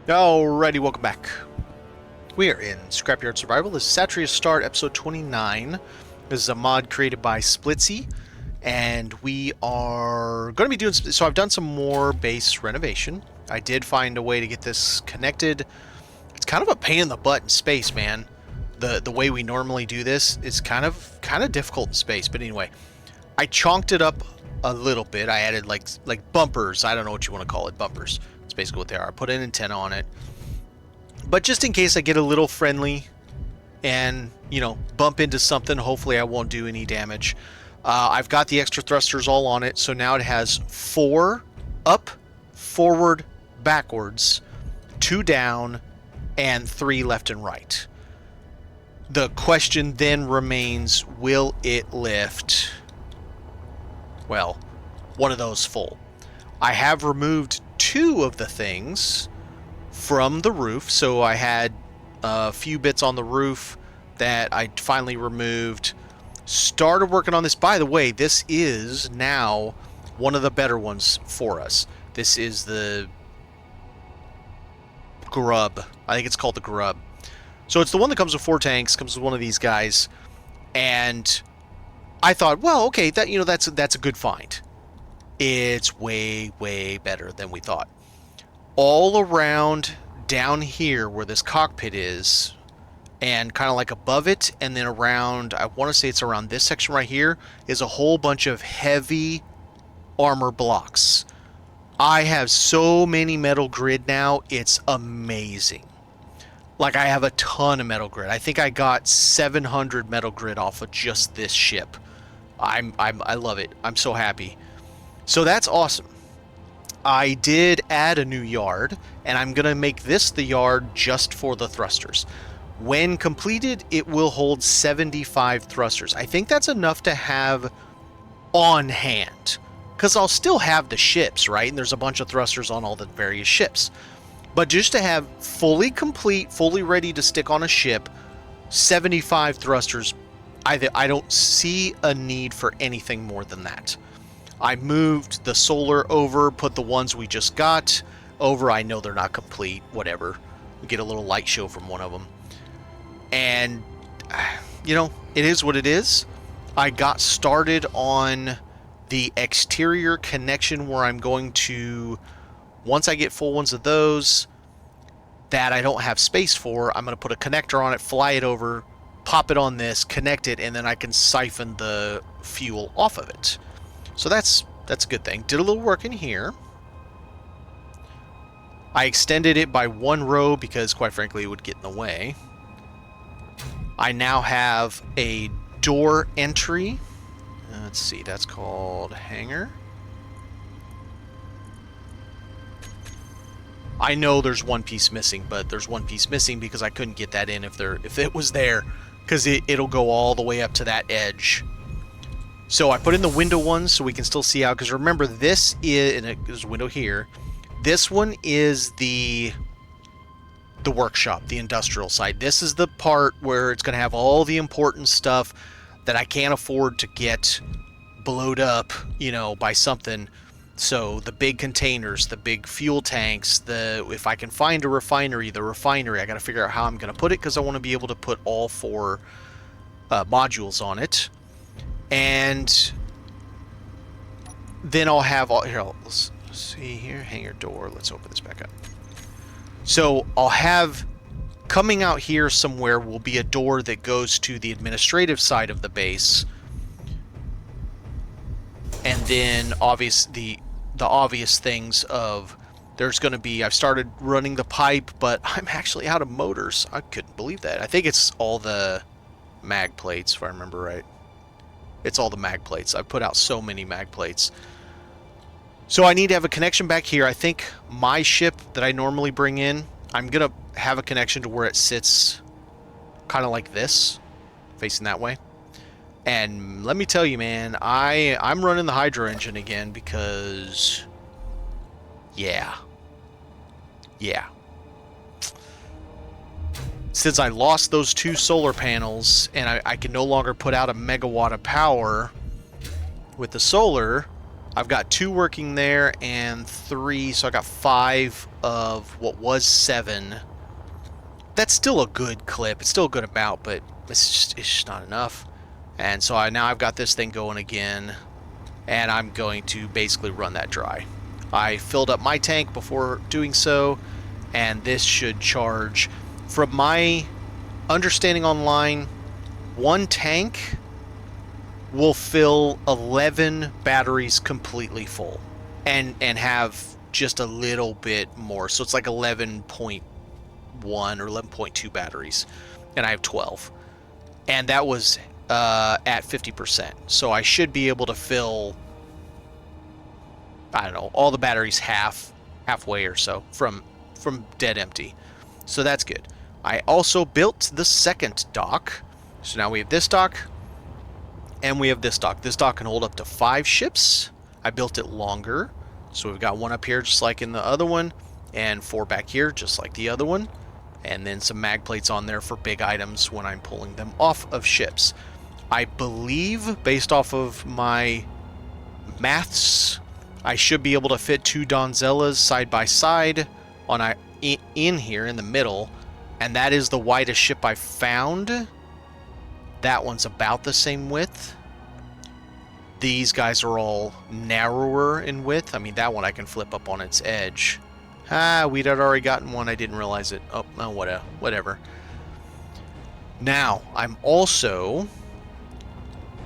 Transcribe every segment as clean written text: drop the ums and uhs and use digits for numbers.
Alrighty, welcome back. We are in Scrapyard Survival. This is Satreus Start, episode 29. This is a mod created by Splitsy, and we are going to be doing... So I've done some more base renovation. I did find a way to get this connected. It's kind of a pain in the butt in space, man. The way we normally do this is kind of difficult in space, but anyway. I chonked it up a little bit. I added like bumpers. I don't know what you want to call it, bumpers. That's basically what they are. I put an antenna on it. But just in case I get a little friendly and, you know, bump into something, hopefully I won't do any damage. I've got the extra thrusters all on it, so now it has 4 up, forward, backwards, 2 down, and 3 left and right. The question then remains, will it lift, well, one of those full? I have removed 2 of the things from the roof, so I had a few bits on the roof that I finally removed. Started working on this. By the way, this is now one of the better ones for us. This is the Grub. I think it's called the Grub. So it's the one that comes with 4 tanks, comes with one of these guys, and I thought, well, okay, that, you know, that's a good find. It's way better than we thought. All around down here where this cockpit is, and kind of like above it, and then around, I want to say it's around this section right here, is a whole bunch of heavy armor blocks. I have so many metal grid now, it's amazing. Like, I have a ton of metal grid. I think I got 700 metal grid off of just this ship. I love it. I'm so happy. So that's awesome. I did add a new yard, and I'm going to make this the yard just for the thrusters. When completed, it will hold 75 thrusters. I think that's enough to have on hand, because I'll still have the ships, right? And there's a bunch of thrusters on all the various ships. But just to have fully complete, fully ready to stick on a ship, 75 thrusters, I don't see a need for anything more than that. I moved the solar over, put the ones we just got over. I know they're not complete, whatever. We get a little light show from one of them. And, you know, it is what it is. I got started on the exterior connection where I'm going to... Once I get full ones of those that I don't have space for, I'm going to put a connector on it, fly it over, pop it on this, connect it, and then I can siphon the fuel off of it. So that's a good thing. Did a little work in here. I extended it by 1 row because, quite frankly, it would get in the way. I now have a door entry. Let's see, that's called hangar. I know there's one piece missing, but there's one piece missing because I couldn't get that in if it was there, because it'll go all the way up to that edge. So I put in the window one so we can still see out, because remember, this is, and there's a window here. This one is the workshop, the industrial side. This is the part where it's going to have all the important stuff that I can't afford to get blowed up, you know, by something. So the big containers, the big fuel tanks, if I can find a refinery, the refinery, I got to figure out how I'm going to put it, because I want to be able to put all 4 modules on it. And then I'll have all, here, let's see here, hangar door, let's open this back up. So I'll have, coming out here somewhere will be a door that goes to the administrative side of the base. And then the obvious things of, there's going to be, I've started running the pipe, but I'm actually out of motors. I couldn't believe that. I think it's all the mag plates, if I remember right. It's all the mag plates. I've put out so many mag plates. So I need to have a connection back here. I think my ship that I normally bring in, I'm going to have a connection to where it sits kind of like this, facing that way. And let me tell you, man, I'm running the hydro engine again because, yeah. Since I lost those 2 solar panels and I can no longer put out a megawatt of power with the solar, I've got 2 working there and 3, so I got 5 of what was 7. That's still a good clip. It's still a good amount, but it's just not enough. And so now I've got this thing going again, and I'm going to basically run that dry. I filled up my tank before doing so, and this should charge. From my understanding online, 1 tank will fill 11 batteries completely full and have just a little bit more. So it's like 11.1 or 11.2 batteries, and I have 12. And that was at 50%. So I should be able to fill, I don't know, all the batteries halfway or so from dead empty. So that's good. I also built the second dock. So now we have this dock, and we have this dock. This dock can hold up to 5 ships. I built it longer. So we've got 1 up here just like in the other one, and 4 back here just like the other one. And then some mag plates on there for big items when I'm pulling them off of ships. I believe, based off of my maths, I should be able to fit 2 Donzellas side by side in here in the middle. And that is the widest ship I found. That one's about the same width. These guys are all narrower in width. I mean, that one I can flip up on its edge. We'd had already gotten one. I didn't realize it. Oh, whatever. Now, I'm also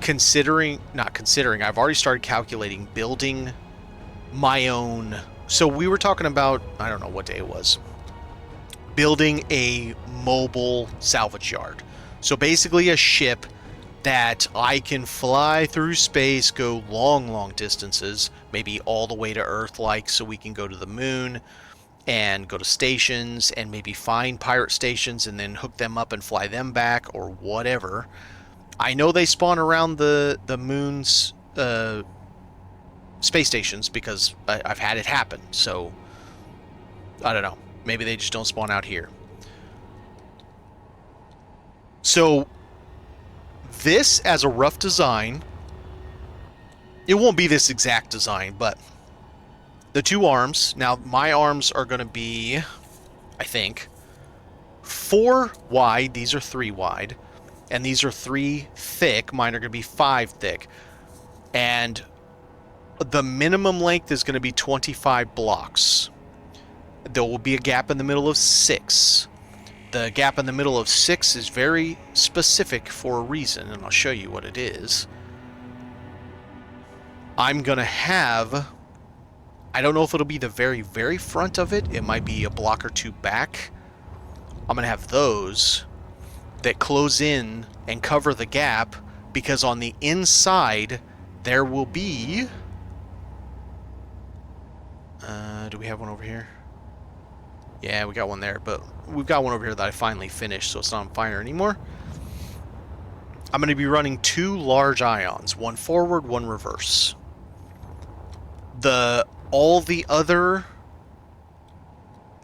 I've already started calculating building my own. So we were talking about, I don't know what day it was, building a mobile salvage yard. So basically a ship that I can fly through space, go long distances, maybe all the way to Earth, like, so we can go to the moon and go to stations and maybe find pirate stations and then hook them up and fly them back or whatever. I know they spawn around the moon's space stations because I've had it happen. So I don't know. Maybe they just don't spawn out here. So this, as a rough design, it won't be this exact design, but the 2 arms, now my arms are going to be, I think, 4 wide. These are 3 wide, and these are 3 thick. Mine are going to be 5 thick, and the minimum length is going to be 25 blocks. There will be a gap in the middle of 6. The gap in the middle of 6 is very specific for a reason, and I'll show you what it is. I'm going to have, I don't know if it'll be the very front of it. It might be a block or 2 back. I'm going to have those that close in and cover the gap, because on the inside there will be... do we have one over here? Yeah, we got one there, but we've got one over here that I finally finished, so it's not on fire anymore. I'm going to be running 2 large ions, 1 forward, 1 reverse. All the other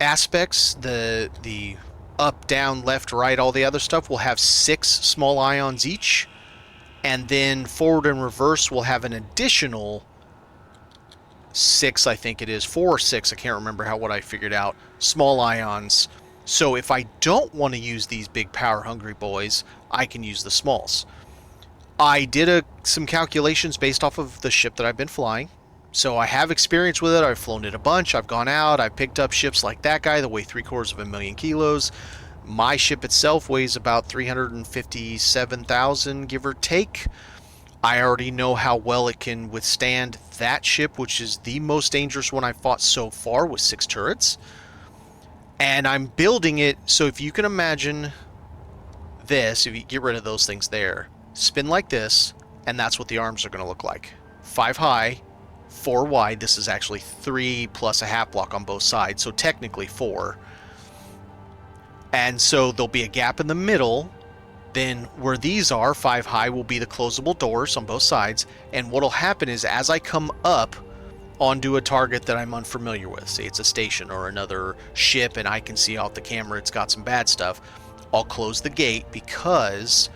aspects, the up, down, left, right, all the other stuff will have 6 small ions each, and then forward and reverse will have an additional 6, I think it is, 4 or 6, I can't remember what I figured out, small ions. So if I don't want to use these big power hungry boys, I can use the smalls. I did some calculations based off of the ship that I've been flying, so I have experience with it. I've flown it a bunch, I've gone out, I've picked up ships like that guy that weigh 750,000 kilos. My ship itself weighs about 357,000, give or take. I already know how well it can withstand that ship, which is the most dangerous one I've fought so far, with 6 turrets. And I'm building it, so if you can imagine this, if you get rid of those things there, spin like this, and that's what the arms are going to look like. 5 high, 4 wide. This is actually 3 plus a half block on both sides, so technically 4. And so there'll be a gap in the middle. Then where these are, 5 high, will be the closable doors on both sides. And what'll happen is, as I come up onto a target that I'm unfamiliar with, say it's a station or another ship, and I can see off the camera it's got some bad stuff, I'll close the gate, because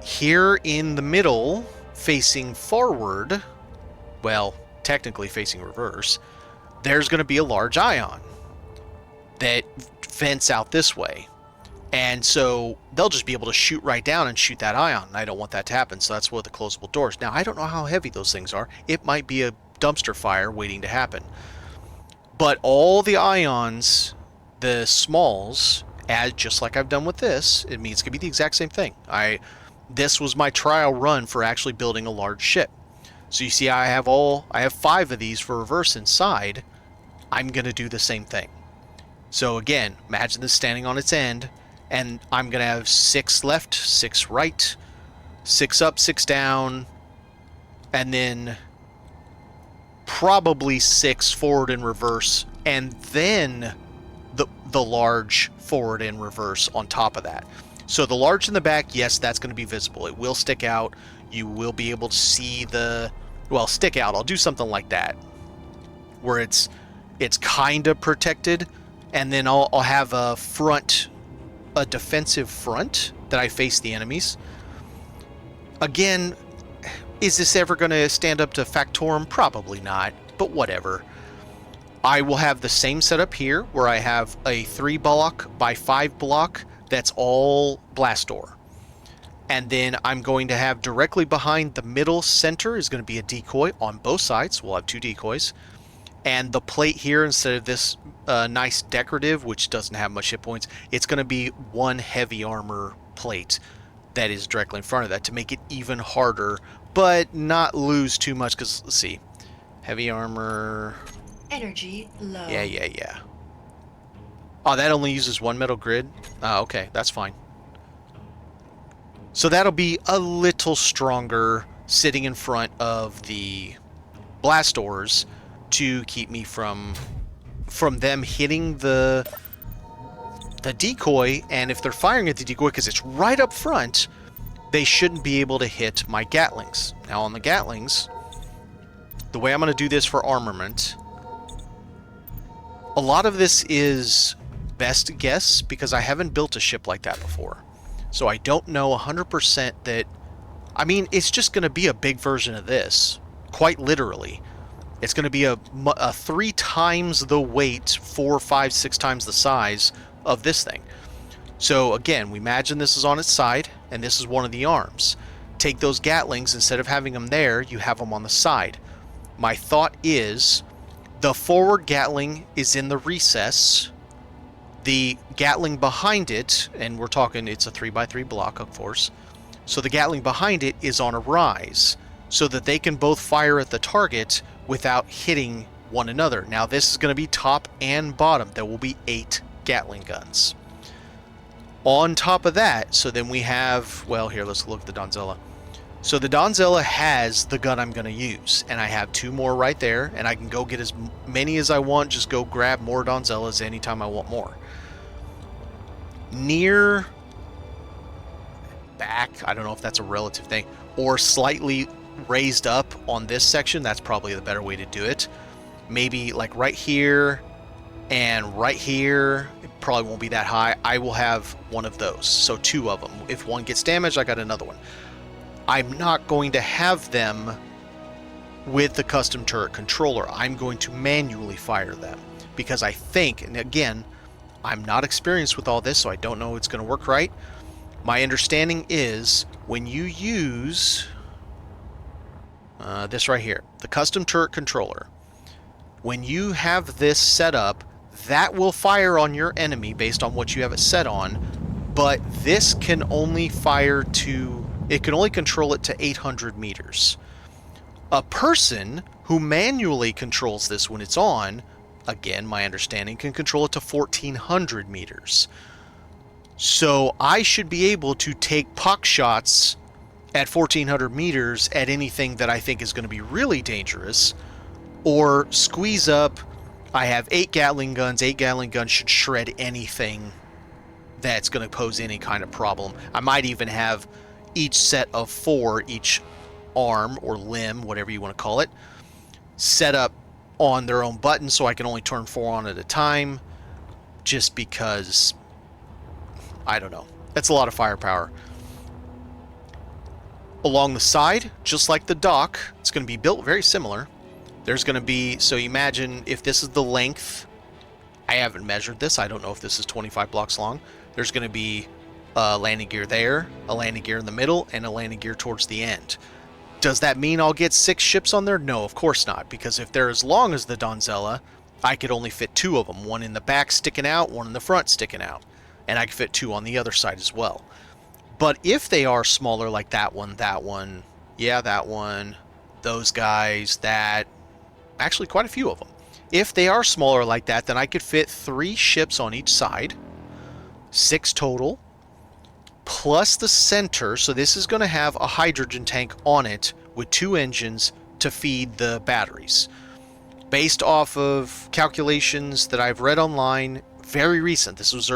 here in the middle, facing forward, well, technically facing reverse, there's going to be a large ion that vents out this way. And so they'll just be able to shoot right down and shoot that ion. And I don't want that to happen, so that's where the closable doors. Now, I don't know how heavy those things are. It might be a dumpster fire waiting to happen. But all the ions, the smalls, just like I've done with this, it means it's going to be the exact same thing. This was my trial run for actually building a large ship. So you see I have 5 of these for reverse inside. I'm going to do the same thing. So again, imagine this standing on its end, and I'm going to have 6 left, 6 right, 6 up, 6 down, and then probably 6 forward and reverse, and then the large forward and reverse on top of that. So the large in the back, yes, that's going to be visible. It will stick out. You will be able to see stick out. I'll do something like that, where it's kind of protected, and then I'll have a defensive front that I face the enemies. Again, is this ever going to stand up to Factorum? Probably not, but whatever. I will have the same setup here, where I have a 3 block by 5 block that's all blast door. And then I'm going to have directly behind the middle center is going to be a decoy on both sides. We'll have 2 decoys. And the plate here, instead of this nice decorative, which doesn't have much hit points, it's going to be 1 heavy armor plate that is directly in front of that to make it even harder, but not lose too much, because, let's see. Heavy armor... Energy low. Yeah. Oh, that only uses 1 metal grid? Okay, that's fine. So that'll be a little stronger sitting in front of the blast doors to keep me from them hitting the decoy. And if they're firing at the decoy, because it's right up front, they shouldn't be able to hit my Gatlings. Now on the Gatlings, the way I'm going to do this for armament, a lot of this is best guess because I haven't built a ship like that before. So I don't know 100% that... I mean, it's just going to be a big version of this. Quite literally. It's going to be a 3 times the weight, 4, 5, 6 times the size of this thing. So again, we imagine this is on its side, and this is one of the arms. Take those Gatlings, instead of having them there, you have them on the side. My thought is, the forward Gatling is in the recess. The Gatling behind it, and we're talking it's a 3x3 block, of course, so the Gatling behind it is on a rise, so that they can both fire at the target without hitting one another. Now this is going to be top and bottom. There will be 8 Gatling guns. On top of that, so then we have, well, here, let's look at the Donzella. So the Donzella has the gun I'm going to use, and I have 2 more right there, and I can go get as many as I want, just go grab more Donzellas anytime I want more. Near back, I don't know if that's a relative thing, or slightly raised up on this section, that's probably the better way to do it. Maybe like right here and right here, it probably won't be that high. I will have one of those, so 2 of them. If one gets damaged, I got another one. I'm not going to have them with the custom turret controller. I'm going to manually fire them because I think, and again, I'm not experienced with all this, so I don't know it's going to work right. My understanding is when you use this right here, the custom turret controller, when you have this set up, that will fire on your enemy based on what you have it set on, but this can only fire to, it can only control it to 800 meters. A person who manually controls this when it's on, again, my understanding, can control it to 1400 meters. So I should be able to take puck shots at 1400 meters at anything that I think is going to be really dangerous, or squeeze up. I have 8 Gatling guns. 8 Gatling guns should shred anything that's going to pose any kind of problem. I might even have each set of 4, each arm or limb, whatever you want to call it, set up on their own button so I can only turn 4 on at a time, just because, I don't know. That's a lot of firepower. along the side, just like the dock, it's going to be built very similar. There's going to be, so imagine if this is the length, I haven't measured this, I don't know if this is 25 blocks long. There's going to be a landing gear there, a landing gear in the middle, and a landing gear towards the end. Does that mean I'll get 6 ships on there? No, of course not, because if they're as long as the Donzella, I could only fit 2 of them, one in the back sticking out, one in the front sticking out, and I could fit 2 on the other side as well. But if they are smaller, like that one, yeah, that one, those guys, that, actually quite a few of them. If they are smaller like that, then I could fit 3 ships on each side, 6 total, plus the center. So this is going to have a hydrogen tank on it with 2 engines to feed the batteries. Based off of calculations that I've read online, very recent. This was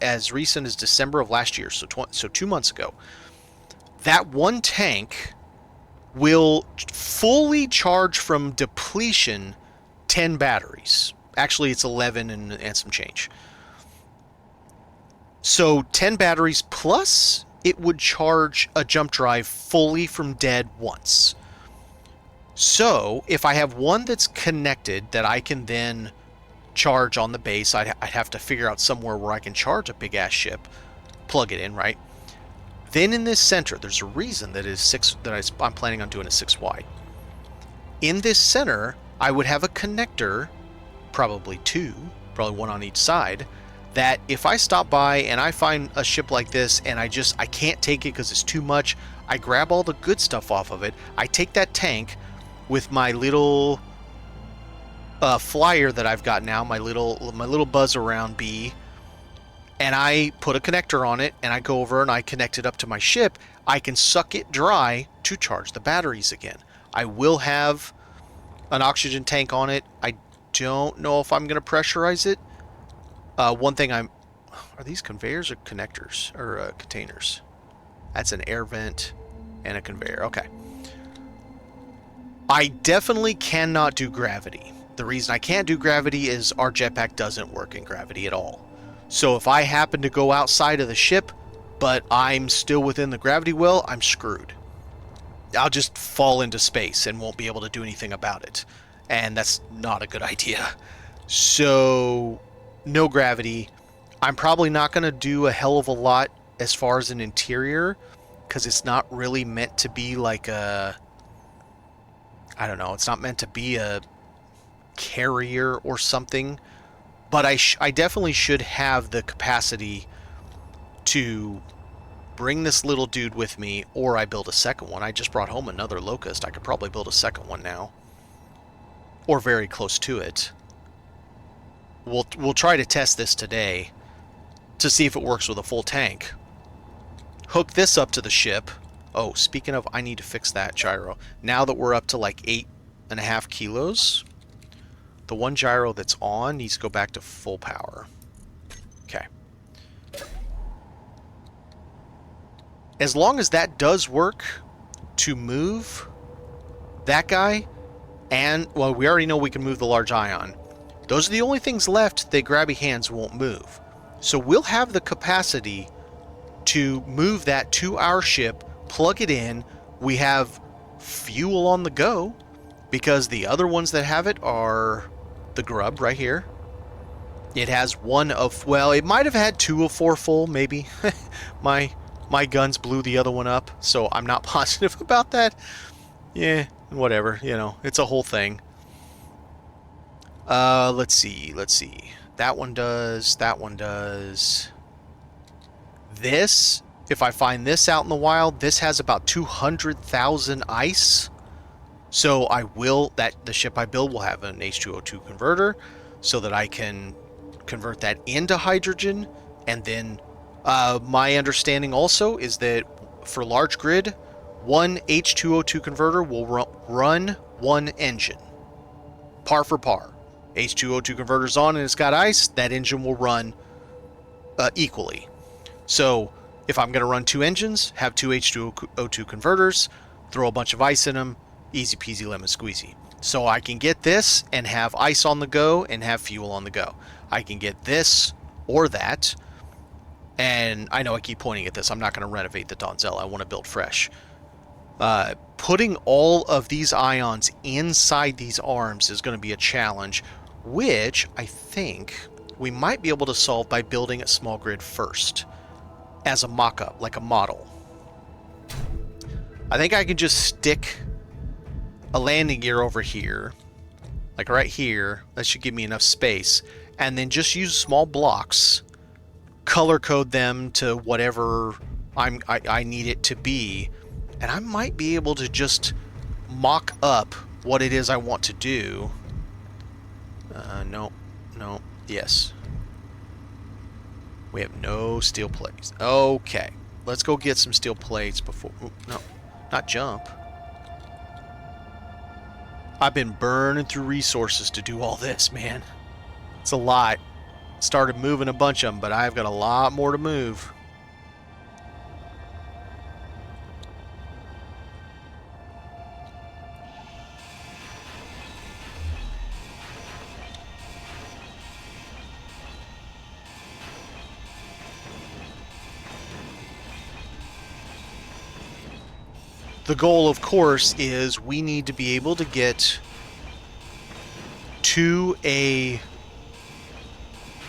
as recent as December of last year, so 2 months ago. That one tank will fully charge from depletion 10 batteries. Actually, it's 11 and some change. So 10 batteries plus it would charge a jump drive fully from dead once. So if I have one that's connected that I can then charge on the base, I'd have to figure out somewhere where I can charge a big ass ship, plug it in, right? Then in this center, there's a reason that is 6 that I'm planning on doing a 6 wide. In this center, I would have a connector, probably 2, probably 1 on each side, that if I stop by and I find a ship like this and I can't take it because it's too much, I grab all the good stuff off of it. I take that tank with my little flyer that I've got now, my little buzz around bee, and I put a connector on it and I go over and I connect it up to my ship. I can suck it dry to charge the batteries again. I will have an oxygen tank on it. I don't know if I'm going to pressurize it. One thing are these conveyors or connectors or containers? That's an air vent and a conveyor. Okay. I definitely cannot do gravity. The reason I can't do gravity is our jetpack doesn't work in gravity at all. So if I happen to go outside of the ship, but I'm still within the gravity well, I'm screwed. I'll just fall into space and won't be able to do anything about it. And that's not a good idea. So no gravity. I'm probably not going to do a hell of a lot as far as an interior, because it's not really meant to be like a, I don't know, it's not meant to be a carrier or something. But I definitely should have the capacity to bring this little dude with me, or I build a second one. I just brought home another Locust. I could probably build a second one now, or very close to it. We'll try to test this today to see if it works with a full tank. Hook this up to the ship. Oh, speaking of, I need to fix that gyro. Now that we're up to like 8.5 kilos, the one gyro that's on needs to go back to full power. Okay. As long as that does work to move that guy, and, well, we already know we can move the large ion. Those are the only things left that grabby hands won't move. So we'll have the capacity to move that to our ship, plug it in. We have fuel on the go, because the other ones that have it are the grub right here. It has 1 of, well, it might have had 2 of 4 full, maybe. my guns blew the other one up, so I'm not positive about that. Yeah, whatever, you know, it's a whole thing. Let's see. That one does. This, if I find this out in the wild, this has about 200,000 ice. So the ship I build will have an H2O2 converter, so that I can convert that into hydrogen. And then my understanding also is that for large grid, one H2O2 converter will run one engine. Par for par. H2O2 converter's on and it's got ice, that engine will run equally. So if I'm going to run 2 engines, have 2 H2O2 converters, throw a bunch of ice in them, easy peasy lemon squeezy. So I can get this and have ice on the go and have fuel on the go. I can get this or that. And I know I keep pointing at this. I'm not going to renovate the Donzella. I want to build fresh. Putting all of these ions inside these arms is going to be a challenge, which I think we might be able to solve by building a small grid first as a mock-up, like a model. I think I can just stick a landing gear over here, like right here. That should give me enough space, and then just use small blocks, color code them to whatever I need it to be, and I might be able to just mock up what it is I want to do. No, yes. We have no steel plates. Okay, let's go get some steel plates before... No, not jump. I've been burning through resources to do all this, man. It's a lot. Started moving a bunch of them, but I've got a lot more to move. The goal, of course, is we need to be able to get to a...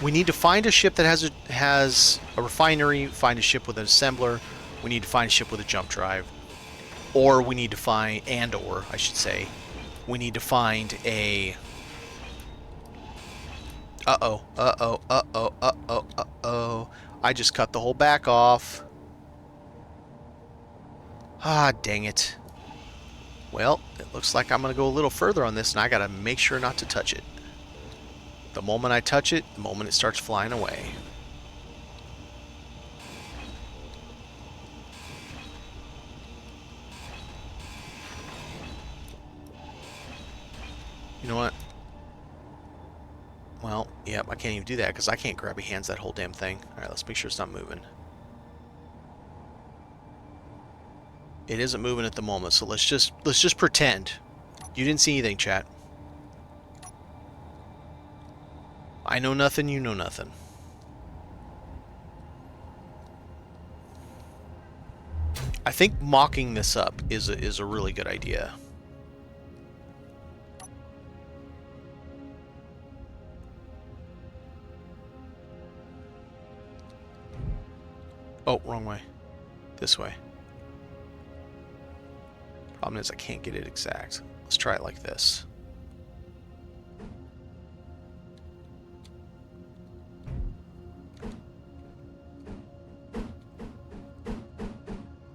We need to find a ship that has a refinery, find a ship with an assembler, we need to find a ship with a jump drive, or we need to find, I should say, we need to find a... Uh-oh. I just cut the whole back off. Ah, dang it. Well, it looks like I'm going to go a little further on this, and I got to make sure not to touch it. The moment I touch it, the moment it starts flying away. You know what? Well, yep, I can't even do that because I can't grab hands that whole damn thing. Alright, let's make sure it's not moving. It isn't moving at the moment, so let's just pretend. You didn't see anything, chat. I know nothing, you know nothing. I think mocking this up is a really good idea. Oh, wrong way. This way. Problem is I can't get it exact. Let's try it like this.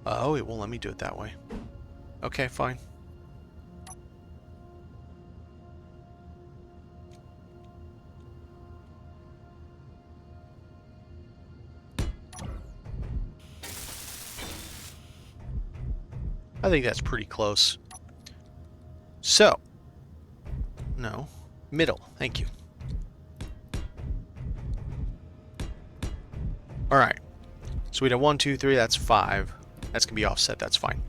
Oh, it won't let me do it that way. Okay, fine. I think that's pretty close. So, no, middle, thank you. All right, so we have 1, 2, 3, that's 5. That's gonna be offset, that's fine.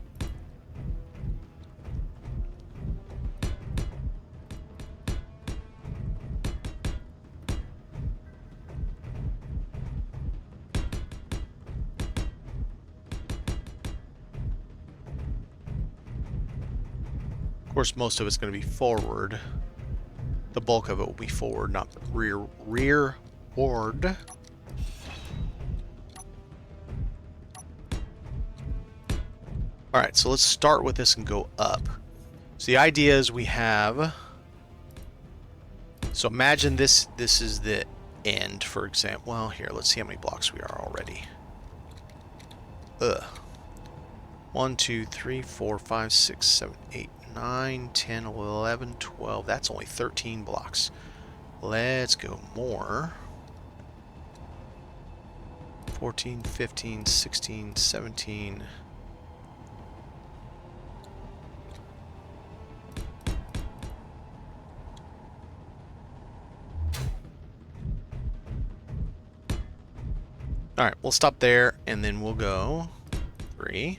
Of course, most of it's going to be forward. The bulk of it will be forward, not rearward. Alright, so let's start with this and go up. So the idea is we have... So imagine this is the end, for example. Well, here, let's see how many blocks we are already. 1, 2, 3, 4, 5, 6, 7, 8, 9, 10, 11, 12. That's only 13 blocks. Let's go more. 14, 15, 16, 17. Alright, we'll stop there and then we'll go 3.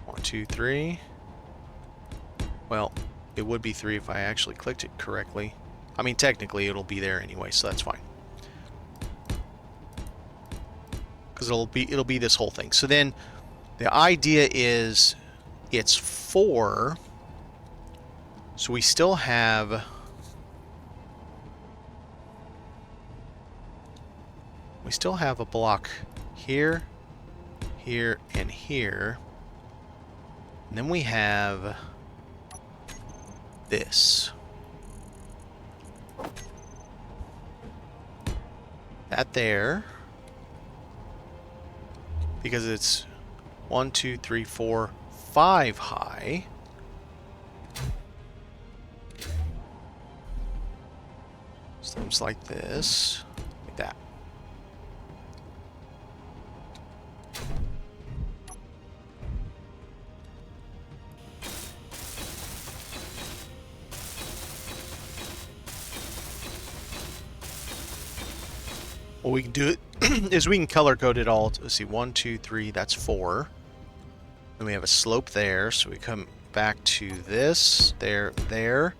1, 2, 3. Well, it would be 3 if I actually clicked it correctly. I mean, technically it'll be there anyway, so that's fine. Because it'll be this whole thing. So then The idea is it's 4, so we still have... We still have a block here, here, and here. And then we have this. That there. Because it's 1, 2, 3, 4, 5 high. Something like this. Like that. What we can do is we can color code it all. Let's see, 1, 2, 3, that's 4. Then we have a slope there, so we come back to this, there, there,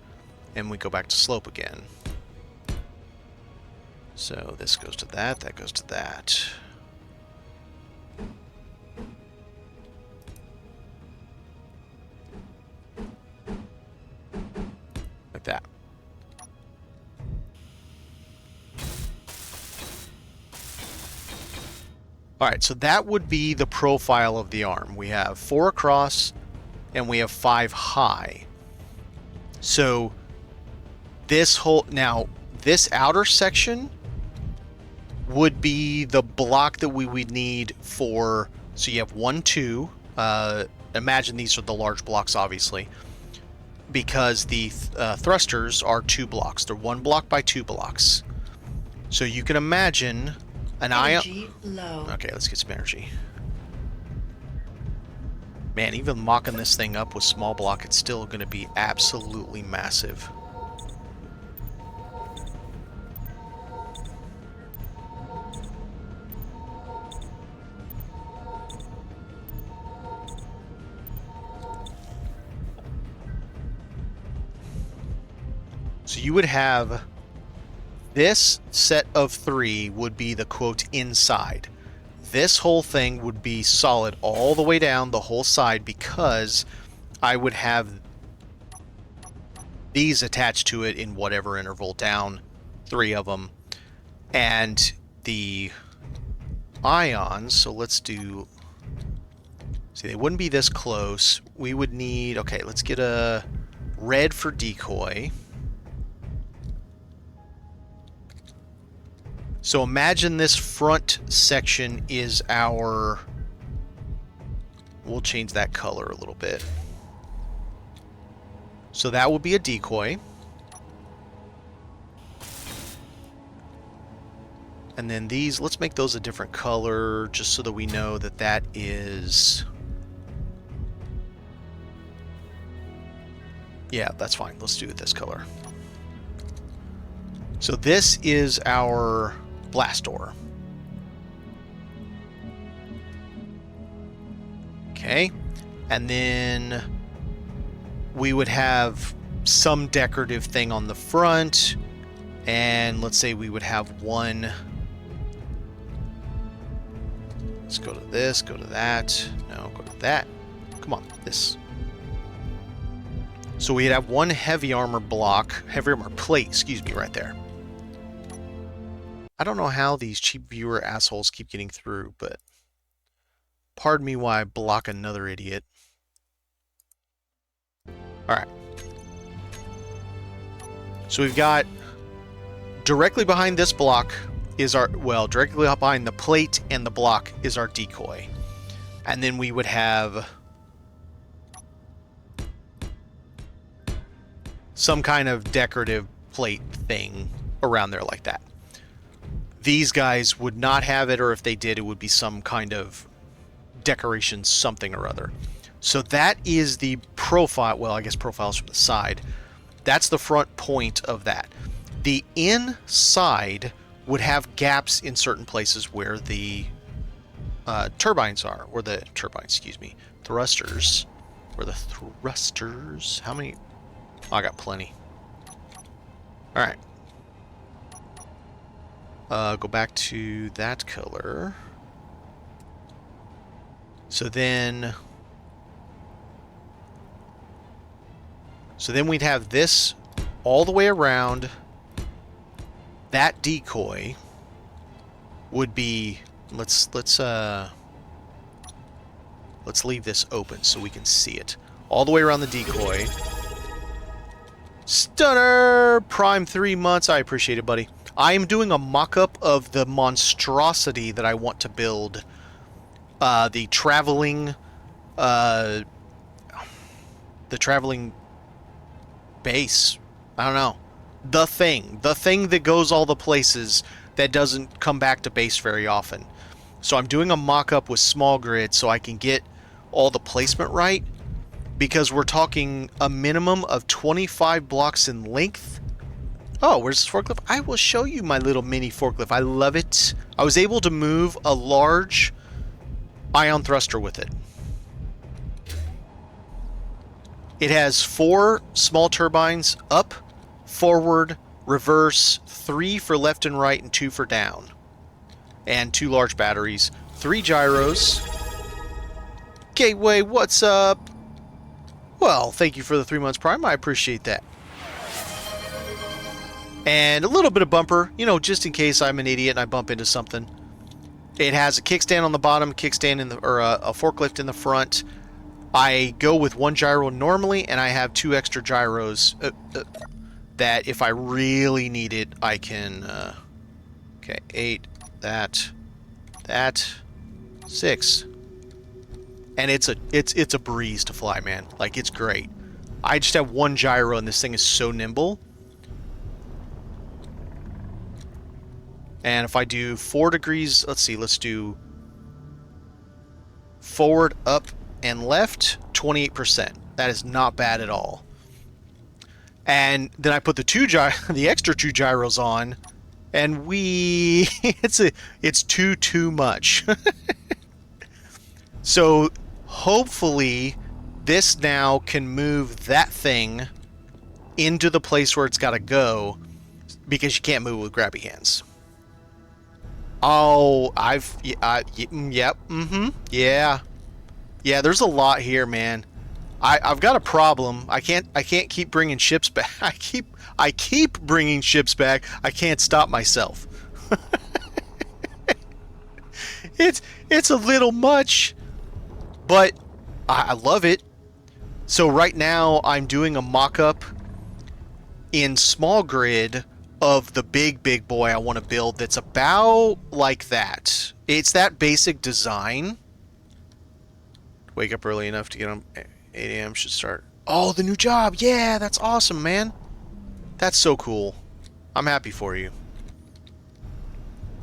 and we go back to slope again. So this goes to that, that goes to that. Like that. Alright, so that would be the profile of the arm. We have 4 across, and we have 5 high. So this whole... Now, this outer section would be the block that we would need for... So you have 1, 2. Imagine these are the large blocks, obviously. Because the thrusters are 2 blocks. They're 1 block by 2 blocks. So you can imagine... An Energy low. Okay, let's get some energy. Man, even mocking this thing up with small block, it's still going to be absolutely massive. So you would have... This set of 3 would be the, quote, inside. This whole thing would be solid all the way down the whole side because I would have these attached to it in whatever interval down, 3 of them. And the ions, so let's do... See, they wouldn't be this close. We would need... Okay, let's get a red for decoy. So imagine this front section is our... We'll change that color a little bit. So that will be a decoy. And then these, let's make those a different color just so that we know that that is... Yeah, that's fine. Let's do it this color. So this is our... blast door. Okay, and then we would have some decorative thing on the front, and let's say we would have one. Let's go to this, go to that. No, go to that. Come on, this. So we'd have one heavy armor block, heavy armor plate, excuse me, right there. I don't know how these cheap viewer assholes keep getting through, but pardon me while I block another idiot. Alright. So we've got directly behind this block is our, well, directly behind the plate and the block is our decoy. And then we would have some kind of decorative plate thing around there like that. These guys would not have it, or if they did, it would be some kind of decoration, something or other. So that is the profile. Well, I guess profiles from the side. That's the front point of that. The inside would have gaps in certain places where the turbines are, or the turbines, excuse me, thrusters. Where the thrusters? How many? Oh, I got plenty. All right. Go back to that color. So then we'd have this all the way around. That decoy would be, let's leave this open so we can see it. All the way around the decoy. Stunner! Prime 3 months. I appreciate it, buddy. I am doing a mock-up of the monstrosity that I want to build. The traveling base. I don't know. The thing that goes all the places that doesn't come back to base very often. So I'm doing a mock-up with small grid so I can get all the placement right, because we're talking a minimum of 25 blocks in length. Oh, where's this forklift? I will show you my little mini forklift. I love it. I was able to move a large ion thruster with it. It has 4 small turbines up, forward, reverse, 3 for left and right, and 2 for down. And 2 large batteries, 3 gyros. Gateway, what's up? Well, thank you for the 3 months Prime. I appreciate that. And a little bit of bumper, you know, just in case I'm an idiot and I bump into something. It has a kickstand on the bottom, kickstand in the, or a forklift in the front. I go with 1 gyro normally, and I have 2 extra gyros that if I really need it, I can. Okay, 8, that, 6, and it's a breeze to fly, man. Like, it's great. I just have 1 gyro, and this thing is so nimble. And if I do 4 degrees, let's see, let's do forward, up, and left, 28%. That is not bad at all. And then I put the extra 2 gyros on, and it's too much. So hopefully this now can move that thing into the place where it's got to go, because you can't move with grabby hands. Oh, yep, yeah, there's a lot here, man. I've got a problem. I can't keep bringing ships back. I keep bringing ships back. I can't stop myself. It's a little much, but I love it. So right now I'm doing a mock-up in small grid of the big boy I want to build that's about like that. It's that basic design. Wake up early enough to get on 8 a.m. should start. Oh, the new job. Yeah, that's awesome, man. That's so cool. I'm happy for you.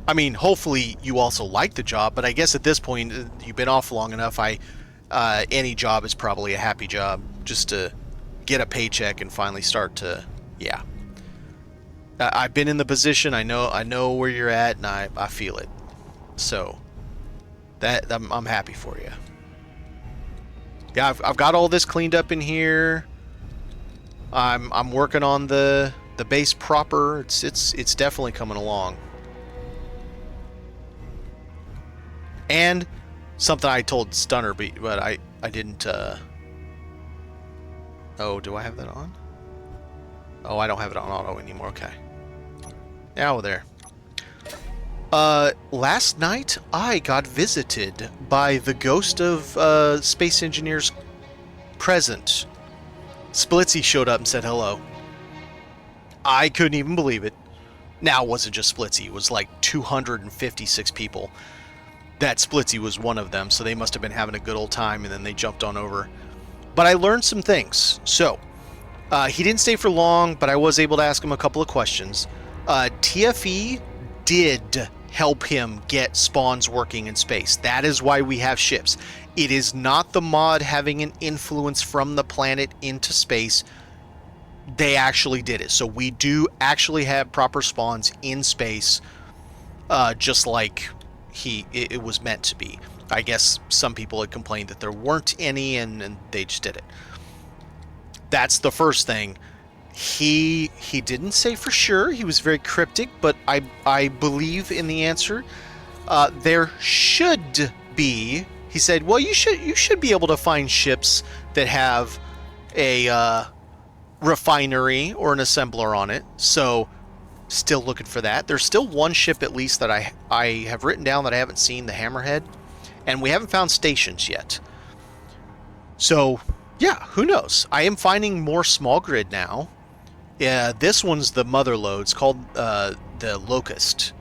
I mean, hopefully you also like the job, but I guess at this point you've been off long enough. Any job is probably a happy job, just to get a paycheck and finally start to, yeah. I've been in the position. I know where you're at, and I feel it. So that I'm happy for you. Yeah, I've got all this cleaned up in here. I'm working on the base proper. It's definitely coming along. And something I told Stunner, but I didn't. Oh, do I have that on? Oh, I don't have it on auto anymore. Okay. Now there. Last night I got visited by the ghost of Space Engineers present. Splitsy showed up and said hello. I couldn't even believe it. Now, it wasn't just Splitsy. It was like 256 people. That Splitsy was one of them, so they must have been having a good old time, and then they jumped on over. But I learned some things. So, he didn't stay for long, but I was able to ask him a couple of questions. TFE did help him get spawns working in space. That is why we have ships. It is not the mod having an influence from the planet into space. They actually did it. So we do actually have proper spawns in space, just like it was meant to be. I guess some people had complained that there weren't any, and they just did it. That's the first thing. He didn't say for sure. He was very cryptic, but I believe in the answer. There should be he said, well, you should be able to find ships that have a refinery or an assembler on it. So still looking for that. There's still one ship at least that I have written down that I haven't seen, the Hammerhead, and we haven't found stations yet. So yeah, who knows? I am finding more small grid now. Yeah, this one's the mother load. It's called the Locust,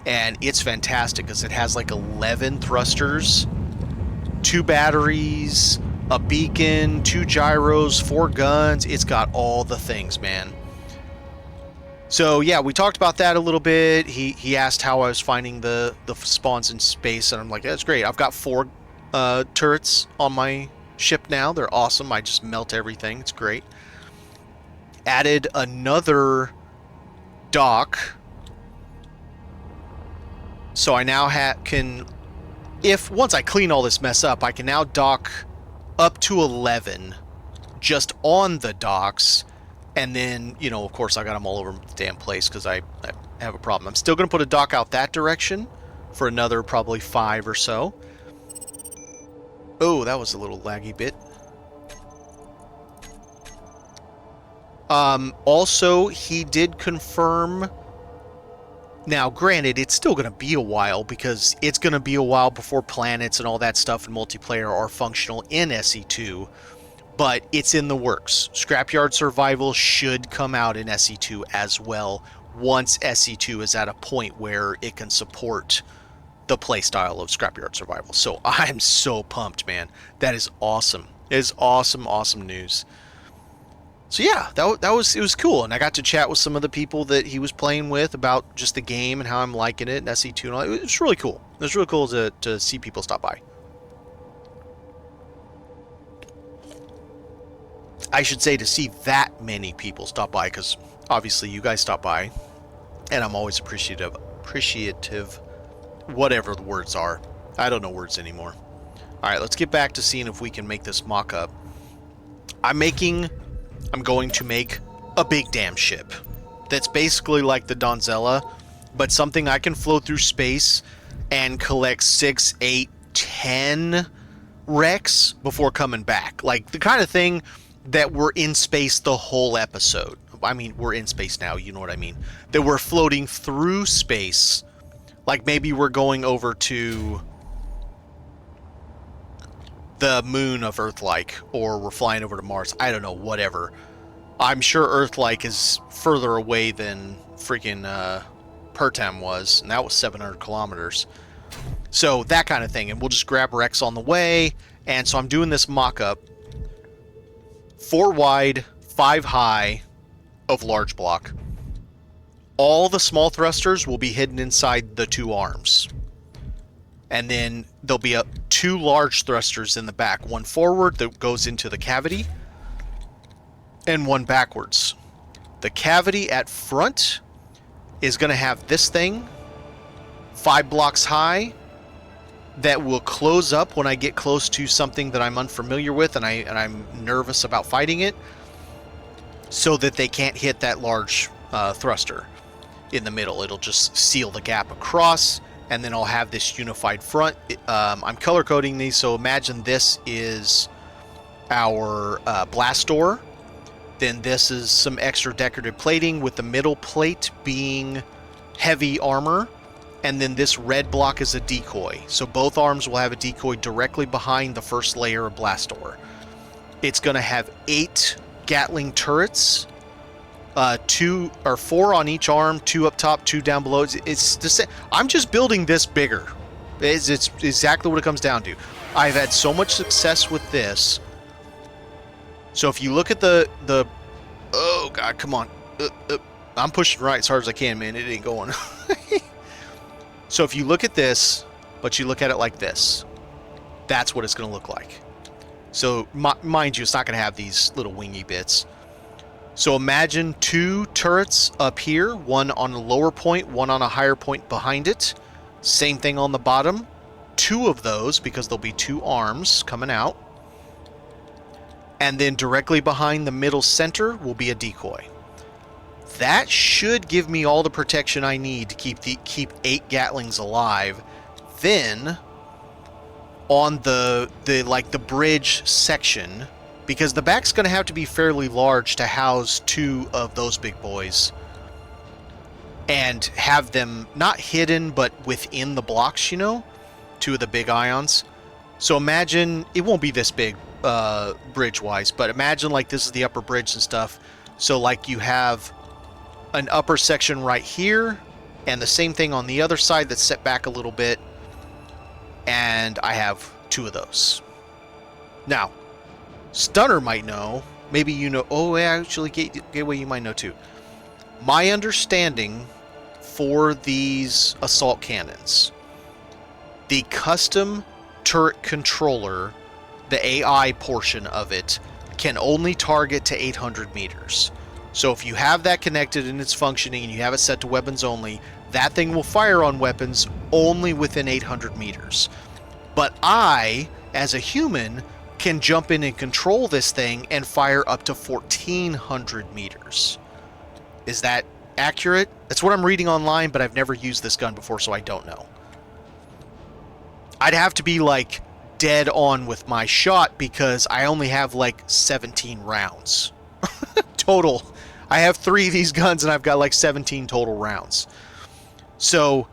and it's fantastic because it has like 11 thrusters, 2 batteries, a beacon, 2 gyros, 4 guns. It's got all the things, man. So yeah, we talked about that a little bit. He asked how I was finding the spawns in space, and I'm like, that's great. I've got 4 turrets on my ship now. They're awesome. I just melt everything. It's great. Added another dock, so I now can, if once I clean all this mess up, I can now dock up to 11 just on the docks. And then, you know, of course, I got them all over the damn place because I have a problem. I'm still going to put a dock out that direction for another probably 5 or so. Oh, that was a little laggy bit. Also, he did confirm. Now, granted, it's still going to be a while because it's going to be a while before planets and all that stuff in multiplayer are functional in SE2. But it's in the works. Scrapyard Survival should come out in SE2 as well once SE2 is at a point where it can support the playstyle of Scrapyard Survival. So I'm so pumped, man. That is awesome. It is awesome, awesome news. So yeah, it was cool, and I got to chat with some of the people that he was playing with about just the game and how I'm liking it and SE2 and all. It was really cool. It was really cool to see people stop by. I should say to see that many people stop by, because obviously you guys stop by, and I'm always appreciative, whatever the words are. I don't know words anymore. Alright, let's get back to seeing if we can make this mock-up. I'm going to make a big damn ship that's basically like the Donzella, but something I can float through space and collect 6, 8, 10 wrecks before coming back. Like the kind of thing that we're in space the whole episode. I mean, we're in space now, you know what I mean. That we're floating through space. Like maybe we're going over to the moon of Earth-like, or we're flying over to Mars. I don't know, whatever. I'm sure Earth-like is further away than freaking Pertam was, and that was 700 kilometers. So that kind of thing, and we'll just grab wrecks on the way. And so I'm doing this mock-up. 4 wide, 5 high of large block. All the small thrusters will be hidden inside the 2 arms. And then there'll be 2 large thrusters in the back. One forward that goes into the cavity, and one backwards. The cavity at front is going to have this thing, 5 blocks high, that will close up when I get close to something that I'm unfamiliar with and I'm nervous about fighting it, so that they can't hit that large thruster in the middle. It'll just seal the gap across, and then I'll have this unified front. I'm color coding these, so imagine this is our blast door. Then this is some extra decorative plating, with the middle plate being heavy armor. And then this red block is a decoy. So both arms will have a decoy directly behind the first layer of blast door. It's going to have 8 Gatling turrets. 2 or 4 on each arm, 2 up top, 2 down below. It's the same. I'm just building this bigger. It's exactly what it comes down to. I've had so much success with this. So if you look at the oh god, come on. I'm pushing right as hard as I can, man. It ain't going. So if you look at this, but you look at it like this, that's what it's going to look like. So mind you, it's not going to have these little wingy bits. So imagine 2 turrets up here, one on a lower point, one on a higher point behind it. Same thing on the bottom. 2 of those, because there'll be 2 arms coming out. And then directly behind the middle center will be a decoy. That should give me all the protection I need to keep 8 Gatlings alive. Then on the bridge section, because the back's going to have to be fairly large to house 2 of those big boys and have them not hidden but within the blocks, you know, 2 of the big ions. So imagine, it won't be this big bridge wise, but imagine like this is the upper bridge and stuff. So like you have an upper section right here and the same thing on the other side that's set back a little bit, and I have 2 of those. Now Stunner might know, maybe you know, oh actually Gateway you might know too. My understanding for these assault cannons, the custom turret controller, the AI portion of it, can only target to 800 meters. So if you have that connected and it's functioning and you have it set to weapons only, that thing will fire on weapons only within 800 meters. But I, as a human, can jump in and control this thing and fire up to 1400 meters. Is that accurate? That's what I'm reading online, but I've never used this gun before, so I don't know. I'd have to be like dead on with my shot because I only have like 17 rounds total. I have 3 of these guns and I've got like 17 total rounds. So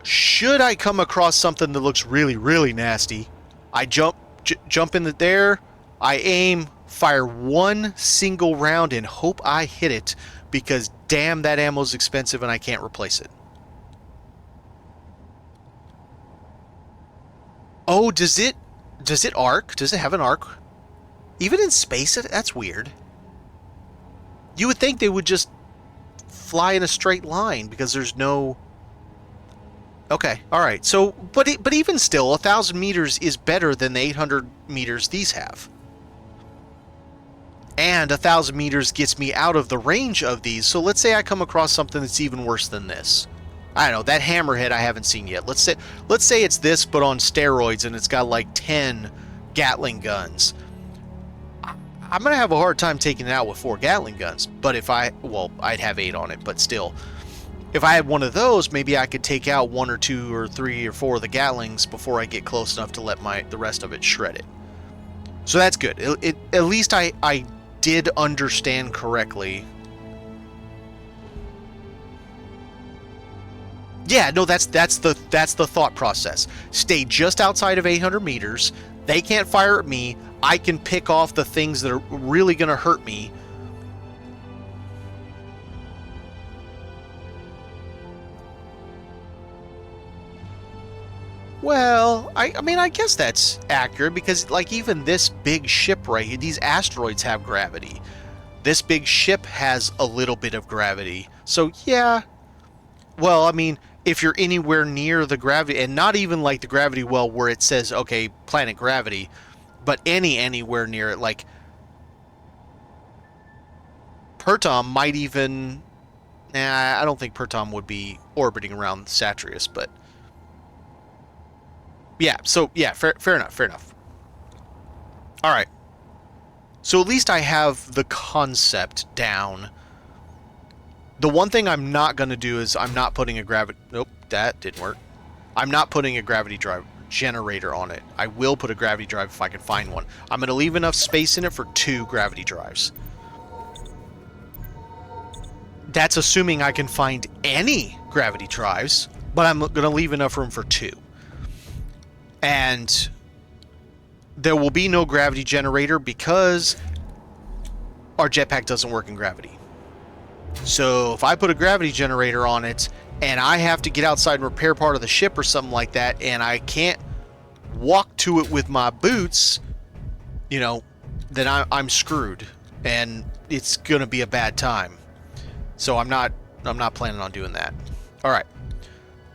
should I come across something that looks really, really nasty, I jump in there, I aim, fire 1 single round and hope I hit it, because damn, that ammo's expensive and I can't replace it. Oh, does it arc? Does it have an arc? Even in space, that's weird. You would think they would just fly in a straight line because there's no... Okay, alright. So, but even still, 1,000 meters is better than the 800 meters these have. And 1,000 meters gets me out of the range of these. So let's say I come across something that's even worse than this. I don't know, that hammerhead I haven't seen yet. Let's say it's this, but on steroids, and it's got like 10 Gatling guns. I'm going to have a hard time taking it out with 4 Gatling guns. But if I'd have 8 on it, but still. If I had one of those, maybe I could take out 1 or 2 or 3 or 4 of the Gatlings before I get close enough to let the rest of it shred it. So that's good. At least I did understand correctly. Yeah, no, that's the thought process. Stay just outside of 800 meters. They can't fire at me. I can pick off the things that are really going to hurt me. Well, I mean, I guess that's accurate, because like even this big ship right here, these asteroids have gravity. This big ship has a little bit of gravity. So yeah, well, I mean, if you're anywhere near the gravity, and not even like the gravity well where it says, okay, planet gravity, but anywhere near it, like Pertom might even... Nah, I don't think Pertom would be orbiting around Satreus, but... Yeah, so, yeah, fair enough. Alright. So at least I have the concept down. The one thing I'm not going to do is I'm not putting a gravity... Nope, that didn't work. I'm not putting a gravity drive generator on it. I will put a gravity drive if I can find one. I'm going to leave enough space in it for 2 gravity drives. That's assuming I can find any gravity drives, but I'm going to leave enough room for 2. And there will be no gravity generator because our jetpack doesn't work in gravity. So if I put a gravity generator on it and I have to get outside and repair part of the ship or something like that, and I can't walk to it with my boots, you know, then I'm screwed, and it's gonna be a bad time. So I'm not planning on doing that. All right.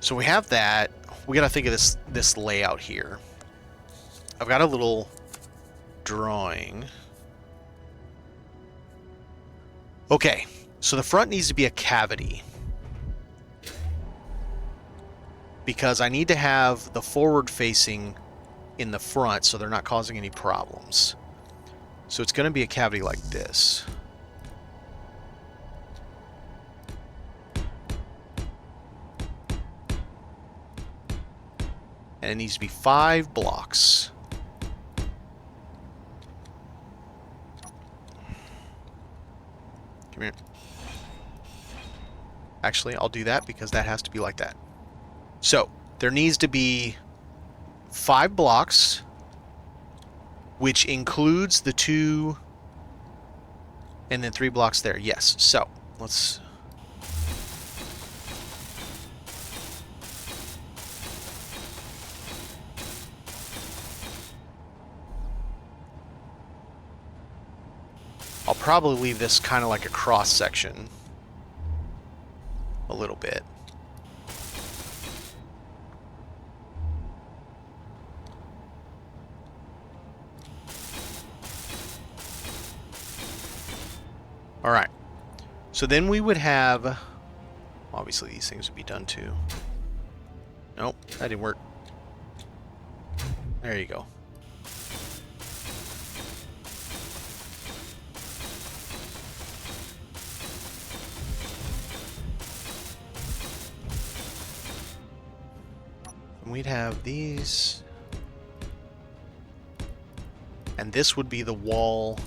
So we have that. We gotta think of this layout here. I've got a little drawing. Okay. So the front needs to be a cavity, because I need to have the forward facing in the front so they're not causing any problems. So it's going to be a cavity like this. And it needs to be 5 blocks. Come here. Actually, I'll do that because that has to be like that. So, there needs to be 5 blocks, which includes the 2 and then 3 blocks there. Yes. So, let's... I'll probably leave this kind of like a cross section. A little bit. Alright. So then we would have... Obviously these things would be done too. Nope, that didn't work. There you go. We'd have these, and this would be the wall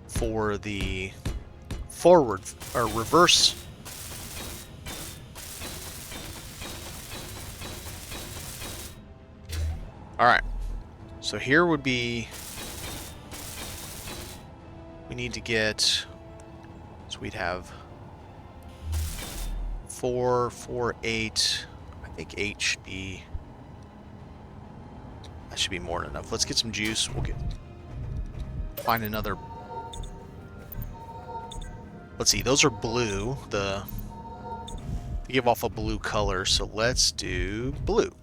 for the forward or reverse. All right, so here would be, we need to get, so we'd have 4, 4, 8. I think 8 should be... That should be more than enough. Let's get some juice. We'll find another... Let's see. Those are blue. They give off a blue color. So let's do blue.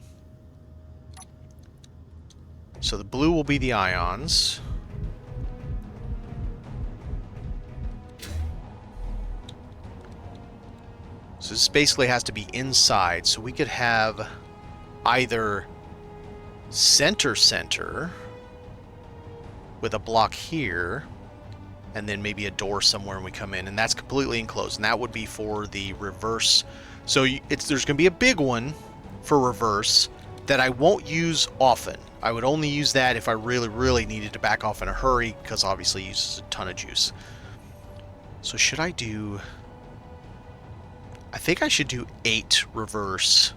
So the blue will be the ions. So this basically has to be inside. So we could have either center with a block here, and then maybe a door somewhere when we come in, and that's completely enclosed. And that would be for the reverse. So there's going to be a big one for reverse that I won't use often. I would only use that if I really, really needed to back off in a hurry, because obviously it uses a ton of juice. So should I do... I think I should do 8 reverse.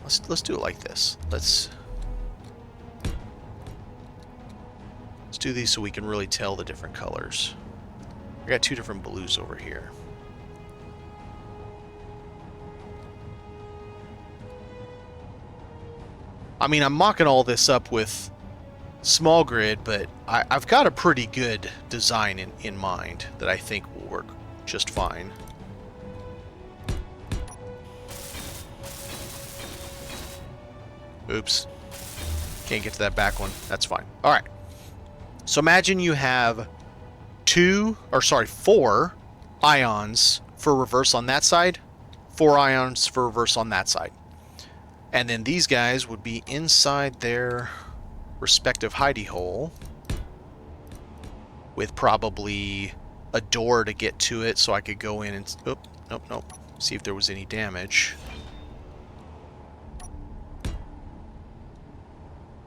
Let's do it like this. Let's do these so we can really tell the different colors. I got 2 different blues over here. I mean, I'm mocking all this up with small grid, but I've got a pretty good design in mind that I think will work just fine. Oops. Can't get to that back one. That's fine. Alright. So imagine you have 4 ions for reverse on that side, 4 ions for reverse on that side. And then these guys would be inside their respective hidey hole with probably a door to get to it so I could go in and... Oh, nope. See if there was any damage.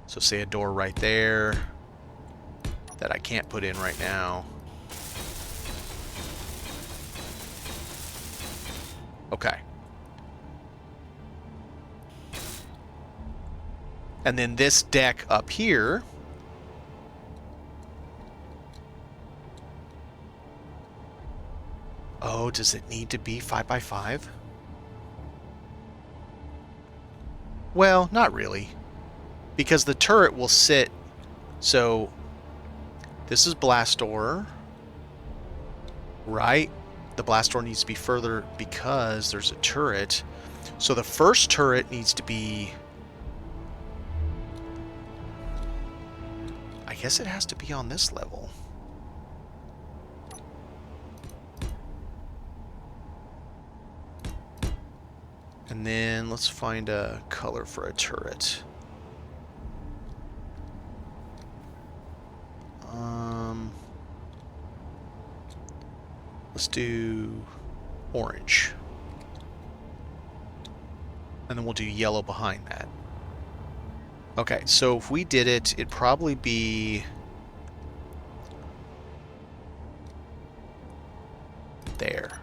So say a door right there that I can't put in right now. Okay. And then this deck up here oh, does it need to be 5x5? Well, not really. Because the turret will sit... So, this is blast door. Right? The blast door needs to be further because there's a turret. So the first turret needs to be... I guess it has to be on this level. And then let's find a color for a turret. Let's do orange. And then we'll do yellow behind that. Okay, so if we did it, it'd probably be there.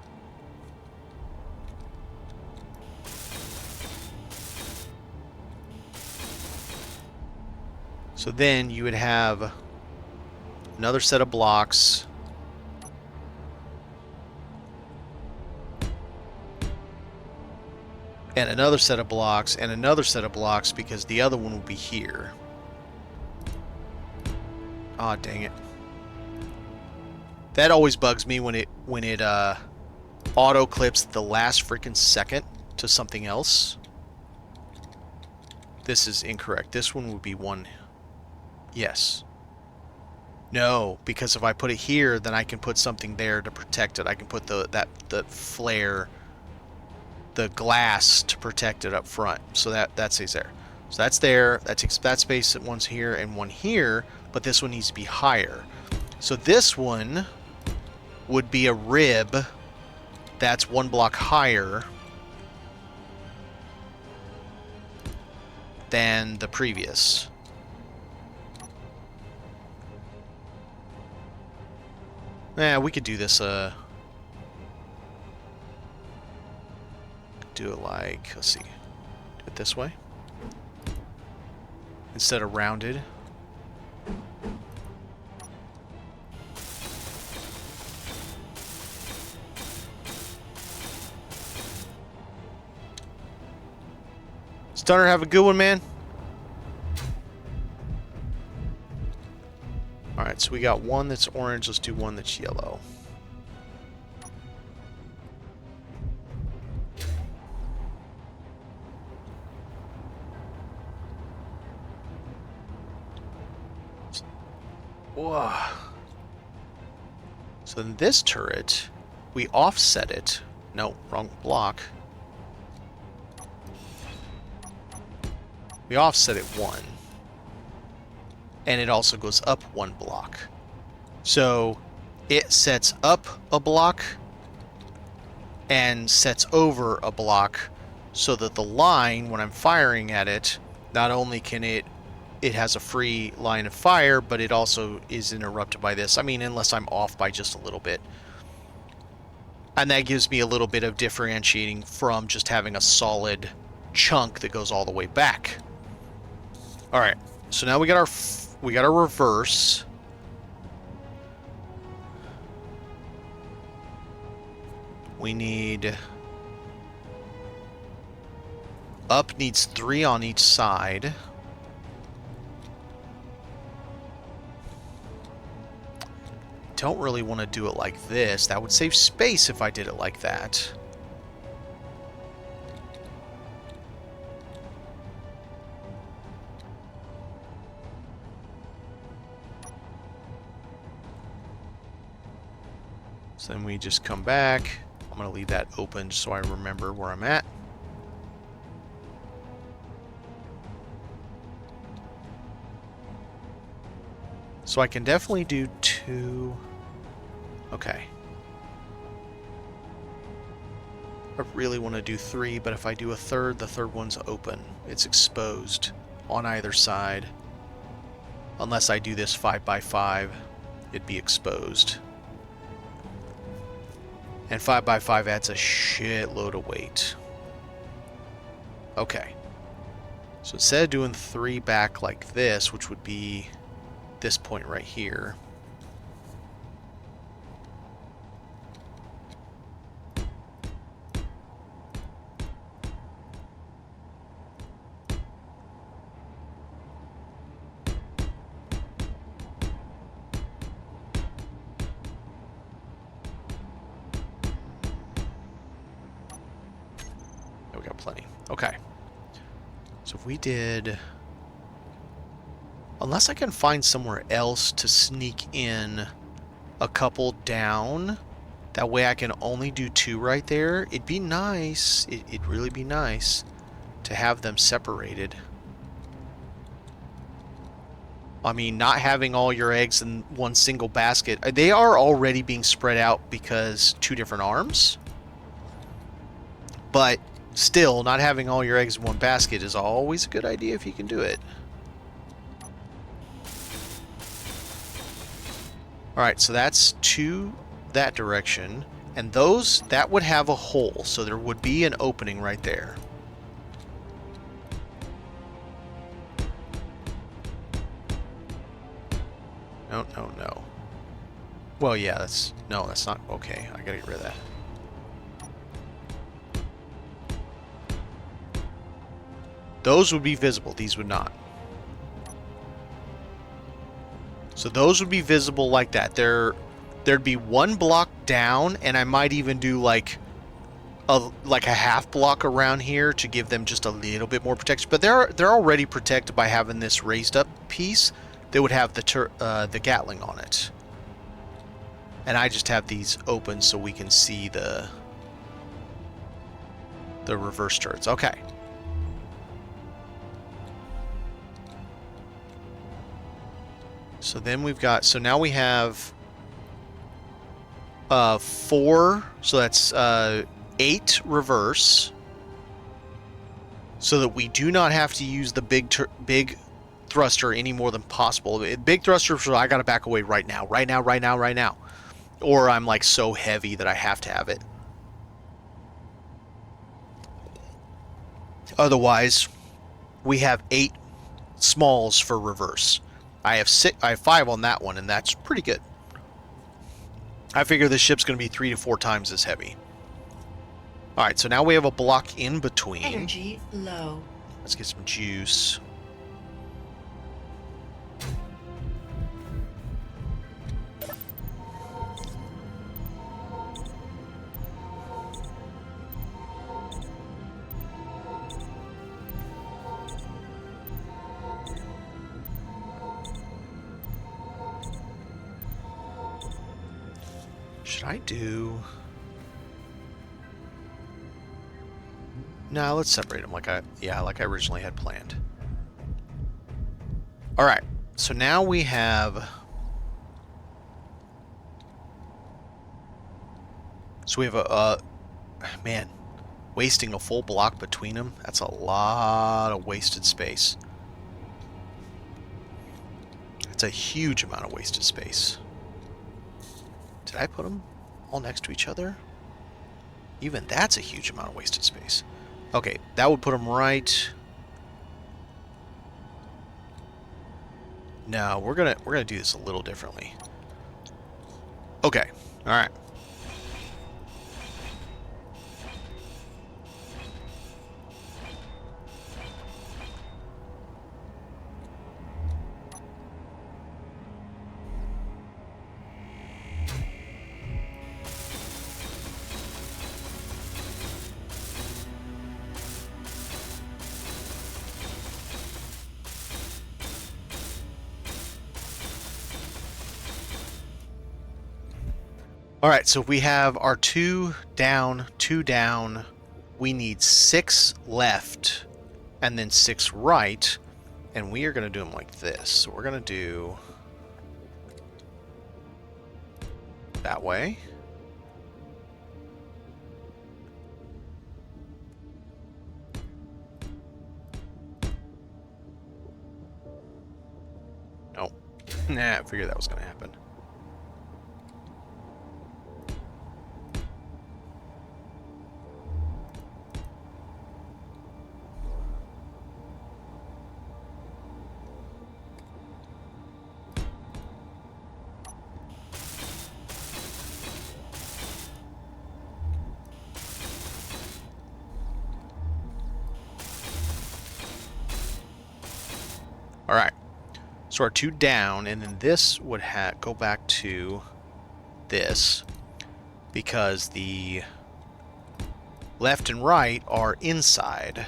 So then you would have another set of blocks. And another set of blocks, and another set of blocks, because the other one will be here. Aw, dang it. That always bugs me when it auto clips the last freaking second to something else. This is incorrect. This one would be one. Yes. No, because if I put it here, then I can put something there to protect it. I can put the flare, the glass to protect it up front. So that stays there. So that's there. That takes that space. One's here and one here, but this one needs to be higher. So this one would be a rib that's one block higher than the previous. Yeah, we could do this, do it like, let's see, do it this way. Instead of rounded. Stunner, have a good one, man. Alright, so we got one that's orange. Let's do one that's yellow. Whoa. So in this turret, we offset it. No, wrong block. We offset it one. And it also goes up one block. So it sets up a block and sets over a block so that the line, when I'm firing at it, not only can it has a free line of fire, but it also is interrupted by this. I mean, unless I'm off by just a little bit. And that gives me a little bit of differentiating from just having a solid chunk that goes all the way back. Alright, so now we got our reverse. We need up needs 3 on each side. Don't really want to do it like this. That would save space if I did it like that. So then we just come back. I'm going to leave that open just so I remember where I'm at. So I can definitely do 2. Okay. I really want to do 3, but if I do a third, the third one's open. It's exposed on either side. Unless I do this 5x5, it'd be exposed. And 5x5 adds a shitload of weight. Okay. So instead of doing 3 back like this, which would be this point right here. We got plenty. Okay. So if we did... Unless I can find somewhere else to sneak in a couple down, that way I can only do 2 right there. It'd be nice, it'd really be nice to have them separated. I mean, not having all your eggs in one single basket. They are already being spread out because 2 different arms. But Still, not having all your eggs in one basket is always a good idea if you can do it. Alright, so that's to that direction. And those, that would have a hole, so there would be an opening right there. No, no, no. Well, yeah, that's... No, that's not... Okay, I gotta get rid of that. Those would be visible. These would not. So those would be visible like that. There'd be one block down, and I might even do like a half block around here to give them just a little bit more protection. But they're already protected by having this raised up piece that would have the Gatling on it. And I just have these open so we can see the reverse turrets. Okay. So then we've got, so now we have 4, so that's 8 reverse, so that we do not have to use the big thruster any more than possible. Big thruster, so I gotta back away right now, or I'm like so heavy that I have to have it. Otherwise, we have 8 smalls for reverse. I have 5 on that one, and that's pretty good. I figure this ship's going to be 3 to 4 times as heavy. Alright, so now we have a block in between. Energy low. Let's get some juice. Should I do... No, let's separate them like I originally had planned. Alright, so now we have... So we have a... man, wasting a full block between them, that's a lot of wasted space. It's a huge amount of wasted space. Did I put them all next to each other? Even that's a huge amount of wasted space. Okay, that would put them right... No, we're gonna do this a little differently. Okay, all right. Alright, so we have our 2 down, 2 down. We need 6 left, and then 6 right. And we are going to do them like this. So we're going to do... that way. Nope. Nah, I figured that was going to happen. Alright, so our 2 down, and then this would go back to this, because the left and right are inside.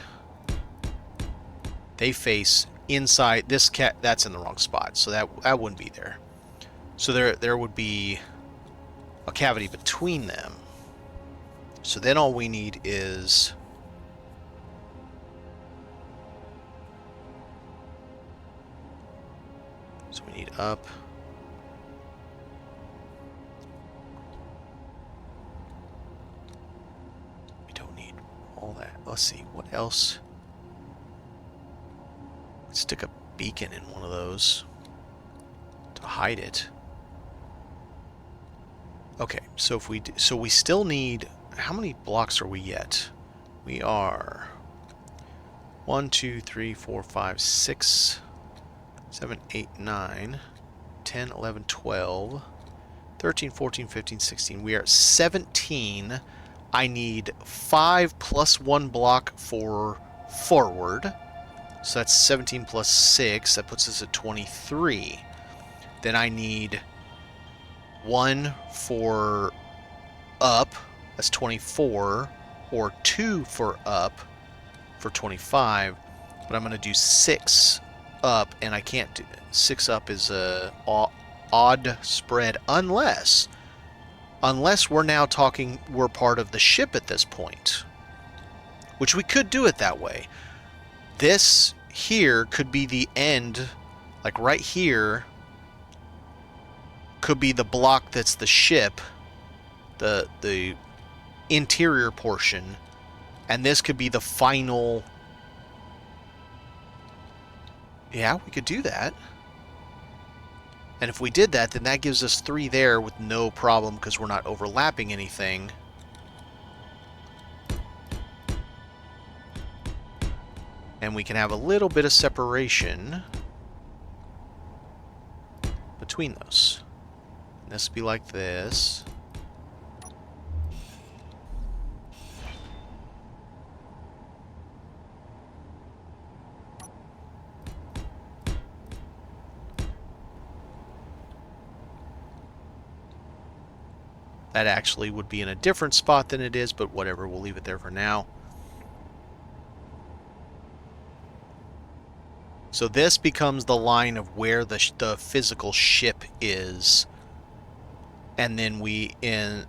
They face inside. This that's in the wrong spot, so that wouldn't be there. So there would be a cavity between them. So then all we need is... So we need up. We don't need all that. let's see, what else? Let's stick a beacon in one of those to hide it. Okay, so if we we still need, how many blocks are we at? We are 1, 2, 3, 4, 5, 6, 7, 8, 9, 10, 11, 12, 13, 14, 15, 16. We are at 17. I need 5 plus 1 block for forward. So that's 17 plus 6. That puts us at 23. Then I need 1 for up. That's 24. Or 2 for up for 25. But I'm going to do 6 up, and I can't do 6 up is a odd spread unless we're now talking we're part of the ship at this point, which we could do it that way. This here could be the end, like right here could be the block that's the ship, the interior portion, and this could be the final. Yeah, we could do that. And if we did that, then that gives us 3 there with no problem because we're not overlapping anything. And we can have a little bit of separation between those. And this would be like this. That actually would be in a different spot than it is, but whatever, we'll leave it there for now. So this becomes the line of where the physical ship is. And then we in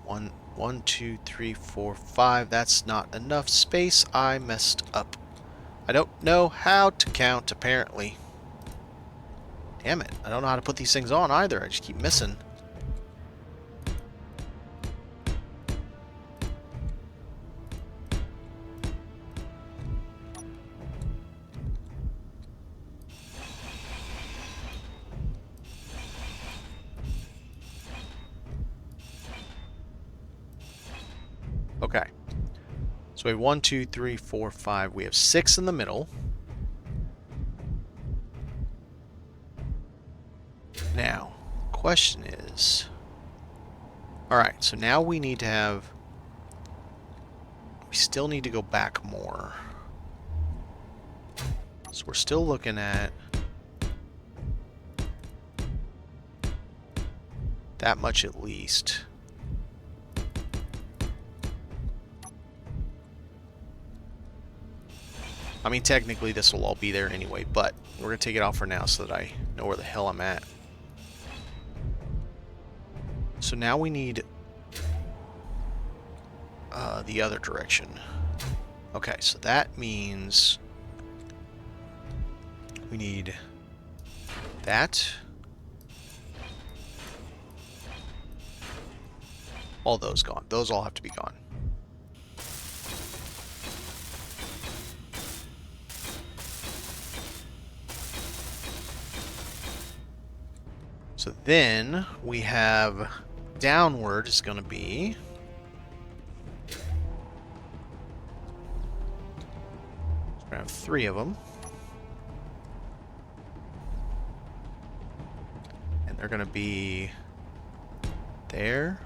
1, 2, 3, 4, 5. That's not enough space. I messed up. I don't know how to count, apparently. Damn it. I don't know how to put these things on either. I just keep missing. Okay, so we have 1, 2, 3, 4, 5. We have 6 in the middle. Now, question is, all right, so now we need to have, we still need to go back more. So we're still looking at that much at least. I mean, technically this will all be there anyway, but we're going to take it off for now so that I know where the hell I'm at. So now we need the other direction. Okay, so that means we need that. All those gone. Those all have to be gone. So then we have downward is going to be we're going to have 3 of them. And they're going to be there,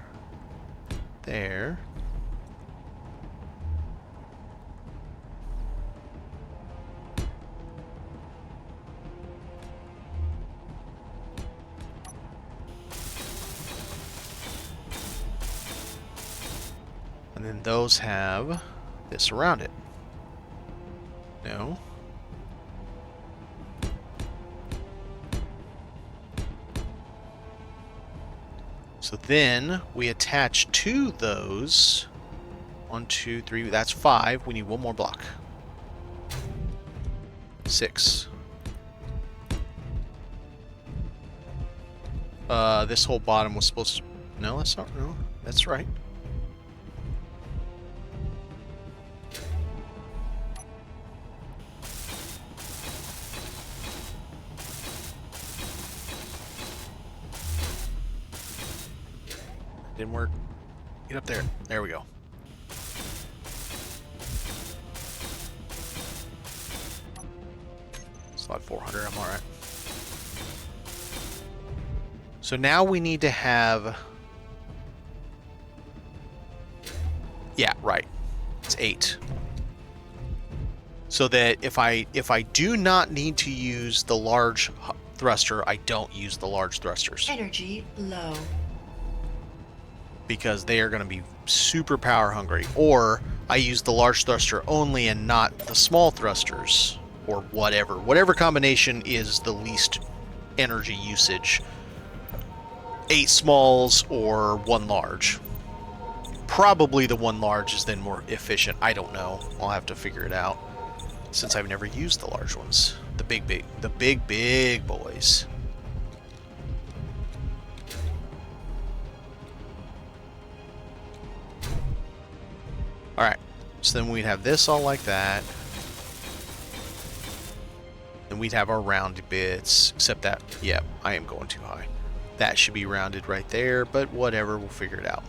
there, and then those have this around it. No. So then we attach to those 1, 2, 3, that's 5. We need 1 more block. 6. This whole bottom was supposed to, no, that's not, no, that's right. Didn't work. Get up there. There we go. Slot 400, I'm alright. So now we need to have... Yeah, right. It's 8. So that if I do not need to use the large thruster, I don't use the large thrusters. Energy low. Because they are going to be super power hungry. Or I use the large thruster only and not the small thrusters. Or whatever. Whatever combination is the least energy usage. 8 smalls or 1 large. Probably the 1 large is then more efficient. I don't know. I'll have to figure it out. Since I've never used the large ones. The big boys. Alright. So then we'd have this all like that. And we'd have our rounded bits. Except that, yeah, I am going too high. That should be rounded right there, but whatever, we'll figure it out.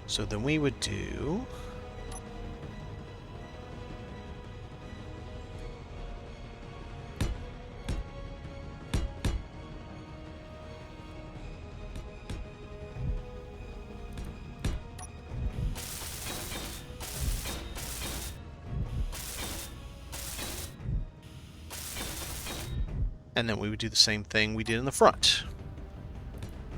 So then we would do... And then we would do the same thing we did in the front,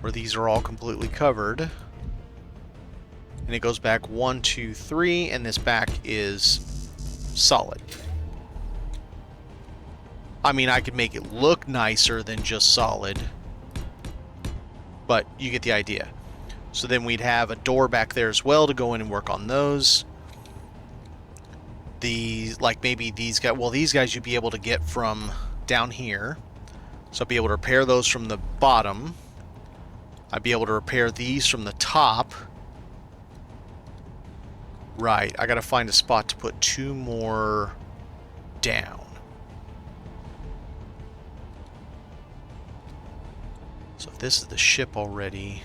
where these are all completely covered. And it goes back 1, 2, 3, and this back is solid. I mean, I could make it look nicer than just solid, but you get the idea. So then we'd have a door back there as well to go in and work on those. These, like maybe these guys, well, these guys you'd be able to get from down here. So I'd be able to repair those from the bottom. I'd be able to repair these from the top. Right, I gotta find a spot to put 2 more down. So if this is the ship already...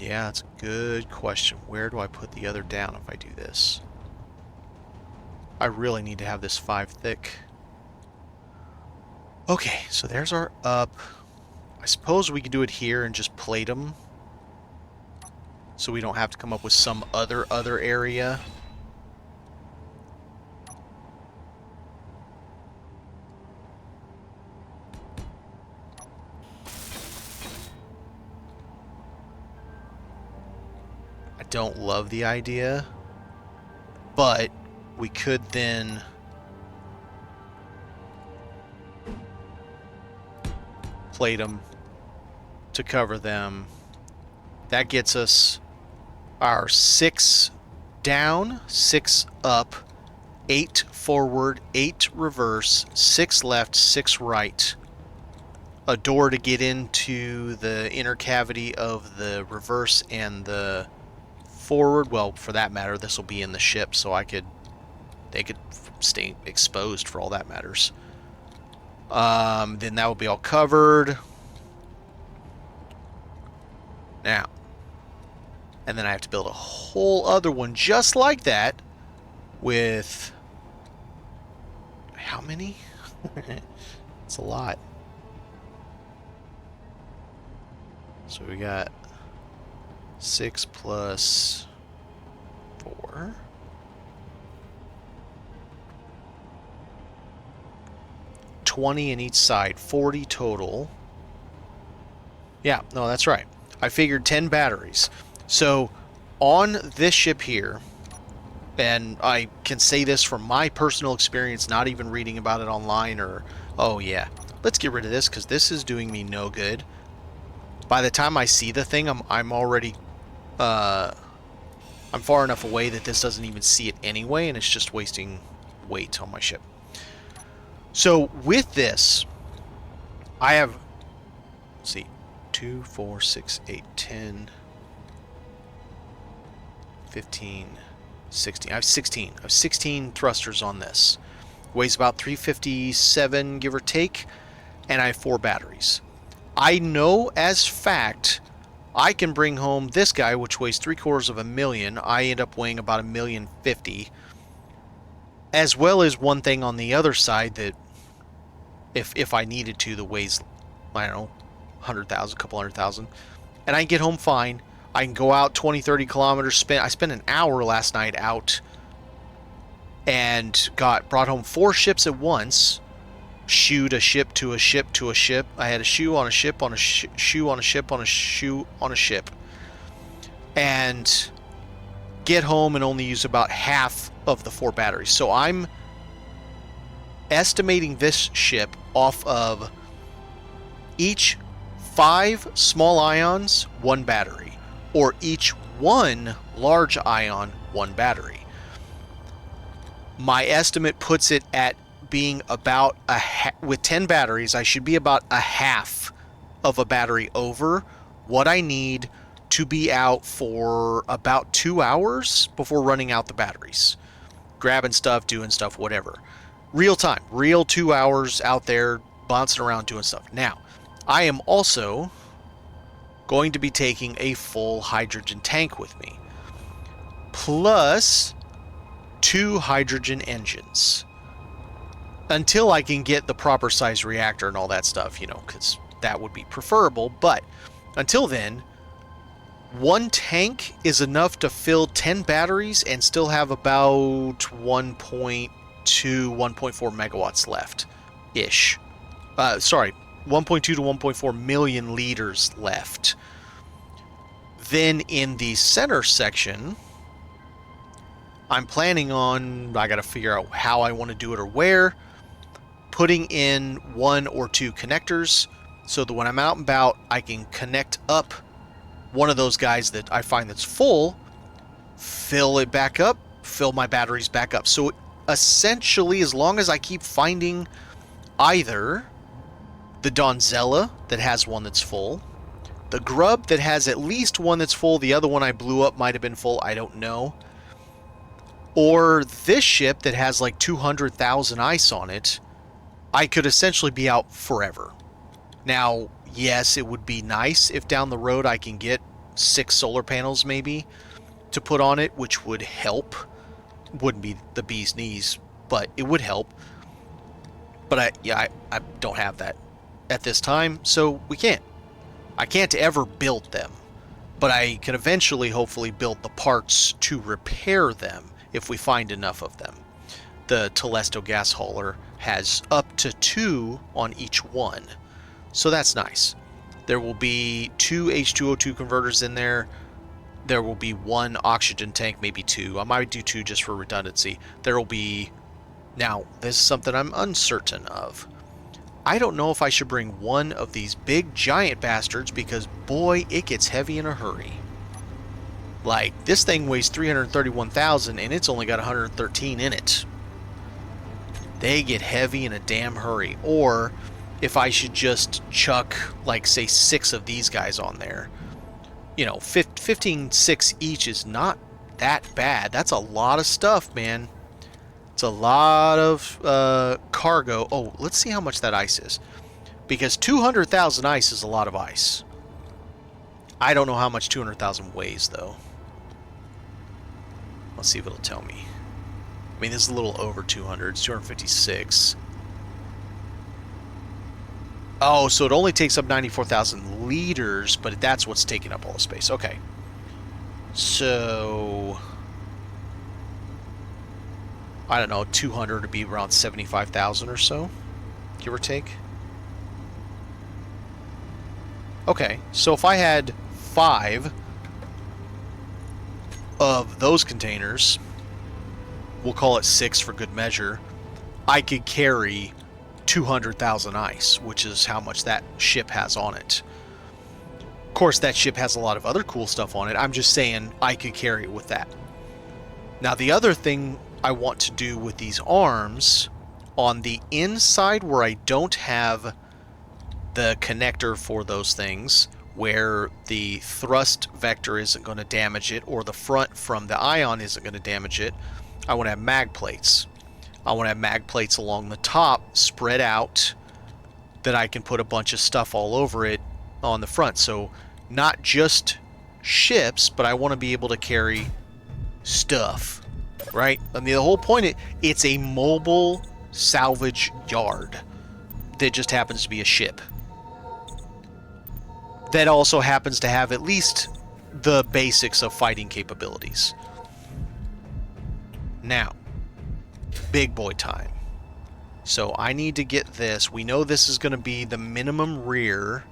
Yeah, that's a good question. Where do I put the other down if I do this? I really need to have this 5 thick. Okay, so there's our up. I suppose we could do it here and just plate them. So we don't have to come up with some other area. Don't love the idea, but we could then plate them to cover them. That gets us our 6 down, 6 up, 8 forward, 8 reverse, 6 left, 6 right. A door to get into the inner cavity of the reverse and the forward. Well, for that matter, this will be in the ship, so they could stay exposed for all that matters. Then that will be all covered. Now, and then I have to build a whole other one just like that with how many? It's a lot. So we got 6 plus 4. $20 in each side, 40 total. Yeah, no, that's right. I figured 10 batteries. So on this ship here, and I can say this from my personal experience, not even reading about it online or, oh yeah, let's get rid of this because this is doing me no good. By the time I see the thing, I'm already I'm far enough away that this doesn't even see it anyway, and it's just wasting weight on my ship. So with this, I have, let's see, 2, 4, 6, 8, 10, 15, 16. I have 16. I have 16 thrusters on this. Weighs about 357, give or take, and I have 4 batteries. I know as fact I can bring home this guy, which weighs 750,000. I end up weighing about 1,050,000. As well as one thing on the other side that, if I needed to, that weighs, I don't know, 100,000, a couple 100,000. And I can get home fine. I can go out 20, 30 kilometers. I spent an hour last night out and brought home 4 ships at once. Shoed a ship to a ship to a ship. I had a shoe on a ship on a shoe on a ship on a shoe on a ship. And get home and only use about half of the 4 batteries. So I'm estimating this ship off of each 5 small ions, 1 battery, or each 1 large ion, 1 battery. My estimate puts it at being about with 10 batteries, I should be about a half of a battery over what I need to be out for about 2 hours before running out the batteries. Grabbing stuff, doing stuff, whatever. Real time, real 2 hours out there bouncing around doing stuff. Now, I am also going to be taking a full hydrogen tank with me, plus 2 hydrogen engines. Until I can get the proper size reactor and all that stuff, because that would be preferable. But until then, 1 tank is enough to fill 10 batteries and still have about 1.2, 1.4 megawatts left-ish. 1.2 to 1.4 million liters left. Then in the center section, I'm planning on, I got to figure out how I want to do it or where, putting in 1 or 2 connectors so that when I'm out and about, I can connect up one of those guys that I find that's full, fill it back up, fill my batteries back up. So essentially, as long as I keep finding either the Donzella that has one that's full, the Grub that has at least one that's full, the other one I blew up might have been full, I don't know, or this ship that has like 200,000 ice on it, I could essentially be out forever. Now, yes, it would be nice if down the road I can get 6 solar panels maybe to put on it, which would help. Wouldn't be the bee's knees, but it would help. But I don't have that at this time, so we can't. I can't ever build them, but I can eventually hopefully build the parts to repair them if we find enough of them. The Telesto gas hauler has up to 2 on each one, so that's nice. There will be 2 H2O2 converters in there. There will be 1 oxygen tank, maybe 2. I might do 2 just for redundancy. There will be... Now, this is something I'm uncertain of. I don't know if I should bring 1 of these big giant bastards because, boy, it gets heavy in a hurry. Like, this thing weighs 331,000 and it's only got 113 in it. They get heavy in a damn hurry. Or if I should just chuck, like, say 6 of these guys on there. 15.6 each is not that bad. That's a lot of stuff, man. It's a lot of cargo. Oh, let's see how much that ice is. Because 200,000 ice is a lot of ice. I don't know how much 200,000 weighs, though. Let's see if it'll tell me. I mean, this is a little over 200. It's 256. Oh, so it only takes up 94,000 liters, but that's what's taking up all the space. Okay. So... I don't know, 200 to be around 75,000 or so, give or take. Okay, so if I had 5 of those containers, we'll call it 6 for good measure, I could carry 200,000 ice, which is how much that ship has on it. Of course, that ship has a lot of other cool stuff on it. I'm just saying I could carry it with that. Now, the other thing I want to do with these arms, on the inside where I don't have the connector for those things, where the thrust vector isn't going to damage it, or the front from the ion isn't going to damage it. I want to have mag plates. I want to have mag plates along the top, spread out, that I can put a bunch of stuff all over it on the front. So not just ships, but I want to be able to carry stuff, right? I mean, the whole point, it's a mobile salvage yard that just happens to be a ship. That also happens to have at least the basics of fighting capabilities. Now, big boy time. So I need to get this. We know this is going to be the minimum rear.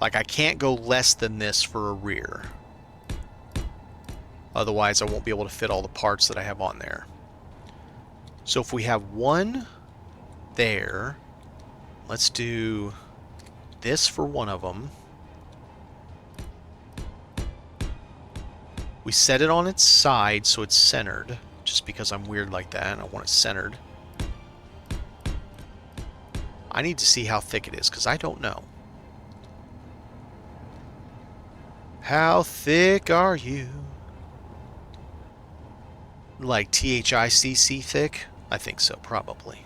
Like, I can't go less than this for a rear. Otherwise, I won't be able to fit all the parts that I have on there. So if we have one there, let's do this for one of them. We set it on its side so it's centered, just because I'm weird like that and I want it centered. I need to see how thick it is, because I don't know. How thick are you? Like THICC thick? I think so, probably.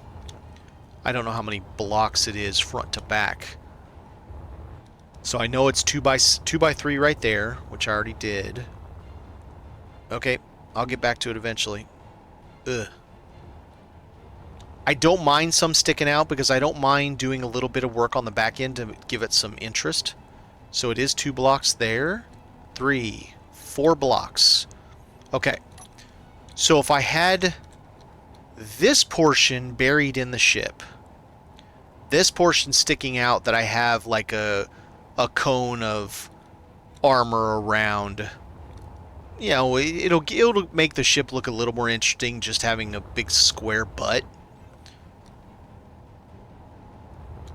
I don't know how many blocks it is front to back. So I know it's 2 by 3 right there, which I already did. Okay, I'll get back to it eventually. Ugh. I don't mind some sticking out, because I don't mind doing a little bit of work on the back end to give it some interest. So it is 2 blocks there. 3, 4 blocks. Okay. So if I had this portion buried in the ship, this portion sticking out that I have like a cone of armor around, you know, it'll make the ship look a little more interesting, just having a big square butt.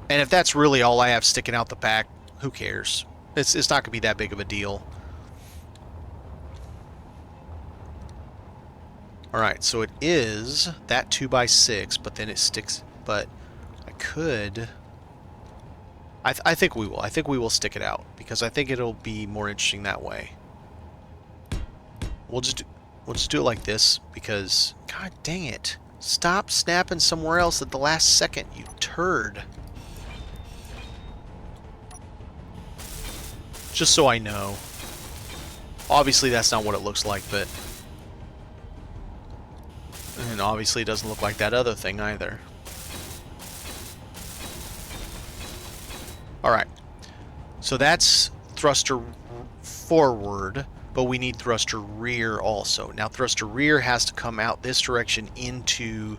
And if that's really all I have sticking out the back, who cares? It's not going to be that big of a deal. Alright, so it is that 2 by 6, but then it sticks, but I could... I think we will. I think we will stick it out, because I think it'll be more interesting that way. We'll just do it like this, because... God dang it. Stop snapping somewhere else at the last second, you turd. Just so I know. Obviously that's not what it looks like, but... And obviously it doesn't look like that other thing either. Alright. So that's thruster forward, but we need thruster rear also. Now thruster rear has to come out this direction into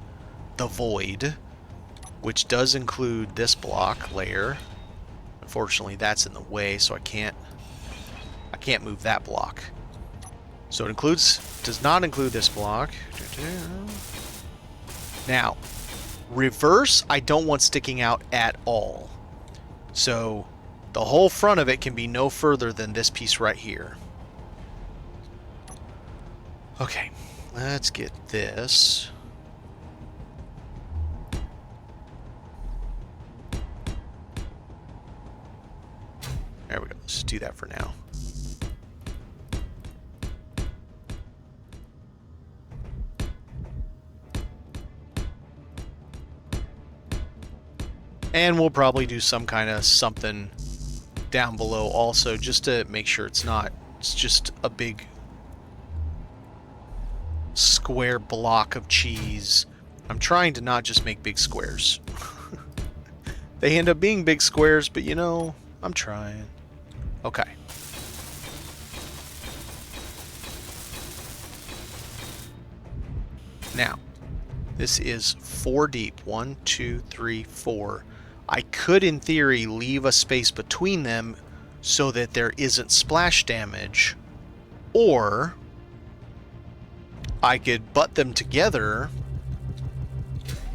the void, which does include this block layer. Unfortunately that's in the way, so I can't move that block. So it does not include this block. Now, reverse I don't want sticking out at all. So the whole front of it can be no further than this piece right here. Okay, let's get this. There we go. Let's just do that for now. And we'll probably do some kind of something down below also, just to make sure it's just a big square block of cheese. I'm trying to not just make big squares. They end up being big squares, but you know, I'm trying. Okay. Now, this is 4 deep. 1, 2, 3, 4. I could, in theory, leave a space between them so that there isn't splash damage, or I could butt them together.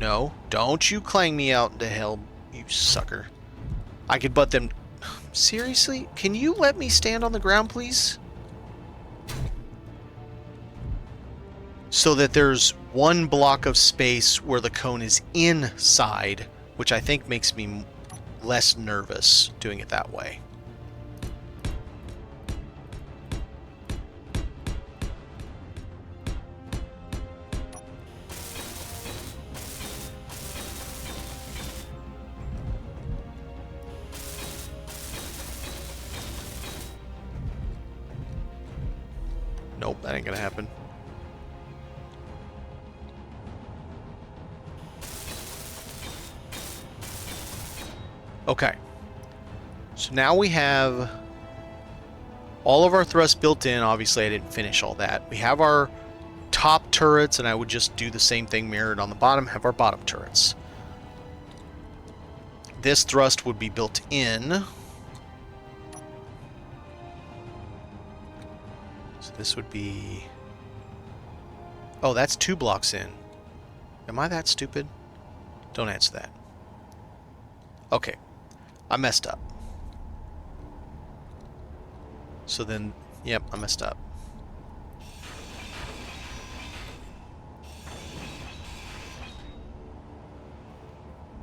No, don't you clang me out into hell, you sucker. I could butt them... Seriously? Can you let me stand on the ground, please? So that there's one block of space where the cone is inside, which I think makes me less nervous doing it that way. Nope, that ain't gonna happen. Okay. So now we have all of our thrusts built in. Obviously, I didn't finish all that. We have our top turrets, and I would just do the same thing mirrored on the bottom, have our bottom turrets. This thrust would be built in. So this would be... Oh, that's 2 blocks in. Am I that stupid? Don't answer that. Okay. I messed up. So then, yep, I messed up.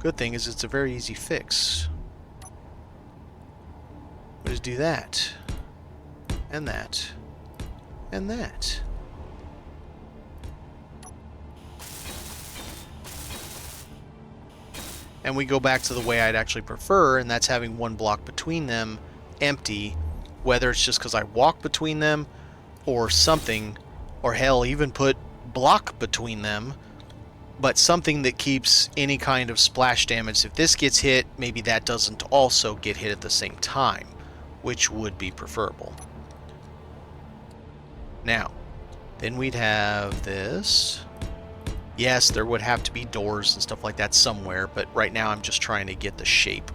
Good thing is it's a very easy fix. We just do that. And that. And that. And we go back to the way I'd actually prefer, and that's having 1 block between them empty, whether it's just because I walk between them or something, or hell, even put block between them, but something that keeps any kind of splash damage. If this gets hit, maybe that doesn't also get hit at the same time, which would be preferable. Now, then we'd have this. Yes, there would have to be doors and stuff like that somewhere, but right now I'm just trying to get the shape.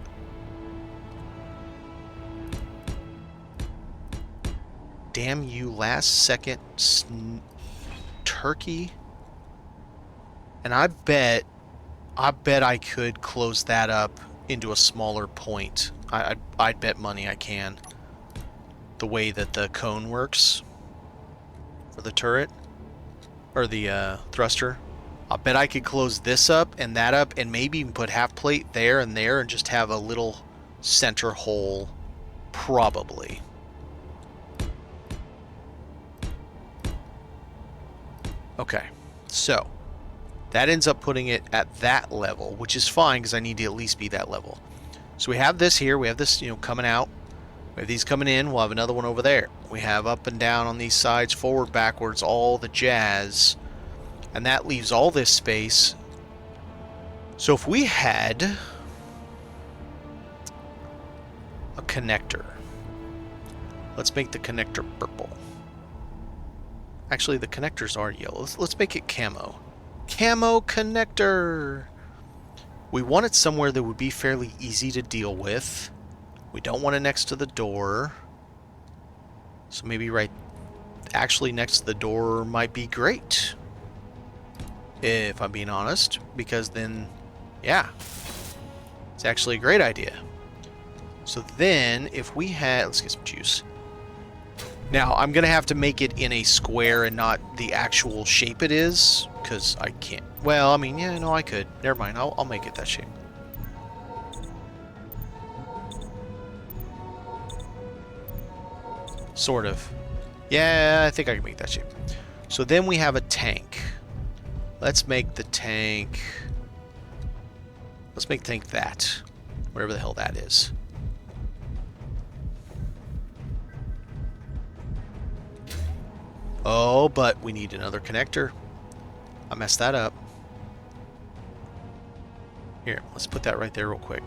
Damn you, last second turkey. And I bet I could close that up into a smaller point. I'd bet money I can. The way that the cone works for the turret, or the thruster. I bet I could close this up and that up, and maybe even put half plate there and there, and just have a little center hole, probably. Okay, so that ends up putting it at that level, which is fine because I need to at least be that level. So we have this here, we have this, coming out. We have these coming in, we'll have another one over there. We have up and down on these sides, forward, backwards, all the jazz. And that leaves all this space. So if we had a connector, let's make the connector purple. Actually, the connectors are yellow. Let's make it camo. Camo connector! We want it somewhere that would be fairly easy to deal with. We don't want it next to the door. So maybe actually next to the door might be great. If I'm being honest. Because then, yeah. It's actually a great idea. So then, if we had... Let's get some juice. Now, I'm going to have to make it in a square and not the actual shape it is. Because I can't... Well, I mean, yeah, no, I could. Never mind. I'll make it that shape. Sort of. Yeah, I think I can make that shape. So then we have a tank. Let's make the tank... Let's make the tank that. Whatever the hell that is. Oh, but we need another connector. I messed that up. Here, let's put that right there real quick.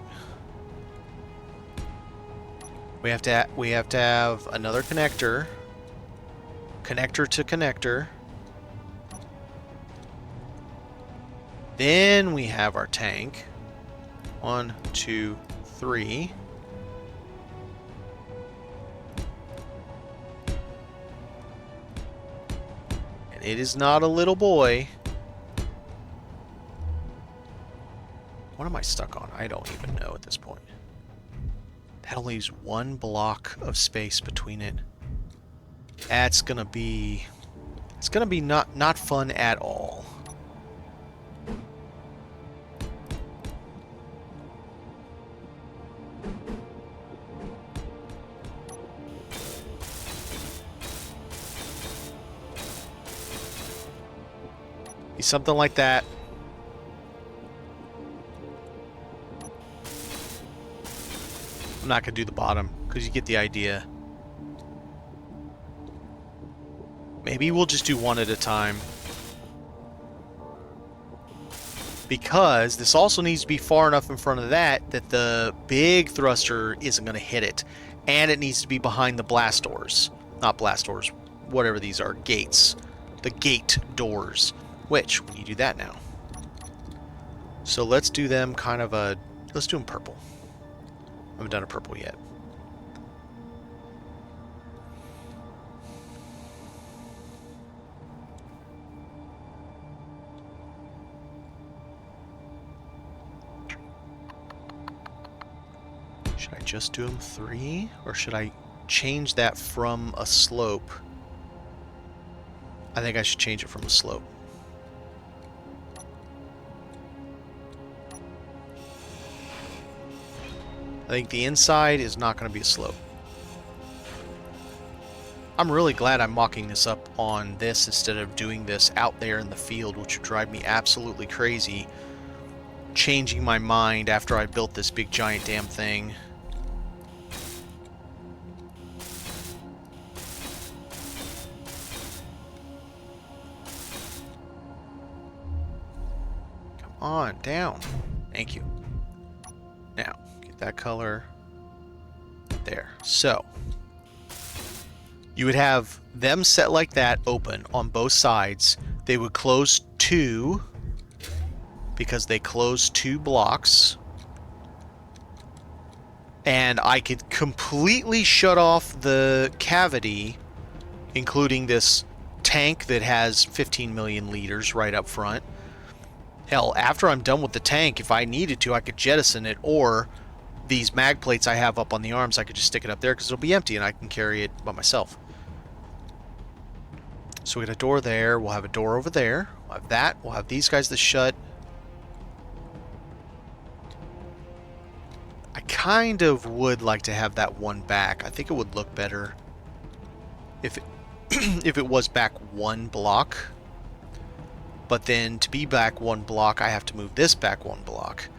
We have to have another connector. Connector to connector. Then we have our tank. 1, 2, 3. And it is not a little boy. What am I stuck on? I don't even know at this point. That only leaves 1 block of space between it. That's gonna be... It's gonna be not fun at all. Be something like that. I'm not going to do the bottom because you get the idea. Maybe we'll just do one at a time. Because this also needs to be far enough in front of that the big thruster isn't going to hit it. And it needs to be behind the blast doors. Not blast doors, whatever these are, gates. The gate doors. Which, when you do that now. So let's do them kind of a... Let's do them purple. I haven't done a purple yet. Should I just do them 3? Or should I change that from a slope? I think I should change it from a slope. I think the inside is not going to be a slope. I'm really glad I'm mocking this up on this instead of doing this out there in the field, which would drive me absolutely crazy. Changing my mind after I built this big giant damn thing. Come on, down. Thank you. Now, get that color there. So, you would have them set like that, open on both sides. They would close 2 because they close 2 blocks. And I could completely shut off the cavity, including this tank that has 15 million liters right up front. Hell, after I'm done with the tank, if I needed to, I could jettison it, or these mag plates I have up on the arms, I could just stick it up there because it'll be empty and I can carry it by myself. So we got a door there, we'll have a door over there, we'll have that, we'll have these guys that shut. I kind of would like to have that one back. I think it would look better if it, if it was back 1 block. But then to be back 1 block, I have to move this back 1 block.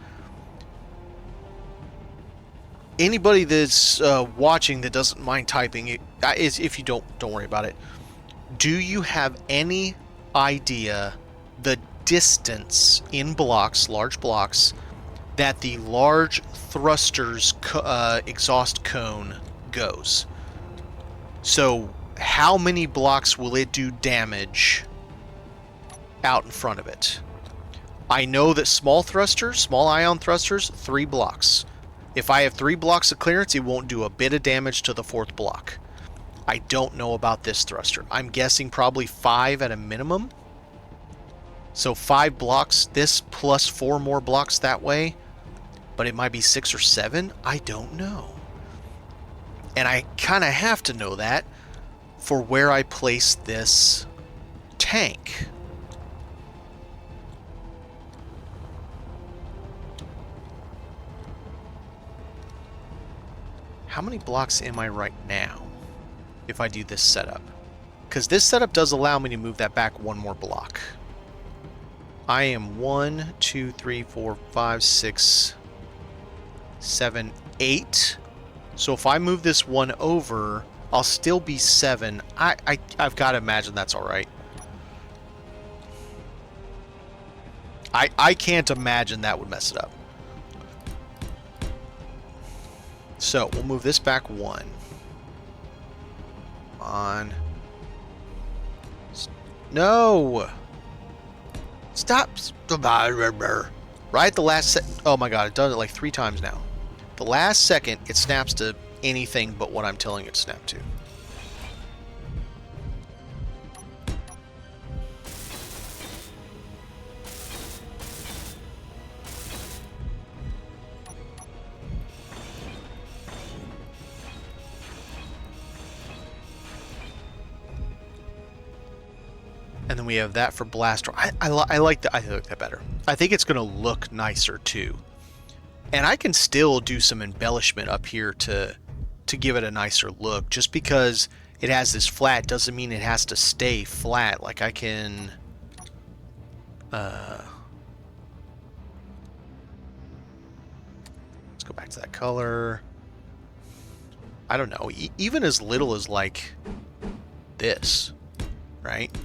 Anybody that's watching that doesn't mind typing, if you don't worry about it. Do you have any idea the distance in blocks, large blocks, that the large thruster's exhaust cone goes? So how many blocks will it do damage out in front of it? I know that small thrusters, small ion thrusters, 3 blocks. If I have 3 blocks of clearance, it won't do a bit of damage to the 4th block. I don't know about this thruster. I'm guessing probably 5 at a minimum. So 5 blocks, this plus 4 more blocks that way. But it might be 6 or 7. I don't know. And I kind of have to know that for where I place this tank. How many blocks am I right now if I do this setup? Because this setup does allow me to move that back 1 more block. I am 1, 2, 3, 4, 5, 6, 7, 8. So if I move this 1 over, I'll still be 7. I've got to imagine that's alright. I can't imagine that would mess it up. So, we'll move this back 1. Come on. No! Stop! Right at the last oh my god, I've done it like 3 times now. The last second, it snaps to anything but what I'm telling it to snap to. And then we have that for blaster. I like that. I like that better. I think it's going to look nicer too. And I can still do some embellishment up here to give it a nicer look. Just because it has this flat doesn't mean it has to stay flat. Like I can Let's go back to that color. I don't know. Even as little as like this, right?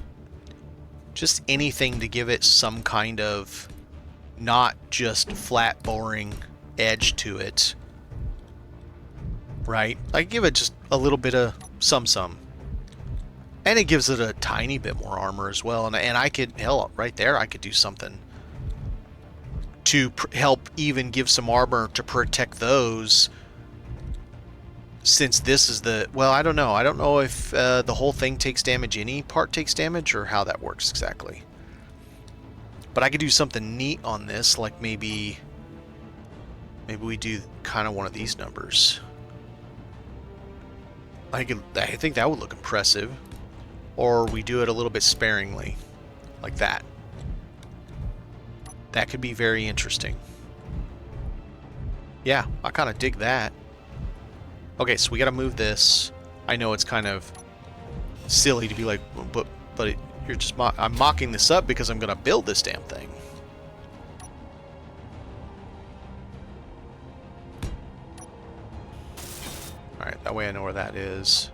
Just anything to give it some kind of not just flat, boring edge to it, right? Like give it just a little bit of some. And it gives it a tiny bit more armor as well. And I could, hell, right there, I could do something to help even give some armor to protect those. Since this is the... Well, I don't know. I don't know if the whole thing takes damage, any part takes damage, or how that works exactly. But I could do something neat on this, like maybe we do kind of one of these numbers. I think that would look impressive. Or we do it a little bit sparingly, like that. That could be very interesting. Yeah, I kind of dig that. Okay, so we got to move this. I know it's kind of silly to be like, but you're just I'm mocking this up because I'm going to build this damn thing. All right, that way I know where that is.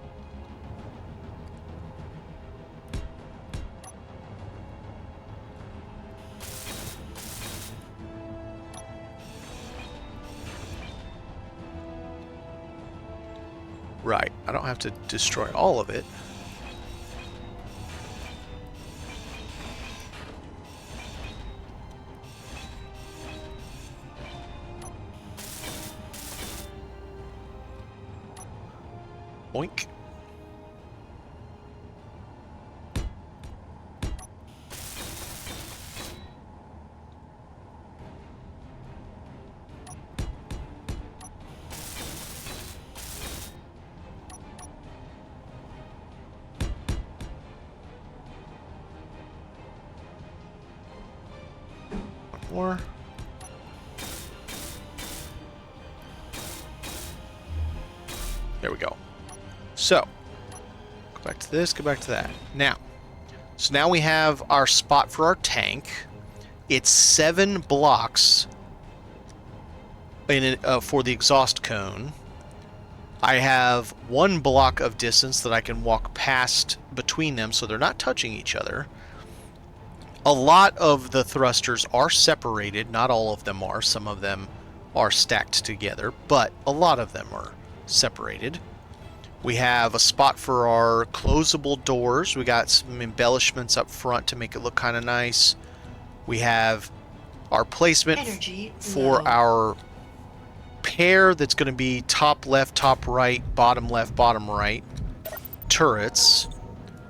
Right, I don't have to destroy all of it. Boink. More. There we go. So, go back to this, go back to that. Now, so now we have our spot for our tank. It's 7 blocks in for the exhaust cone. I have 1 block of distance that I can walk past between them so they're not touching each other. A lot of the thrusters are separated. Not all of them are. Some of them are stacked together, but a lot of them are separated. We have a spot for our closable doors. We got some embellishments up front to make it look kind of nice. We have our placement for our pair that's going to be top left, top right, bottom left, bottom right turrets.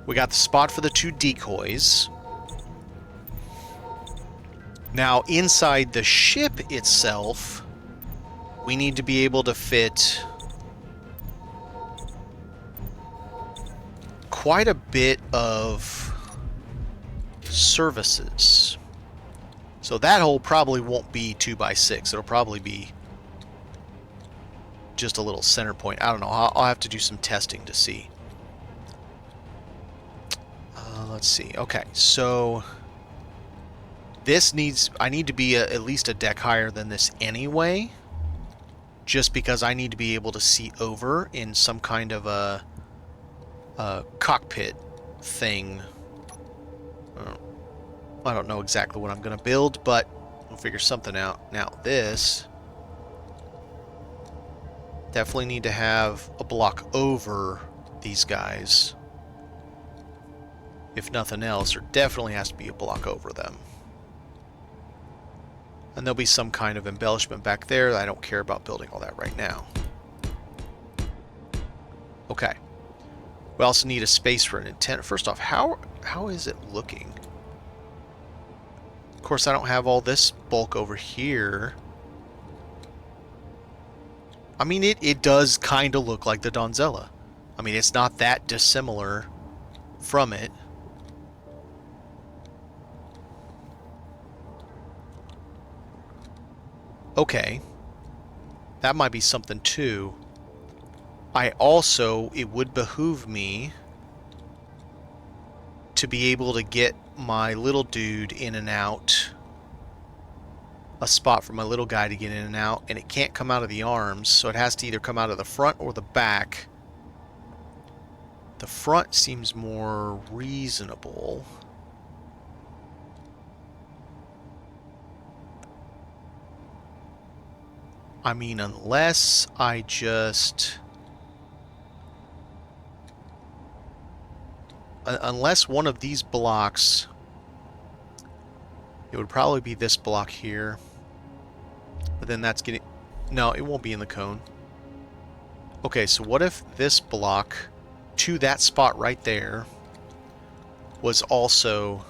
We got the spot for the 2 decoys. Now, inside the ship itself, we need to be able to fit quite a bit of services. So that hole probably won't be 2x6. It'll probably be just a little center point. I don't know. I'll have to do some testing to see. Let's see. Okay, so... this needs... I need to be at least a deck higher than this anyway. Just because I need to be able to see over in some kind of a cockpit thing. I don't know exactly what I'm going to build, but we'll figure something out. Now, this... definitely need to have a block over these guys. If nothing else, there definitely has to be a block over them. And there'll be some kind of embellishment back there. I don't care about building all that right now. Okay. We also need a space for an antenna. First off, how is it looking? Of course, I don't have all this bulk over here. I mean, it does kind of look like the Donzella. I mean, it's not that dissimilar from it. Okay. That might be something too. It would behoove me to be able to get my little dude in and out. A spot for my little guy to get in and out, and it can't come out of the arms, so it has to either come out of the front or the back. The front seems more reasonable. I mean, unless I just... Unless one of these blocks... It would probably be this block here. But then that's getting... No, it won't be in the cone. Okay, so what if this block to that spot right there was also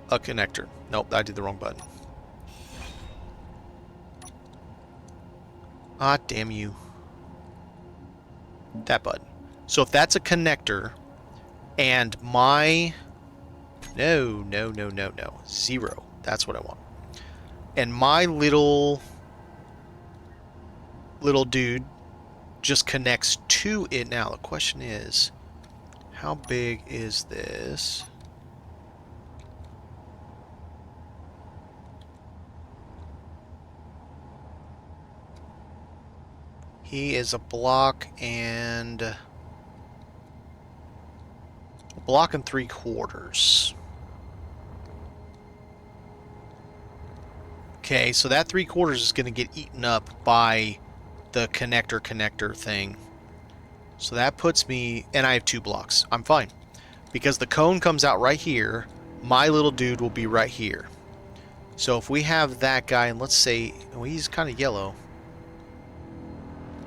a connector? Nope, I did the wrong button. Ah, damn you. That button. So if that's a connector, and my... No. 0. That's what I want. And my little dude just connects to it. Now, the question is, how big is this? He is a block and... a block and 3/4. Okay, so that 3/4 is going to get eaten up by the connector thing. So that puts me... And I have 2 blocks. I'm fine. Because the cone comes out right here, my little dude will be right here. So if we have that guy, and let's say... Well, he's kind of yellow.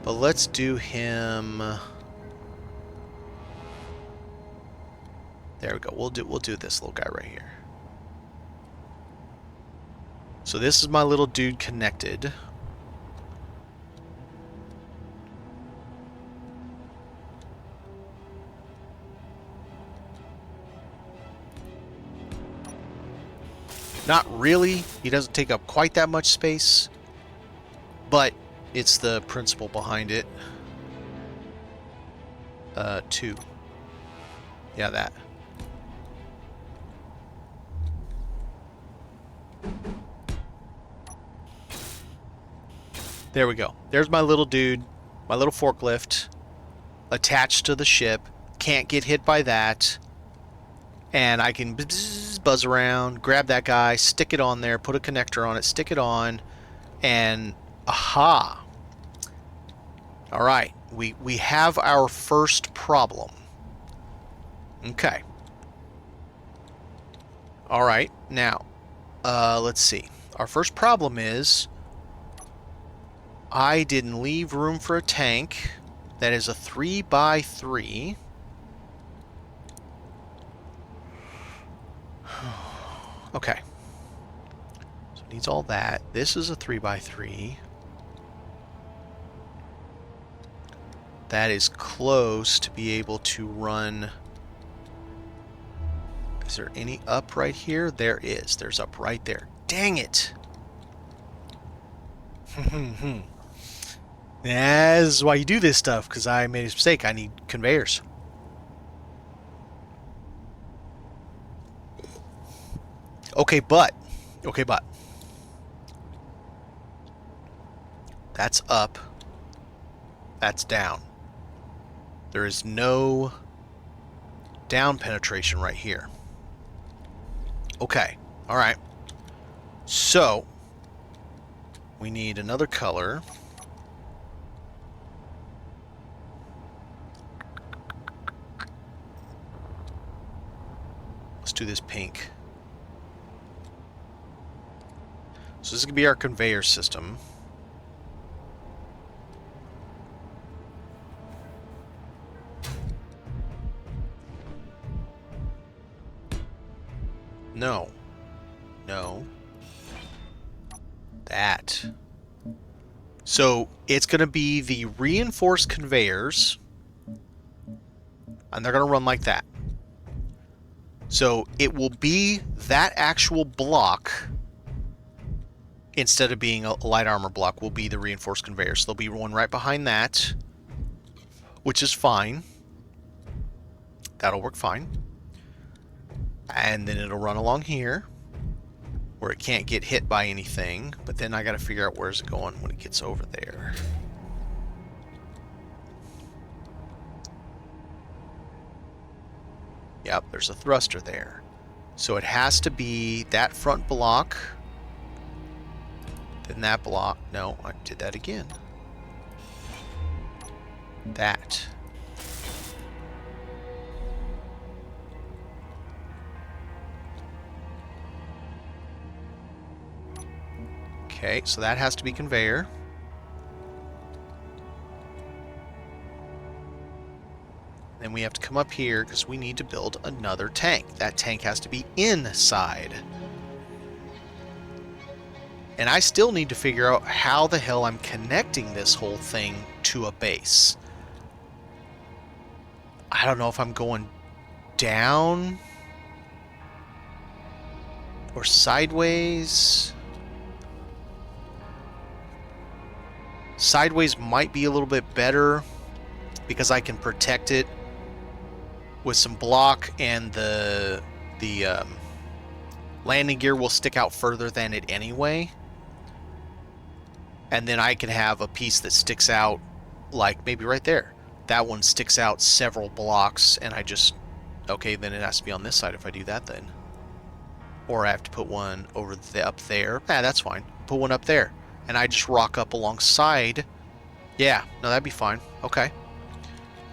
But let's do him... There we go. We'll do this little guy right here. So this is my little dude connected. Not really. He doesn't take up quite that much space. But it's the principle behind it. 2. Yeah, that. There we go. There's my little dude, my little forklift, attached to the ship. Can't get hit by that. And I can buzz around, grab that guy, stick it on there, put a connector on it, stick it on, and aha! Alright, we have our first problem. Okay. Alright, now, let's see. Our first problem is... I didn't leave room for a tank. That is a 3x3. Okay. So it needs all that. This is a 3x3. That is close to be able to run... Is there any up right here? There is. There's up right there. Dang it! This is why you do this stuff, because I made a mistake. I need conveyors. Okay, but. That's up. That's down. There is no down penetration right here. Okay. Alright. So, we need another color. Let's do this pink. So this is going to be our conveyor system. No. That. So it's going to be the reinforced conveyors. And they're going to run like that. So it will be that actual block, instead of being a light armor block, will be the reinforced conveyor. So there'll be one right behind that, which is fine. That'll work fine. And then it'll run along here, where it can't get hit by anything. But then I got to figure out where's it going when it gets over there. Yep, there's a thruster there. So it has to be that front block. Then that block. No, I did that again. That. Okay, so that has to be conveyor. Then we have to come up here because we need to build another tank. That tank has to be inside. And I still need to figure out how the hell I'm connecting this whole thing to a base. I don't know if I'm going down or sideways. Sideways might be a little bit better because I can protect it with some block, and the landing gear will stick out further than it anyway. And then I can have a piece that sticks out, like maybe right there. That one sticks out several blocks, and I just... Okay, then it has to be on this side if I do that then. Or I have to put one over up there. That's fine. Put one up there. And I just rock up alongside. Yeah, no, that'd be fine. Okay.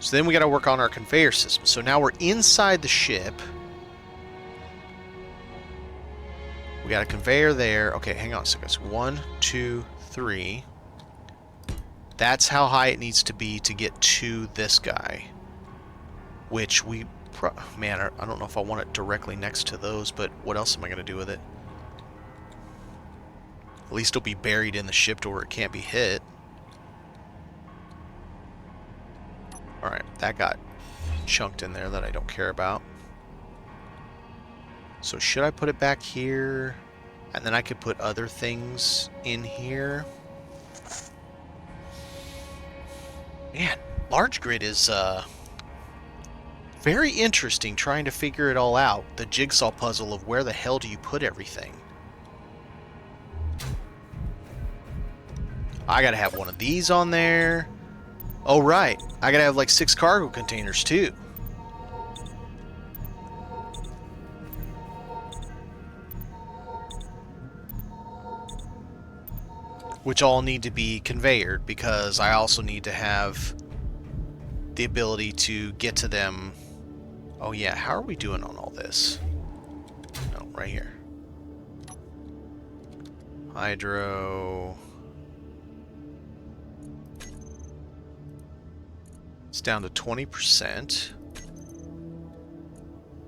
So then we got to work on our conveyor system. So now we're inside the ship. We got a conveyor there. Okay, hang on a second. So 1, 2, 3. That's how high it needs to be to get to this guy. Which we... Man, I don't know if I want it directly next to those, but what else am I going to do with it? At least it'll be buried in the ship to where it can't be hit. Alright, that got chunked in there that I don't care about. So should I put it back here? And then I could put other things in here. Man, large grid is very interesting trying to figure it all out. The jigsaw puzzle of where the hell do you put everything. I gotta have one of these on there. Oh, right. I gotta have like 6 cargo containers, too. Which all need to be conveyored, because I also need to have the ability to get to them. Oh, yeah. How are we doing on all this? Oh, right here. Hydro... It's down to 20%.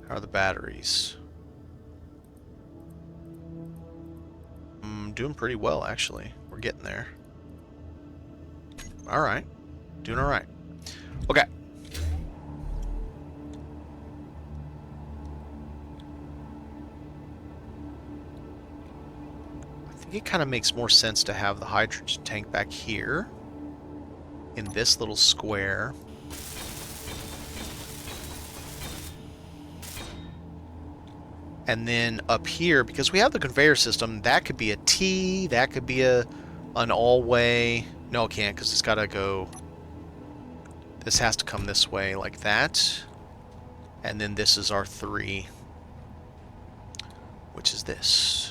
How are the batteries? Doing pretty well, actually. We're getting there. Alright. Doing alright. Okay. I think it kind of makes more sense to have the hydrogen tank back here. In this little square. And then up here, because we have the conveyor system, that could be a T, that could be an all-way. No, it can't, because it's got to go... This has to come this way, like that. And then this is our 3, which is this.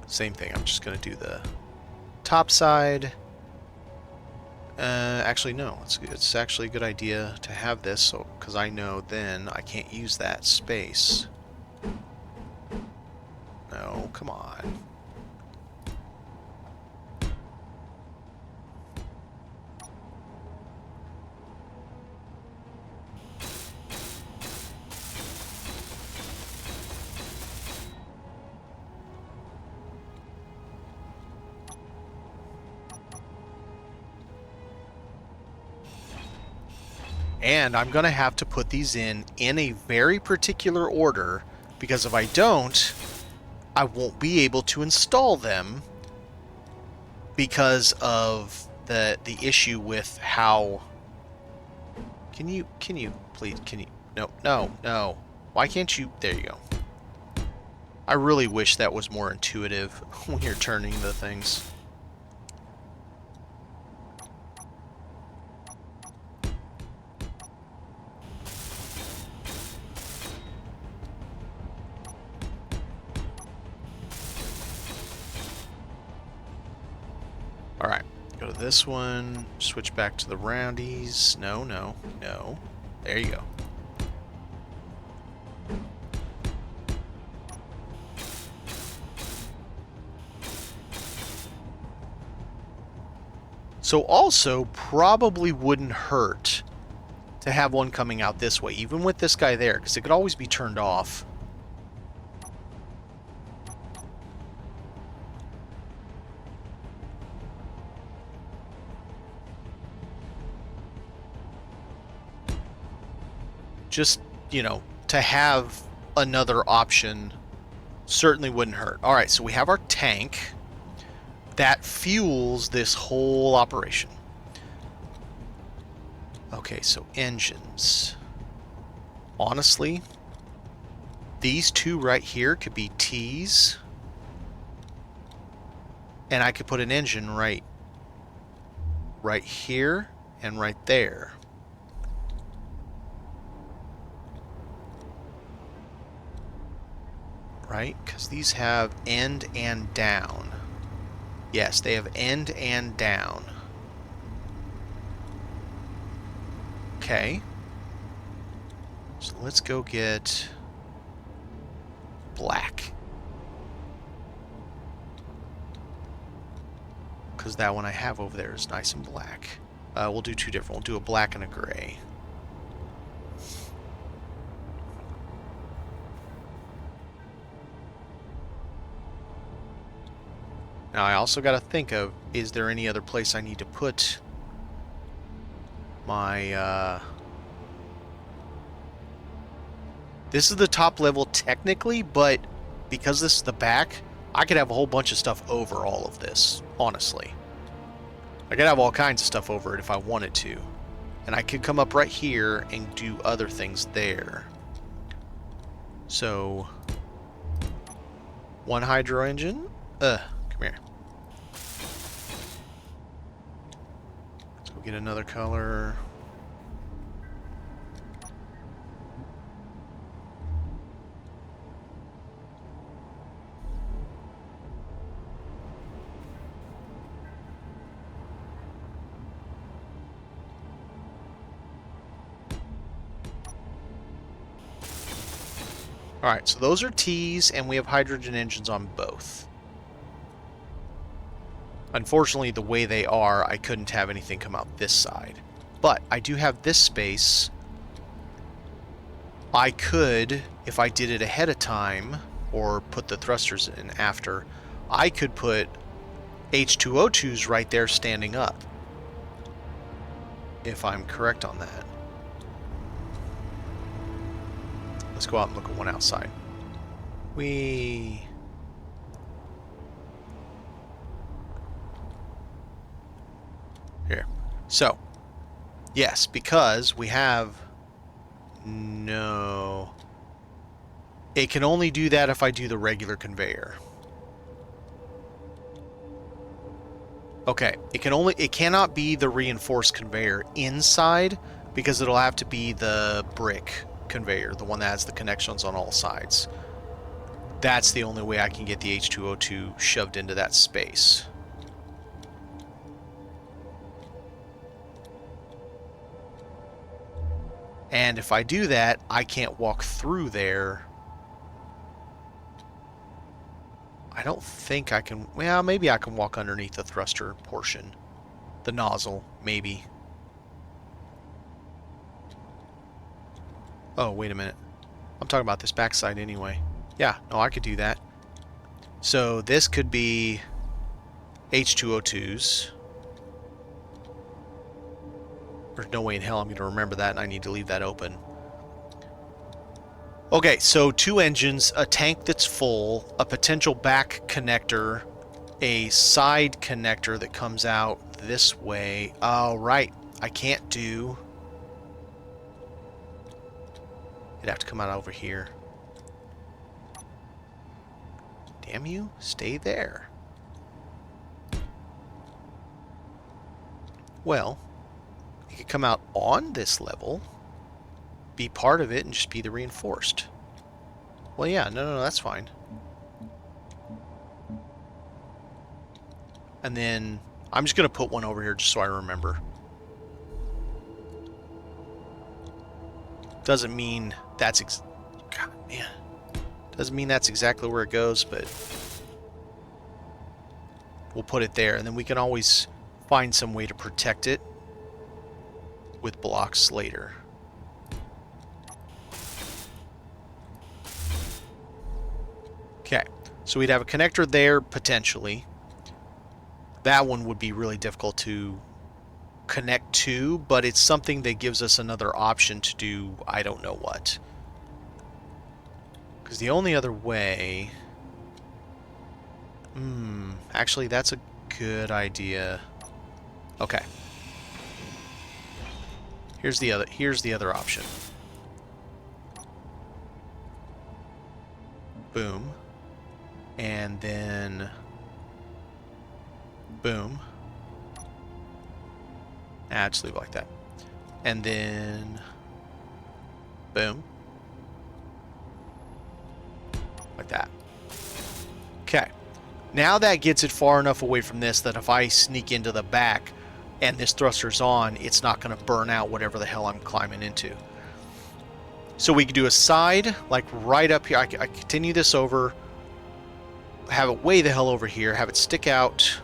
Same thing, I'm just going to do the top side. Actually, no, it's actually a good idea to have this, so because I know then I can't use that space. No, come on. And I'm going to have to put these in a very particular order, because if I don't, I won't be able to install them because of the issue with how... Can you please, no. Why can't you? There you go. I really wish that was more intuitive when you're turning the things. Alright, go to this one, switch back to the roundies. No. There you go. So also, probably wouldn't hurt to have one coming out this way, even with this guy there, because it could always be turned off. Just, you know, to have another option certainly wouldn't hurt. All right, so we have our tank that fuels this whole operation. Okay, so engines. Honestly, these two right here could be T's, and I could put an engine right here and right there. Right? Because these have end and down. Yes, they have end and down. Okay. So let's go get black. Because that one I have over there is nice and black. We'll do two different. We'll do a black and a gray. Now I also got to think of, is there any other place I need to put my, This is the top level technically, but because this is the back, I could have a whole bunch of stuff over all of this, honestly. I could have all kinds of stuff over it if I wanted to. And I could come up right here and do other things there. So, one hydro engine. Come here. Let's go get another color. Alright, so those are T's, and we have hydrogen engines on both. Unfortunately, the way they are, I couldn't have anything come out this side. But I do have this space. I could, if I did it ahead of time, or put the thrusters in after, I could put H2O2s right there standing up. If I'm correct on that. Let's go out and look at one outside. Here. So, yes, because we have... No. It can only do that if I do the regular conveyor. Okay, it cannot be the reinforced conveyor inside, because it'll have to be the brick conveyor, the one that has the connections on all sides. That's the only way I can get the H2O2 shoved into that space. And if I do that, I can't walk through there. I don't think I can... Well, maybe I can walk underneath the thruster portion. The nozzle, maybe. Oh, wait a minute. I'm talking about this backside anyway. Yeah, no, I could do that. So this could be H2O2s. There's no way in hell I'm going to remember that, and I need to leave that open. Okay, so 2 engines, a tank that's full, a potential back connector, a side connector that comes out this way. Oh, right. I can't do... It'd have to come out over here. Damn you. Stay there. Well, it could come out on this level, be part of it, and just be the reinforced. Well, yeah, no, that's fine. And then I'm just going to put one over here just so I remember. Doesn't mean that's... God, man. Doesn't mean that's exactly where it goes, but we'll put it there. And then we can always find some way to protect it with blocks later. Okay, so we'd have a connector there, potentially. That one would be really difficult to connect to, but it's something that gives us another option to do I don't know what. Because the only other way... actually, that's a good idea. Okay. Here's the other option. Boom. And then... boom. Just leave it like that. And then... boom. Like that. Okay. Now that gets it far enough away from this that if I sneak into the back and this thruster's on, it's not going to burn out whatever the hell I'm climbing into. So we could do a side, like right up here. I continue this over, have it way the hell over here, have it stick out,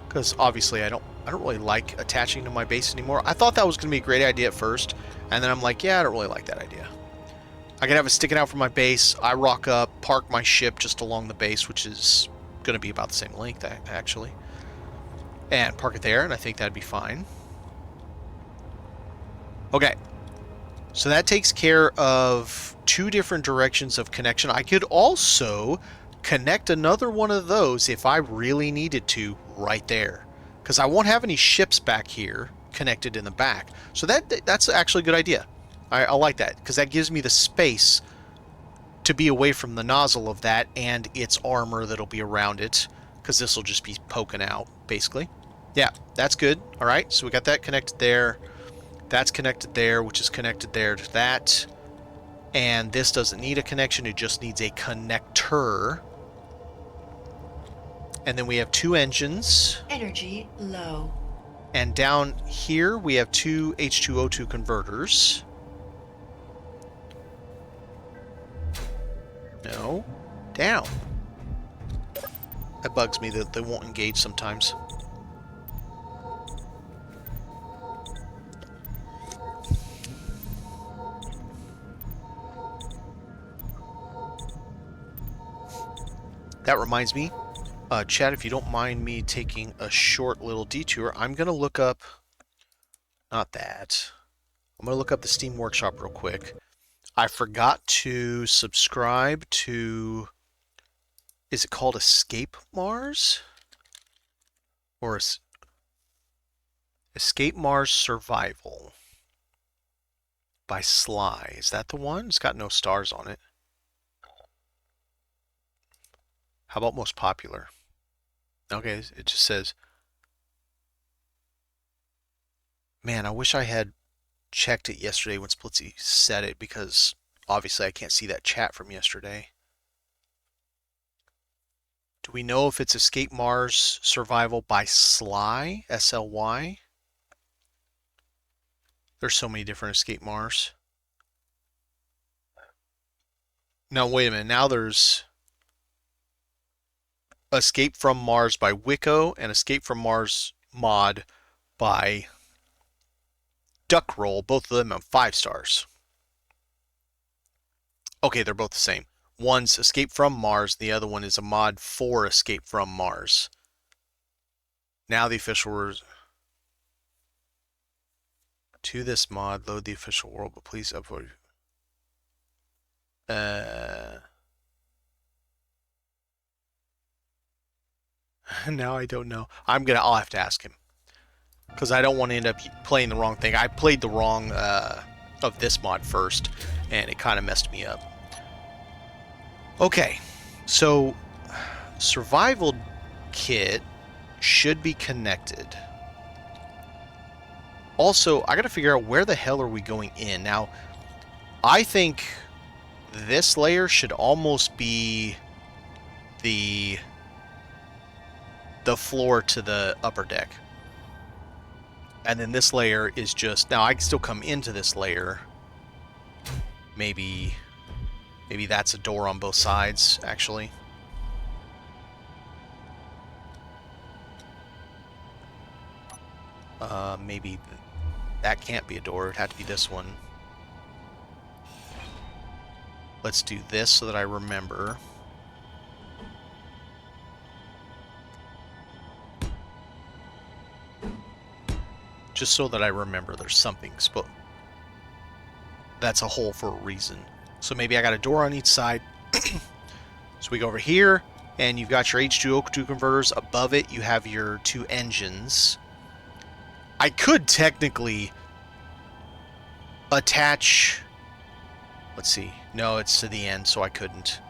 because obviously I don't really like attaching to my base anymore. I thought that was going to be a great idea at first, and then I'm like, yeah, I don't really like that idea. I can have it sticking out from my base. I rock up, park my ship just along the base, which is going to be about the same length, actually. And park it there, and I think that'd be fine. Okay. So that takes care of 2 different directions of connection. I could also connect another one of those if I really needed to right there. Because I won't have any ships back here connected in the back. So that's actually a good idea. I like that, because that gives me the space to be away from the nozzle of that and its armor that'll be around it, because this will just be poking out, basically. Yeah, that's good. All right, so we got that connected there. That's connected there, which is connected there to that. And this doesn't need a connection, it just needs a connector. And then we have 2 engines. Energy low. And down here we have 2 H2O2 converters. No. Down. That bugs me that they won't engage sometimes. That reminds me, Chad, if you don't mind me taking a short little detour, I'm going to look up... not that. I'm going to look up the Steam Workshop real quick. I forgot to subscribe to... is it called Escape Mars? Or Escape Mars Survival by Sly. Is that the one? It's got no stars on it. How about most popular? Okay, it just says... Man, I wish I had checked it yesterday when Splitsy said it, because obviously I can't see that chat from yesterday. Do we know if it's Escape Mars Survival by Sly? S-L-Y? There's so many different Escape Mars. No, wait a minute. Now there's Escape from Mars by Wicco and Escape from Mars mod by Duckroll. Both of them have 5 stars. Okay, they're both the same. One's Escape from Mars, the other one is a mod for Escape from Mars. Now the official... To this mod, load the official world, but please upload. Now I don't know. I'll have to ask him. Because I don't want to end up playing the wrong thing. I played the wrong of this mod first, and it kind of messed me up. Okay, so survival kit should be connected. Also, I gotta figure out where the hell are we going in. Now, I think this layer should almost be the floor to the upper deck. And then this layer is just... Now, I can still come into this layer. Maybe that's a door on both sides, actually. Maybe that can't be a door. It'd have to be this one. Let's do this so that I remember. Just so that I remember there's something. That's a hole for a reason. So maybe I got a door on each side. So we go over here, and you've got your H2O2 converters. Above it, you have your 2 engines. I could technically attach... Let's see. No, it's to the end, so I couldn't.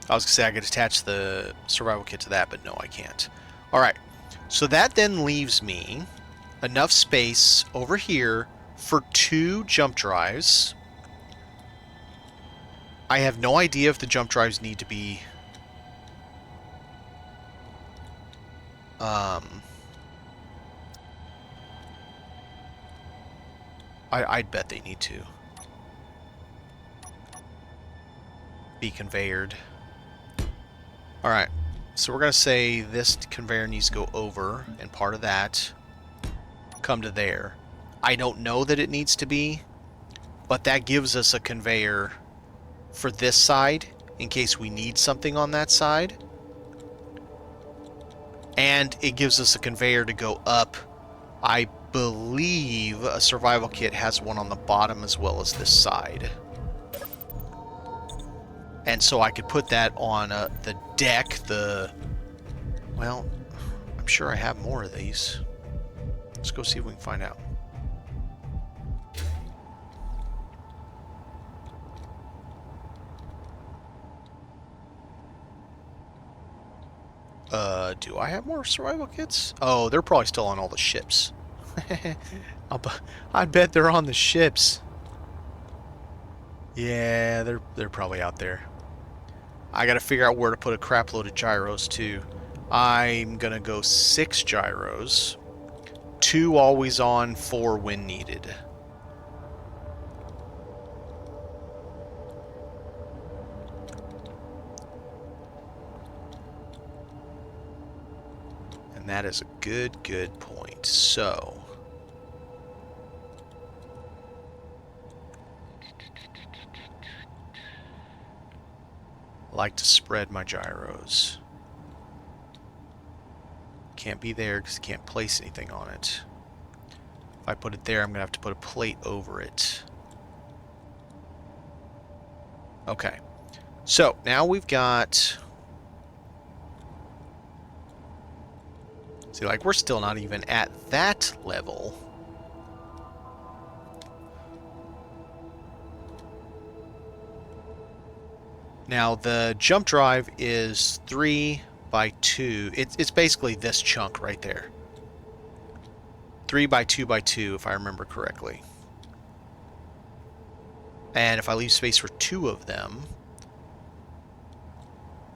I was going to say I could attach the survival kit to that, but no, I can't. Alright, so that then leaves me enough space over here for 2 jump drives. I have no idea if the jump drives need to be... I'd bet they need to be conveyored. Alright, so we're going to say this conveyor needs to go over, and part of that come to there. I don't know that it needs to be, but that gives us a conveyor for this side in case we need something on that side. And it gives us a conveyor to go up. I believe a survival kit has one on the bottom as well as this side. And so I could put that on the deck, well, I'm sure I have more of these. Let's go see if we can find out. Do I have more survival kits? Oh, they're probably still on all the ships. I bet they're on the ships. Yeah, they're probably out there. I gotta figure out where to put a crap load of gyros too. I'm gonna go 6 gyros. 2 always on, 4 when needed. And that is a good point. So... like to spread my gyros. Can't be there because I can't place anything on it. If I put it there, I'm gonna have to put a plate over it. Okay, so now we've got... See, like, we're still not even at that level. Now, the jump drive is 3 by 2. It's basically this chunk right there. 3 by 2 by 2, if I remember correctly. And if I leave space for 2 of them,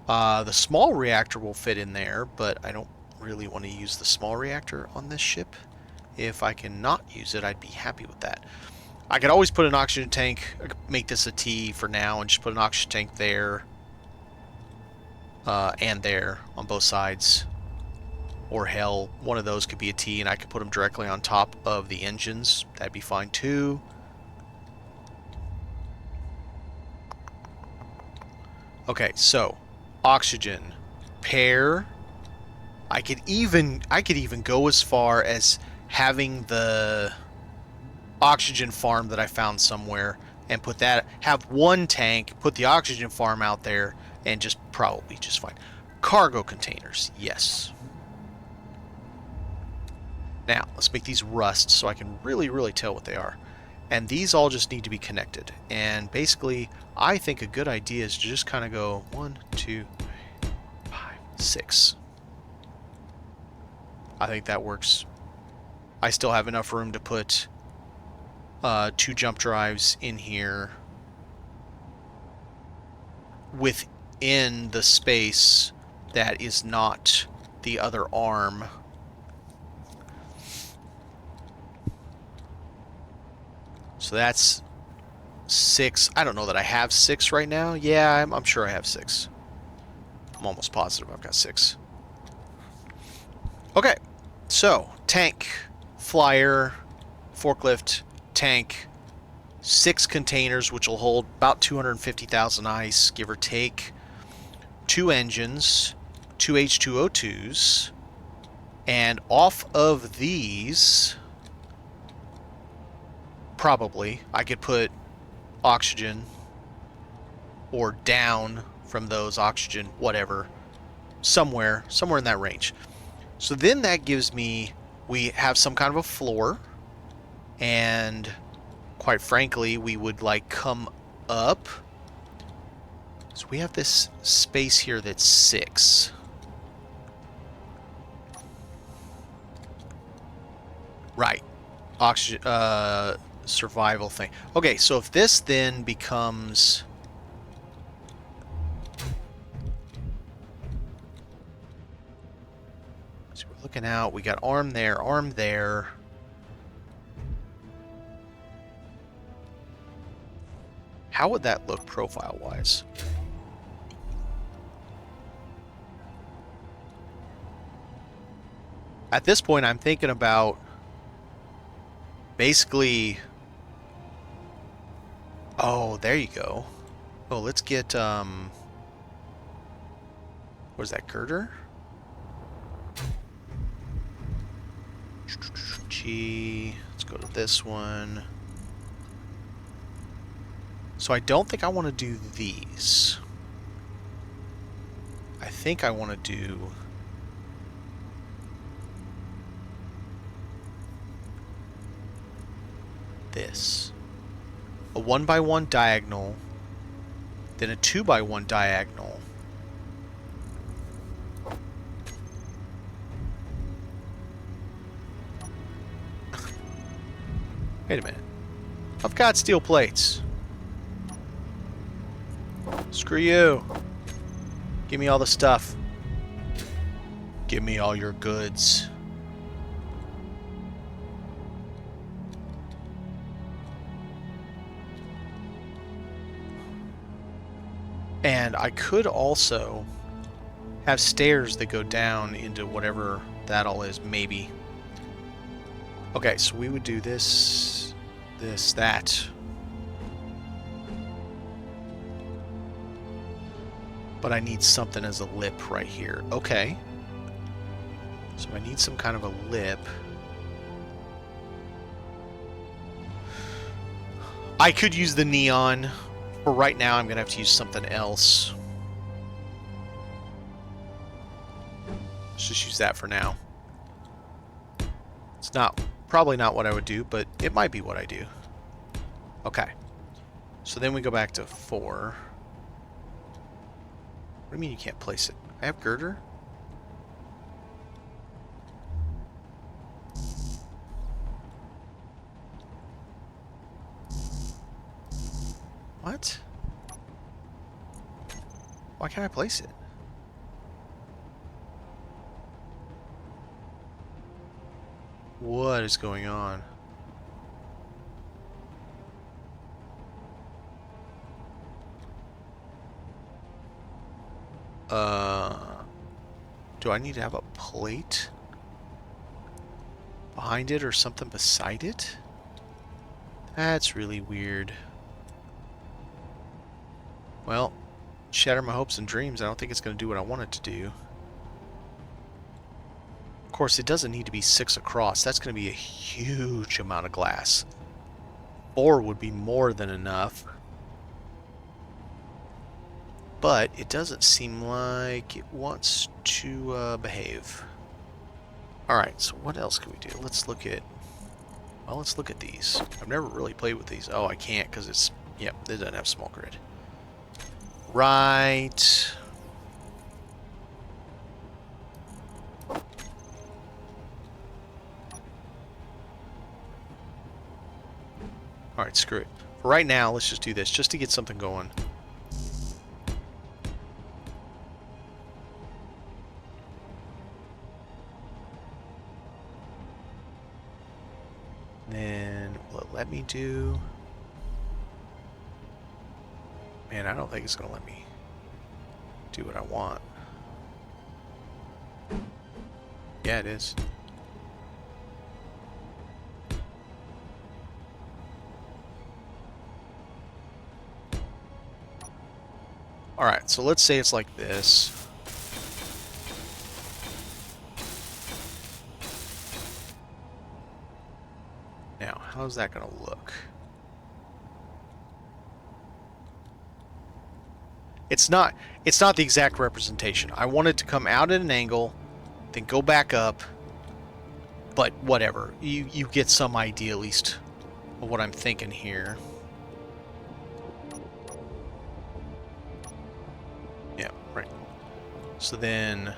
the small reactor will fit in there, but I don't really want to use the small reactor on this ship. If I can not use it, I'd be happy with that. I could always put an oxygen tank, I could make this a T for now, and just put an oxygen tank there and there on both sides. Or hell, one of those could be a T, and I could put them directly on top of the engines. That'd be fine too. Okay, so oxygen, pair. I could even go as far as having the oxygen farm that I found somewhere and put that, have one tank, put the oxygen farm out there, and just probably just fine. Cargo containers, yes. Now, let's make these rust so I can really tell what they are. And these all just need to be connected. And basically, I think a good idea is to just kind of go 1, 2, 3, 5, 6. I think that works. I still have enough room to put 2 jump drives in here within the space that is not the other arm. So that's 6. I don't know that I have 6 right now. Yeah, I'm sure I have 6. I'm almost positive I've got 6. Okay, so tank, flyer, forklift, tank, 6 containers, which will hold about 250,000 ice, give or take, 2 engines, 2 H2O2s, and off of these, probably, I could put oxygen, or down from those oxygen, whatever, somewhere in that range. So then that gives me, we have some kind of a floor, and quite frankly, we would like come up. So we have this space here that's 6. Right. Oxygen, survival thing. Okay, so if this then becomes... So we're looking out, we got arm there, arm there. How would that look profile-wise? At this point, I'm thinking about basically... Oh, there you go. Oh, let's get, what is that, girder? G, let's go to this one. So I don't think I want to do these. I think I want to do... this. A 1x1 diagonal, then a 2x1 diagonal. Wait a minute. I've got steel plates. Screw you. Give me all the stuff. Give me all your goods. And I could also have stairs that go down into whatever that all is, maybe. Okay, so we would do this, this, that. But I need something as a lip right here. Okay. So I need some kind of a lip. I could use the neon. For right now, I'm going to have to use something else. Let's just use that for now. It's probably not what I would do, but it might be what I do. Okay. So then we go back to 4. What do you mean you can't place it? I have girder? What? Why can't I place it? What is going on? Do I need to have a plate behind it or something beside it? That's really weird. Well, shatter my hopes and dreams. I don't think it's going to do what I want it to do. Of course, it doesn't need to be 6 across. That's going to be a huge amount of glass. 4 would be more than enough. But it doesn't seem like it wants to behave. Alright, so what else can we do? Let's look at... Well, let's look at these. I've never really played with these. Oh, I can't because it's... Yep, it doesn't have small grid. Right. Alright, screw it. For right now, let's just do this, just to get something going. Then, will it let me do... Man, I don't think it's going to let me do what I want. Yeah, it is. Alright, so let's say it's like this. Now, how's that going to look? It's not the exact representation. I want it to come out at an angle, then go back up, but whatever. You get some idea at least of what I'm thinking here. Yeah, right. So then...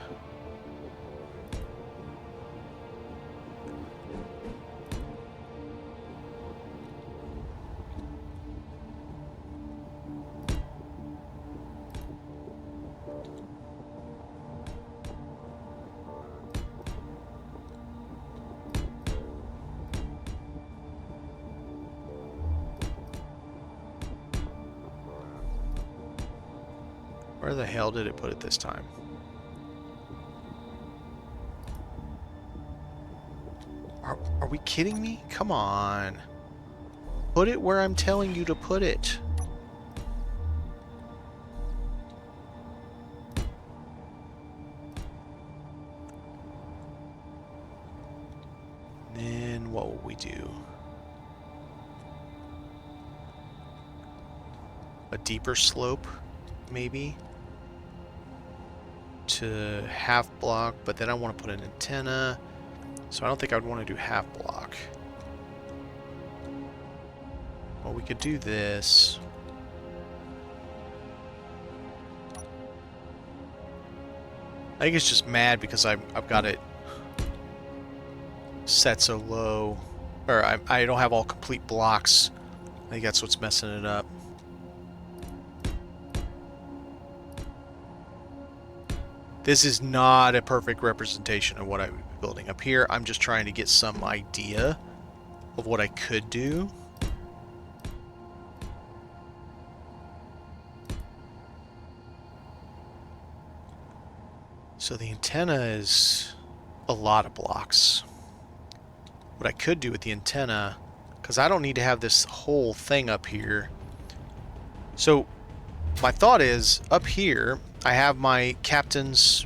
Where the hell did it put it this time? Are we kidding me? Come on. Put it where I'm telling you to put it. Then what will we do? A deeper slope, maybe? To half block, but then I want to put an antenna, so I don't think I'd want to do half block. Well, we could do this. I think it's just mad because I've got it set so low, or I don't have all complete blocks. I think that's what's messing it up. This is not a perfect representation of what I'm building up here. I'm just trying to get some idea of what I could do. So the antenna is a lot of blocks. What I could do with the antenna, because I don't need to have this whole thing up here. So my thought is, up here, I have my captain's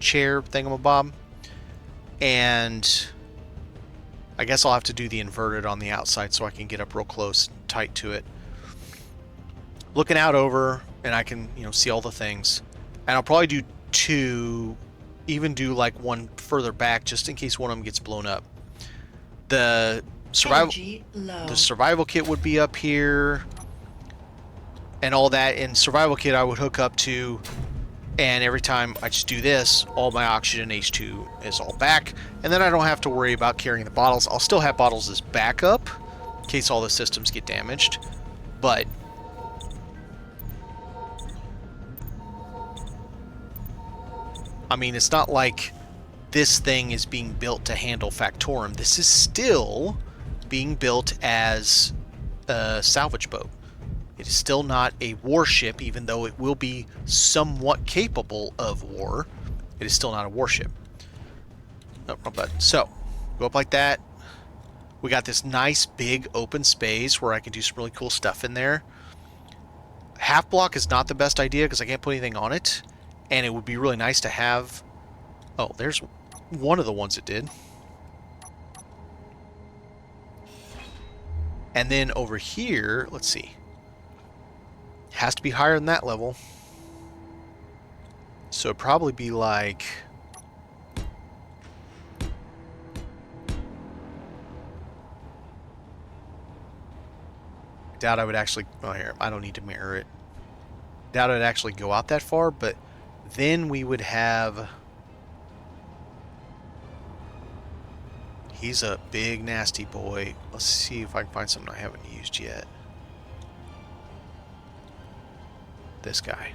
chair thingamabob, and I guess I'll have to do the inverted on the outside so I can get up real close and tight to it. Looking out over, and I can, see all the things. And I'll probably do 2, even do like 1 further back, just in case one of them gets blown up. The survival kit would be up here, and all that. And survival kit I would hook up to, and every time I just do this, all my oxygen H2 is all back, and then I don't have to worry about carrying the bottles. I'll still have bottles as backup in case all the systems get damaged, but I mean, it's not like this thing is being built to handle Factorum. This is still being built as a salvage boat. It is still not a warship, even though it will be somewhat capable of war. It is still not a warship. No, wrong button. So, go up like that. We got this nice big open space where I can do some really cool stuff in there. Half block is not the best idea because I can't put anything on it. And it would be really nice to have... Oh, there's one of the ones it did. And then over here, let's see. Has to be higher than that level. So it'd probably be like... Doubt I would actually... Oh, here, I don't need to mirror it. Doubt I'd actually go out that far, but then we would have... He's a big, nasty boy. Let's see if I can find something I haven't used yet. This guy.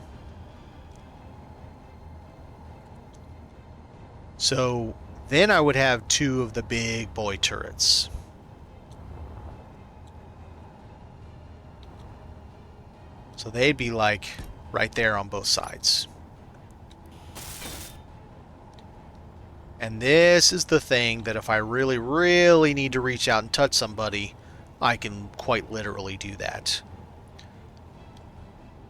So then I would have two of the big boy turrets. So they'd be like right there on both sides. And this is the thing that if I really, really need to reach out and touch somebody, I can quite literally do that.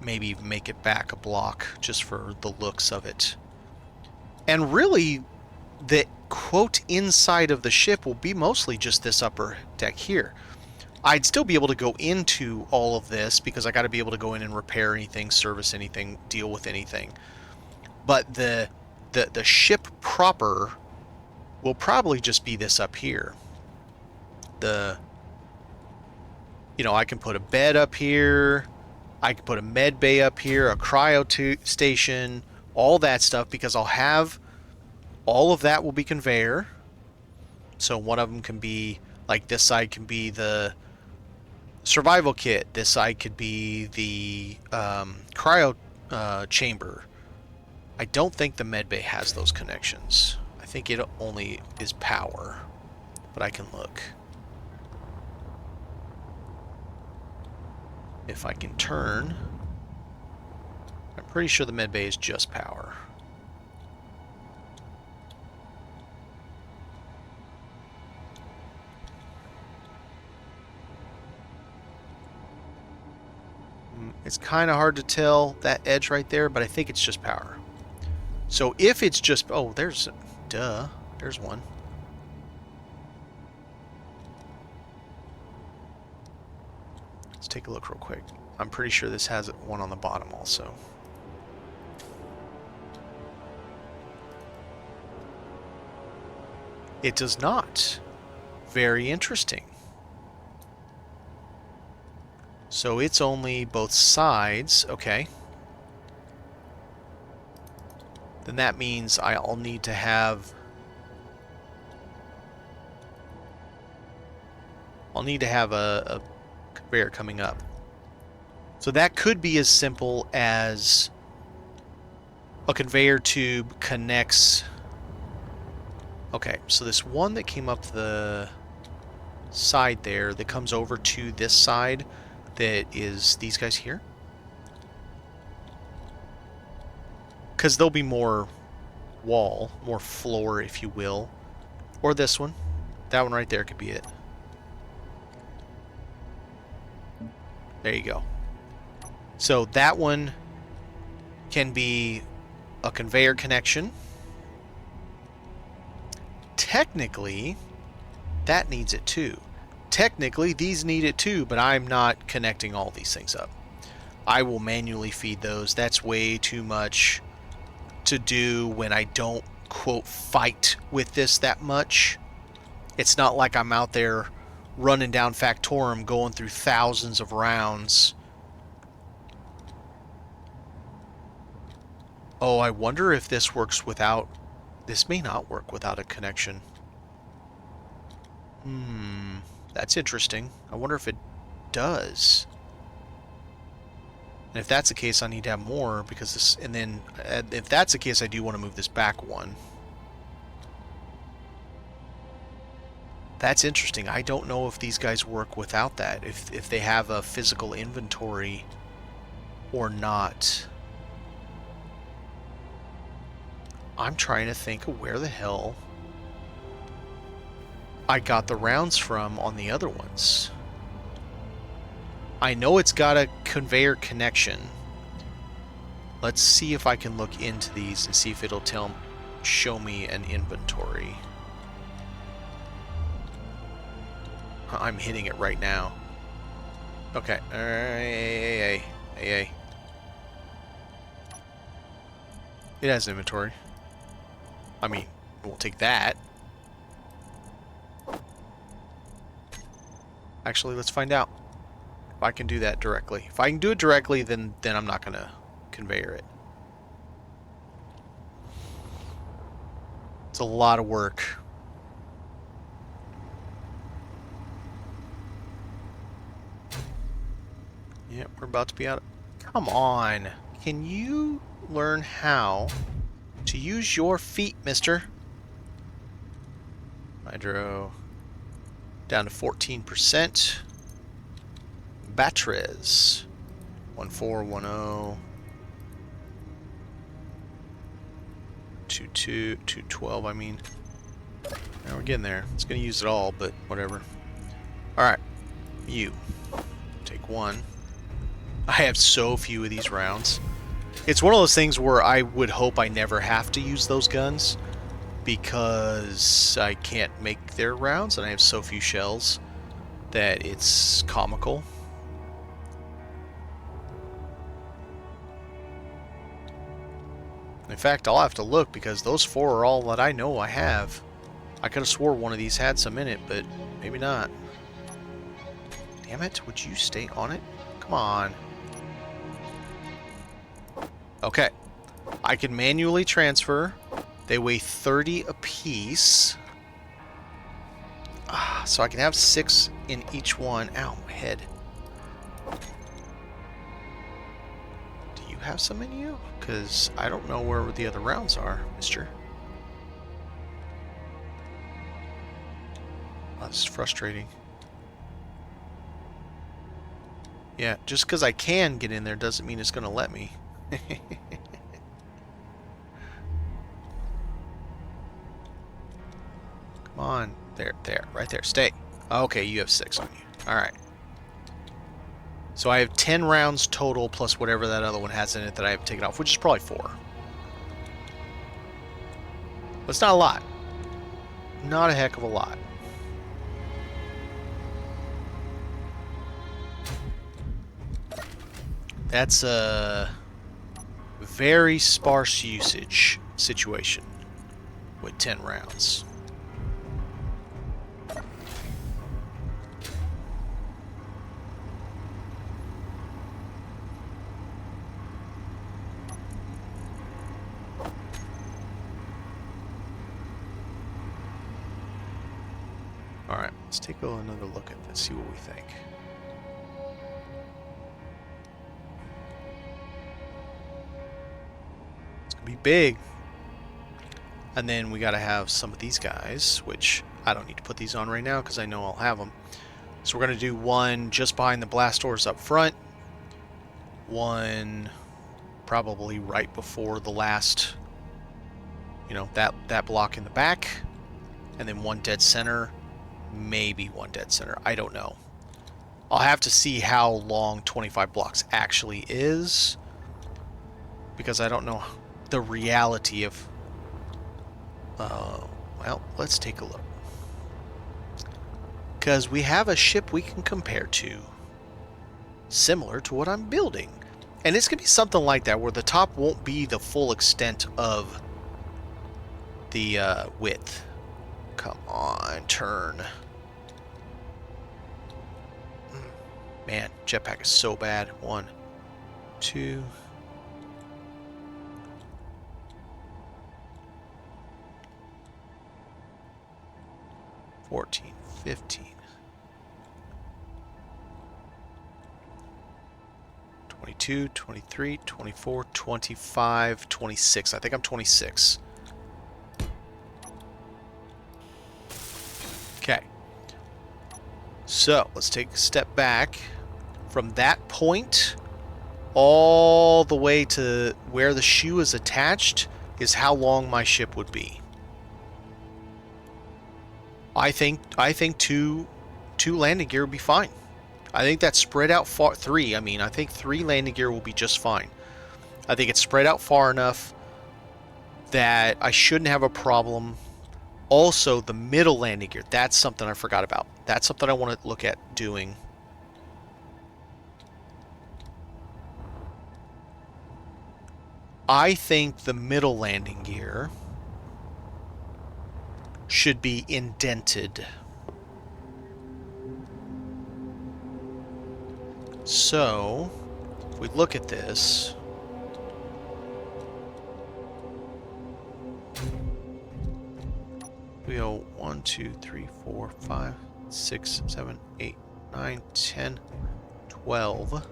Maybe even make it back a block just for the looks of it. And really, the quote inside of the ship will be mostly just this upper deck here. I'd still be able to go into all of this because I got to be able to go in and repair anything, service anything, deal with anything. But the ship proper will probably just be this up here. You know, I can put a bed up here. I can put a med bay up here, a cryo station, all that stuff, because I'll have all of that will be conveyor. So one of them can be, like this side can be the survival kit. This side could be the cryo chamber. I don't think the med bay has those connections. I think it only is power, but I can look. If I can turn, I'm pretty sure the med bay is just power. It's kind of hard to tell that edge right there, but I think it's just power. So if it's just... Oh, there's one. Let's take a look real quick. I'm pretty sure this has one on the bottom also. It does not. Very interesting. So it's only both sides. Okay. Then that means I'll need to have... I'll need to have a conveyor coming up. So that could be as simple as a conveyor tube connects... Okay, so this one that came up the side there that comes over to this side that is these guys here. Because there'll be more wall, more floor, if you will. Or this one. That one right there could be it. There you go. So that one can be a conveyor connection. Technically, that needs it too. Technically, these need it too, but I'm not connecting all these things up. I will manually feed those. That's way too much to do when I don't, quote, fight with this that much. It's not like I'm out there running down Factorum going through thousands of rounds. Oh, I wonder if this works without... This may not work without a connection. That's interesting. I wonder if it does. And if that's the case, I need to have more because this... And then, if that's the case, I do want to move this back one. That's interesting. I don't know if these guys work without that. If they have a physical inventory or not. I'm trying to think of where the hell I got the rounds from on the other ones. I know it's got a conveyor connection. Let's see if I can look into these and see if it'll tell show me an inventory. I'm hitting it right now. Okay. Hey. It has inventory. I mean, we'll take that. Actually, let's find out if I can do that directly. If I can do it directly, then I'm not going to conveyor it. It's a lot of work. Yep, we're about to be out. Come on. Can you learn how to use your feet, mister? Hydro down to 14%. Batteries 1410. 212, I mean. Now we're getting there. It's going to use it all, but whatever. Alright. You. Take one. I have so few of these rounds. It's one of those things where I would hope I never have to use those guns, because I can't make their rounds and I have so few shells that it's comical. In fact, I'll have to look, because those 4 are all that I know I have. I could have swore one of these had some in it, but maybe not. Damn it, would you stay on it? Come on. Okay. I can manually transfer. They weigh 30 apiece. So I can have 6 in each one. Ow, my head. Do you have some in you? Because I don't know where the other rounds are, mister. Oh, this is frustrating. Yeah, just because I can get in there doesn't mean it's going to let me. Come on. There, right there. Stay. Okay, you have 6 on you. Alright. So I have 10 rounds total, plus whatever that other one has in it that I have taken off, which is probably 4. But it's not a lot. Not a heck of a lot. That's a very sparse usage situation with 10 rounds. Alright, let's take another look at this, see what we think. Be big. And then we got to have some of these guys, which I don't need to put these on right now because I know I'll have them. So we're going to do one just behind the blast doors up front, one probably right before the last, you know, that block in the back, and then one dead center, maybe one dead center. I don't know. I'll have to see how long 25 blocks actually is, because I don't know the reality of... well, let's take a look. Because we have a ship we can compare to, similar to what I'm building. And it's going to be something like that, where the top won't be the full extent of the width. Come on, turn. Man, jetpack is so bad. 1, 2... 14, 15, 22, 23, 24, 25, 26. I think I'm 26. Okay. So, let's take a step back. From that point, all the way to where the shoe is attached is how long my ship would be. I think two landing gear would be fine. I think that's spread out far. 3. I mean, I think 3 landing gear will be just fine. I think it's spread out far enough that I shouldn't have a problem. Also, the middle landing gear, that's something I forgot about. That's something I want to look at doing. I think the middle landing gear should be indented. So, if we look at this, we go 1, 2, 3, 4, 5, 6, 7, 8, 9, 10, 12,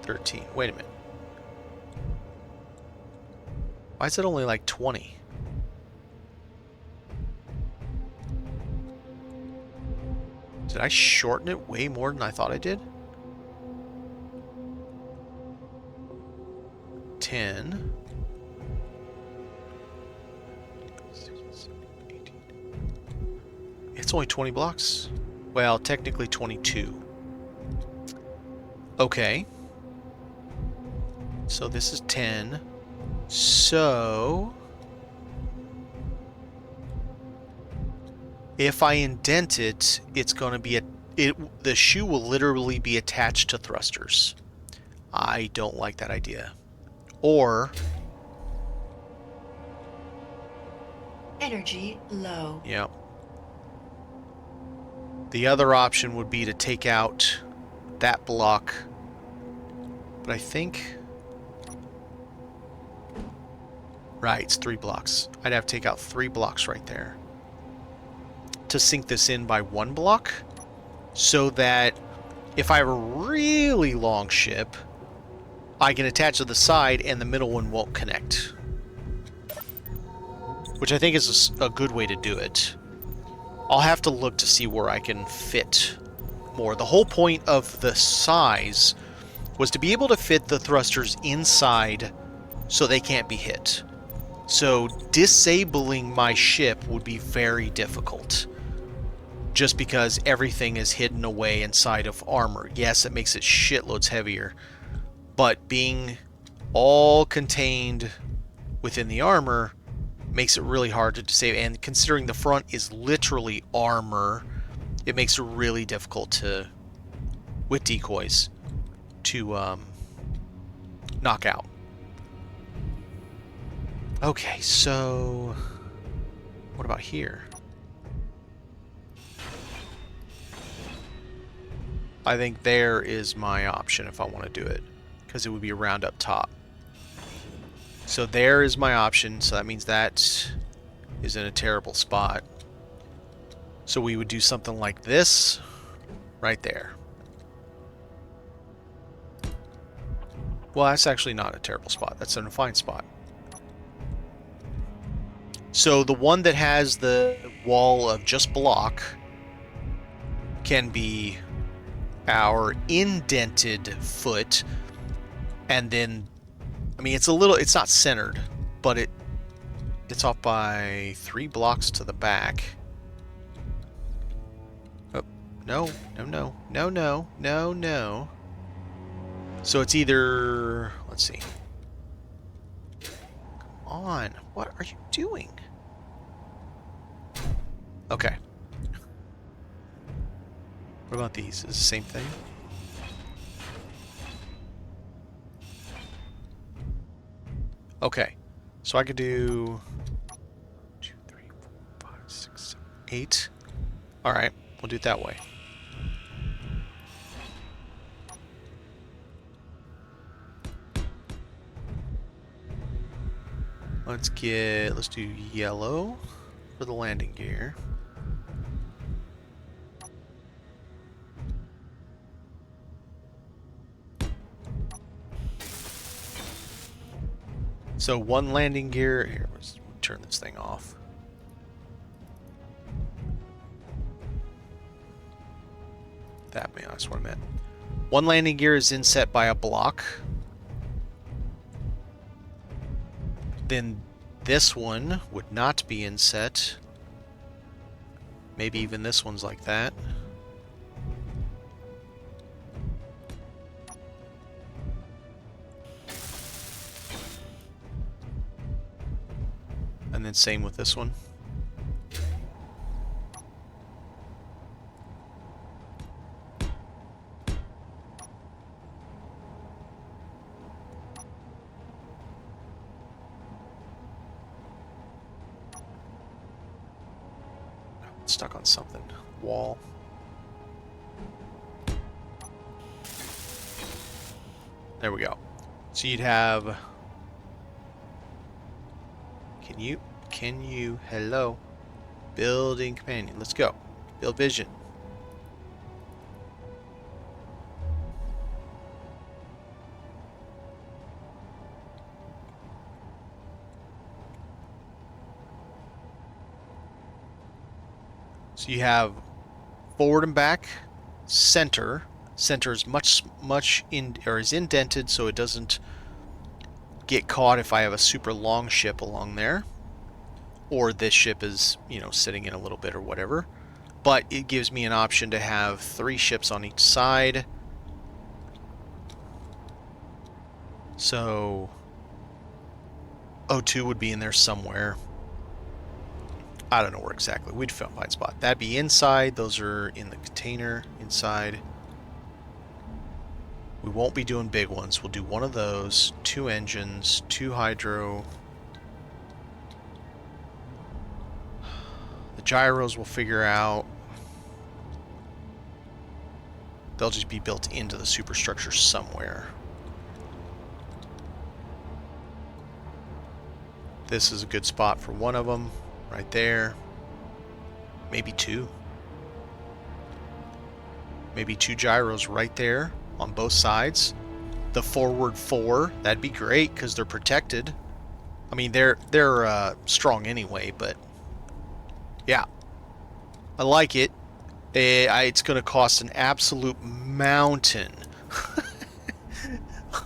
13. Wait a minute. Why is it only like 20? Did I shorten it way more than I thought I did? 10. 18. It's only 20 blocks. Well, technically 22. Okay. So this is 10. So if I indent it, it's going to be the shoe will literally be attached to thrusters. I don't like that idea. Or Energy low. yeah. The other option would be to take out that block. But I think right, it's 3 blocks. I'd have to take out 3 blocks right there to sink this in by 1 block, so that if I have a really long ship, I can attach to the side and the middle one won't connect. Which I think is a good way to do it. I'll have to look to see where I can fit more. The whole point of the size was to be able to fit the thrusters inside so they can't be hit. So disabling my ship would be very difficult, just because everything is hidden away inside of armor. Yes, it makes it shitloads heavier, but being all contained within the armor makes it really hard to disable. And considering the front is literally armor, it makes it really difficult to, with decoys, to knock out. Okay, so what about here? I think there is my option if I want to do it, because it would be around up top. So there is my option, so that means that is in a terrible spot. So we would do something like this right there. Well, that's actually not a terrible spot. That's in a fine spot. So the one that has the wall of just block can be our indented foot, and then, I mean, it's not centered, but it's off by 3 blocks to the back. Oh, no. So it's either, let's see. Come on, what are you doing? Okay. What about these? Is it the same thing? Okay. So I could do 2, 3, 4, 5, 6, 7, 8. Alright, we'll do it that way. Let's do yellow for the landing gear. So 1 landing gear, here, let's turn this thing off. That's what I meant. 1 landing gear is inset by a block. Then this one would not be inset. Maybe even this one's like that. And then same with this one. Stuck on something. Wall. There we go. So you'd have... Can you, hello? Building companion, let's go. Build vision. So you have forward and back, center. Center is is indented so it doesn't get caught if I have a super long ship along there, or this ship is, you know, sitting in a little bit or whatever. But it gives me an option to have 3 ships on each side. So O2 would be in there somewhere. I don't know where exactly. We'd find a spot. That'd be inside. Those are in the container inside. We won't be doing big ones. We'll do one of those, 2 engines, 2 hydro. The gyros we'll figure out. They'll just be built into the superstructure somewhere. This is a good spot for one of them, right there. Maybe 2. Maybe 2 gyros right there on both sides. The forward 4, that'd be great because they're protected. I mean, they're strong anyway, but yeah, I like it. It's going to cost an absolute mountain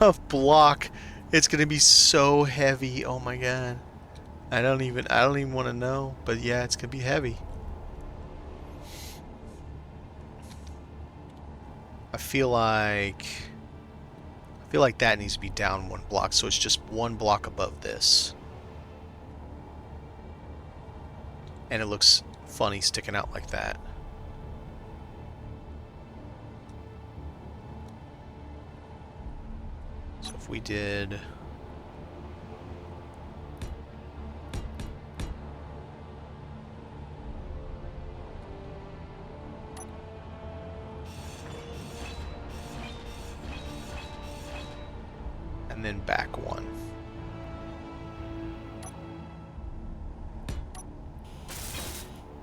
of block. It's going to be so heavy. Oh my god. I don't even want to know, but yeah, it's going to be heavy. I feel like that needs to be down 1 block, so it's just 1 block above this. And it looks funny sticking out like that. So if we did... and then back 1.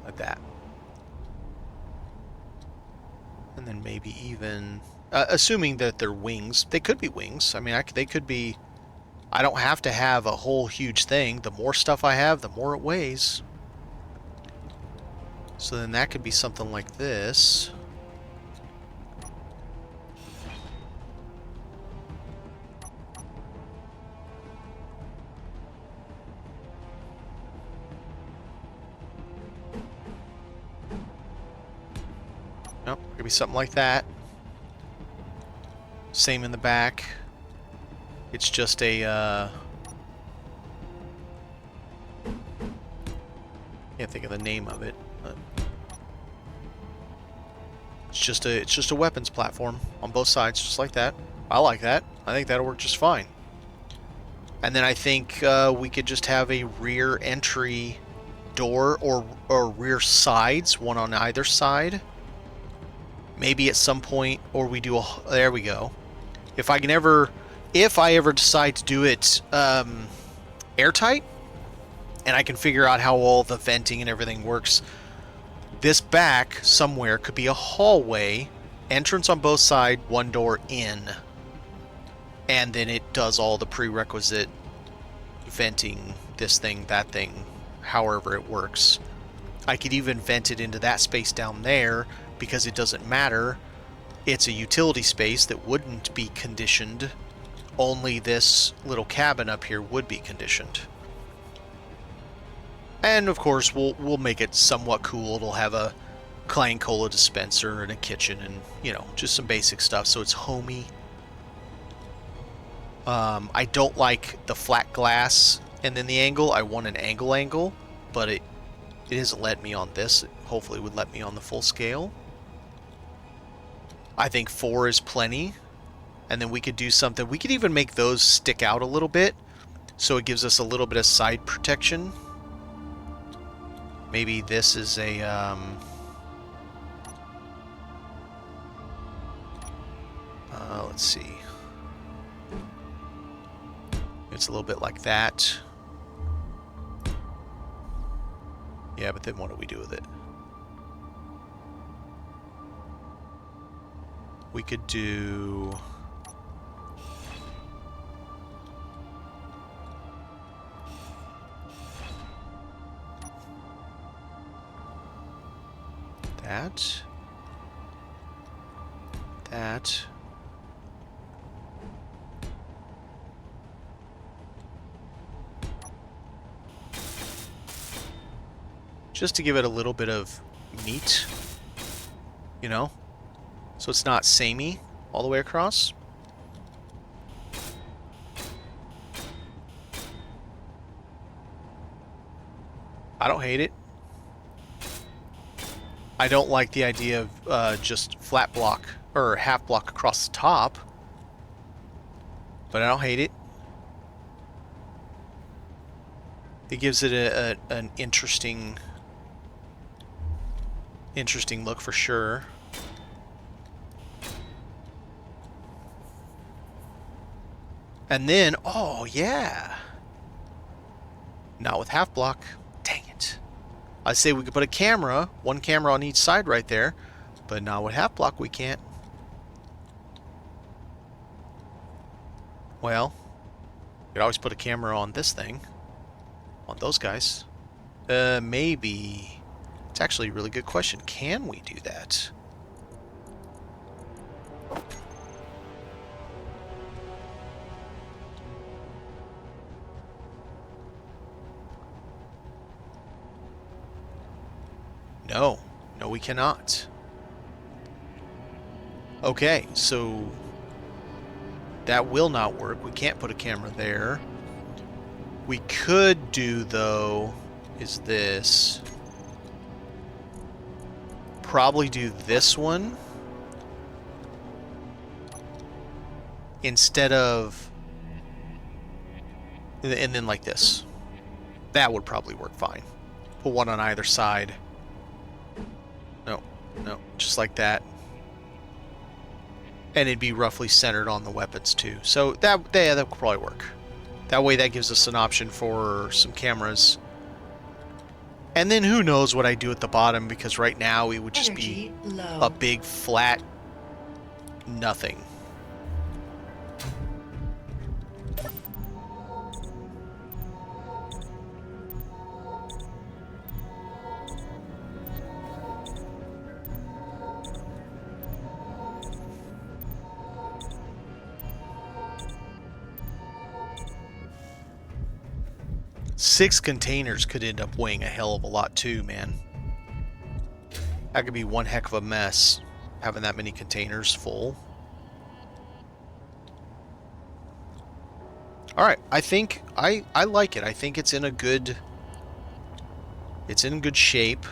Like that. And then maybe even... assuming that they're wings. They could be wings. I mean, they could be... I don't have to have a whole huge thing. The more stuff I have, the more it weighs. So then that could be something like this. Nope, could be something like that. Same in the back. It's just a can't think of the name of it, but it's just a weapons platform on both sides, just like that. I like that. I think that'll work just fine. And then I think we could just have a rear entry door or rear sides, one on either side. Maybe at some point, or we do a... There we go. If I ever decide to do it airtight, and I can figure out how all the venting and everything works, this back somewhere could be a hallway, entrance on both sides, 1 door in, and then it does all the prerequisite venting, this thing, that thing, however it works. I could even vent it into that space down there, because it doesn't matter. It's a utility space that wouldn't be conditioned. Only this little cabin up here would be conditioned. And of course, we'll make it somewhat cool. It'll have a Klein Cola dispenser and a kitchen and, you know, just some basic stuff, so it's homey. I don't like the flat glass and then the angle. I want an angle, but it isn't letting me on this. It hopefully would let me on the full scale. I think 4 is plenty. And then we could do something. We could even make those stick out a little bit, so it gives us a little bit of side protection. Maybe this is a let's see. It's a little bit like that. Yeah, but then what do we do with it? We could do... that. Just to give it a little bit of meat, you know, so it's not samey all the way across. I don't hate it. I don't like the idea of just flat block or half block across the top, but I don't hate it. It gives it an interesting look for sure. And then, oh yeah, not with half block. Dang it. I say we could put a camera, one camera on each side right there, but not with half block we can't. Well, you could always put a camera on this thing, on those guys. Maybe. It's actually a really good question. Can we do that? No. No, we cannot. Okay, so that will not work. We can't put a camera there. We could do, though, is this. Probably do this one instead of, and then like this. That would probably work fine. Put one on either side. No, just like that. And it'd be roughly centered on the weapons too. So that would probably work. That way that gives us an option for some cameras. And then who knows what I do at the bottom, because right now it would just be a big flat nothing. Six containers could end up weighing a hell of a lot too, man. That could be one heck of a mess, having that many containers full. Alright, I think I like it. I think it's in a good shape.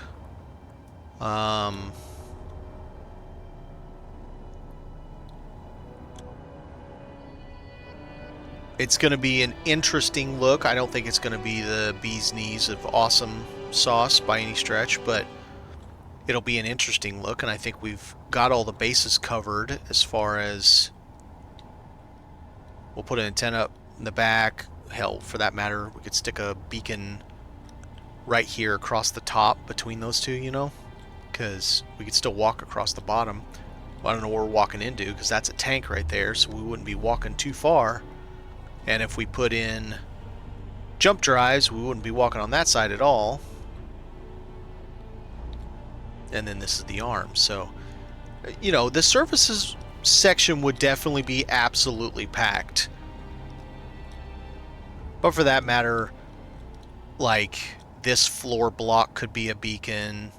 It's going to be an interesting look. I don't think it's going to be the bee's knees of awesome sauce by any stretch, but it'll be an interesting look, and I think we've got all the bases covered as far as we'll put an antenna up in the back. Hell, for that matter, we could stick a beacon right here across the top between those two, you know, because we could still walk across the bottom. Well, I don't know where we're walking into, because that's a tank right there, so we wouldn't be walking too far. And if we put in jump drives, we wouldn't be walking on that side at all. And then this is the arm. So, you know, the services section would definitely be absolutely packed. But for that matter, like, this floor block could be a beacon.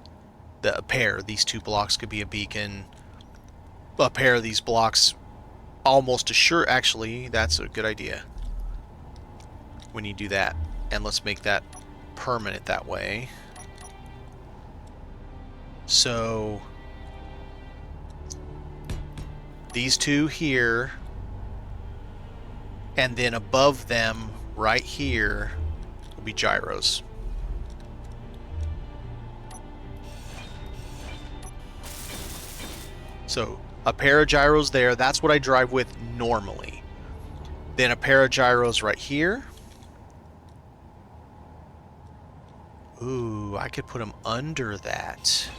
A pair of these two blocks could be a beacon. A pair of these blocks almost assure. Actually, that's a good idea. When you do that, And let's make that permanent that way. So these two here, and then above them right here will be gyros. So a pair of gyros there, that's what I drive with normally. Then a pair of gyros right here. Ooh, I could put them under that.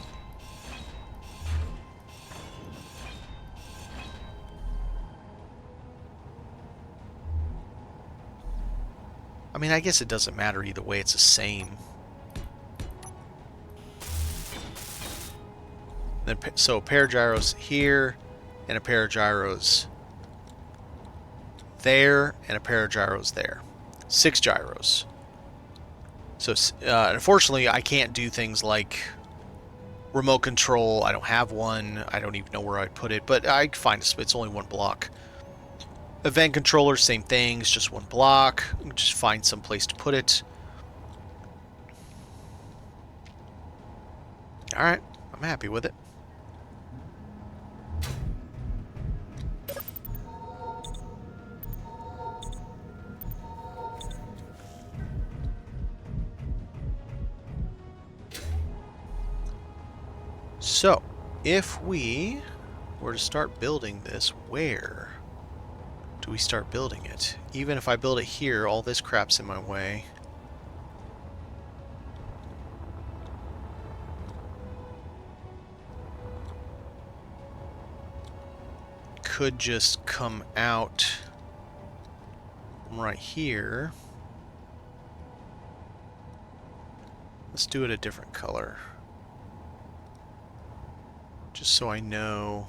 I mean, I guess it doesn't matter either way, it's the same. Then, so a pair of gyros here, and a pair of gyros there, and a pair of gyros there. 6 gyros. So, unfortunately, I can't do things like remote control. I don't have one. I don't even know where I'd put it, but I find it's only one block. Event controller, same thing. It's just one block. Just find some place to put it. All right, I'm happy with it. So, if we were to start building this, where do we start building it? Even if I build it here, all this crap's in my way. Could just come out from right here. Let's do it a different color. Just so I know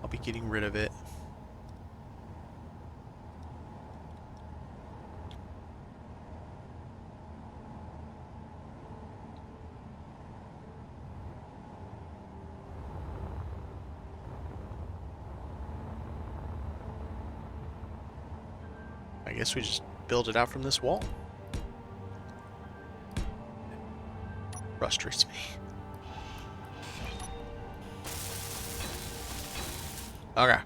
I'll be getting rid of it. I guess we just build it out from this wall. Frustrates me. Okay.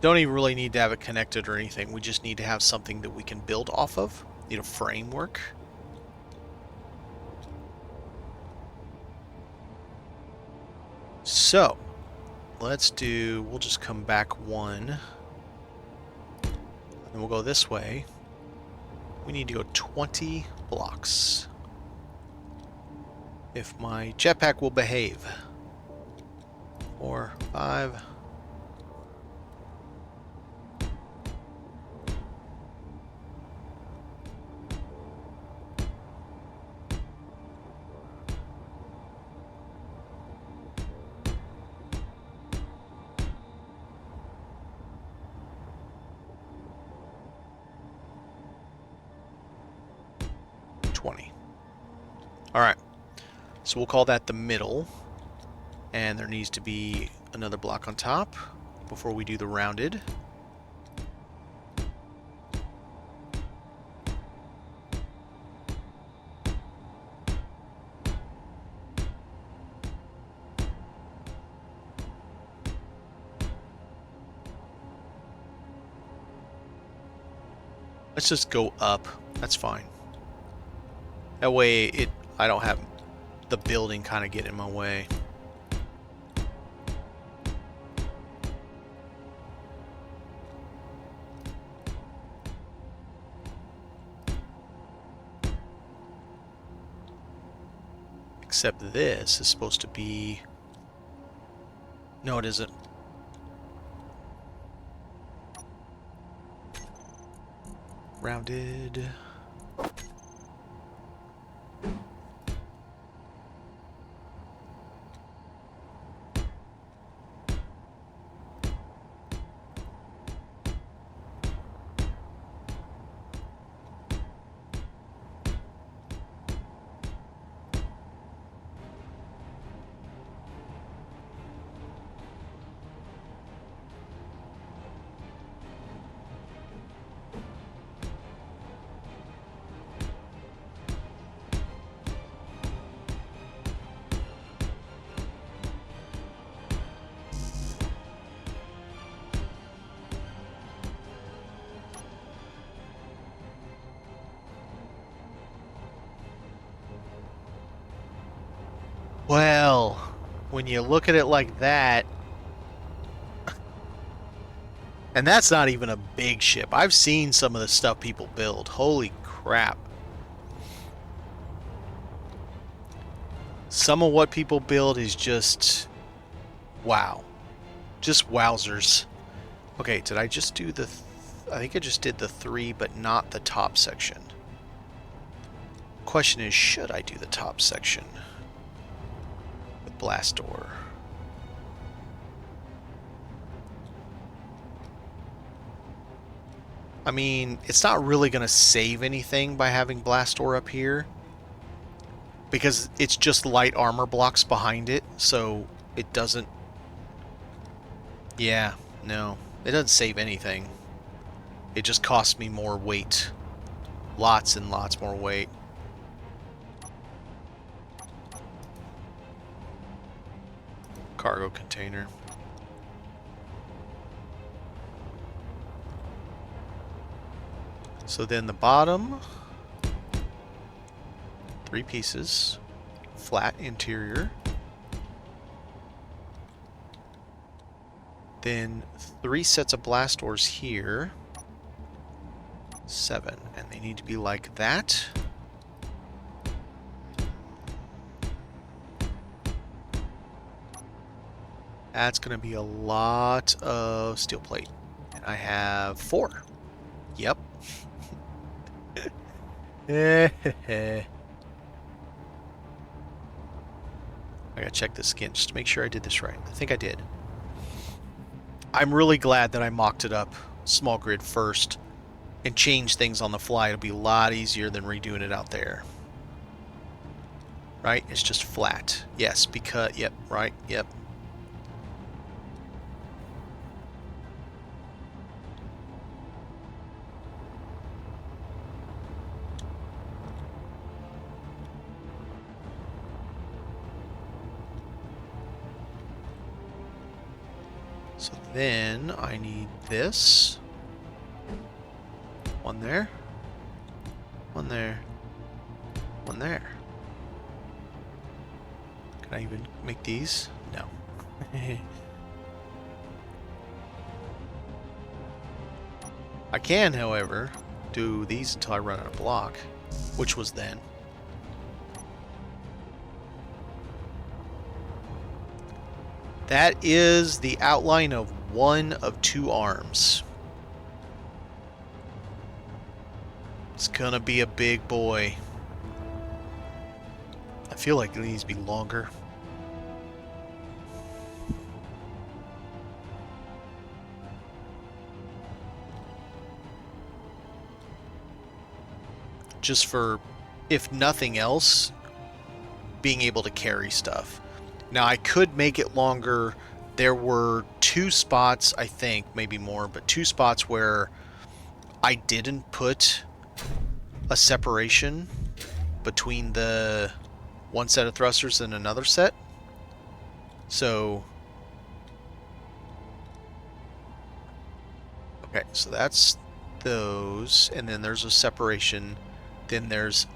Don't even really need to have it connected or anything. We just need to have something that we can build off of. Need a framework. So, we'll just come back one. And we'll go this way. We need to go 20 blocks. If my jetpack will behave. 4, 5. Alright, so we'll call that the middle, and there needs to be another block on top before we do the rounded. Let's just go up, that's fine. That way I don't have the building kind of get in my way. Except this is supposed to be... No, it isn't. Rounded. Well, when you look at it like that, and that's not even a big ship. I've seen some of the stuff people build. Holy crap. Some of what people build is just wow. Just wowzers. Okay, did I just do the... I think I just did the 3, but not the top section. Question is, should I do the top section with blast door? I mean, it's not really going to save anything by having blast door up here, because it's just light armor blocks behind it, so it doesn't... Yeah, no. It doesn't save anything. It just costs me more weight. Lots and lots more weight. Cargo container. So then the bottom, 3 pieces, flat interior. Then 3 sets of blast doors here. 7, and they need to be like that. That's going to be a lot of steel plate. And I have 4. Yep. I gotta check this again just to make sure I did this right. I think I did. I'm really glad that I mocked it up small grid first and changed things on the fly. It'll be a lot easier than redoing it out there. Right? It's just flat. Yes, because... Yep, right, yep. So then I need this. 1 there. 1 there. 1 there. Can I even make these? No. I can, however, do these until I run out of block, which was then. That is the outline of 1 of 2 arms. It's gonna be a big boy. I feel like it needs to be longer. Just for, if nothing else, being able to carry stuff. Now, I could make it longer. There were 2 spots, I think, maybe more, but 2 spots where I didn't put a separation between the one set of thrusters and another set. So, okay, so that's those, and then there's a separation. Then there's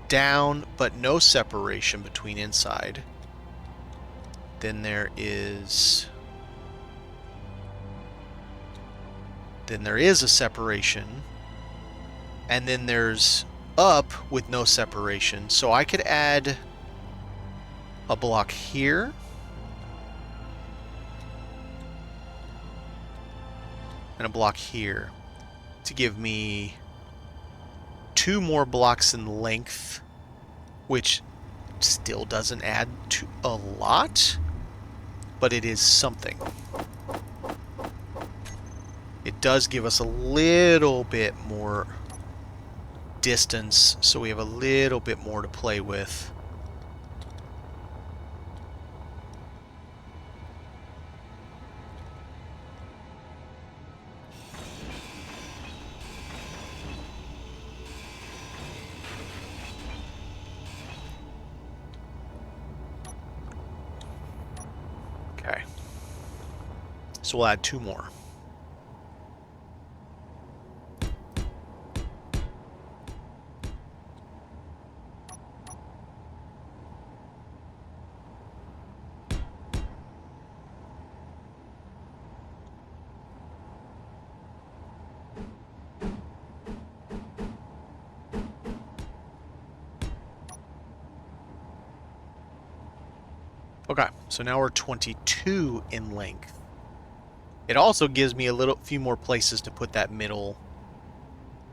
down, but no separation between inside. Then there is a separation, and then there's up with no separation. So I could add a block here, and a block here to give me 2 more blocks in length, which still doesn't add to a lot, but it is something. It does give us a little bit more distance, so we have a little bit more to play with. Okay. So we'll add 2 more. Okay, so now we're 22 in length. It also gives me a few more places to put that middle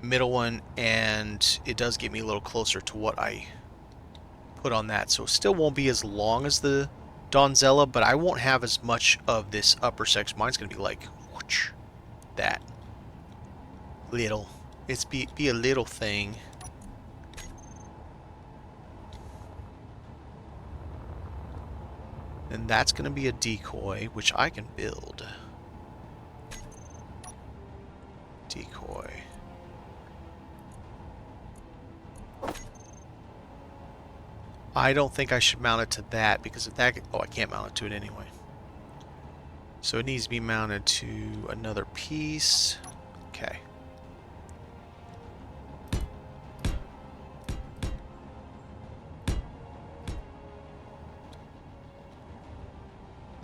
one, and it does get me a little closer to what I put on that. So it still won't be as long as the Donzella, but I won't have as much of this upper section. Mine's going to be like whoosh, that little. It's be a little thing. And that's going to be a decoy, which I can build. Decoy. I don't think I should mount it to that, because if that... Oh, I can't mount it to it anyway. So it needs to be mounted to another piece. Okay.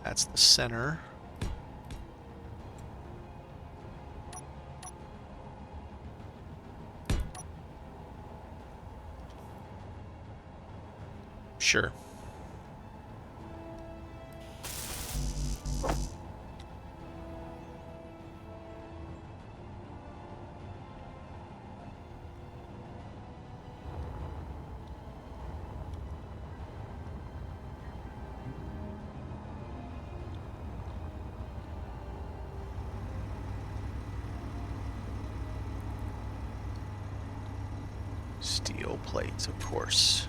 That's the center. Sure. Steel plates, of course.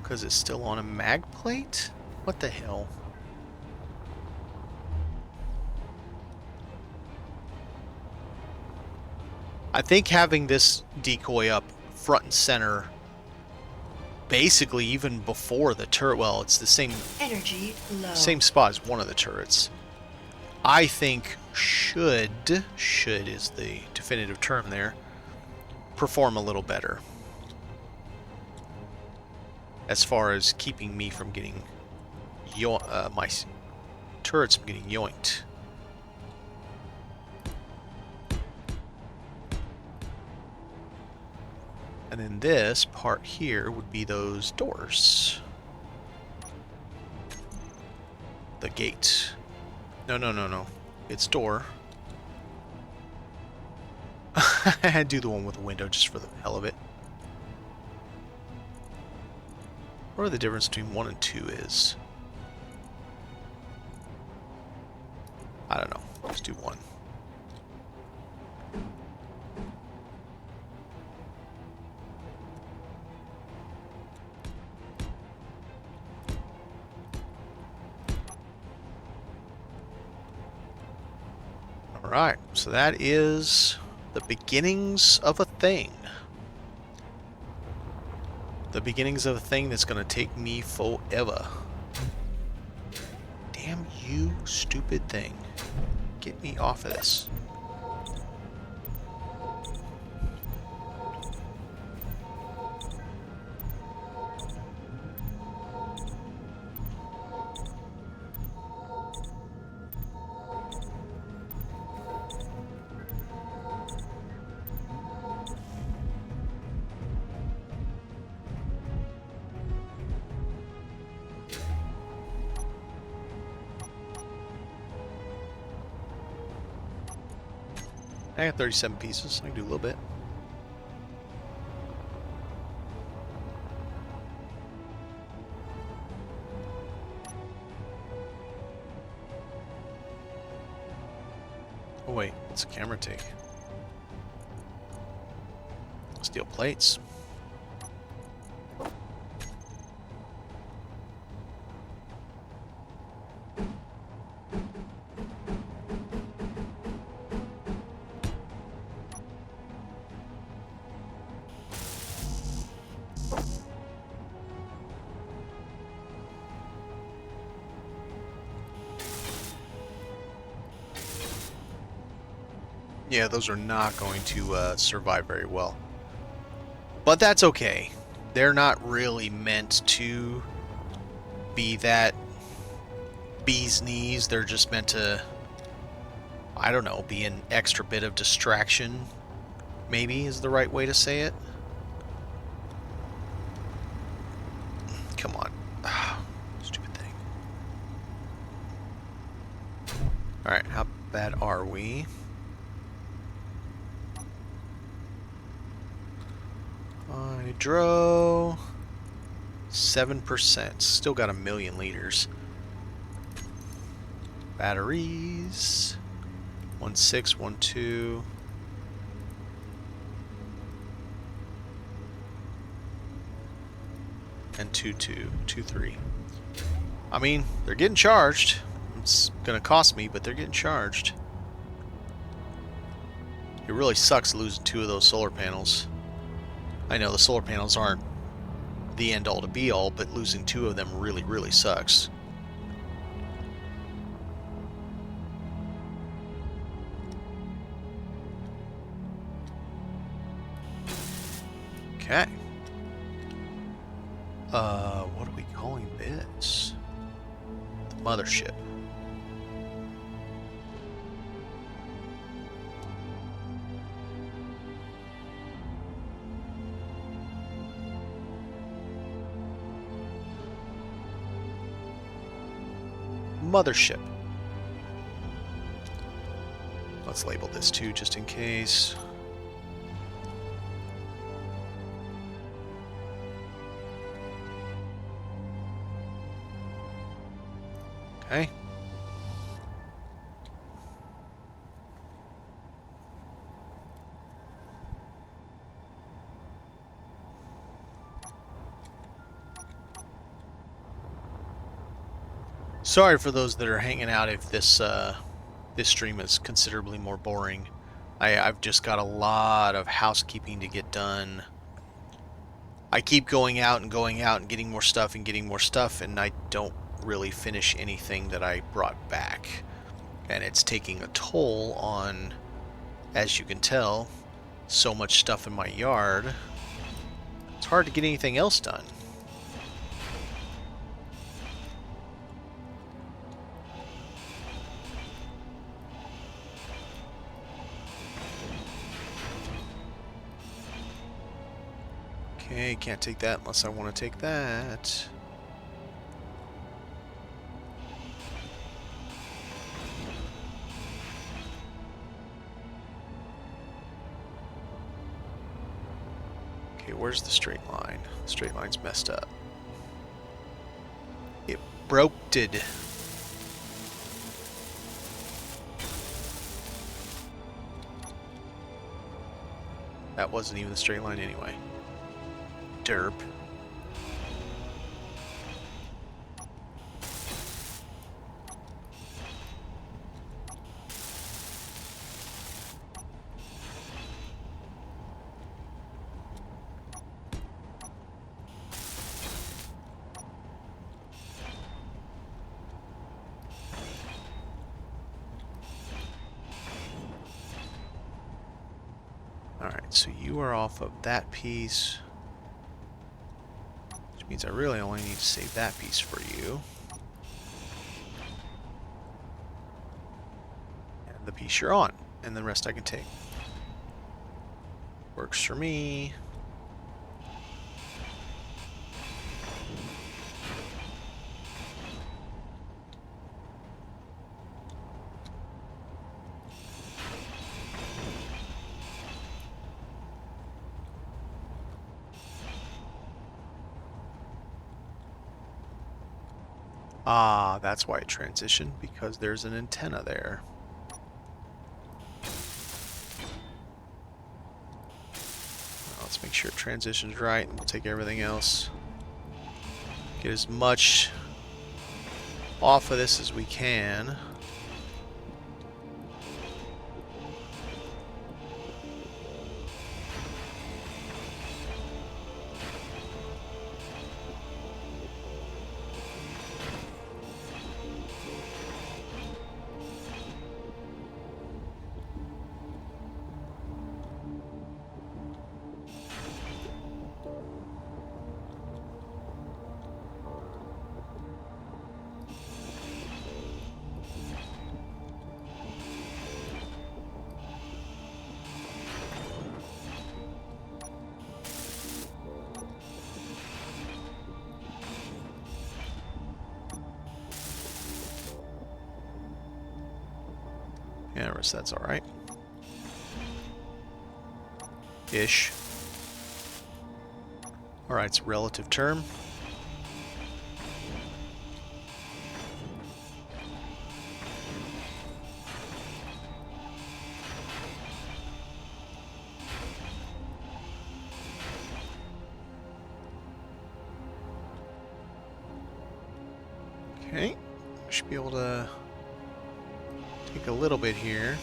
Because it's still on a mag plate? What the hell? I think having this decoy up front and center, basically even before the turret, well, it's the same Energy low. Same spot as one of the turrets. I think should is the definitive term there, perform a little better. As far as keeping me from getting my turrets from getting yoinked. And then this part here would be those doors. The gate. No. It's door. I do the one with a window just for the hell of it. What are the difference between 1 and 2 is? I don't know. Let's do 1. Alright, so that is the beginnings of a thing. The beginnings of a thing that's going to take me forever. Damn you, stupid thing. Get me off of this. I got 37 pieces. I can do a little bit. Oh wait, what's the camera take? Steel plates. Yeah, those are not going to survive very well. But that's okay. They're not really meant to be that bee's knees. They're just meant to, I don't know, be an extra bit of distraction, maybe is the right way to say it. Come Alright, how bad are we? Hydro... 7%. Still got 1,000,000 liters. Batteries... 1.6, 1.2... and 2.2, 2.3. I mean, they're getting charged. It's gonna cost me, but they're getting charged. It really sucks losing 2 of those solar panels. I know the solar panels aren't the end all to be all, but losing 2 of them really, really sucks. Okay. What are we calling this? The mothership. Mothership. Let's label this too, just in case. Okay. Sorry for those that are hanging out if this this stream is considerably more boring. I've just got a lot of housekeeping to get done. I keep going out and getting more stuff and I don't really finish anything that I brought back. And it's taking a toll on, as you can tell, so much stuff in my yard. It's hard to get anything else done. Okay, can't take that unless I want to take that. Okay, where's the straight line? The straight line's messed up. It broke-ted. That wasn't even the straight line anyway. Derp. Alright, so you are off of that piece. Which means I really only need to save that piece for you. And the piece you're on. And the rest I can take. Works for me. Ah, that's why it transitioned, because there's an antenna there. Let's make sure it transitions right, and we'll take everything else. Get as much off of this as we can. Yeah, the rest of that's alright. Ish. Alright, it's a relative term. Okay. Should be able to take a little bit here.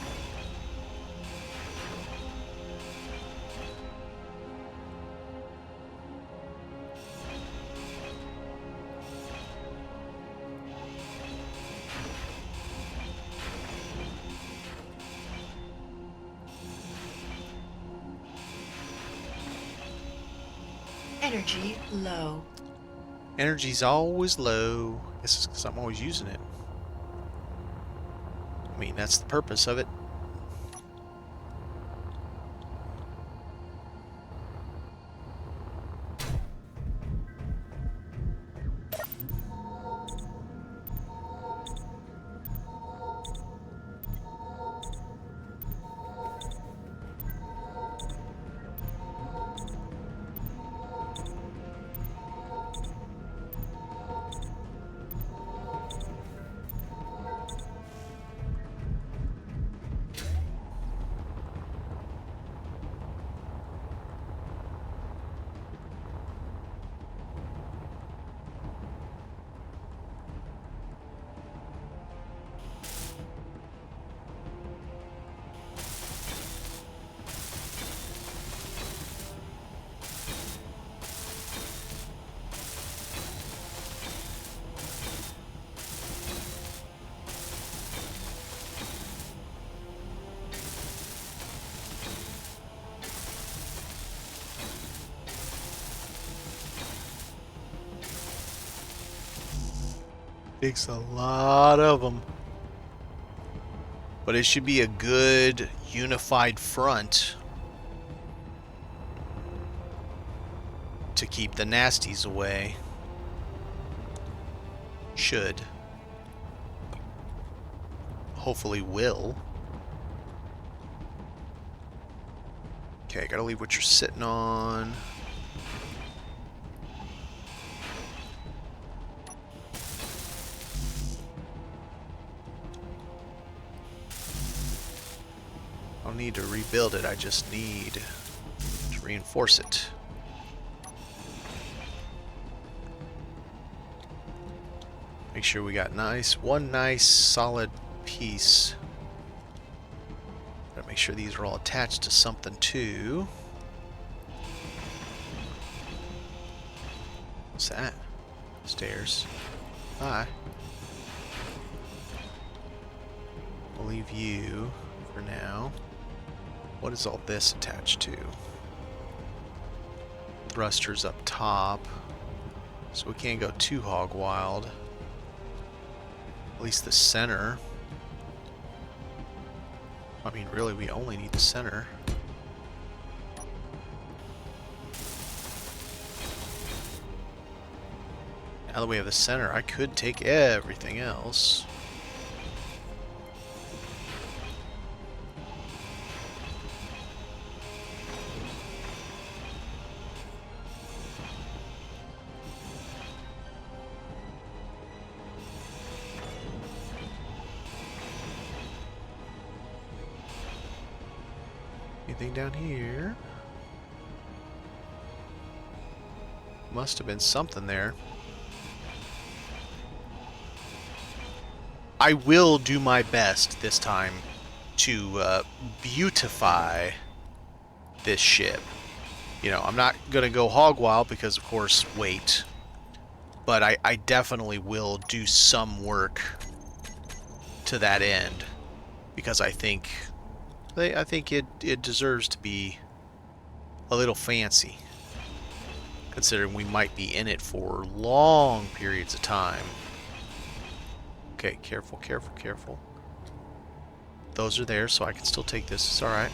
Energy low. Energy's always low. I guess it's because I'm always using it. I mean, that's the purpose of it. Takes a lot of them. But it should be a good unified front to keep the nasties away. Should. Hopefully will. Okay, gotta leave what you're sitting on. I don't need to rebuild it, I just need to reinforce it. Make sure we got one nice solid piece. Gotta make sure these are all attached to something too. What's that? Stairs. Hi. We'll leave you for now. What is all this attached to? Thrusters up top. So we can't go too hog wild. At least the center. I mean, really, we only need the center. Now that we have the center, I could take everything else. Anything down here? Must have been something there. I will do my best this time to beautify this ship. You know, I'm not going to go hog wild because, of course, weight. But I definitely will do some work to that end. Because I think it deserves to be a little fancy. Considering we might be in it for long periods of time. Okay, careful, careful, careful. Those are there, so I can still take this. It's alright.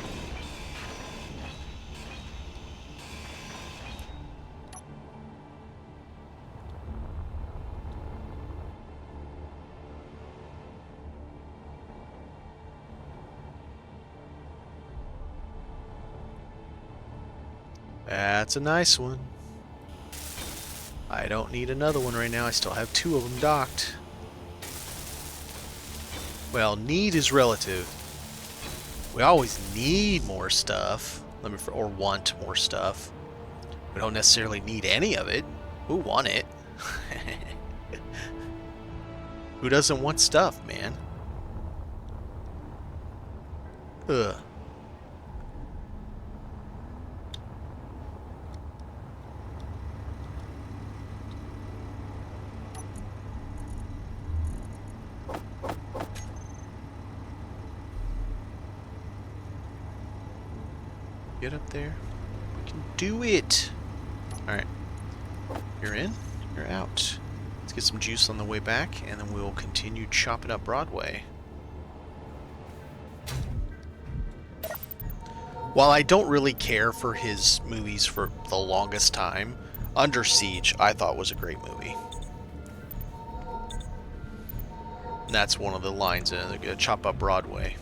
That's a nice one. I don't need another one right now. I still have 2 of them docked. Well, need is relative. We always need more stuff. Or want more stuff. We don't necessarily need any of it. We want it. Who doesn't want stuff, man? Ugh. Get up there. We can do it. Alright. You're in, you're out. Let's get some juice on the way back, and then we'll continue chopping up Broadway. While I don't really care for his movies for the longest time, Under Siege I thought was a great movie. And that's one of the lines in Chop Up Broadway.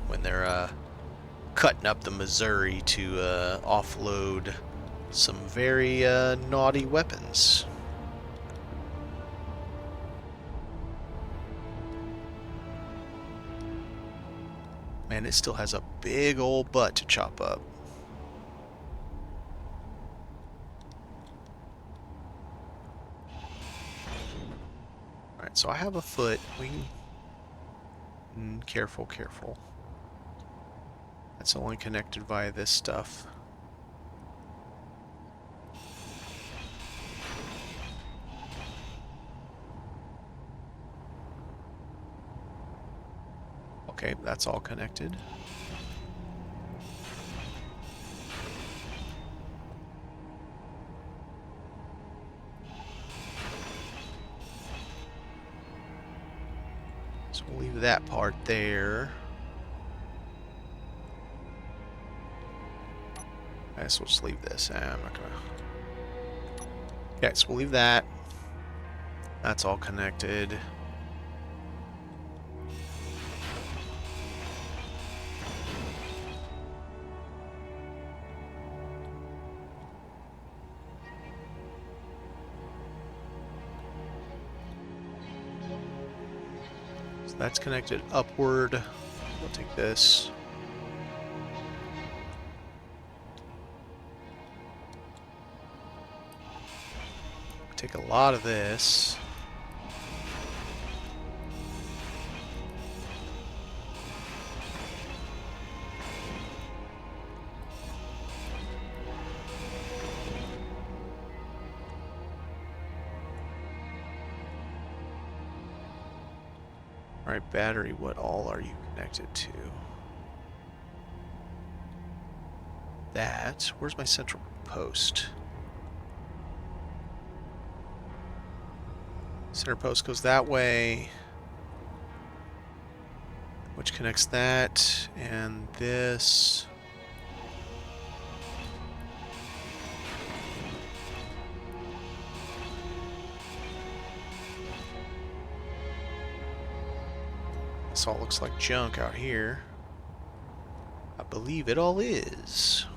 When they're cutting up the Missouri to offload some very naughty weapons. Man, it still has a big old butt to chop up. Alright, so I have a foot. We can... Careful, careful. That's only connected via this stuff. Okay, that's all connected. So we'll leave that part there. I guess we'll just leave this. I'm not gonna... Okay, so we'll leave that. That's all connected. So that's connected upward. We'll take this. Take a lot of this. Alright, battery, what all are you connected to? That. Where's my central post? Center post goes that way, which connects that and this. This all looks like junk out here. I believe it all is.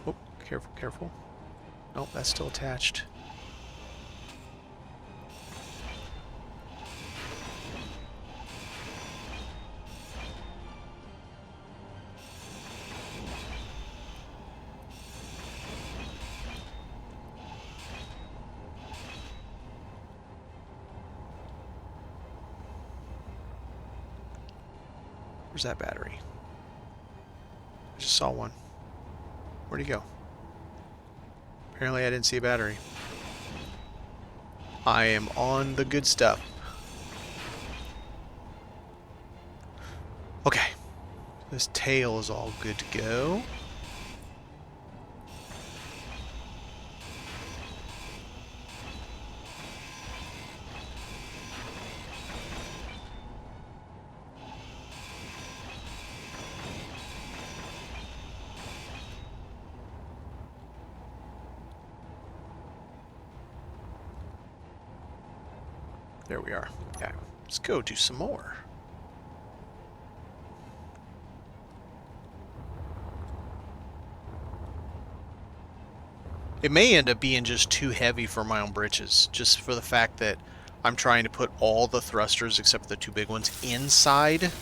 Oh, careful, careful. Nope, that's still attached. Where's that battery? I just saw one. Where'd he go? Apparently I didn't see a battery. I am on the good stuff. Okay. This tail is all good to go. There we are. Okay, let's go do some more. It may end up being just too heavy for my own britches, just for the fact that I'm trying to put all the thrusters, except for the two big ones, inside.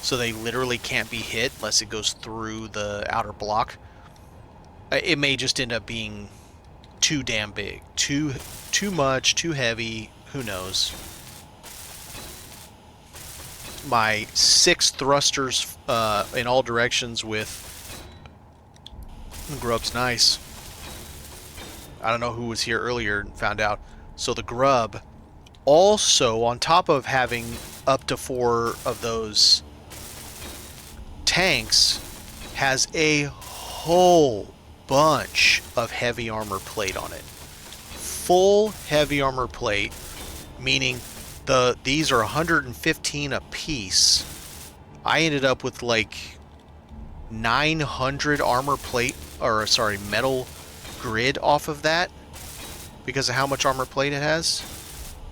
So they literally can't be hit unless it goes through the outer block. It may just end up being too damn big. Too much, too heavy, who knows. My 6 thrusters in all directions with grub's nice. I don't know who was here earlier and found out. So the grub also, on top of having up to 4 of those tanks, has a whole bunch of heavy armor plate on it. Full heavy armor plate, meaning these are 115 a piece. I ended up with like 900 armor plate, or sorry, metal grid off of that because of how much armor plate it has,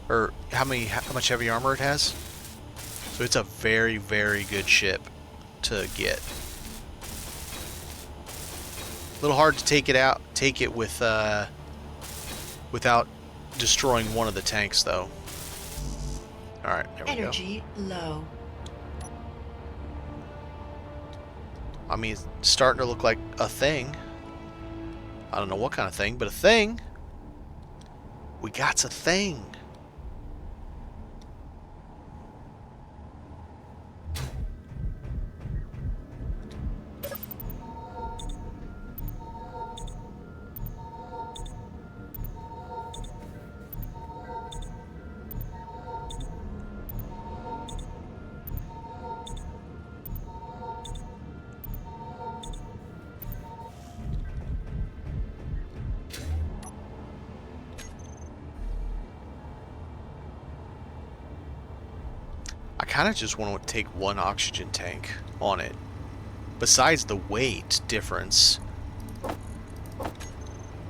or how much heavy armor it has. So it's a very, very good ship to get. A little hard to take it with without destroying one of the tanks, though. All right, there we go. Energy low. I mean, it's starting to look like a thing. I don't know what kind of thing, but a thing. We got a thing. I kind of just want to take one oxygen tank on it. Besides the weight difference,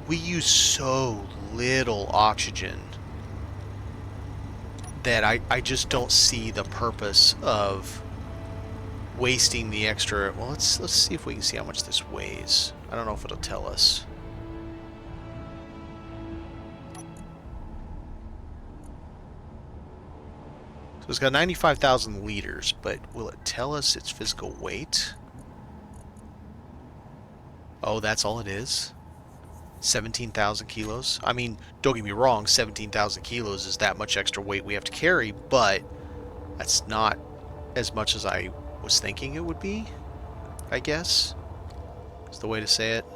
we use so little oxygen that I just don't see the purpose of wasting the extra. Well, let's see if we can see how much this weighs. I don't know if it'll tell us. So it's got 95,000 liters, but will it tell us its physical weight? Oh, that's all it is? 17,000 kilos? I mean, don't get me wrong, 17,000 kilos is that much extra weight we have to carry, but that's not as much as I was thinking it would be, I guess. Is the way to say it.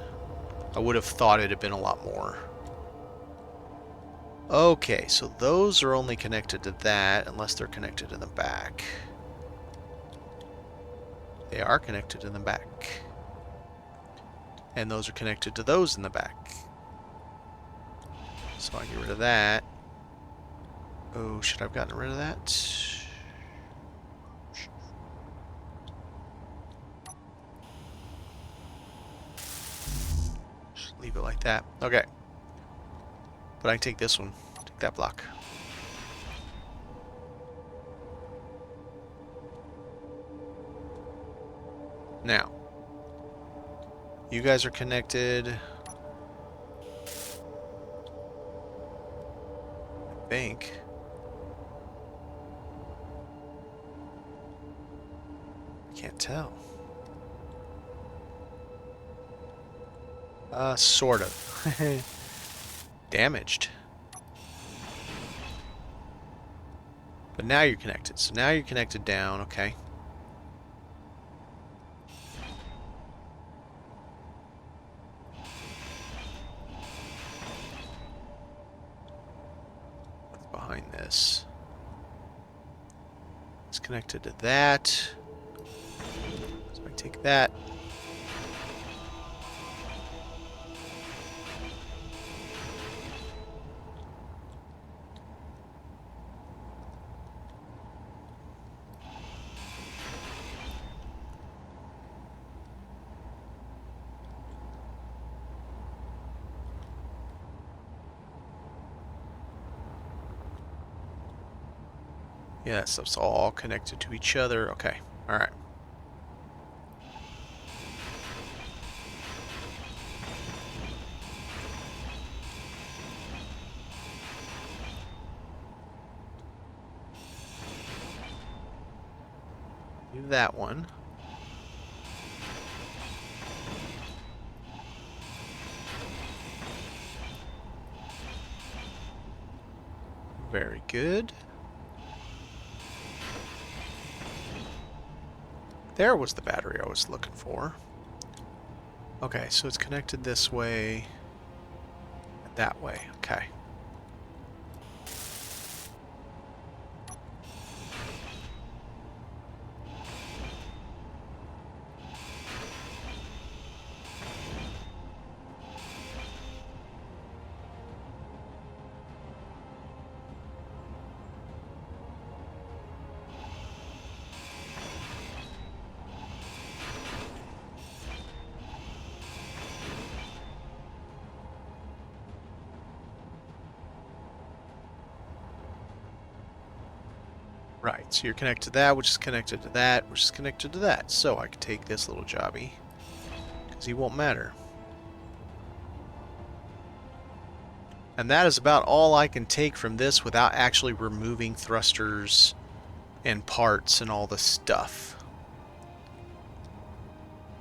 I would have thought it had been a lot more. Okay, so those are only connected to that, unless they're connected in the back. They are connected in the back. And those are connected to those in the back. So I get rid of that. Oh, should I have gotten rid of that? Just leave it like that. Okay. But I can take this one. Take that block. Now. You guys are connected. I think. I can't tell. Sort of. Damaged. But now you're connected. So now you're connected down, okay. What's behind this? It's connected to that. So I take that. Yeah, that stuff's all connected to each other. Okay. Alright. Do that one. Very good. There was the battery I was looking for. Okay, so it's connected this way and that way. Okay. Right, so you're connected to that, which is connected to that, which is connected to that. So I can take this little jobby, because he won't matter. And that is about all I can take from this without actually removing thrusters and parts and all the stuff.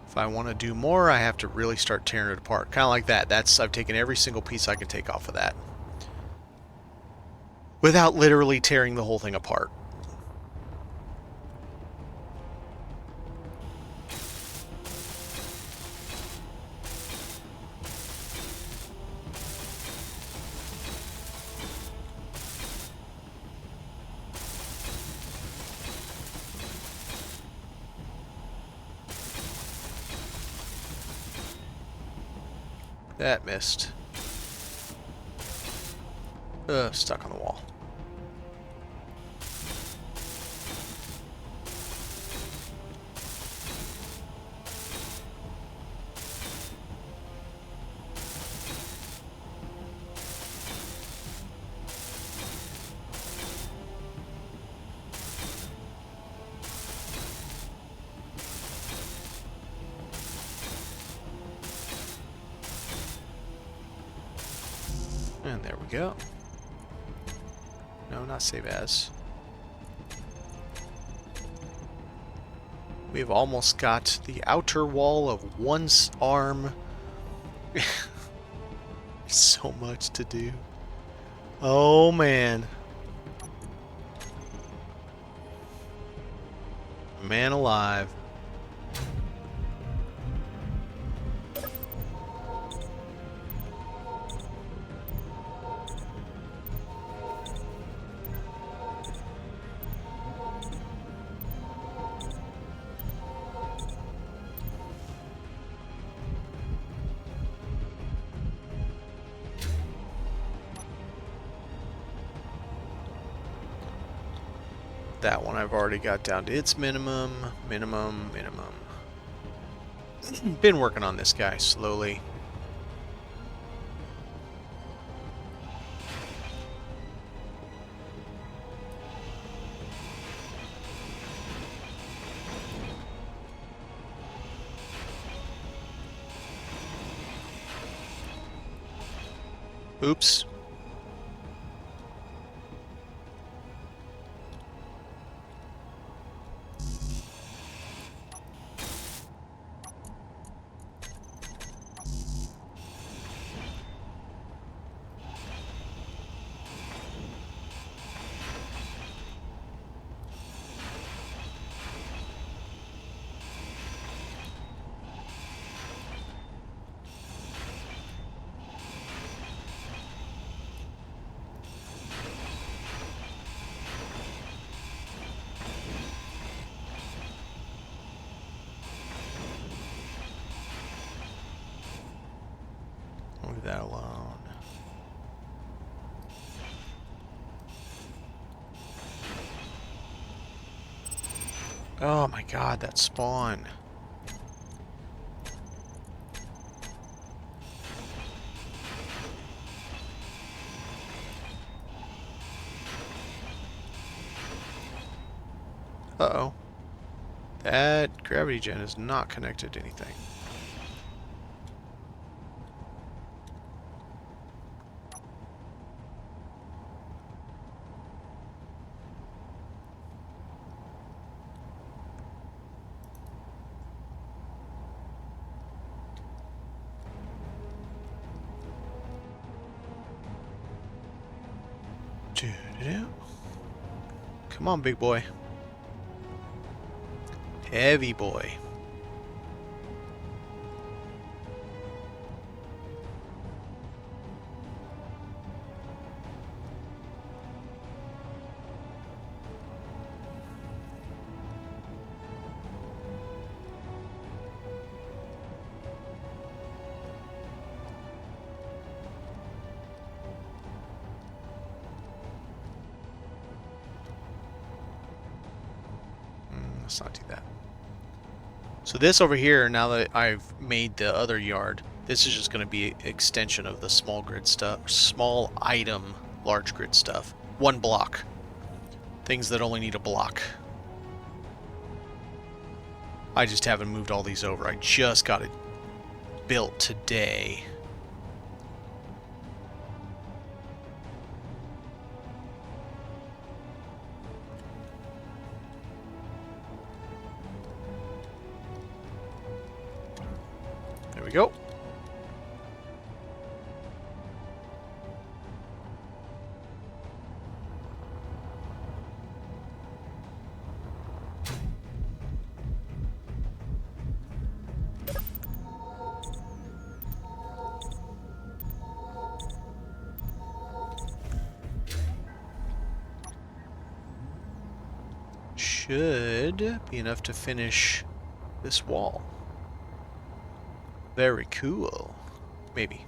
If I want to do more, I have to really start tearing it apart. Kind of like that. I've taken every single piece I can take off of that. Without literally tearing the whole thing apart. That missed. Stuck on the wall. And there we go. No, not save as. We've almost got the outer wall of one arm. So much to do. Oh man. Man alive. That one I've already got down to its minimum. Been working on this guy slowly. Oops. Leave that alone. Oh my god, that spawn. Uh-oh. That gravity gen is not connected to anything. Come on, big boy. Heavy boy. Let's not do that. So this over here, now that I've made the other yard, this is just going to be an extension of the small grid stuff, small item, large grid stuff. One block. Things that only need a block. I just haven't moved all these over. I just got it built today. There we go. Should be enough to finish this wall. Very cool. Maybe.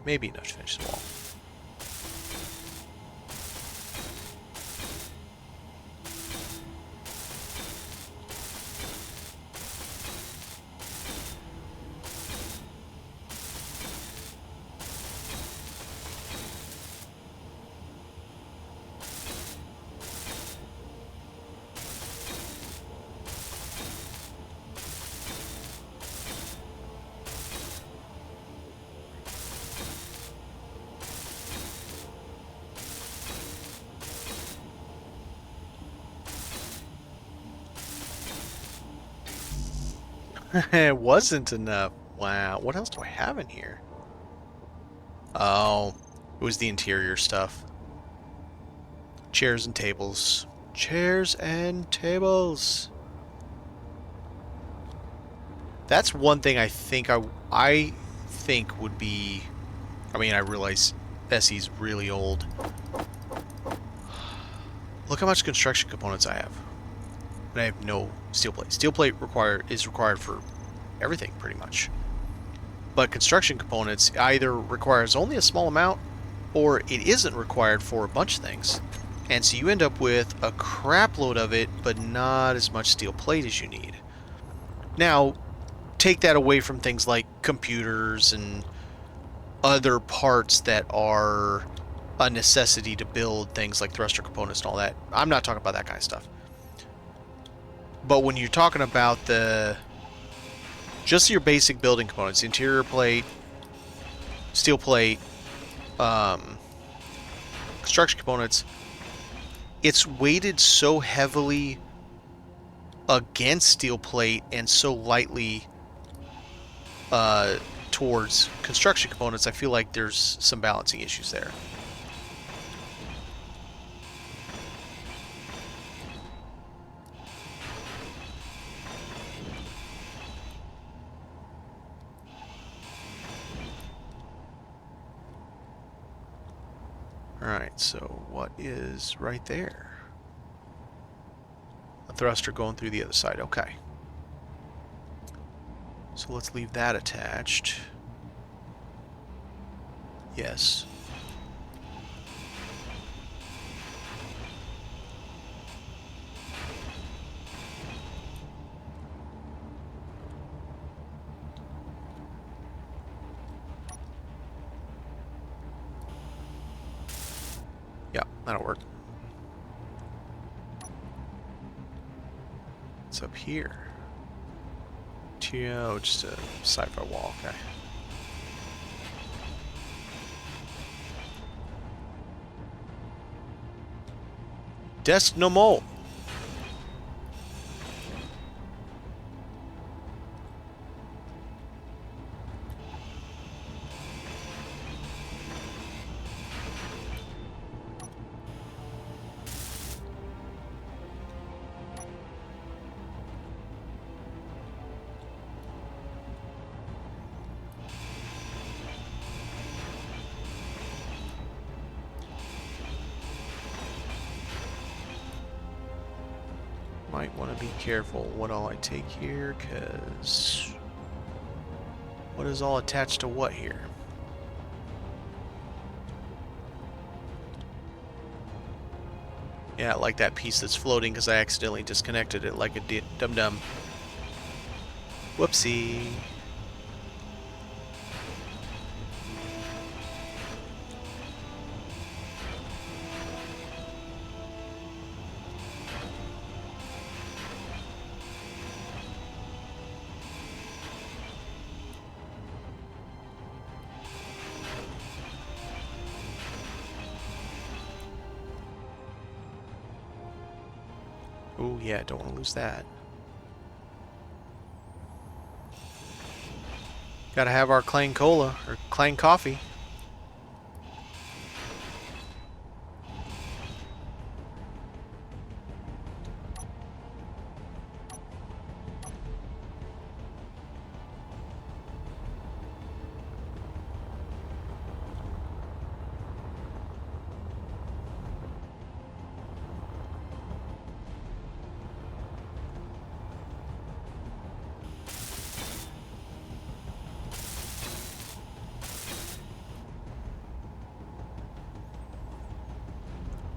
Maybe enough to finish the wall. It wasn't enough. Wow. What else do I have in here? Oh, it was the interior stuff. Chairs and tables. Chairs and tables. That's one thing I think I think would be... I mean, I realize Essie's really old. Look how much construction components I have. And I have no steel plate. Steel plate is required for everything, pretty much. But construction components either requires only a small amount, or it isn't required for a bunch of things. And so you end up with a crap load of it, but not as much steel plate as you need. Now, take that away from things like computers and other parts that are a necessity to build things like thruster components and all that. I'm not talking about that kind of stuff. But when you're talking about just your basic building components, interior plate, steel plate, construction components, it's weighted so heavily against steel plate and so lightly towards construction components, I feel like there's some balancing issues there. Alright, so what is right there? A thruster going through the other side, okay. So let's leave that attached. Yes. Yeah, that'll work. What's up here? Oh, just a sci-fi wall, okay. Desk no more. Might want to be careful what all I take here, because what is all attached to what here? Yeah, like that piece that's floating because I accidentally disconnected it like a dum-dum. Whoopsie. Oh yeah, don't want to lose that. Gotta have our Clang Cola, or Clang Coffee.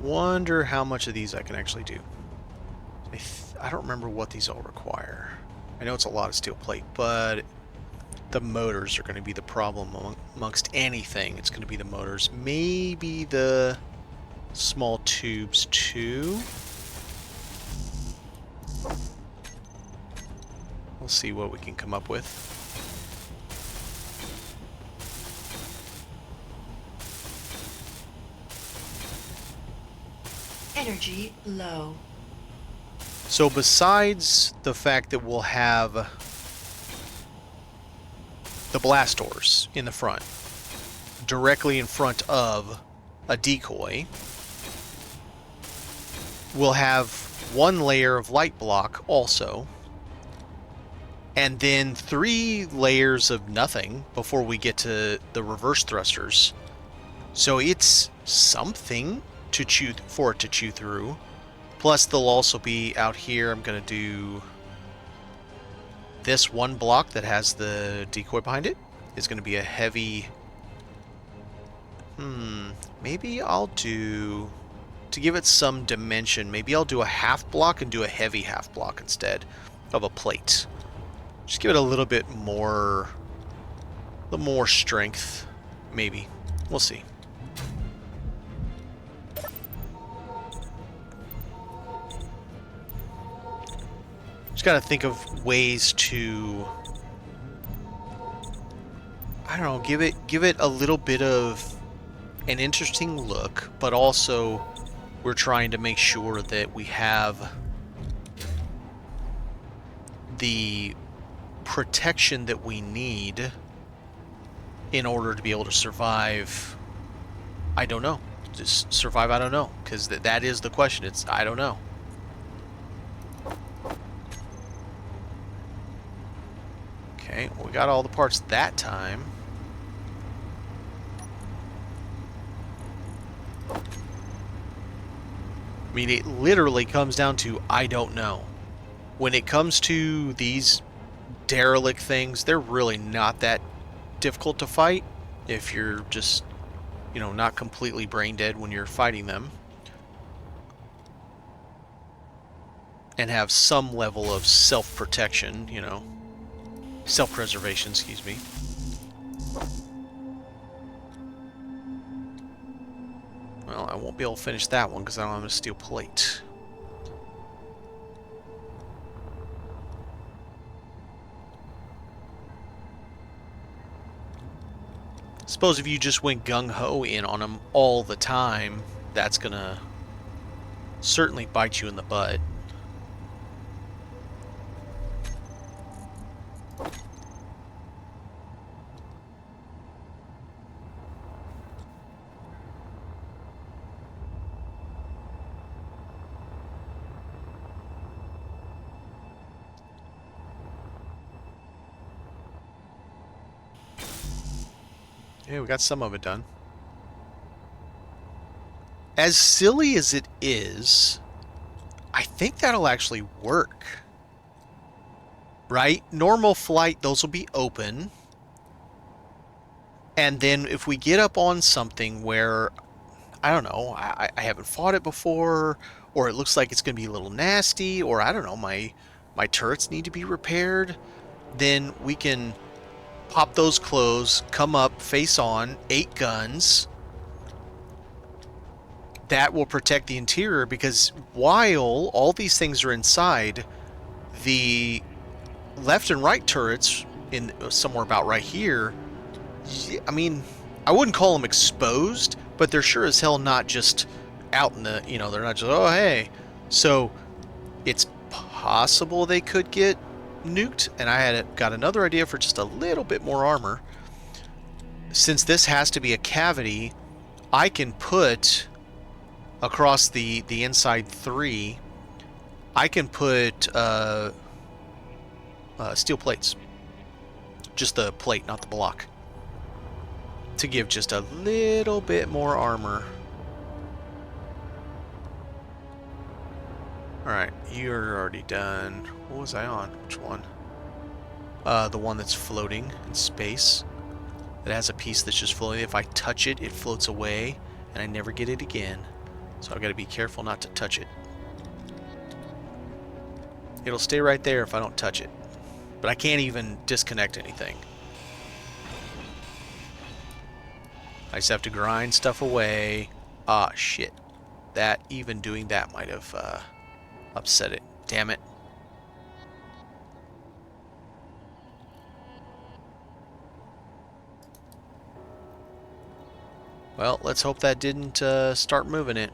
Wonder how much of these I can actually do. I don't remember what these all require. I know it's a lot of steel plate, but the motors are going to be the problem amongst anything. It's going to be the motors. Maybe the small tubes too. We'll see what we can come up with. Energy low. So besides the fact that we'll have the blast doors in the front, directly in front of a decoy, we'll have one layer of light block also, and then 3 layers of nothing before we get to the reverse thrusters. So it's something to chew through. Plus they'll also be out here. I'm gonna do this one block that has the decoy behind it is gonna be a heavy. Maybe I'll do, to give it some dimension, maybe I'll do a half block and do a heavy half block instead of a plate. Just give it a little bit more, strength, maybe. We'll see. Just gotta think of ways to, I don't know, give it a little bit of an interesting look, but also we're trying to make sure that we have the protection that we need in order to be able to survive. I don't know. Just survive, I don't know. Because that is the question. It's, I don't know. Okay, well, we got all the parts that time. I mean, it literally comes down to, I don't know. When it comes to these derelict things, they're really not that difficult to fight if you're just, you know, not completely brain dead when you're fighting them. And have some level of self-protection, you know. Self-preservation, excuse me. Well, I won't be able to finish that one because I don't have a steel plate. Suppose if you just went gung-ho in on them all the time, that's gonna certainly bite you in the butt. Yeah, we got some of it done. As silly as it is, I think that'll actually work. Right? Normal flight, those will be open. And then if we get up on something where, I don't know, I haven't fought it before, or it looks like it's going to be a little nasty, or I don't know, my turrets need to be repaired, then we can pop those closed, come up, face on, 8 guns. That will protect the interior, because while all these things are inside, the left and right turrets, in somewhere about right here, I mean, I wouldn't call them exposed, but they're sure as hell not just out in the, they're not just, oh, hey. So it's possible they could get nuked, and I got another idea for just a little bit more armor. Since this has to be a cavity, I can put across the inside 3, I can put steel plates. Just the plate, not the block, to give just a little bit more armor. Alright, you're already done. What was I on? Which one? The one that's floating in space. It has a piece that's just floating. If I touch it, it floats away, and I never get it again. So I've got to be careful not to touch it. It'll stay right there if I don't touch it. But I can't even disconnect anything. I just have to grind stuff away. Ah, shit. That, even doing that might have upset it. Damn it. Well, let's hope that didn't start moving it.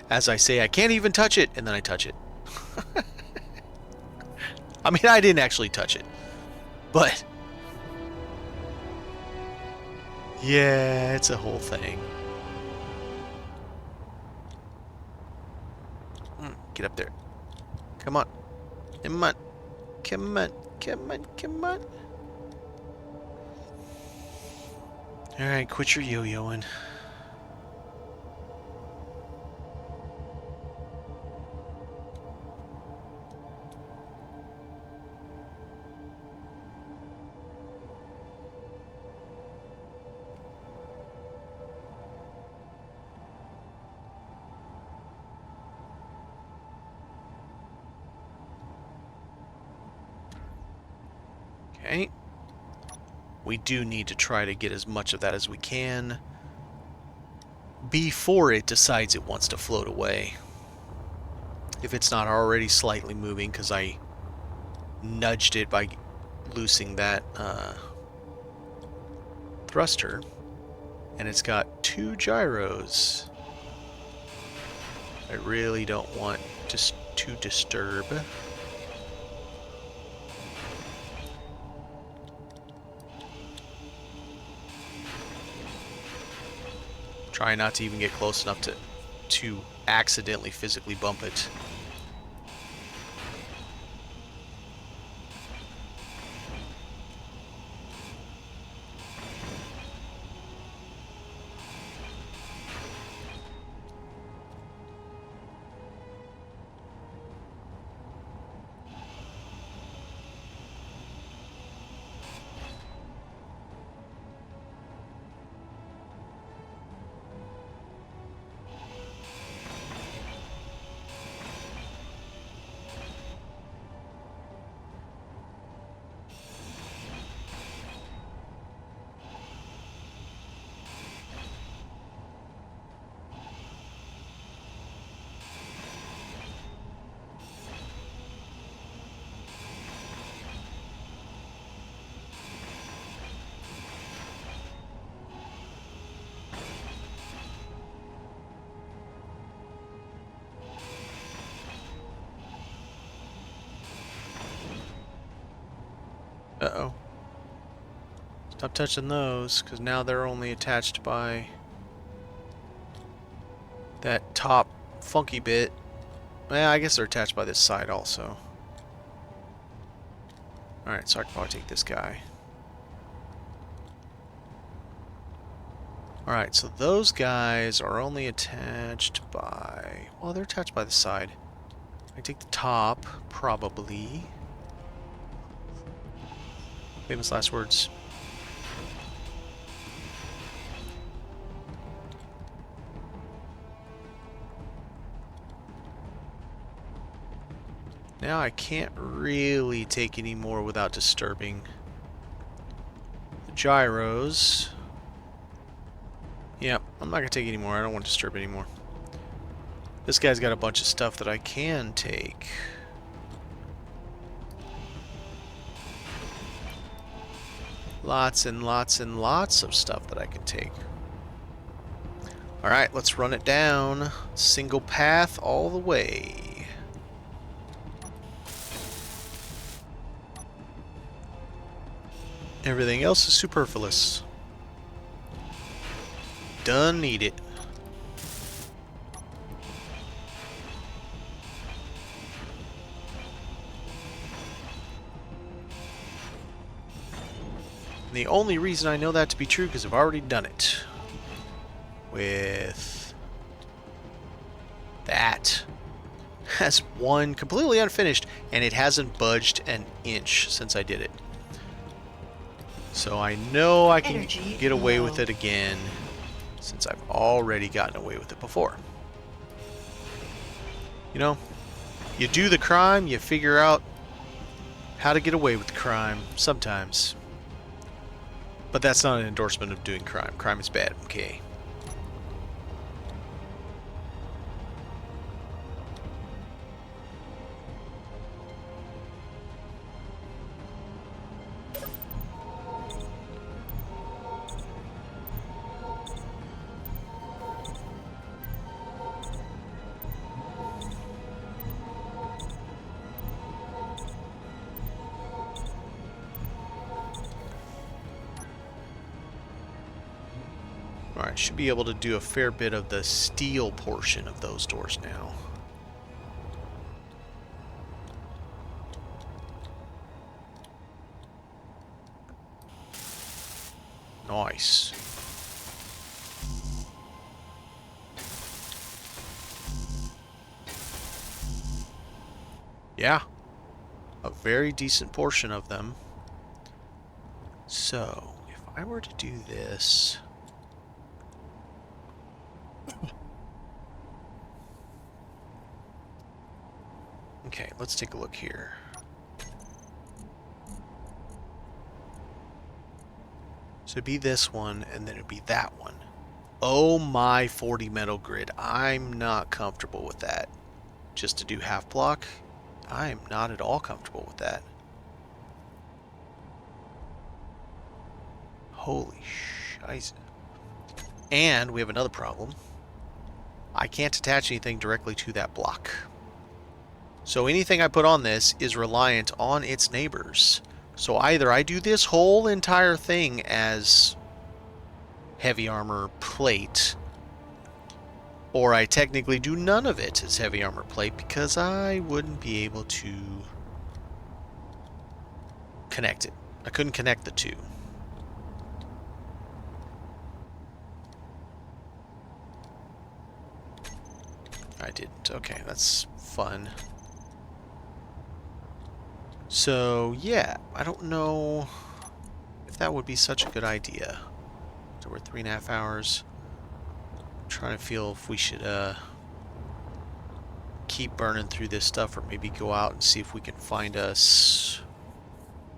As I say, I can't even touch it, and then I touch it. I mean, I didn't actually touch it. But yeah, it's a whole thing. Get up there. Come on. Come on. Come on. Come on. Come on. Alright, quit your yo-yoing. Okay. We do need to try to get as much of that as we can before it decides it wants to float away. If it's not already slightly moving, because I nudged it by loosing that thruster. And it's got 2 gyros. I really don't want to disturb. Try not to even get close enough to accidentally physically bump it. Uh-oh. Stop touching those, because now they're only attached by that top funky bit. Well, I guess they're attached by this side also. Alright, so I can probably take this guy. Alright, so those guys are only attached by... Well, they're attached by the side. I take the top, probably. Famous last words. Now I can't really take any more without disturbing the gyros. Yep, I'm not going to take any more. I don't want to disturb anymore. This guy's got a bunch of stuff that I can take. Lots and lots and lots of stuff that I can take. Alright, let's run it down. Single path all the way. Everything else is superfluous. Done need it. And the only reason I know that to be true because I've already done it. With that. Has one completely unfinished, and it hasn't budged an inch since I did it. So I know I can get away with it again, since I've already gotten away with it before. You know, you do the crime, you figure out how to get away with the crime, sometimes. But that's not an endorsement of doing crime. Crime is bad, okay? Alright, should be able to do a fair bit of the steel portion of those doors now. Nice. Yeah. A very decent portion of them. So, if I were to do this... Okay, let's take a look here. So it'd be this one, and then it'd be that one. Oh my 40 metal grid. I'm not comfortable with that. Just to do half block, I am not at all comfortable with that. Holy shiz. And we have another problem. I can't attach anything directly to that block. So anything I put on this is reliant on its neighbors. So either I do this whole entire thing as heavy armor plate, or I technically do none of it as heavy armor plate because I wouldn't be able to connect it. I couldn't connect the two. I didn't. Okay, that's fun. So, yeah, I don't know if that would be such a good idea. So we're 3.5 hours. I'm trying to feel if we should keep burning through this stuff or maybe go out and see if we can find us...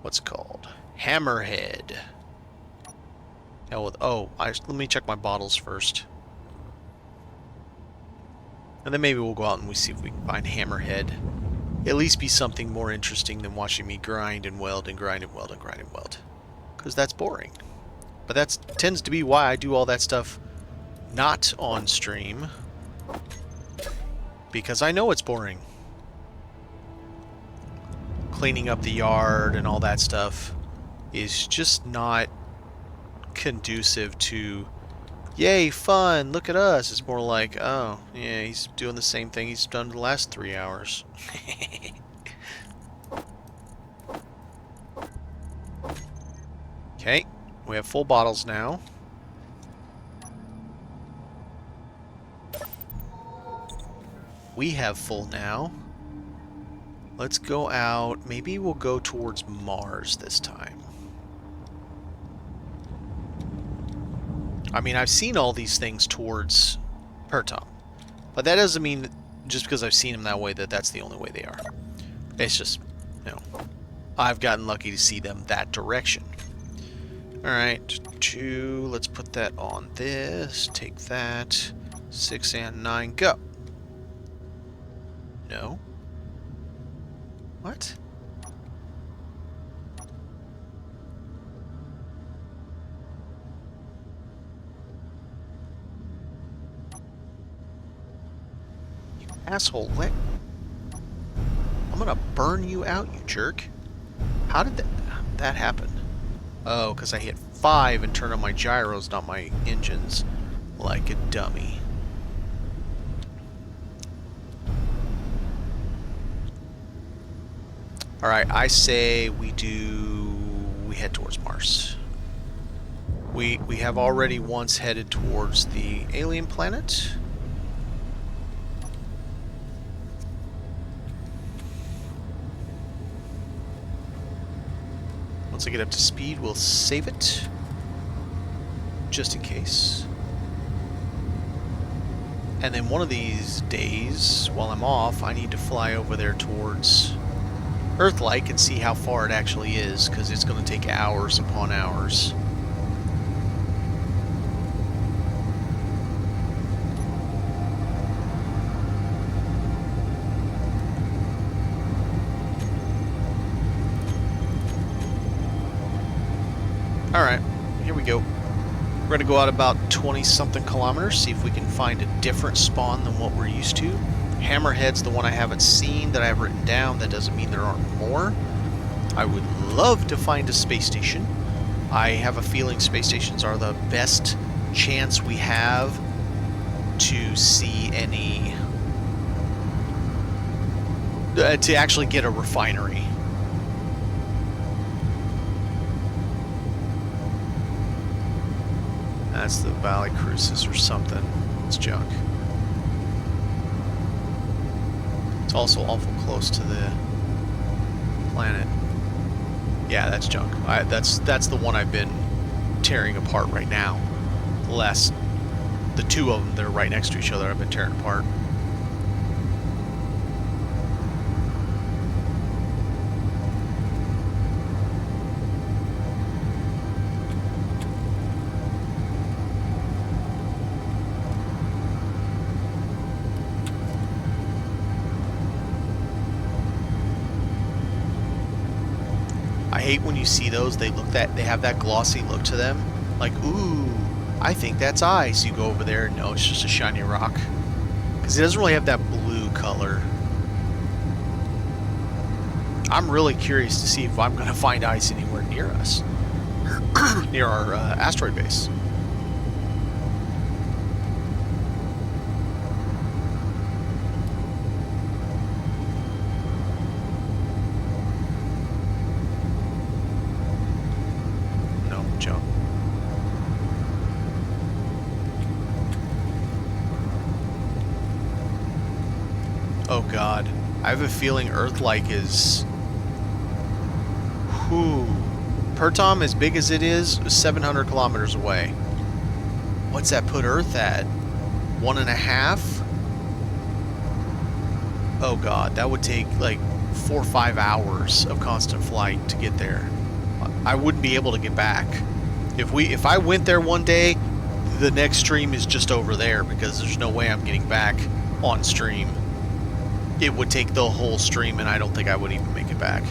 What's it called? Hammerhead. Hell with... Oh, let me check my bottles first. And then maybe we'll go out and we see if we can find Hammerhead. At least be something more interesting than watching me grind and weld and grind and weld and grind and weld. Because that's boring. But that tends to be why I do all that stuff not on stream. Because I know it's boring. Cleaning up the yard and all that stuff. is just not conducive to, yay, fun, look at us. It's more like, oh, yeah, he's doing the same thing he's done the last 3 hours. Okay, we have full bottles now. We have full now. Let's go out. Maybe we'll go towards Mars this time. I mean, I've seen all these things towards Pertom, but that doesn't mean that just because I've seen them that way that that's the only way they are. It's just, you know, I've gotten lucky to see them that direction. Alright, 2, let's put that on this, take that, 6 and 9, go. No. What? You asshole, what? I'm gonna burn you out, you jerk. How did that happen? Oh, because I hit 5 and turned on my gyros, not my engines, like a dummy. Alright, I say we head towards Mars. We have already once headed towards the alien planet. Once I get up to speed, we'll save it, just in case. And then one of these days, while I'm off, I need to fly over there towards Earth-like and see how far it actually is, because it's going to take hours upon hours. Alright, here we go. We're going to go out about 20-something kilometers, see if we can find a different spawn than what we're used to. Hammerhead's the one I haven't seen that I have written down. That doesn't mean there aren't more. I would love to find a space station. I have a feeling space stations are the best chance we have to see any... to actually get a refinery. That's the Valley Cruises or something. It's junk. It's also awful close to the planet. Yeah, that's junk. That's the one I've been tearing apart right now. The 2 of them that are right next to each other I've been tearing apart. I hate when you see those, they have that glossy look to them. Like, ooh, I think that's ice. You go over there, no, it's just a shiny rock. Because it doesn't really have that blue color. I'm really curious to see if I'm going to find ice anywhere near us. Near our asteroid base. Oh god. I have a feeling Earth-like is... Whew. Pertom, as big as it is 700 kilometers away. What's that put Earth at? 1.5? Oh god, that would take like 4 or 5 hours of constant flight to get there. I wouldn't be able to get back. If I went there one day, the next stream is just over there because there's no way I'm getting back on stream. It would take the whole stream, and I don't think I would even make it back.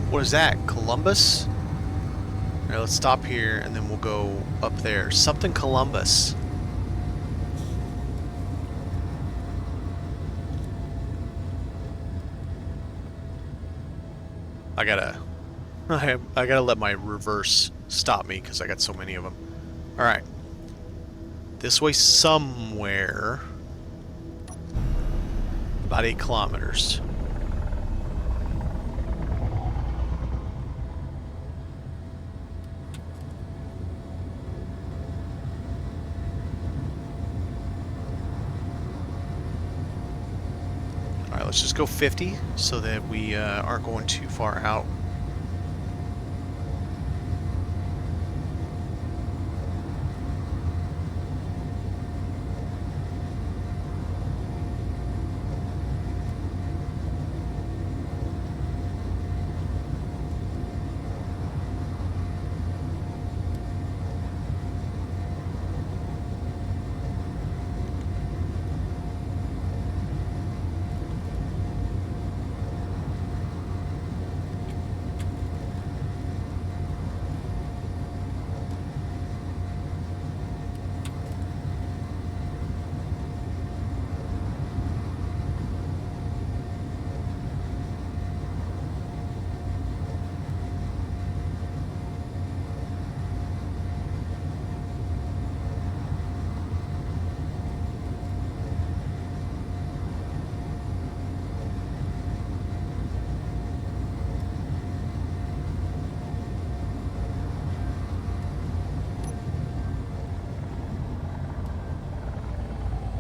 What is that? Columbus? Alright, let's stop here and then we'll go up there. Something Columbus. I gotta let my reverse stop me because I got so many of them. Alright. This way somewhere. About 8 kilometers. Alright, let's just go 50 so that we aren't going too far out.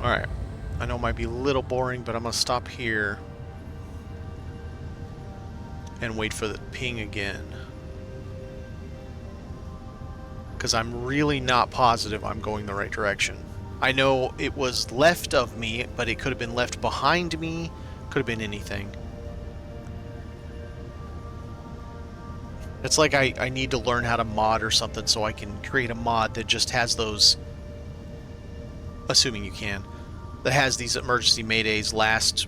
Alright, I know it might be a little boring, but I'm going to stop here and wait for the ping again. Because I'm really not positive I'm going the right direction. I know it was left of me, but it could have been left behind me, could have been anything. It's like I need to learn how to mod or something so I can create a mod that just has those, assuming you can, that has these emergency maydays last,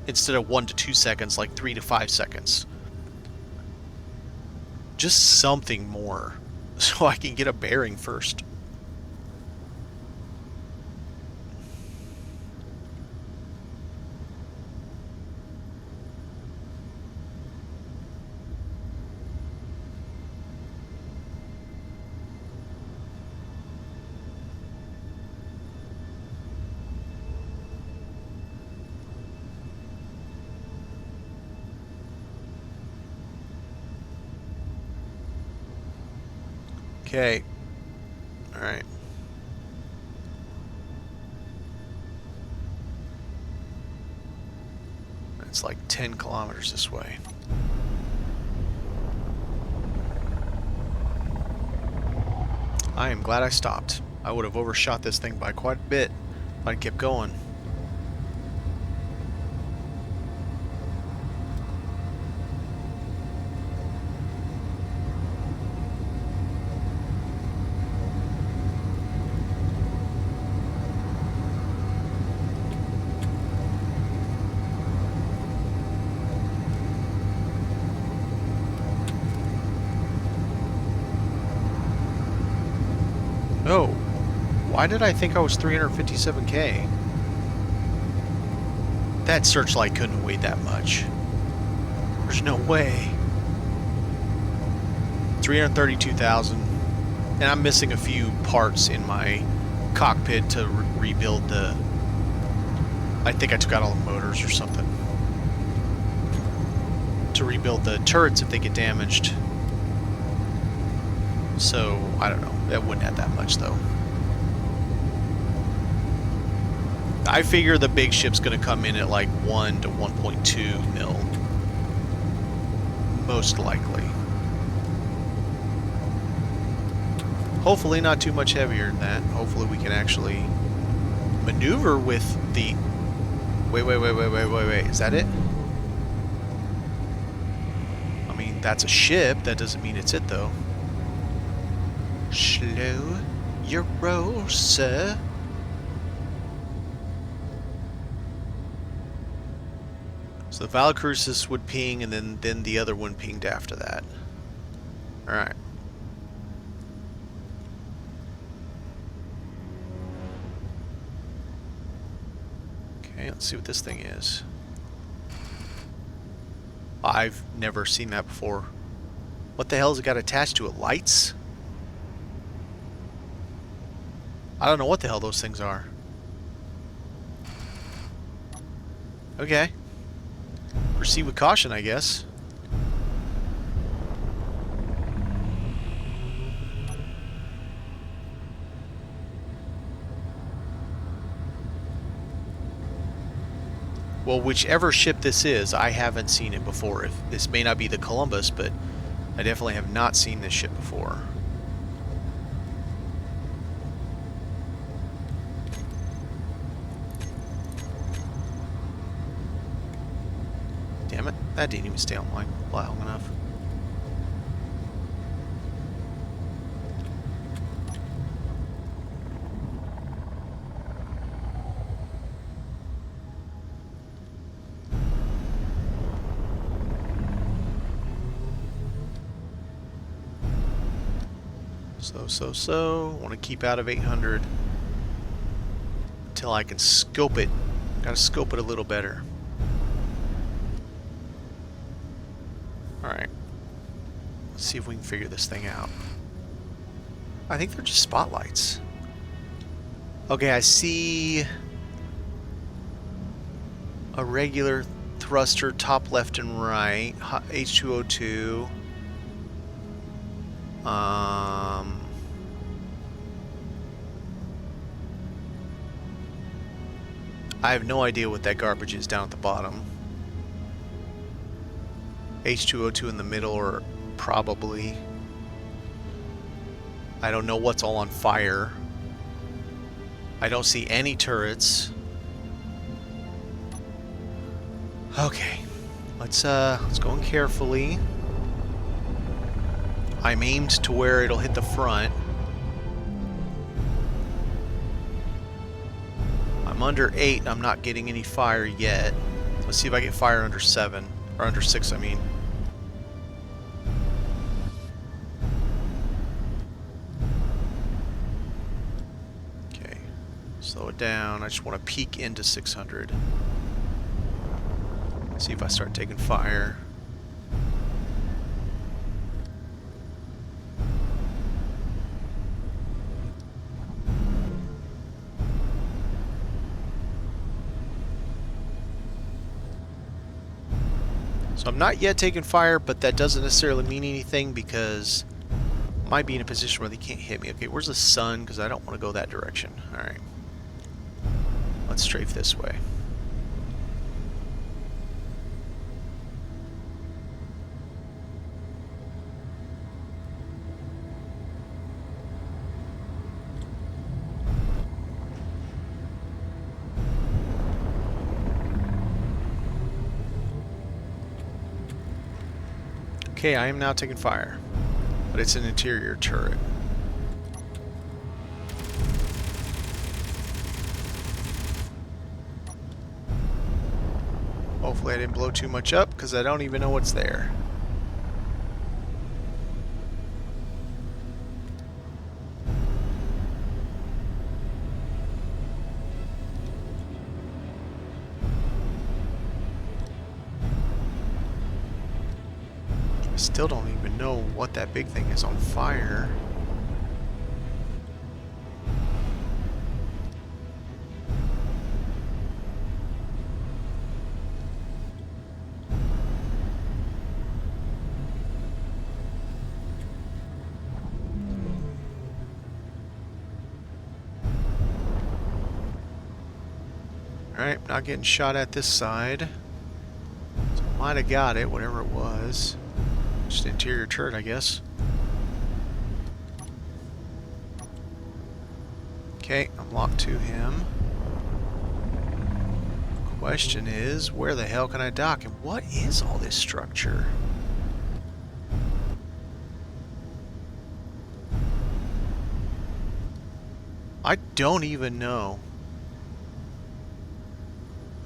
instead of 1 to 2 seconds, like 3 to 5 seconds. Just something more so I can get a bearing first. Okay. Alright. It's like 10 kilometers this way. I am glad I stopped. I would have overshot this thing by quite a bit if I kept going. Oh, why did I think I was 357K? That searchlight couldn't have weighed that much. There's no way. 332,000. And I'm missing a few parts in my cockpit to rebuild the... I think I took out all the motors or something. To rebuild the turrets if they get damaged. So, I don't know. That wouldn't add that much, though. I figure the big ship's going to come in at like 1 to 1.2 mil. Most likely. Hopefully not too much heavier than that. Hopefully we can actually maneuver with the... Wait. Is that it? I mean, that's a ship. That doesn't mean it's it, though. Slow your roll, sir. So the Valkyries would ping, and then the other one pinged after that. Alright. Okay, let's see what this thing is. I've never seen that before. What the hell has it got attached to it? Lights? I don't know what the hell those things are. Okay. Proceed with caution, I guess. Well, whichever ship this is, I haven't seen it before. If this may not be the Columbus, but I definitely have not seen this ship before. Damn it, that didn't even stay on line long enough. So. Want to keep out of 800 until I can scope it. Got to scope it a little better. Alright. Let's see if we can figure this thing out. I think they're just spotlights. Okay, I see a regular thruster top left and right. H2O2. I have no idea what that garbage is down at the bottom. H2O2 in the middle, or probably. I don't know what's all on fire. I don't see any turrets. Okay, let's go in carefully. I'm aimed to where it'll hit the front. I'm under 8. I'm not getting any fire yet. Let's see if I get fire under 7. Or under 6, I mean. Okay. Slow it down. I just want to peek into 600. See if I start taking fire. So I'm not yet taking fire, but that doesn't necessarily mean anything because I might be in a position where they can't hit me. Okay, where's the sun? Because I don't want to go that direction. Alright. Let's strafe this way. Okay, I am now taking fire, but it's an interior turret. Hopefully I didn't blow too much up, because I don't even know what's there. Still don't even know what that big thing is on fire. Alright, not getting shot at this side. So might have got it, whatever it was. Just an interior turret, I guess. Okay, I'm locked to him. Question is, where the hell can I dock? And what is all this structure? I don't even know.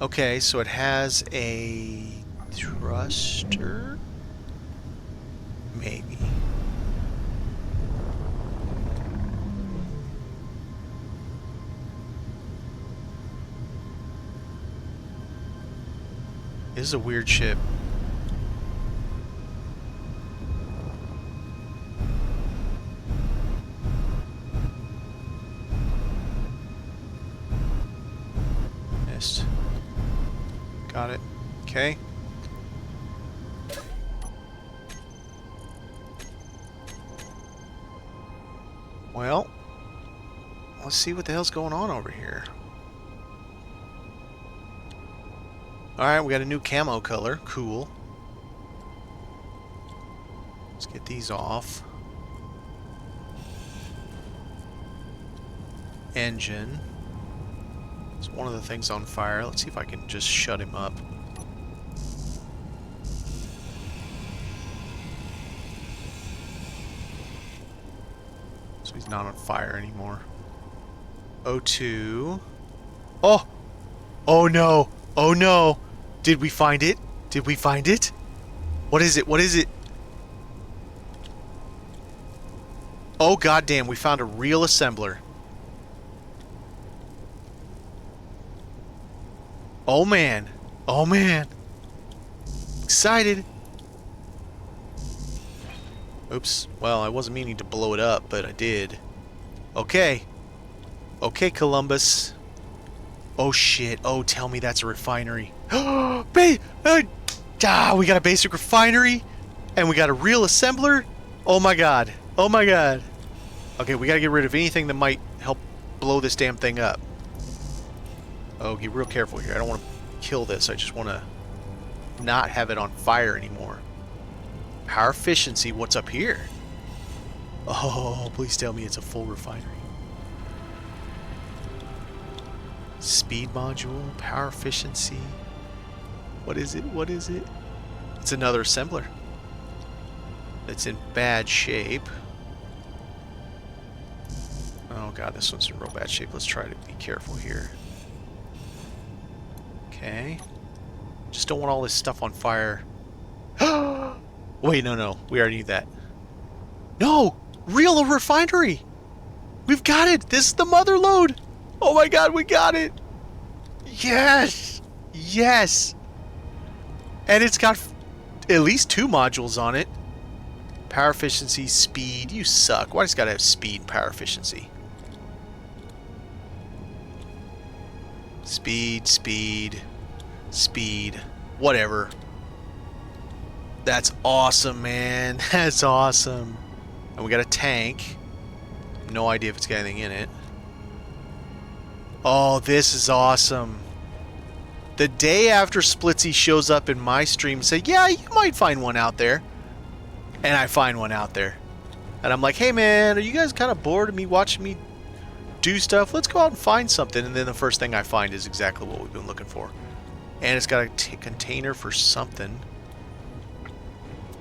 Okay, so it has a Thruster? Maybe. This is a weird ship. Missed. Got it. Okay. Well, let's see what the hell's going on over here. Alright, we got a new camo color. Cool. Let's get these off. Engine. It's one of the things on fire. Let's see if I can just shut him up. So he's not on fire anymore. O2. Oh! Oh no! Oh no! Did we find it? Did we find it? What is it? What is it? Oh goddamn, we found a real assembler. Oh man. Oh man. Excited. Oops. Well, I wasn't meaning to blow it up, but I did. Okay. Okay, Columbus. Oh shit. Oh, tell me that's a refinery. We got a basic refinery and we got a real assembler. Oh my god. Oh my god. Okay, we gotta get rid of anything that might help blow this damn thing up. Oh, get real careful here. I don't want to kill this. I just want to not have it on fire anymore. Power efficiency. What's up here? Oh, please tell me it's a full refinery. Speed module. Power efficiency. What is it? What is it? It's another assembler. It's in bad shape. Oh god, this one's in real bad shape. Let's try to be careful here. Okay. Just don't want all this stuff on fire. Wait, no. We already need that. No! Real refinery! We've got it! This is the mother lode! Oh my god, we got it! Yes! Yes! And it's got at least 2 modules on it. Power efficiency, speed. You suck. Why does it gotta have speed and power efficiency? Speed, speed, speed. Whatever. That's awesome, man. That's awesome. And we got a tank. No idea if it's got anything in it. Oh, this is awesome. The day after Splitsy shows up in my stream and say, yeah, you might find one out there. And I find one out there. And I'm like, hey man, are you guys kind of bored of me watching me do stuff? Let's go out and find something. And then the first thing I find is exactly what we've been looking for. And it's got a container for something.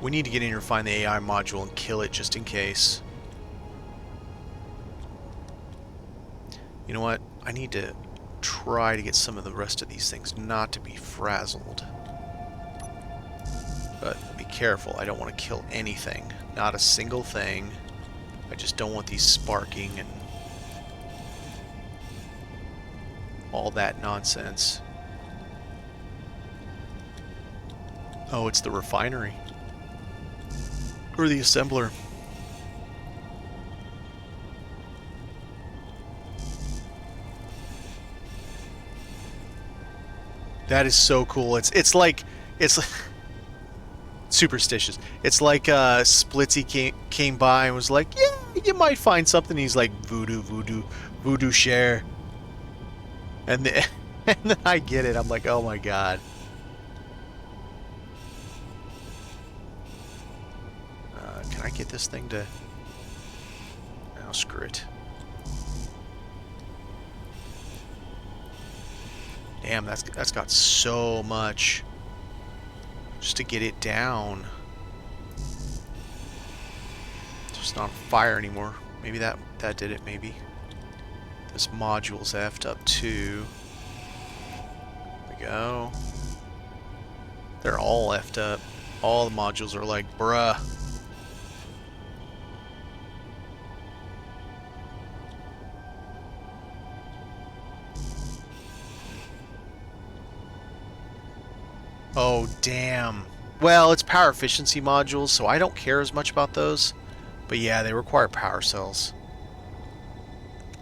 We need to get in here and find the AI module and kill it just in case. You know what? I need to try to get some of the rest of these things not to be frazzled. But be careful. I don't want to kill anything. Not a single thing. I just don't want these sparking and all that nonsense. Oh, it's the refinery. Or the assembler. That is so cool. It's like superstitious. It's like Splitsy came by and was like, yeah, you might find something. He's like, voodoo share. And then, and then I get it. I'm like, oh my god. Can I get this thing to... Oh, screw it. Damn, that's got so much just to get it down. So it's not on fire anymore. Maybe that did it, maybe. This module's effed up too. There we go. They're all effed up. All the modules are like, bruh. Oh, damn. Well, it's power efficiency modules, so I don't care as much about those. But yeah, they require power cells.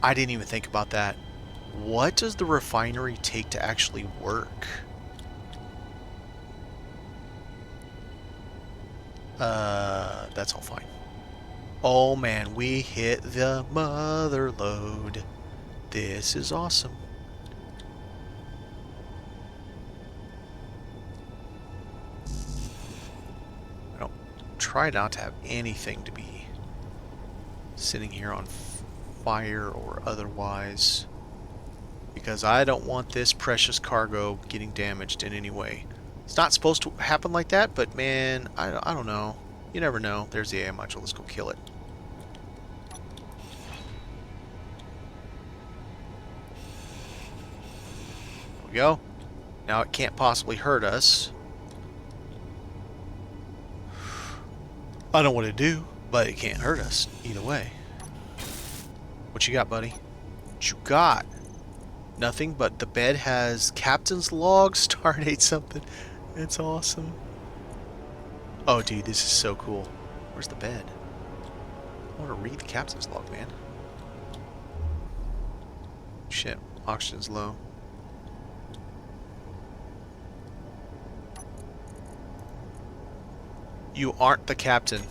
I didn't even think about that. What does the refinery take to actually work? That's all fine. Oh man, we hit the mother lode. This is awesome. I don't try not to have anything to be sitting here on fire or otherwise, because I don't want this precious cargo getting damaged in any way. It's not supposed to happen like that, but man, I don't know. You never know. There's the AI module. Let's go kill it. There we go. Now it can't possibly hurt us. I don't know what to do, but it can't hurt us either way. What you got, buddy? What you got? Nothing, but the bed has captain's log, stardate something. It's awesome. Oh, dude, this is so cool. Where's the bed? I want to read the captain's log, man. Shit, oxygen's low. You aren't the captain.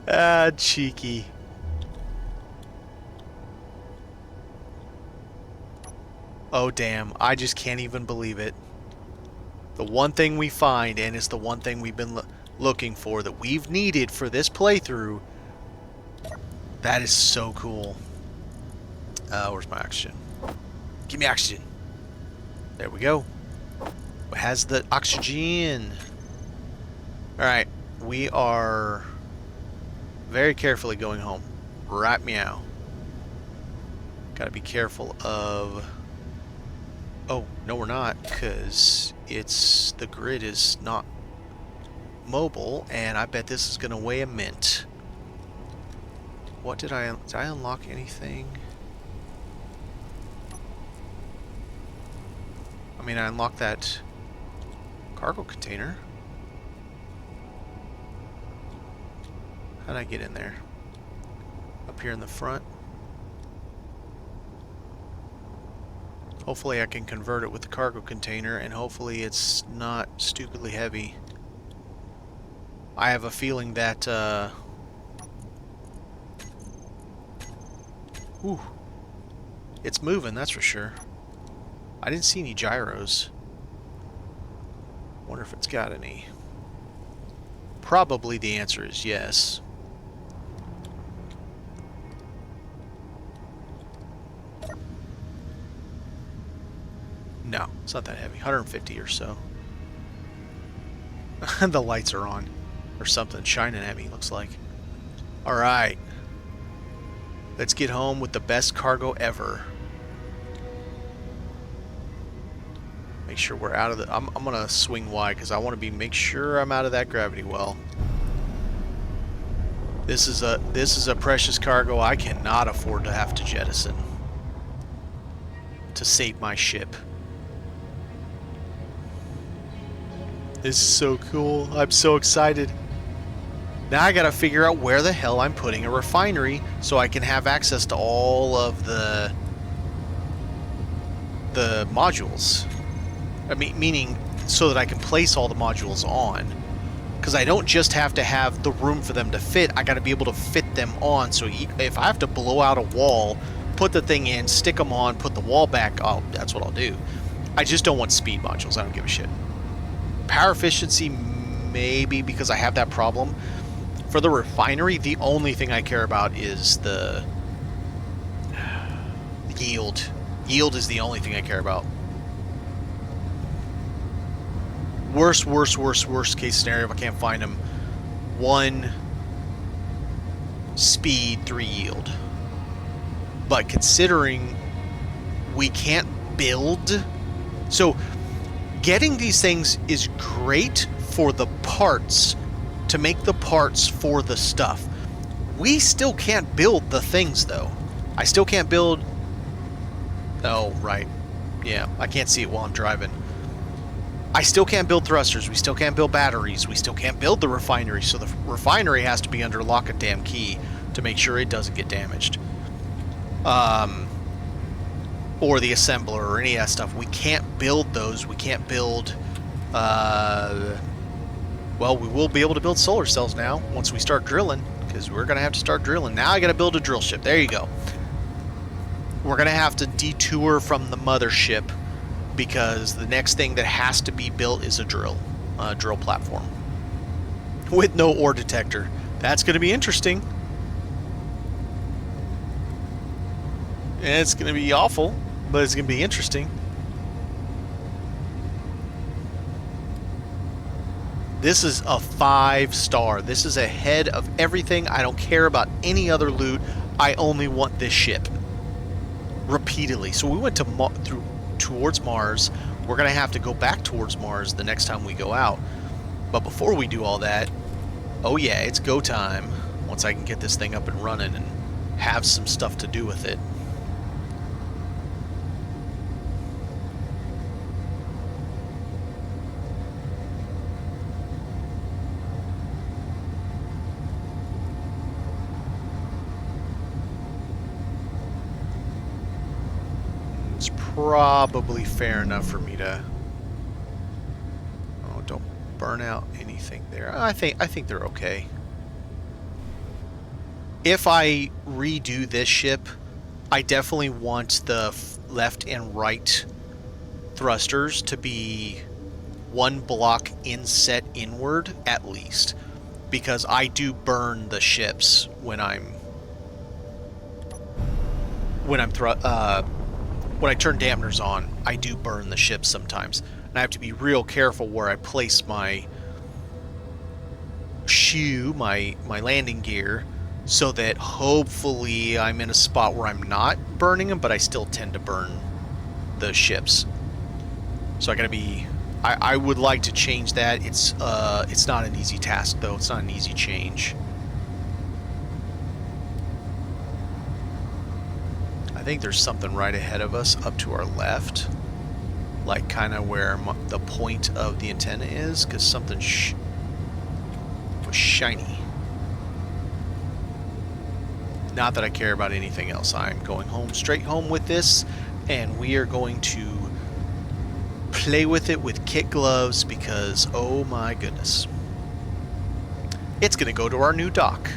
Ah, cheeky. Oh, damn. I just can't even believe it. The one thing we find, and it's the one thing we've been looking for, that we've needed for this playthrough. That is so cool. Where's my oxygen? Give me oxygen. There we go. It has the oxygen. Alright. We are very carefully going home. Right meow. Gotta be careful of... Oh, no we're not, because the grid is not mobile, and I bet this is going to weigh a mint. What did I unlock anything? I mean, I unlocked that cargo container. How'd I get in there? Up here in the front. Hopefully I can convert it with the cargo container, and hopefully it's not stupidly heavy. I have a feeling that, Ooh. It's moving, that's for sure. I didn't see any gyros. Wonder if it's got any. Probably the answer is yes. No, it's not that heavy. 150 or so. The lights are on. Or something shining at me, looks like. Alright. Let's get home with the best cargo ever. Make sure we're out of the... I'm gonna swing wide because I want to make sure I'm out of that gravity well. This is a precious cargo I cannot afford to have to jettison to save my ship. This is so cool. I'm so excited. Now I gotta figure out where the hell I'm putting a refinery so I can have access to all of the modules. I mean, meaning so that I can place all the modules on. Because I don't just have to have the room for them to fit, I gotta be able to fit them on. So if I have to blow out a wall, put the thing in, stick them on, put the wall back, oh, that's what I'll do. I just don't want speed modules. I don't give a shit. Power efficiency, maybe, because I have that problem. For the refinery, the only thing I care about is the yield. Yield is the only thing I care about. Worst case scenario, if I can't find them, 1 speed, 3 yield. But considering we can't build... So, Getting these things is great for the parts, to make the parts for the stuff. We still can't build the things, though. I still can't build... Oh, right. Yeah, I can't see it while I'm driving. I still can't build thrusters. We still can't build batteries. We still can't build the refinery. So the refinery has to be under lock and damn key to make sure it doesn't get damaged. Or the assembler or any of that stuff. We can't build those. We can't build... well, we will be able to build solar cells now once we start drilling, because we're going to have to start drilling. Now I got to build a drill ship. There you go. We're going to have to detour from the mothership, because the next thing that has to be built is a drill platform with no ore detector. That's going to be interesting. It's going to be awful, but it's going to be interesting. This is a 5-star. This is ahead of everything. I don't care about any other loot. I only want this ship. Repeatedly. So we went to towards Mars. We're going to have to go back towards Mars the next time we go out. But before we do all that, oh yeah, it's go time. Once I can get this thing up and running and have some stuff to do with it. Probably fair enough for me to... Oh, don't burn out anything there. I think they're okay. If I redo this ship, I definitely want the left and right thrusters to be one block inset inward at least, because I do burn the ships when I turn dampeners on. I do burn the ship sometimes, and I have to be real careful where I place my my landing gear, so that hopefully I'm in a spot where I'm not burning them, but I still tend to burn the ships. So I gotta be... I would like to change that. It's not an easy task, though. It's not an easy change. I think there's something right ahead of us up to our left, like kind of where the point of the antenna is, because something was shiny. Not that I care about anything else. I'm going home, straight home with this, and we are going to play with it with kit gloves, because oh my goodness, it's going to go to our new dock,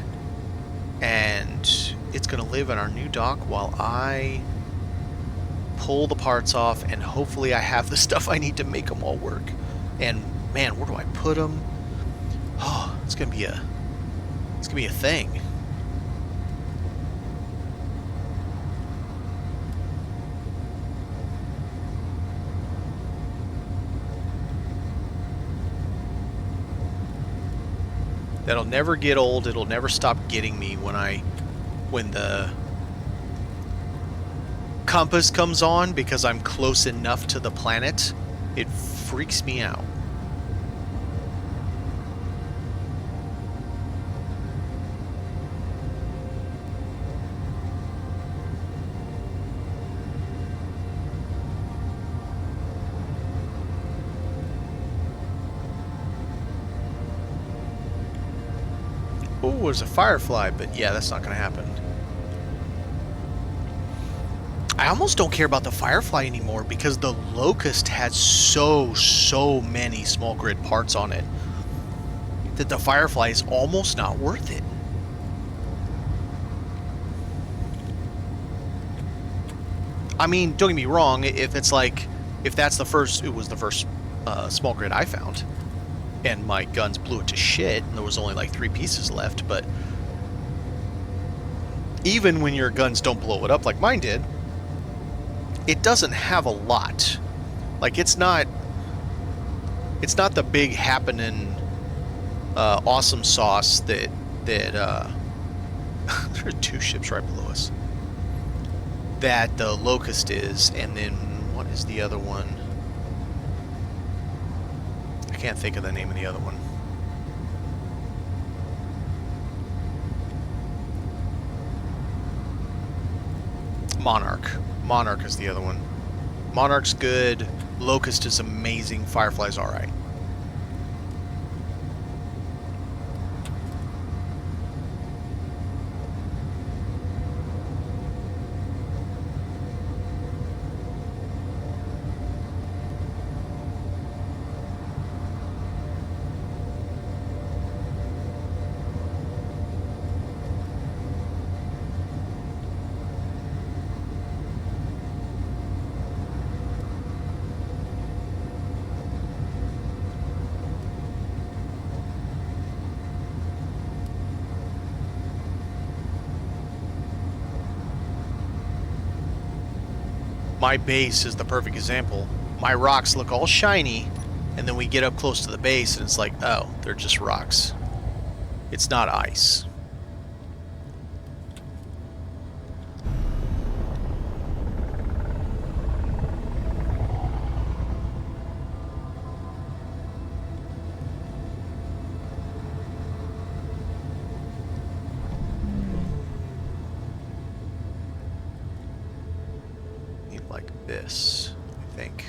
and it's going to live in our new dock while I pull the parts off, and hopefully I have the stuff I need to make them all work. And man, where do I put them? Oh, it's going to be a thing. That'll never get old. It'll never stop getting me when the compass comes on, because I'm close enough to the planet. It freaks me out. Oh, there's a firefly, but yeah, that's not going to happen. I almost don't care about the firefly anymore, because the Locust has so many small grid parts on it that the firefly is almost not worth it. I mean, don't get me wrong, if that's the first small grid I found, and my guns blew it to shit, and there was only like 3 pieces left, but even when your guns don't blow it up like mine did, it doesn't have a lot. Like, it's not the big happening awesome sauce that there are 2 ships right below us that the Locust is, and then what is the other one? I can't think of the name of the other one. Monarch. Monarch is the other one. Monarch's good. Locust is amazing. Firefly's alright. My base is the perfect example. My rocks look all shiny, and then we get up close to the base, and it's like, oh, they're just rocks. It's not ice. Like this, I think.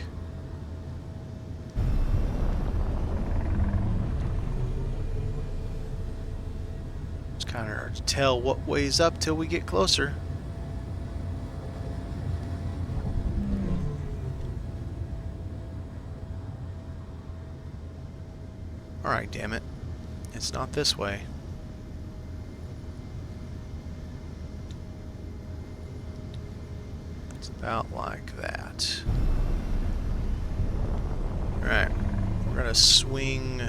It's kind of hard to tell what way's up till we get closer. Alright, damn it. It's not this way. About like that. Alright, we're gonna swing.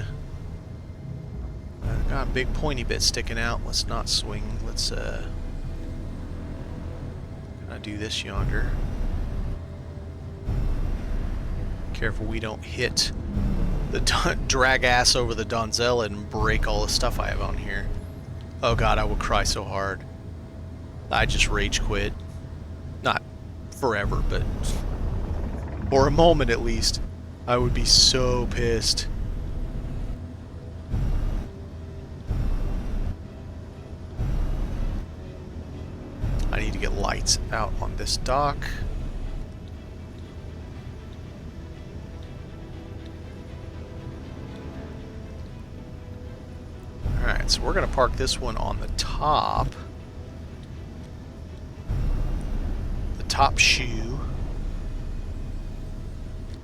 I've got a big pointy bit sticking out. Let's not swing. Let's gonna do this yonder. Careful we don't hit the drag ass over the Donzella and break all the stuff I have on here. Oh god, I will cry so hard. I just rage quit. Not forever, but for a moment at least. I would be so pissed. I need to get lights out on this dock. Alright, so we're going to park this one on the top. Top shoe.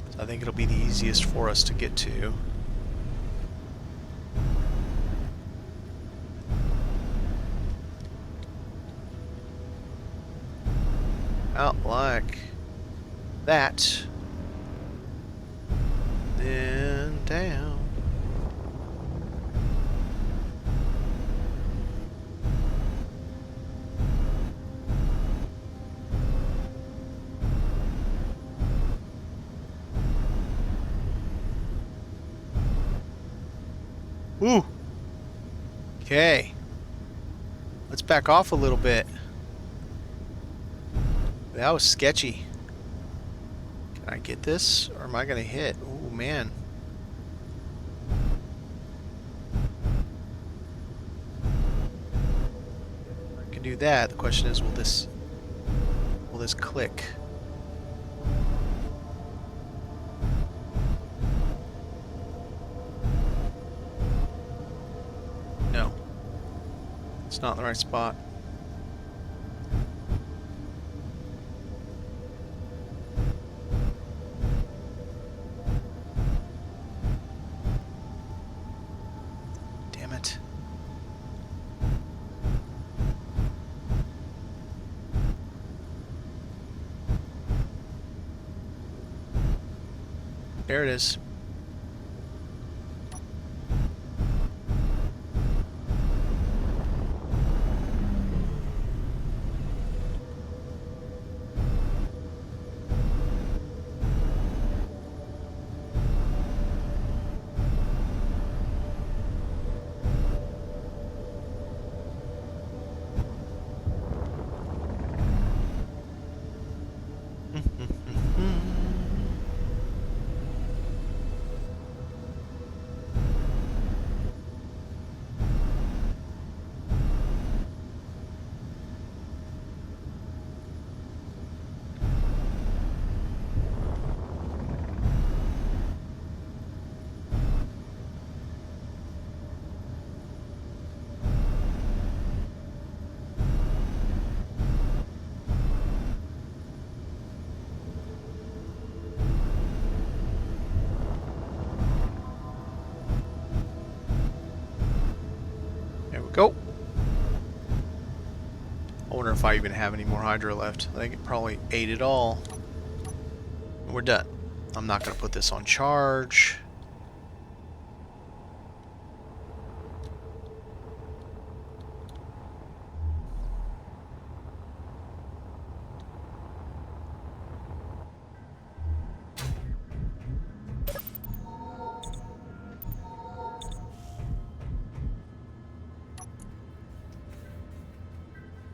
So I think it'll be the easiest for us to get to. Out like that. Then down. Ooh. Okay. Let's back off a little bit. That was sketchy. Can I get this? Or am I going to hit? Oh, man. I can do that. The question is, will this click? No. It's not in the right spot. There it is. Go! I wonder if I even have any more hydro left. I think it probably ate it all. We're done. I'm not going to put this on charge.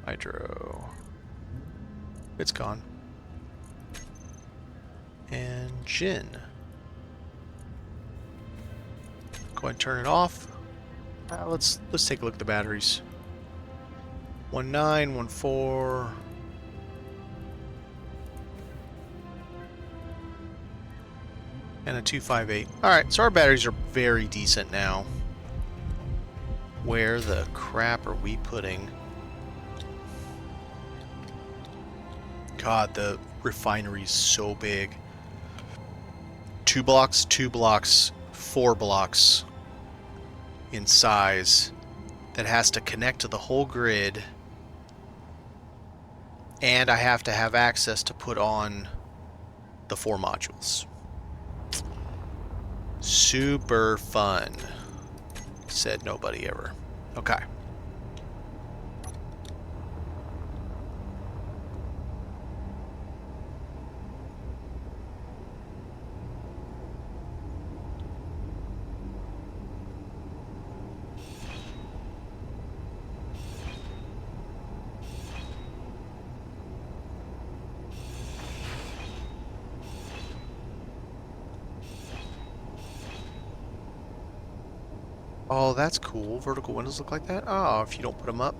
Hydro. It's gone. Engine. Go ahead and turn it off. Let's take a look at the batteries. 19, 14. And a 258. Alright, so our batteries are very decent now. Where the crap are we putting? God, the refinery is so big. 2 blocks, 2 blocks, 4 blocks in size that has to connect to the whole grid. And I have to have access to put on the 4 modules. Super fun, said nobody ever. Okay. Oh, that's cool. Vertical windows look like that? Oh, if you don't put them up.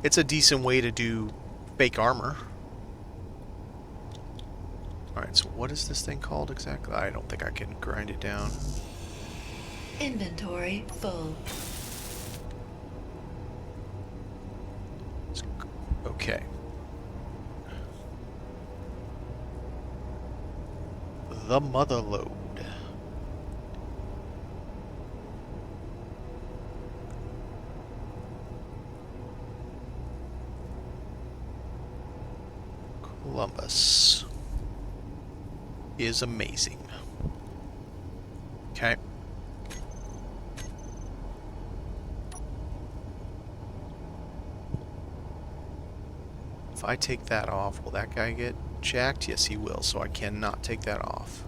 It's a decent way to do fake armor. Alright, so what is this thing called exactly? I don't think I can grind it down. Inventory full. Okay. The mother load. Columbus is amazing. Okay. If I take that off, will that guy get jacked? Yes, he will, so I cannot take that off.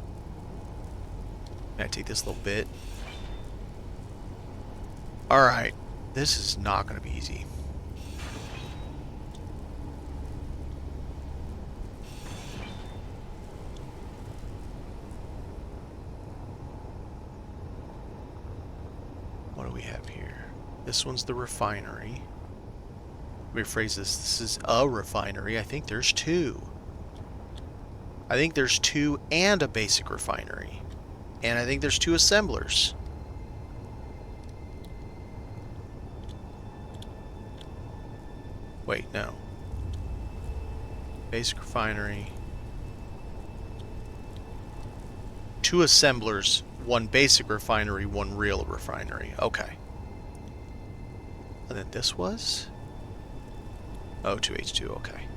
Can I take this little bit? Alright, this is not going to be easy. What do we have here? This one's the refinery. Let me rephrase this. This is a refinery. I think there's 2. I think there's 2 and a basic refinery. And I think there's 2 assemblers. Wait, no. Basic refinery. 2 assemblers, 1 basic refinery, 1 real refinery. Okay. And then this was? Oh, 2H2, okay.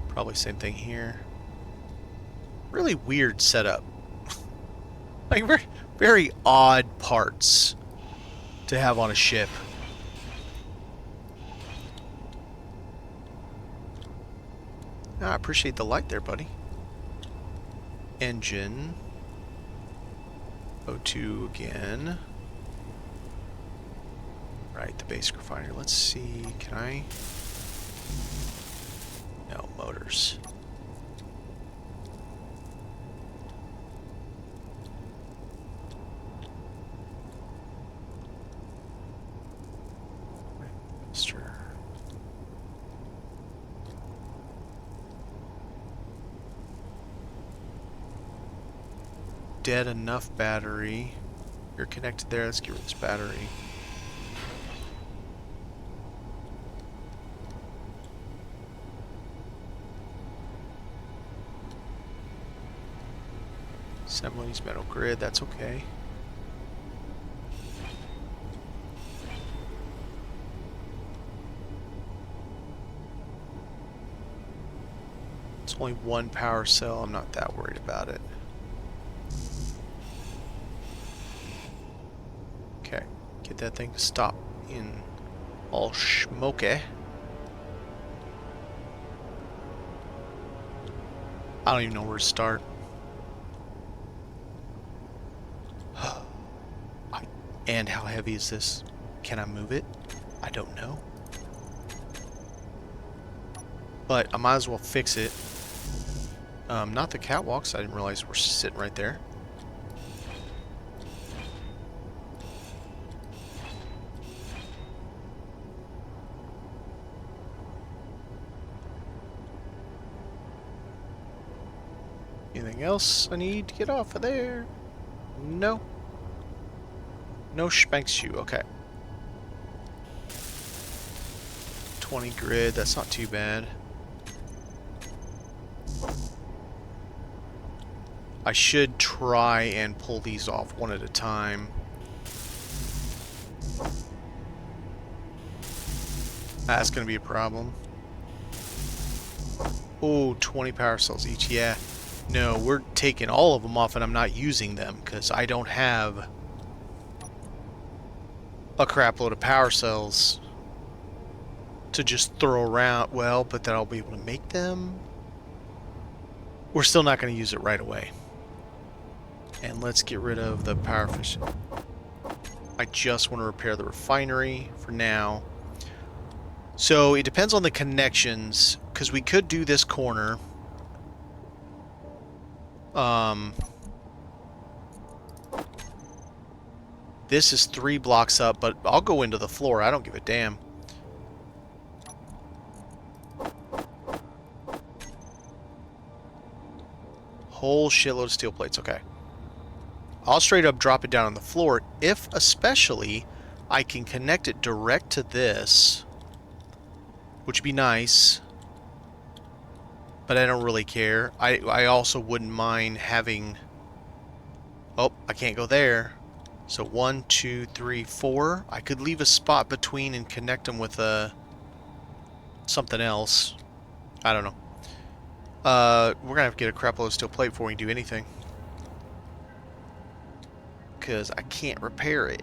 Probably same thing here. Really weird setup. Like, very, very odd parts to have on a ship. I appreciate the light there, buddy. Engine. O2 again. Right, the basic refinery. Let's see, can I? No, motors. Master. Dead enough battery. You're connected there. Let's get rid of this battery. Assembly's metal grid, that's okay. It's only one power cell, I'm not that worried about it. Okay, get that thing to stop in all smoky. I don't even know where to start. And how heavy is this? Can I move it? I don't know. But I might as well fix it. Not the catwalks. I didn't realize we're sitting right there. Anything else I need to get off of there? No. No spanks you. Okay. 20 grid. That's not too bad. I should try and pull these off one at a time. That's going to be a problem. Oh, 20 power cells each. Yeah. No, we're taking all of them off and I'm not using them because I don't have a crap load of power cells to just throw around. Well, but then I'll be able to make them. We're still not going to use it right away. And let's get rid of the power efficient. I just want to repair the refinery for now. So it depends on the connections, because we could do this corner. This is 3 blocks up, but I'll go into the floor. I don't give a damn. Whole shitload of steel plates. Okay. I'll straight up drop it down on the floor if, especially, I can connect it direct to this, which would be nice, but I don't really care. I also wouldn't mind having... Oh, I can't go there. So 1, 2, 3, 4. I could leave a spot between and connect them with something else. I don't know. We're gonna have to get a crap load of steel plate before we can do anything, because I can't repair it.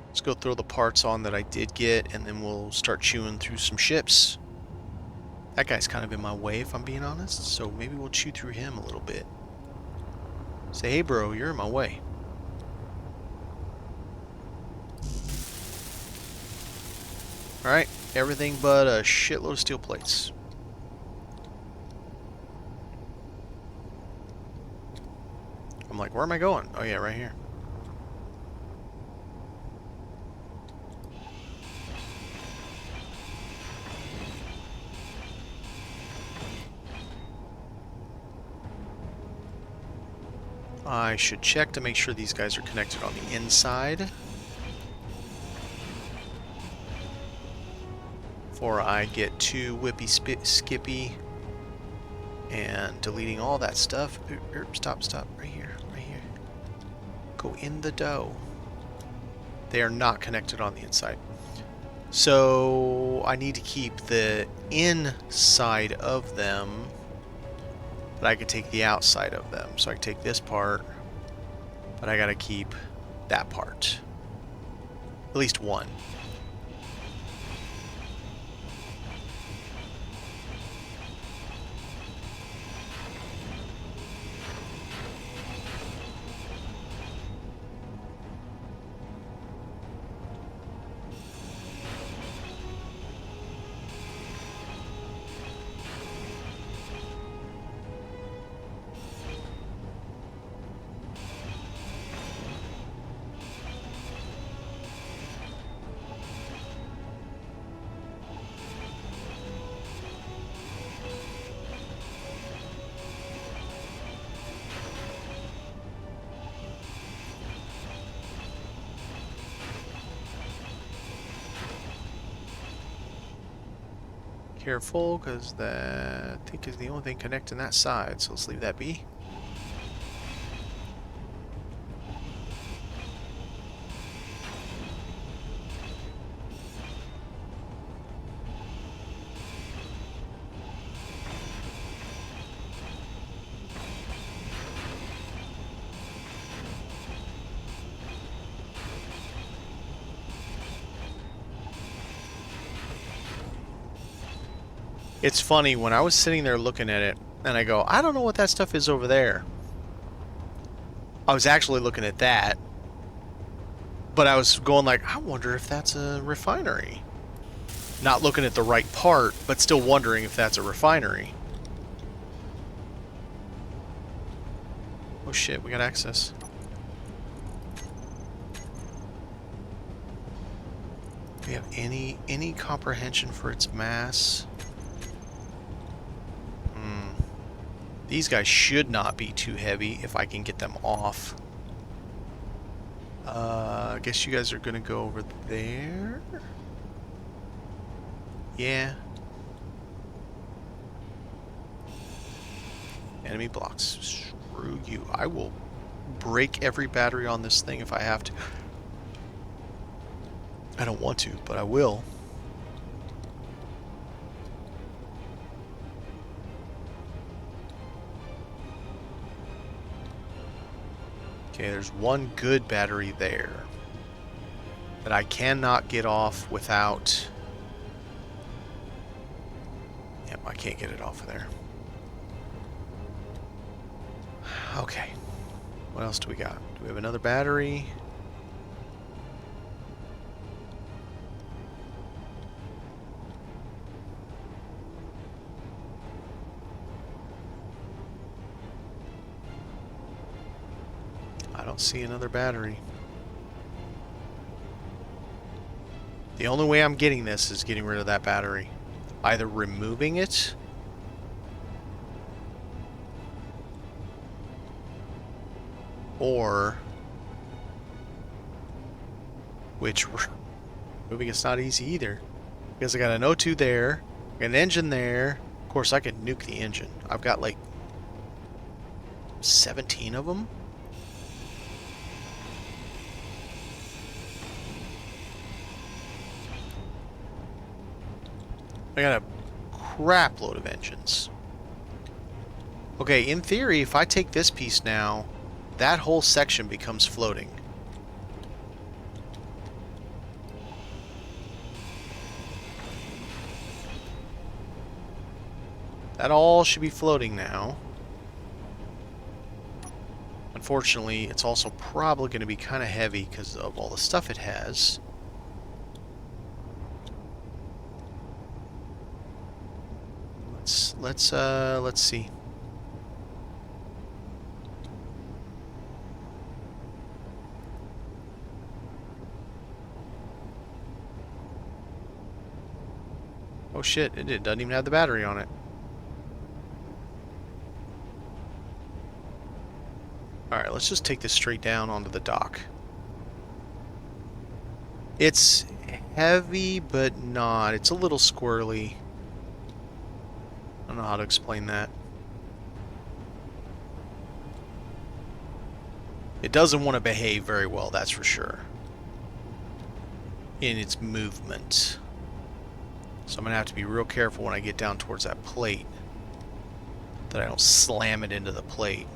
Let's go throw the parts on that I did get, and then we'll start chewing through some ships. That guy's kind of in my way, if I'm being honest, so maybe we'll chew through him a little bit. Say, hey bro, you're in my way. Alright, everything but a shitload of steel plates. I'm like, where am I going? Oh yeah, right here. I should check to make sure these guys are connected on the inside before I get too whippy skippy and deleting all that stuff. Stop, right here, Go in the dough. They are not connected on the inside. So I need to keep the inside of them, but I could take the outside of them. So I can take this part, but I gotta keep that part. At least one. careful, because that, I think, is the only thing connecting that side, so let's leave that be. It's funny, when I was sitting there looking at it, and I go, I don't know what that stuff is over there. I was actually looking at that, but I was going like, I wonder if that's a refinery. Not looking at the right part, but still wondering if that's a refinery. Oh shit, we got access. Do we have any comprehension for its mass? These guys should not be too heavy if I can get them off. I guess you guys are going to go over there. Yeah. Enemy blocks. Screw you. I will break every battery on this thing if I have to. I don't want to, but I will. Okay, there's one good battery there that I cannot get off without... Yep, I can't get it off of there. Okay. What else do we got? Do we have another battery? I don't see another battery. The only way I'm getting this is getting rid of that battery. Either removing it or, which removing it's not easy either, because I got an O2 there, an engine there. Of course I could nuke the engine. I've got like 17 of them. I got a crap load of engines. Okay, in theory, if I take this piece now, that whole section becomes floating. That all should be floating now. Unfortunately, it's also probably going to be kind of heavy because of all the stuff it has. Let's see. Oh shit, it doesn't even have the battery on it. Alright, let's just take this straight down onto the dock. It's heavy, but not. It's a little squirrely. I don't know how to explain that. It doesn't want to behave very well, that's for sure, in its movement. So I'm going to have to be real careful when I get down towards that plate that I don't slam it into the plate.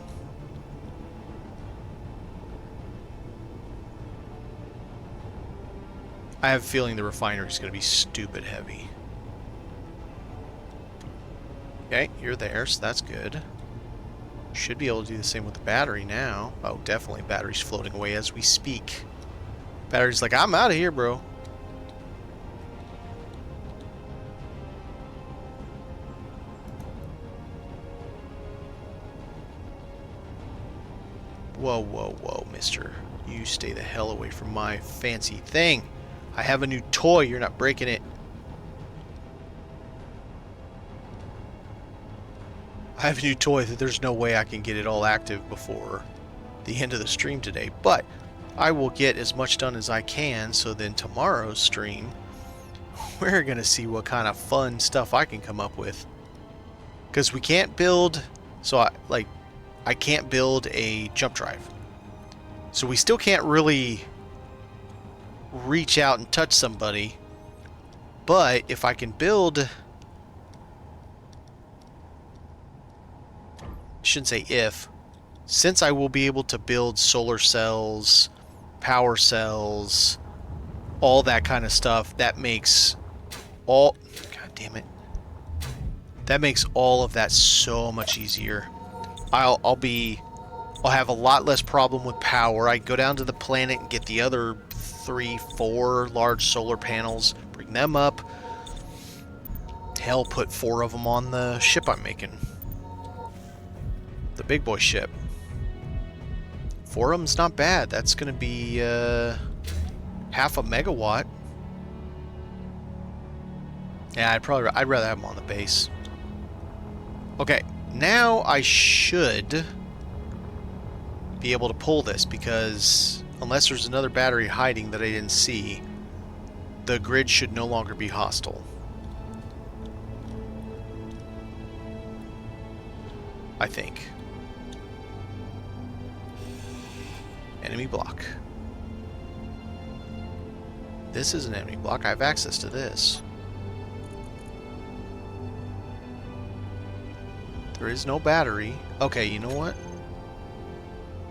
I have a feeling the refinery is going to be stupid heavy. Okay, you're there, so that's good. Should be able to do the same with the battery now. Oh, definitely, battery's floating away as we speak. Battery's like, I'm out of here, bro. Whoa, whoa, whoa, mister. You stay the hell away from my fancy thing. I have a new toy, you're not breaking it. I have a new toy that there's no way I can get it all active before the end of the stream today, but I will get as much done as I can, so then tomorrow's stream we're gonna see what kind of fun stuff I can come up with. Because we can't build, so I can't build a jump drive. So we still can't really reach out and touch somebody. But if I can build, I shouldn't say if, since I will be able to build solar cells, power cells, all that kind of stuff, that makes all, god damn it, that makes all of that so much easier. I'll have a lot less problem with power. I go down to the planet and get the other 3, 4 large solar panels, bring them up. Hell, put 4 of them on the ship I'm making. The big boy ship. 4 of them's not bad. That's going to be half a megawatt. Yeah, I'd rather have them on the base. Okay, now I should be able to pull this, because unless there's another battery hiding that I didn't see, the grid should no longer be hostile. I think. Enemy block. This is an enemy block. I have access to this. There is no battery. Okay, you know what?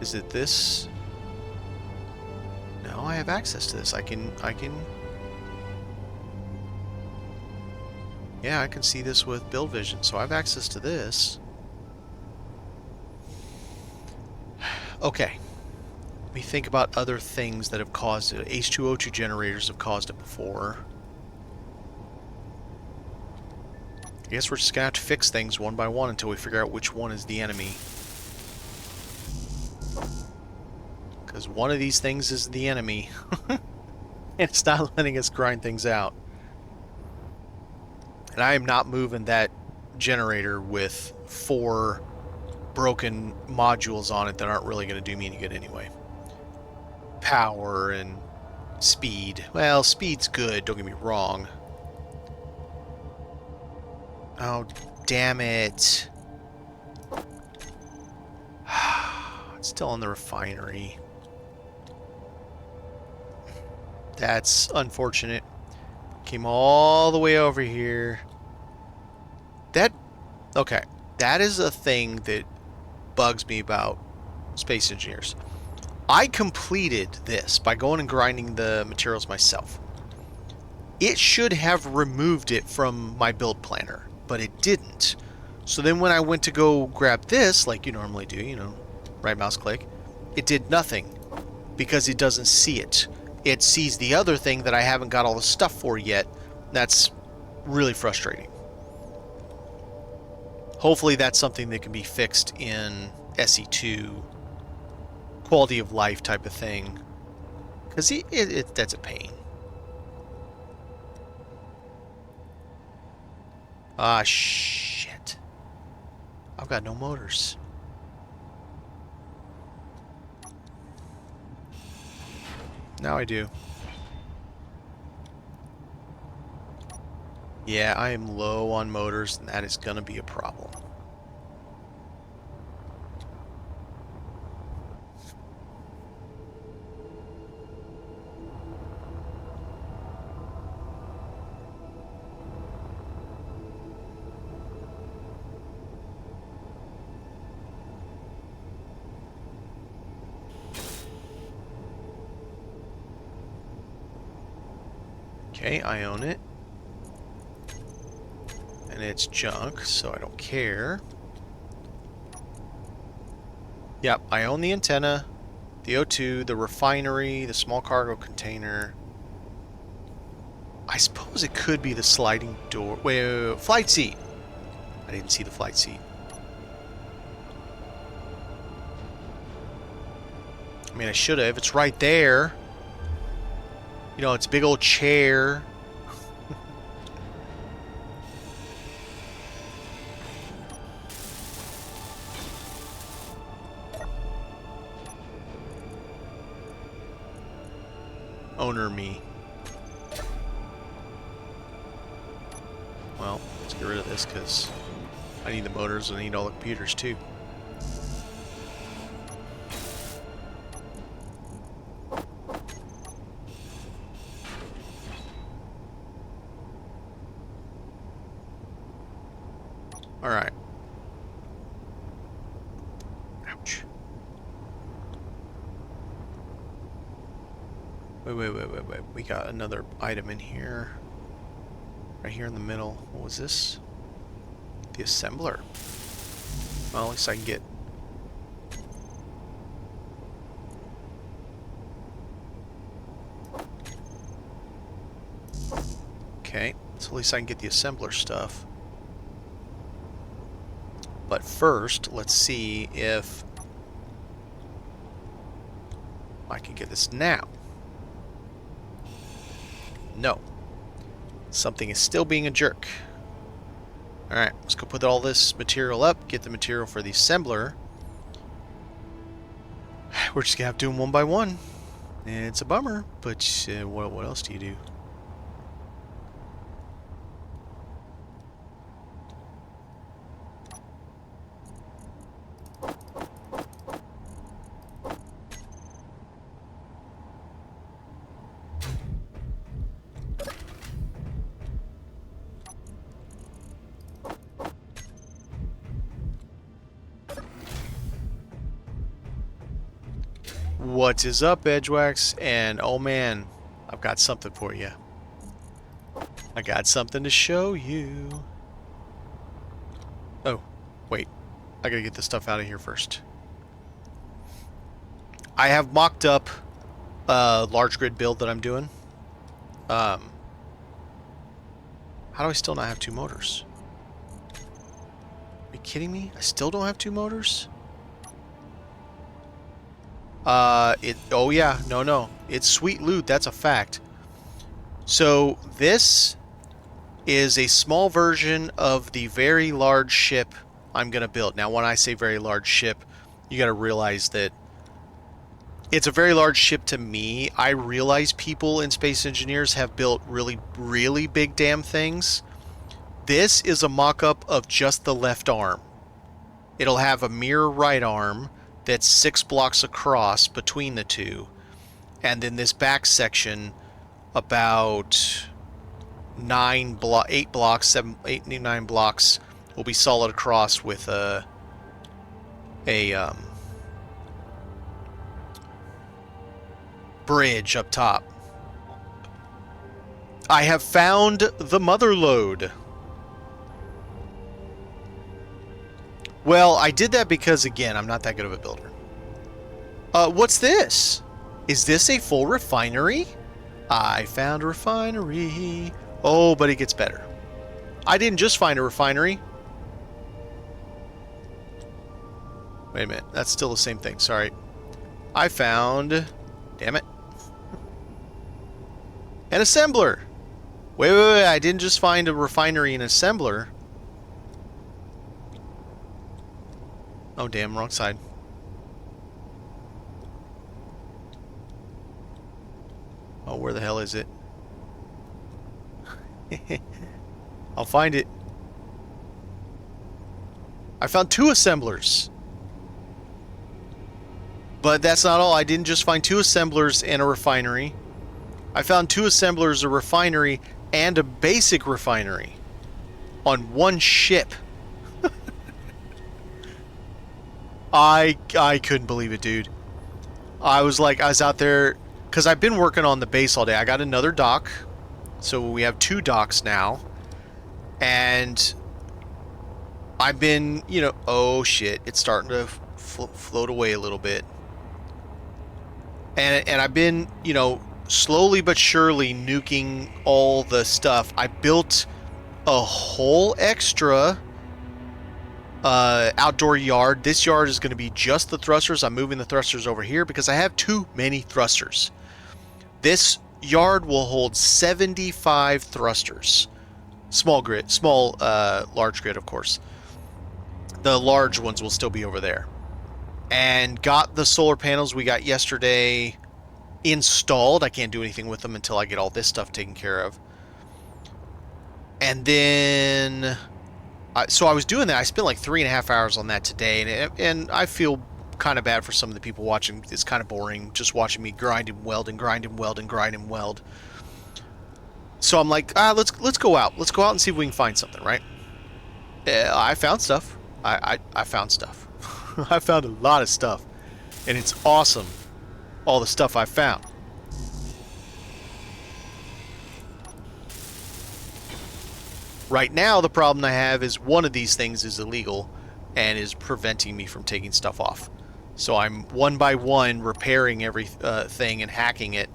Is it this? No, I have access to this. I can... Yeah, I can see this with build vision, so I have access to this. Okay. Let me think about other things that have caused it. H2O2 generators have caused it before. I guess we're just going to have to fix things one by one until we figure out which one is the enemy. Because one of these things is the enemy. And it's not letting us grind things out. And I am not moving that generator with 4 broken modules on it that aren't really going to do me any good anyway. Power and speed. Well, speed's good, don't get me wrong. Oh, damn it. It's still in the refinery. That's unfortunate. Came all the way over here. Okay. That is a thing that bugs me about space engineers. I completed this by going and grinding the materials myself. It should have removed it from my build planner, but it didn't. So then when I went to go grab this, like you normally do, you know, right mouse click, it did nothing because it doesn't see it. It sees the other thing that I haven't got all the stuff for yet. That's really frustrating. Hopefully that's something that can be fixed in SE2, quality of life type of thing, because that's a pain. Ah, shit. I've got no motors. Now I do. Yeah, I am low on motors, and that is going to be a problem. Okay, I own it. And it's junk, so I don't care. Yep, I own the antenna, the O2, the refinery, the small cargo container. I suppose it could be the sliding door. Wait, flight seat. I didn't see the flight seat. I mean, I should have. It's right there. You know, it's a big old chair. Owner me. Well, let's get rid of this because I need the motors and I need all the computers too. Alright. Ouch. Wait. We got another item in here. Right here in the middle. What was this? The assembler. Well, at least I can get... Okay, so at least I can get the assembler stuff. But first, let's see if I can get this now. No. Something is still being a jerk. Alright, let's go put all this material up, get the material for the assembler. We're just gonna have to do them one by one. And it's a bummer, but what else do you do? What is up, Edgewax? And oh man, I've got something for you. I got something to show you. Oh, wait. I gotta get this stuff out of here first. I have mocked up a large grid build that I'm doing. How do I still not have 2 motors? Are you kidding me? I still don't have 2 motors? Oh yeah, no. It's sweet loot, that's a fact. So this is a small version of the very large ship I'm gonna build. Now when I say very large ship, you gotta realize that it's a very large ship to me. I realize people in Space Engineers have built really big damn things. This is a mock-up of just the left arm. It'll have a mirror right arm that's 6 blocks across between the two, and then this back section about 9 blocks will be solid across with a bridge up top. I have found the mother lode. Well, I did that because, again, I'm not that good of a builder. What's this? Is this a full refinery? I found a refinery. Oh, but it gets better. I didn't just find a refinery. Wait a minute. That's still the same thing. Sorry. I found... Damn it. An assembler. Wait. I didn't just find a refinery and assembler. Oh, damn, wrong side. Oh, where the hell is it? I'll find it. I found 2 assemblers. But that's not all. I didn't just find 2 assemblers and a refinery. I found 2 assemblers, a refinery, and a basic refinery on one ship. I couldn't believe it, dude. I was out there, because I've been working on the base all day. I got another dock, so we have 2 docks now. And I've been, oh shit, it's starting to float away a little bit. And I've been, slowly but surely nuking all the stuff. I built a whole extra outdoor yard. This yard is going to be just the thrusters. I'm moving the thrusters over here because I have too many thrusters. This yard will hold 75 thrusters. Small, large grid, of course. The large ones will still be over there. And got the solar panels we got yesterday installed. I can't do anything with them until I get all this stuff taken care of. And then, so I was doing that. I spent like 3.5 hours on that today, and I feel kind of bad for some of the people watching. It's kind of boring just watching me grind and weld and grind and weld and grind and weld. So I'm like, let's go out. Let's go out and see if we can find something, right? I found stuff. I found stuff. I found a lot of stuff, and it's awesome. All the stuff I found. Right now, the problem I have is one of these things is illegal and is preventing me from taking stuff off. So I'm one by one repairing every thing and hacking it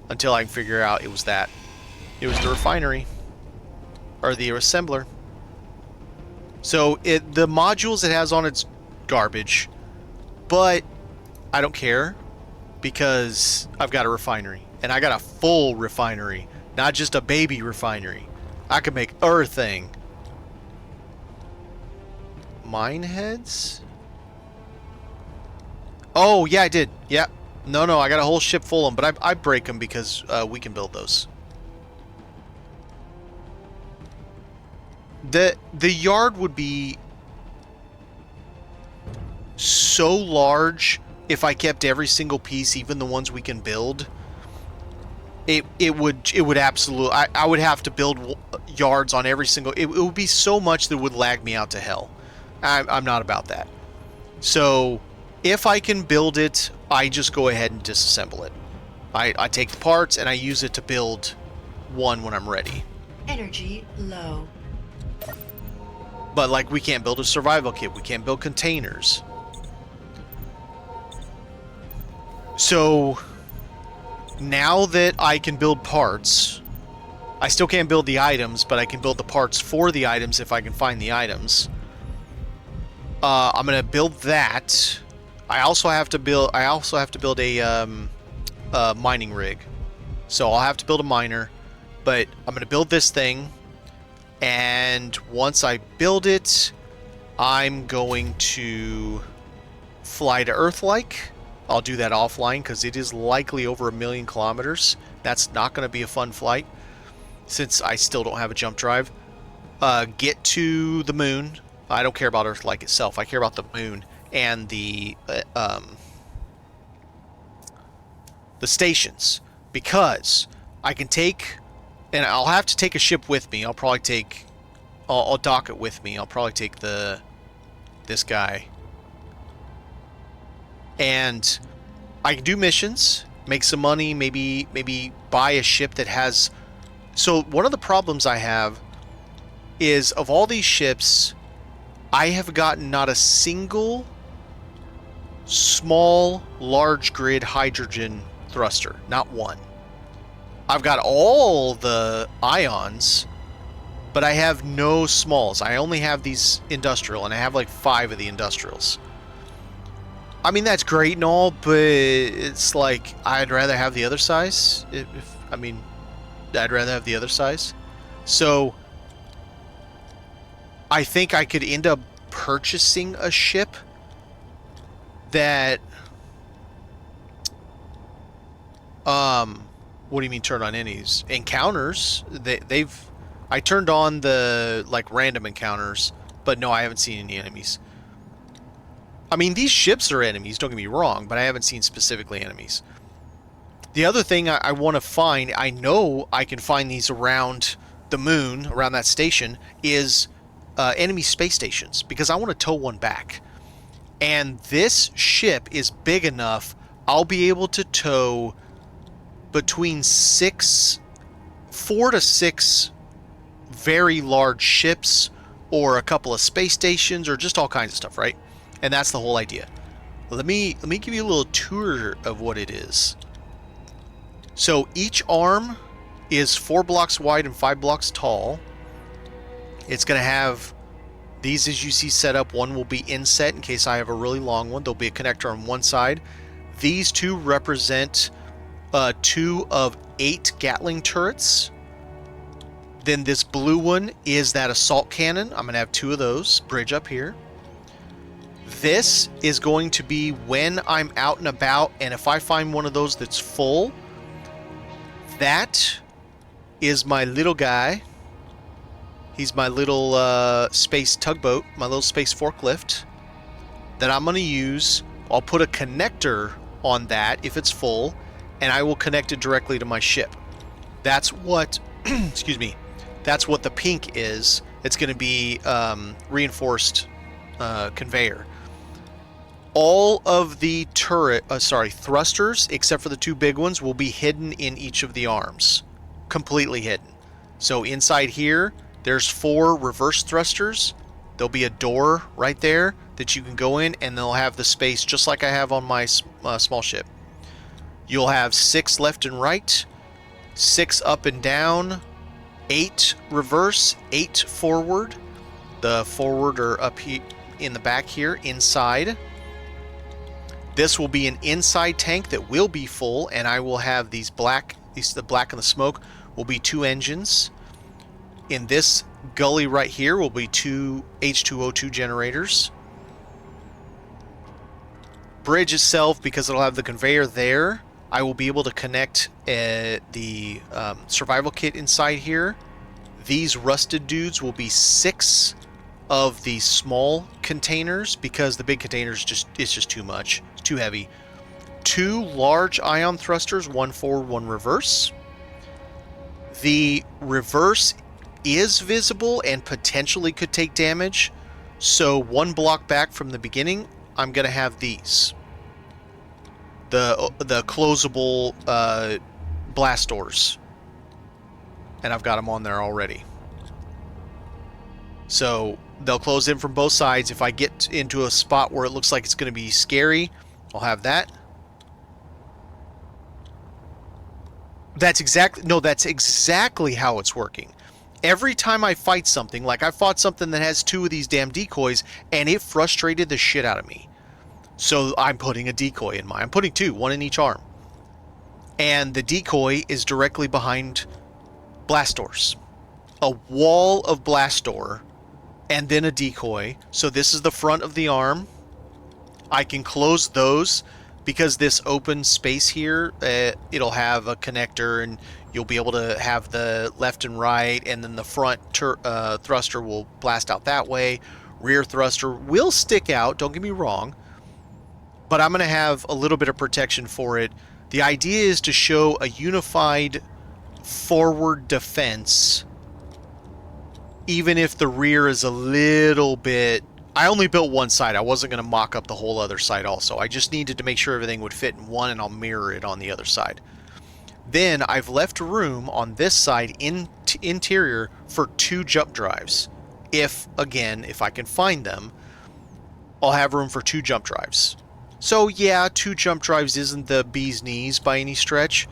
until I can figure out it was that. It was the refinery. Or the assembler. So the modules it has on it's garbage. But I don't care because I've got a refinery. And I got a full refinery. Not just a baby refinery. I could make everything. Mine heads? Oh, yeah, I did. Yeah. No, I got a whole ship full of them, but I break them because we can build those. The yard would be so large if I kept every single piece, even the ones we can build. It would absolutely. I would have to build yards on every single. It would be so much that would lag me out to hell. I'm not about that. So if I can build it, I just go ahead and disassemble it. I take the parts and I use it to build one when I'm ready. Energy low. But like we can't build a survival kit. We can't build containers. So now that I can build parts, I still can't build the items, but I can build the parts for the items if I can find the items. I'm gonna build that. I also have to build a mining rig. So I'll have to build a miner, but I'm gonna build this thing, and once I build it, I'm going to fly to Earth-like. I'll do that offline because it is likely over 1,000,000 kilometers. That's not going to be a fun flight since I still don't have a jump drive. Get to the moon. I don't care about Earth-like itself. I care about the moon and the stations, because I can take, and I'll have to take a ship with me. I'll dock it with me. I'll probably take this guy. And I can do missions, make some money, maybe buy a ship that has... So one of the problems I have is, of all these ships, I have gotten not a single small, large grid hydrogen thruster. Not one. I've got all the ions, but I have no smalls. I only have these industrial, and I have like 5 of the industrials. I mean, that's great and all, but it's like, I'd rather have the other size. I'd rather have the other size. So, I think I could end up purchasing a ship that... what do you mean turn on enemies? Encounters. I turned on the, like, random encounters, but no, I haven't seen any enemies. I mean, these ships are enemies, don't get me wrong, but I haven't seen specifically enemies. The other thing I want to find, I know I can find these around the moon, around that station, is enemy space stations, because I want to tow one back. And this ship is big enough, I'll be able to tow between 4 to 6 very large ships, or a couple of space stations, or just all kinds of stuff, right? And that's the whole idea. Let me give you a little tour of what it is. So each arm is 4 blocks wide and 5 blocks tall. It's going to have these, as you see, set up. One will be inset in case I have a really long one. There'll be a connector on one side. These two represent 2 of 8 Gatling turrets. Then this blue one is that assault cannon. I'm going to have 2 of those. Bridge up here. This is going to be when I'm out and about, and if I find one of those that's full, that is my little guy. He's my little space tugboat, my little space forklift that I'm going to use. I'll put a connector on that if it's full, and I will connect it directly to my ship. That's what, excuse me, that's what the pink is. It's going to be reinforced conveyor. All of the thrusters, except for the two big ones, will be hidden in each of the arms. Completely hidden. So inside here, there's 4 reverse thrusters. There'll be a door right there that you can go in, and they'll have the space just like I have on my small ship. You'll have 6 left and right, 6 up and down, 8 reverse, 8 forward. The forward are up here in the back here, inside. This will be an inside tank that will be full, and I will have the black and the smoke will be 2 engines. In this gully right here will be 2 H2O2 generators. Bridge itself, because it'll have the conveyor there, I will be able to connect the survival kit inside here. These rusted dudes will be 6 of the small containers, because the big containers it's just too much. It's too heavy. 2 large ion thrusters, 1 forward, 1 reverse. The reverse is visible and potentially could take damage, so 1 block back from the beginning, I'm going to have these. The closable blast doors. And I've got them on there already. So they'll close in from both sides. If I get into a spot where it looks like it's going to be scary, I'll have that. That's exactly how it's working. Every time I fight something, like I fought something that has 2 of these damn decoys, and it frustrated the shit out of me. So I'm putting a decoy in mine. I'm putting 2, 1 in each arm. And the decoy is directly behind blast doors. A wall of blast door, and then a decoy. So this is the front of the arm. I can close those because this open space here, it'll have a connector, and you'll be able to have the left and right, and then the front thruster will blast out that way. Rear thruster will stick out, don't get me wrong, but I'm going to have a little bit of protection for it. The idea is to show a unified forward defense, even if the rear is a little bit... I only built one side. I wasn't going to mock up the whole other side also. I just needed to make sure everything would fit in one, and I'll mirror it on the other side. Then I've left room on this side interior for 2 jump drives. If I can find them, I'll have room for 2 jump drives. So yeah, 2 jump drives isn't the bee's knees by any stretch.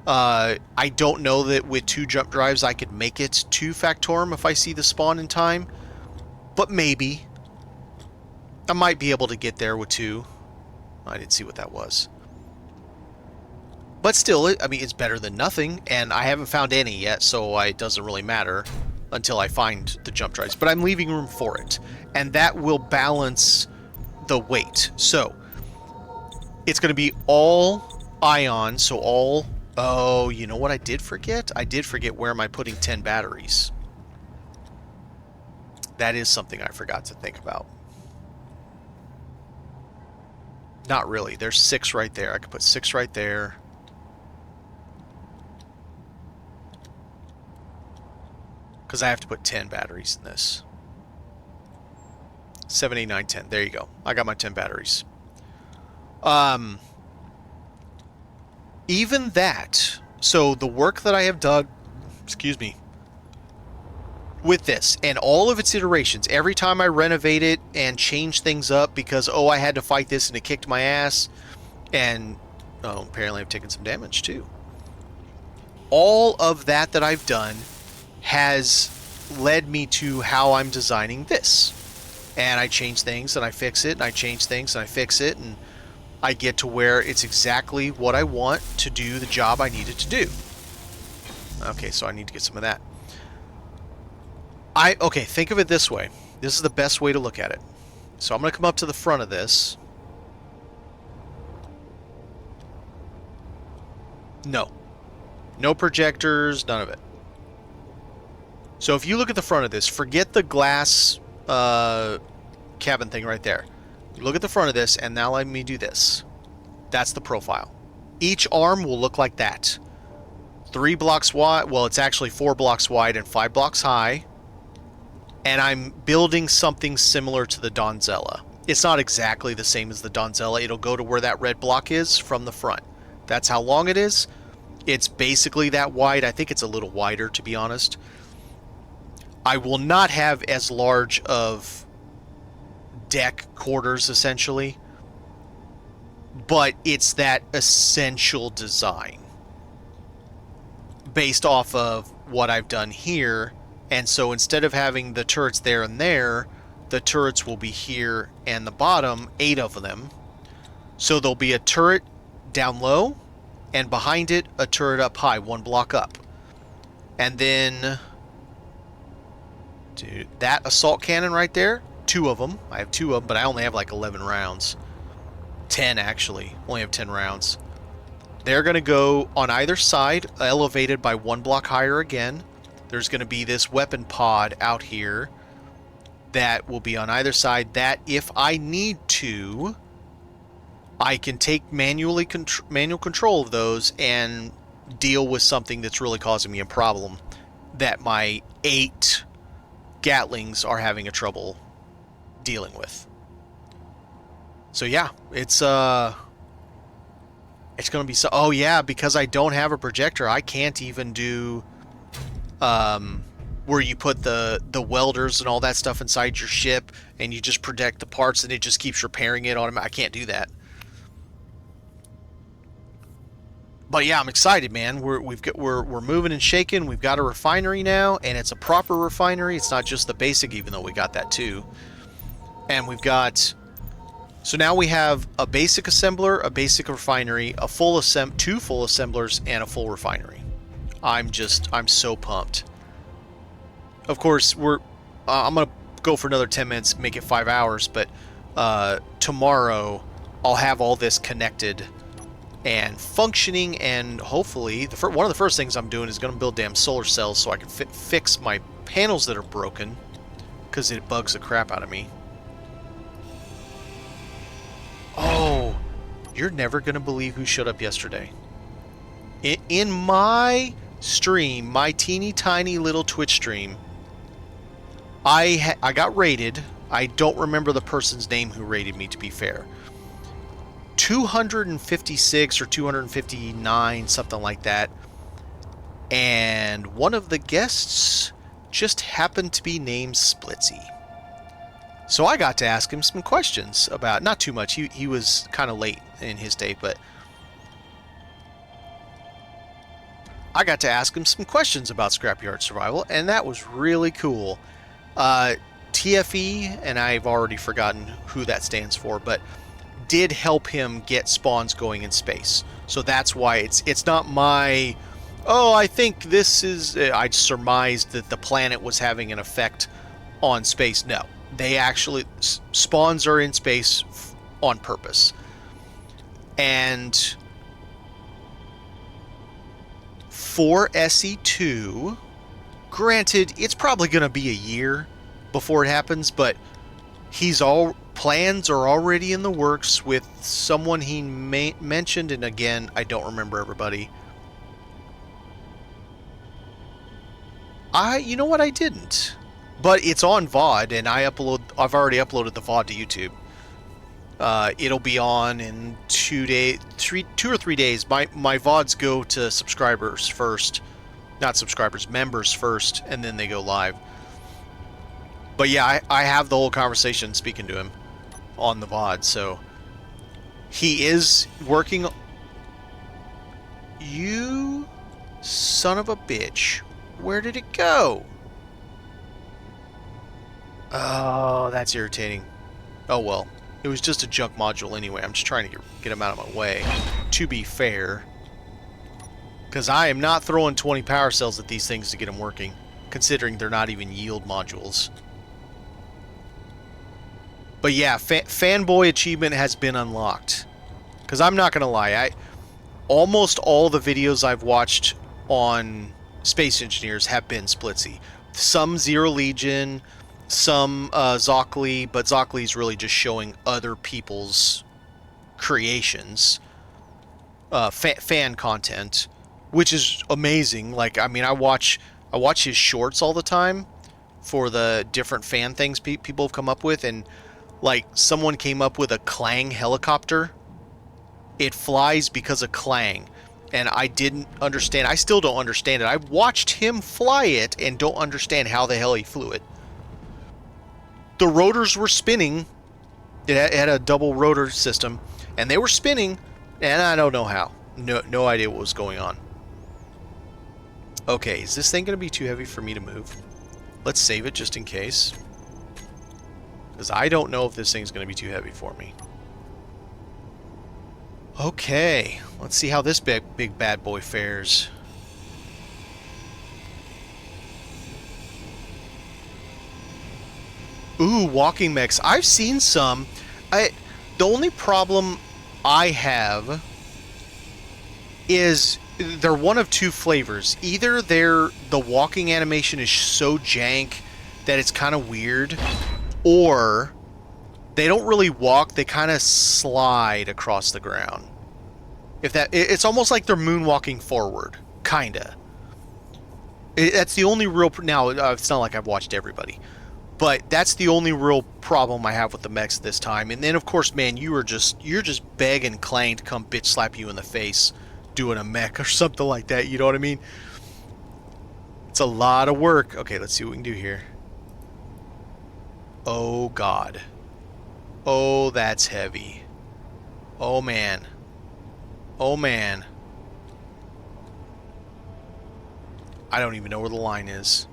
I don't know that with 2 jump drives I could make it to Factorum if I see the spawn in time, but maybe. I might be able to get there with 2. I didn't see what that was. But still, I mean, it's better than nothing, and I haven't found any yet, so it doesn't really matter until I find the jump drives. But I'm leaving room for it, and that will balance the weight. So, it's going to be all ion, so all... Oh, you know what I did forget? I did forget where am I putting 10 batteries. That is something I forgot to think about. Not really. There's 6 right there. I could put 6 right there. Because I have to put 10 batteries in this. 7, 8, 9, 10. There you go. I got my 10 batteries. Even that, so the work that I have done, excuse me, with this and all of its iterations, every time I renovate it and change things up because, oh, I had to fight this and it kicked my ass, and, oh, apparently I've taken some damage too. All of that I've done has led me to how I'm designing this. And I change things and I fix it, and I change things and I fix it, and I get to where it's exactly what I want to do the job I need it to do. Okay, so I need to get some of that. Okay, think of it this way. This is the best way to look at it. So I'm going to come up to the front of this. No. No projectors, none of it. So if you look at the front of this, forget the glass cabin thing right there. Look at the front of this, and now let me do this. That's the profile. Each arm will look like that. 3 blocks wide. Well, it's actually 4 blocks wide and 5 blocks high. And I'm building something similar to the Donzella. It's not exactly the same as the Donzella. It'll go to where that red block is from the front. That's how long it is. It's basically that wide. I think it's a little wider, to be honest. I will not have as large of deck quarters, essentially. But it's that essential design based off of what I've done here. And so instead of having the turrets there and there, the turrets will be here and the bottom, 8 of them. So there'll be a turret down low, and behind it, a turret up high, 1 block up. And then, dude, that assault cannon right there, 2 of them. I have 2 of them, but I only have like 11 rounds. 10, actually. Only have 10 rounds. They're going to go on either side, elevated by 1 block higher again. There's going to be this weapon pod out here that will be on either side. That, if I need to, I can take manual control of those and deal with something that's really causing me a problem that my 8 Gatlings are having a trouble dealing with. So yeah, it's going to be so... Oh yeah, because I don't have a projector, I can't even do where you put the welders and all that stuff inside your ship and you just protect the parts and it just keeps repairing it automatically. I can't do that. But yeah, I'm excited, man. We're moving and shaking. We've got a refinery now, and it's a proper refinery. It's not just the basic, even though we got that too. And we've got... So now we have a basic assembler, a basic refinery, a full 2 full assemblers, and a full refinery. I'm so pumped. Of course, I'm gonna go for another 10 minutes, make it 5 hours, but tomorrow I'll have all this connected and functioning, and hopefully one of the first things I'm doing is gonna build damn solar cells so I can fix my panels that are broken, because it bugs the crap out of me. Oh, you're never going to believe who showed up yesterday. In my stream, my teeny tiny little Twitch stream, I got raided. I don't remember the person's name who raided me, to be fair. 256 or 259, something like that. And one of the guests just happened to be named Splitsy. So I got to ask him some questions about, not too much, he was kind of late in his day, but I got to ask him some questions about Scrapyard Survival, and that was really cool. TFE, and I've already forgotten who that stands for, but did help him get spawns going in space. So that's why it's not my, oh, I think this is, I surmised that the planet was having an effect on space. No. They actually, spawns are in space on purpose. And for SE2, granted, it's probably going to be a year before it happens, but plans are already in the works with someone he mentioned, and again, I don't remember everybody. You know what, I didn't. But it's on VOD, and I've already uploaded the VOD to YouTube. It'll be on in 2 or 3 days. My VODs go to subscribers first. Not subscribers, members first, and then they go live. But yeah, I have the whole conversation speaking to him on the VOD, so he is working... You son of a bitch. Where did it go? Oh, that's irritating. Oh well. It was just a junk module anyway. I'm just trying to get him out of my way, to be fair. Because I am not throwing 20 power cells at these things to get them working, considering they're not even yield modules. But yeah, fanboy achievement has been unlocked. Because I'm not going to lie, almost all the videos I've watched on Space Engineers have been Splitsy. some Zero Legion, some Zocli, but Zocli's really just showing other people's creations, fan content, which is amazing. Like, I mean, I watch his shorts all the time for the different fan things people have come up with, and like someone came up with a Clang helicopter. It flies because of Clang, and I didn't understand. I still don't understand it. I watched him fly it and don't understand how the hell he flew it. The rotors were spinning. It had a double rotor system, and they were spinning, and I don't know how. No idea what was going on. Okay, is this thing going to be too heavy for me to move? Let's save it just in case, because I don't know if this thing's going to be too heavy for me. Okay, let's see how this big bad boy fares. Ooh, walking mechs. I've seen some. The only problem I have is they're one of two flavors. Either the walking animation is so jank that it's kind of weird, or they don't really walk, they kind of slide across the ground. It's almost like they're moonwalking forward, kinda. That's the only real... Now, it's not like I've watched everybody, but that's the only real problem I have with the mechs this time. And then, of course, man, you're just begging Clang to come bitch slap you in the face doing a mech or something like that, you know what I mean? It's a lot of work. Okay, let's see what we can do here. Oh, God. Oh, that's heavy. Oh, man. Oh, man. I don't even know where the line is.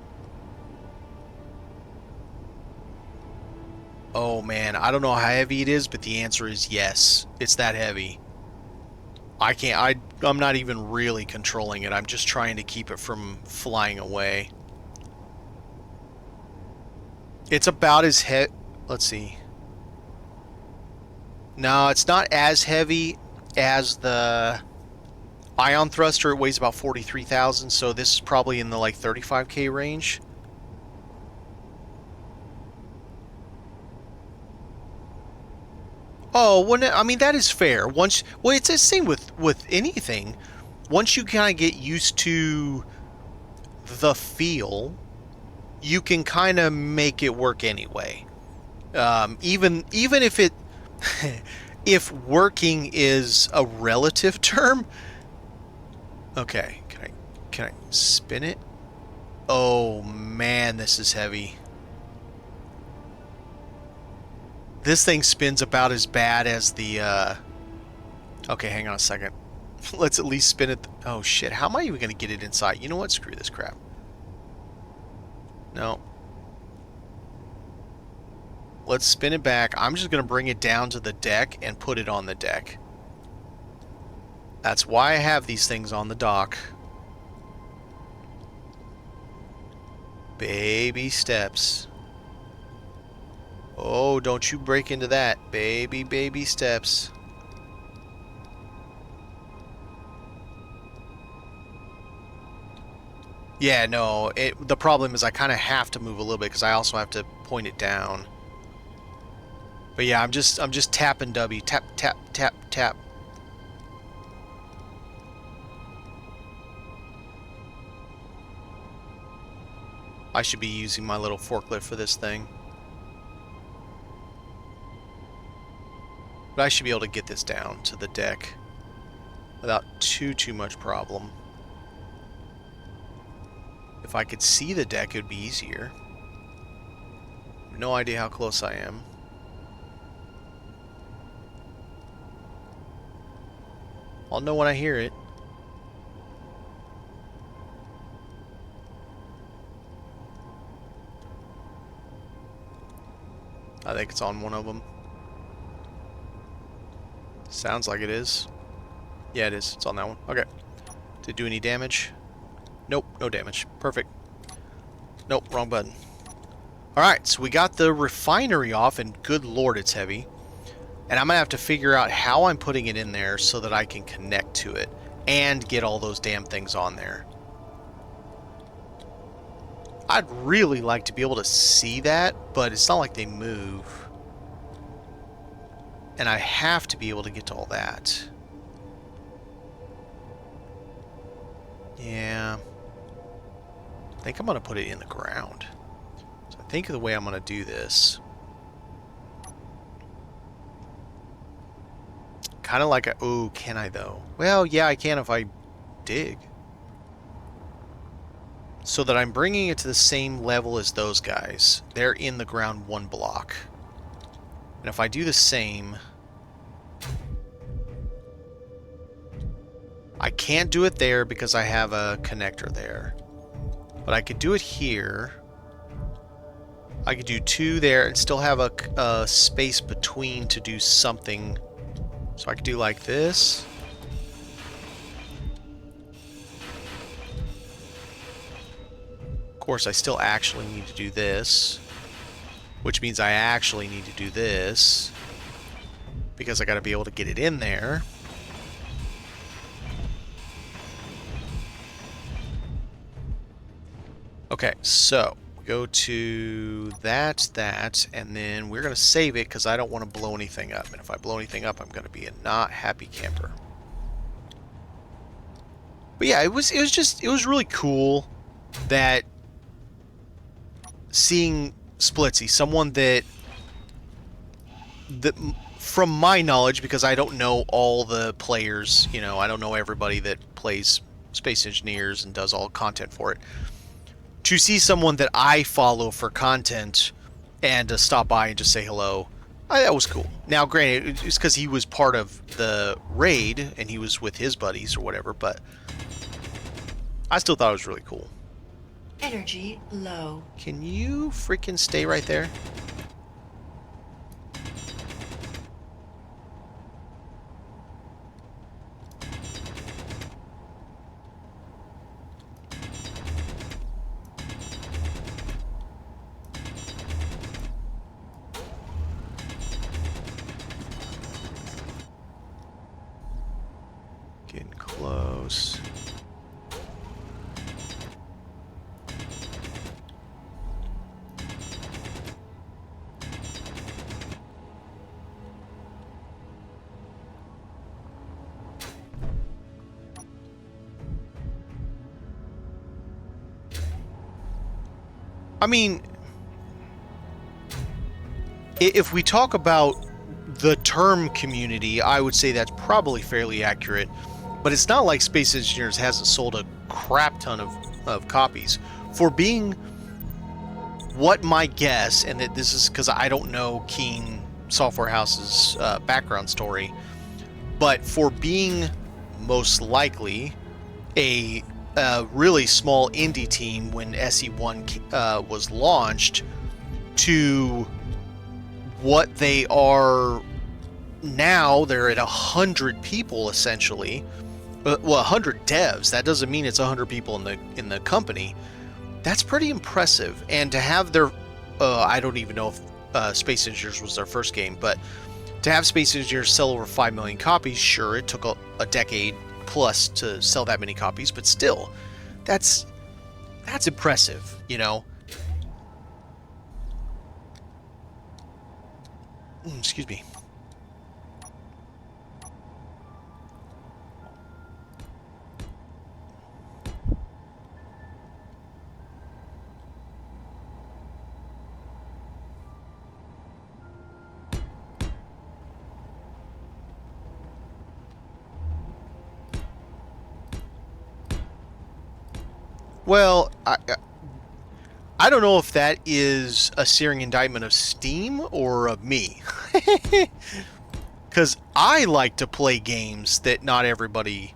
Oh, man. I don't know how heavy it is, but the answer is yes. It's that heavy. I'm not even really controlling it. I'm just trying to keep it from flying away. It's about as heavy... Let's see. No, it's not as heavy as the ion thruster. It weighs about 43,000, so this is probably in the like 35k range. Oh, well, I mean, that is fair. Well, it's the same with anything. Once you kind of get used to the feel, you can kind of make it work anyway. Even if it... if working is a relative term. Okay, can I spin it? Oh man, this is heavy. This thing spins about as bad as the okay, hang on a second. Let's at least spin it. Oh shit, how am I even gonna get it inside? You know what? Screw this crap. No. Let's spin it back. I'm just going to bring it down to the deck and put it on the deck. That's why I have these things on the dock. Baby steps. Oh, don't you break into that. Baby steps. Yeah, no. The problem is I kind of have to move a little bit because I also have to point it down. But yeah, I'm just tapping W. Tap, tap, tap, tap. I should be using my little forklift for this thing. But I should be able to get this down to the deck without too much problem. If I could see the deck, it would be easier. No idea how close I am. I'll know when I hear it. I think it's on one of them. Sounds like it is. Yeah, it is. It's on that one. Okay. Did it do any damage? Nope, no damage. Perfect. Nope, wrong button. Alright, so we got the refinery off, and good lord, it's heavy. And I'm going to have to figure out how I'm putting it in there so that I can connect to it and get all those damn things on there. I'd really like to be able to see that, but it's not like they move. And I have to be able to get to all that. Yeah. I think I'm going to put it in the ground. So I think the way I'm going to do this... Kind of like a... Oh, can I though? Well, yeah, I can if I dig. So that I'm bringing it to the same level as those guys. They're in the ground 1 block. And if I do the same... I can't do it there because I have a connector there. But I could do it here. I could do 2 there and still have a space between to do something. So I could do like this. Of course, I still actually need to do this. Which means I actually need to do this. Because I got to be able to get it in there. Okay, so we go to that, and then we're going to save it because I don't want to blow anything up. And if I blow anything up, I'm going to be a not happy camper. But yeah, it was really cool that seeing Splitsy, someone that from my knowledge, because I don't know all the players, you know, I don't know everybody that plays Space Engineers and does all content for it. To see someone that I follow for content and to stop by and just say hello, that was cool. Now, granted, it's because he was part of the raid and he was with his buddies or whatever, but I still thought it was really cool. Energy low. Can you freaking stay right there? Getting close. I mean, if we talk about the term community, I would say that's probably fairly accurate. But it's not like Space Engineers hasn't sold a crap ton of copies. For being what my guess, and that this is because I don't know Keen Software House's background story, but for being most likely a really small indie team when SE1 was launched to what they are now, they're at 100 people essentially. Well, 100 devs. That doesn't mean it's 100 people in the company. That's pretty impressive. And to have their, I don't even know if Space Engineers was their first game, but to have Space Engineers sell over 5 million copies, sure, it took a decade plus to sell that many copies, but still, that's impressive, you know. Excuse me. Well, I don't know if that is a searing indictment of Steam or of me. Because I like to play games that not everybody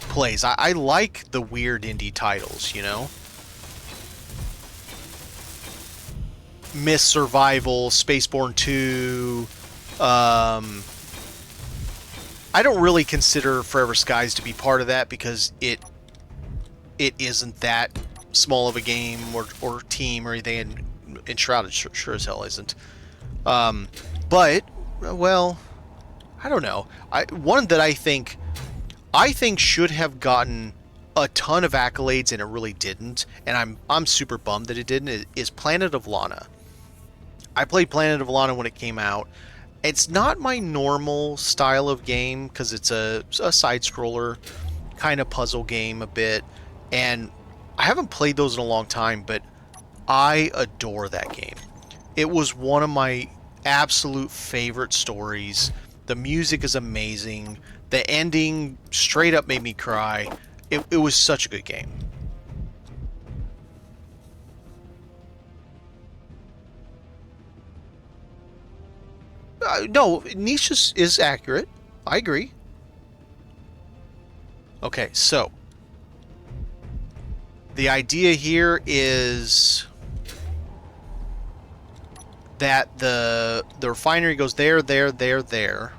plays. I like the weird indie titles, you know? Myth Survival, Spaceborne 2. I don't really consider Forever Skies to be part of that because it isn't that small of a game or team or anything, and Enshrouded sure as hell isn't. But, well, I don't know. One that I think should have gotten a ton of accolades and it really didn't, and I'm super bummed that it didn't, is Planet of Lana. I played Planet of Lana when it came out. It's not my normal style of game because it's a side-scroller kind of puzzle game a bit, and I haven't played those in a long time, but I adore that game. It was one of my absolute favorite stories. The music is amazing. The ending straight up made me cry. It was such a good game. No, niche is accurate. I agree. Okay, so the idea here is that the refinery goes there, there, there, there.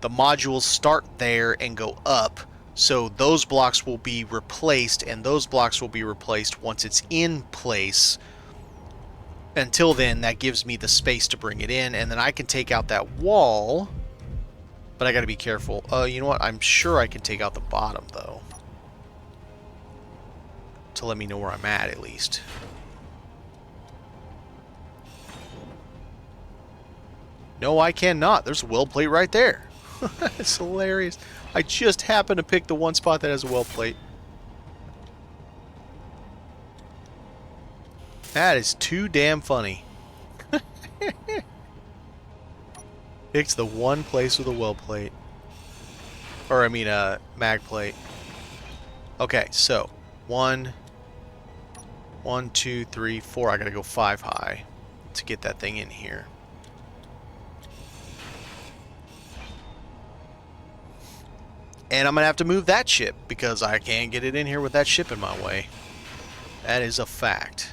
The modules start there and go up, so those blocks will be replaced, and those blocks will be replaced once it's in place. Until then, that gives me the space to bring it in, and then I can take out that wall, but I gotta be careful. You know what? I'm sure I can take out the bottom, though, to let me know where I'm at least. No, I cannot. There's a weld plate right there. It's hilarious. I just happened to pick the one spot that has a weld plate. That is too damn funny. It's the one place with a weld plate. Or, I mean, a mag plate. Okay, so 1, 2, 3, 4. I gotta go 5 high to get that thing in here. And I'm gonna have to move that ship because I can't get it in here with that ship in my way. That is a fact.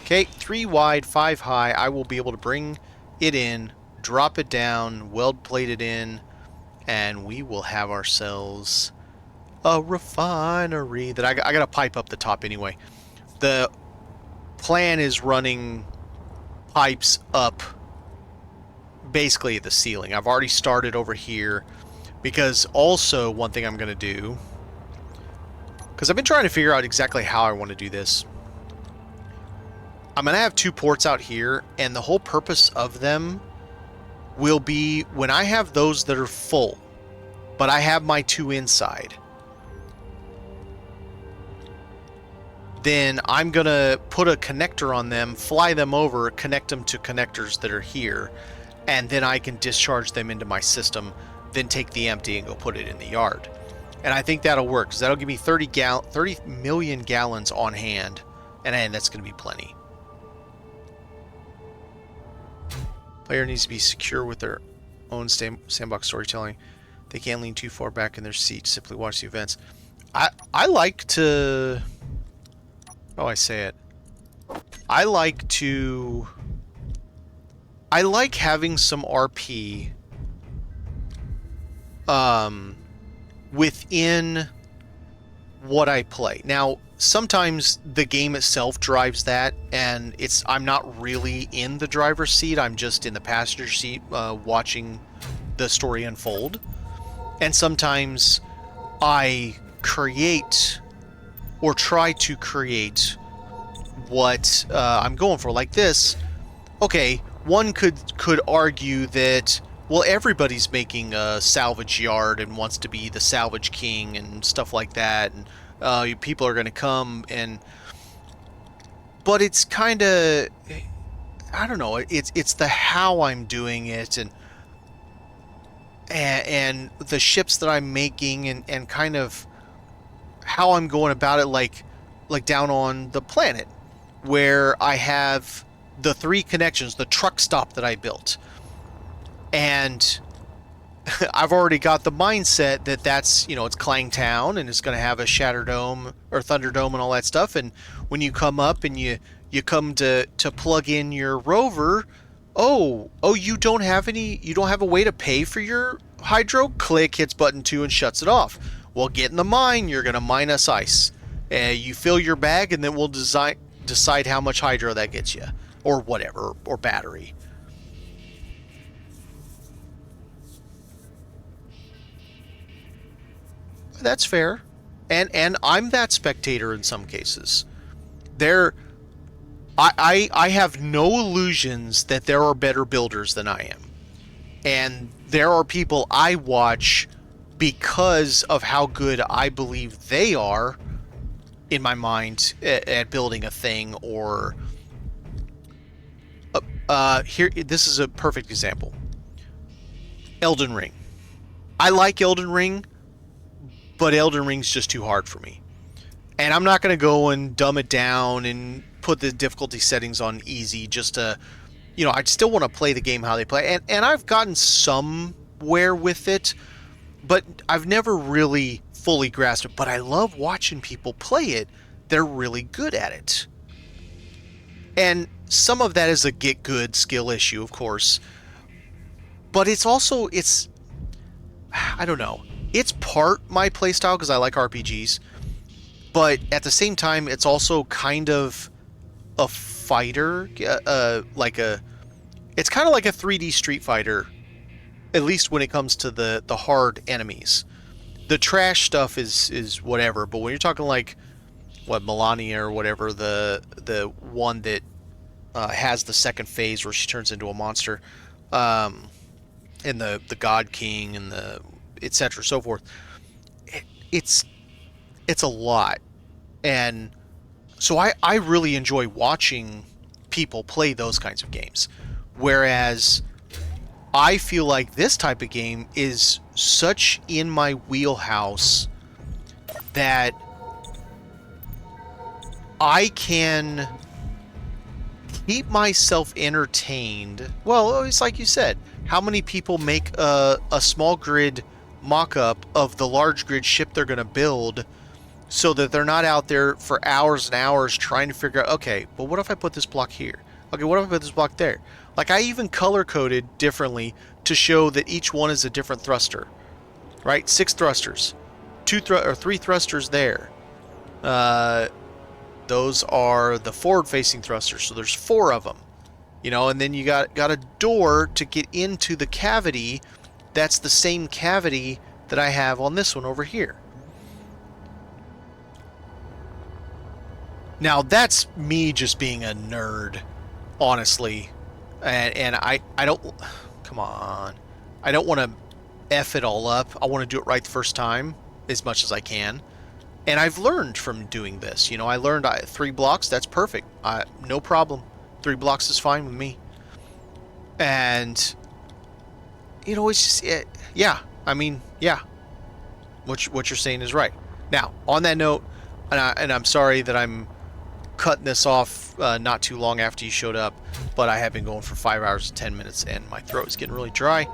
Okay, 3 wide, 5 high. I will be able to bring it in, drop it down, weld plate it in, and we will have ourselves a refinery that I gotta pipe up the top anyway. The plan is running pipes up basically at the ceiling. I've already started over here because also one thing I'm gonna do, because I've been trying to figure out exactly how I want to do this. I'm going to have 2 ports out here, and the whole purpose of them will be when I have those that are full, but I have my 2 inside. Then I'm going to put a connector on them, fly them over, connect them to connectors that are here, and then I can discharge them into my system, then take the empty and go put it in the yard. And I think that'll work, because that'll give me 30 million gallons on hand, and that's going to be plenty. Player needs to be secure with their own sandbox storytelling. They can't lean too far back in their seat. Simply watch the events. I like to... How do I say it? I like having some RP within what I play. Now, sometimes the game itself drives that, and I'm not really in the driver's seat. I'm just in the passenger seat watching the story unfold. And sometimes I create or try to create what I'm going for. Like this, okay, one could argue that, well, everybody's making a salvage yard and wants to be the salvage king and stuff like that, and people are going to come, but it's kind of, I don't know, it's the how I'm doing it, and the ships that I'm making, and kind of how I'm going about it, like down on the planet, where I have the 3 connections, the truck stop that I built. And I've already got the mindset that that's, it's Clangtown, and it's going to have a Shatter Dome or Thunderdome and all that stuff. And when you come up and you come to plug in your rover, oh, you don't have a way to pay for your hydro? Click, hits button 2 and shuts it off. Well, get in the mine. You're going to mine us ice. You fill your bag, and then we'll decide how much hydro that gets you, or whatever, or battery. That's fair. And I'm that spectator in some cases. There I have no illusions that there are better builders than I am. And there are people I watch because of how good I believe they are in my mind at building a thing. Or here, this is a perfect example. Elden Ring. I like Elden Ring, but Elden Ring's just too hard for me. And I'm not going to go and dumb it down and put the difficulty settings on easy just to, I still want to play the game how they play. And I've gotten somewhere with it, but I've never really fully grasped it. But I love watching people play it. They're really good at it. And some of that is a get good skill issue, of course. But it's also, I don't know. It's part my playstyle because I like RPGs. But at the same time, it's also kind of a fighter. It's kind of like a 3D Street Fighter. At least when it comes to the hard enemies. The trash stuff is whatever. But when you're talking like, Melania or whatever, the one that has the second phase where she turns into a monster. And the God King and the etc. so forth. It's a lot. And so I really enjoy watching people play those kinds of games. Whereas I feel like this type of game is such in my wheelhouse that I can keep myself entertained. Well, it's like you said, how many people make a small grid mock-up of the large grid ship they're going to build so that they're not out there for hours and hours trying to figure out, okay, well, what if I put this block here? Okay, what if I put this block there? Like, I even color-coded differently to show that each one is a different thruster, right? 6 thrusters, 3 thrusters there. Those are the forward-facing thrusters, so there's 4 of them. And then you got a door to get into the cavity. That's the same cavity that I have on this one over here. Now, that's me just being a nerd, honestly. And I don't... Come on. I don't want to F it all up. I want to do it right the first time as much as I can. And I've learned from doing this. I learned 3 blocks. That's perfect. No problem. 3 blocks is fine with me. And... it's just... yeah. I mean, yeah. What you're saying is right. Now, on that note, and I'm sorry that I'm cutting this off not too long after you showed up, but I have been going for 5 hours and 10 minutes, and my throat is getting really dry.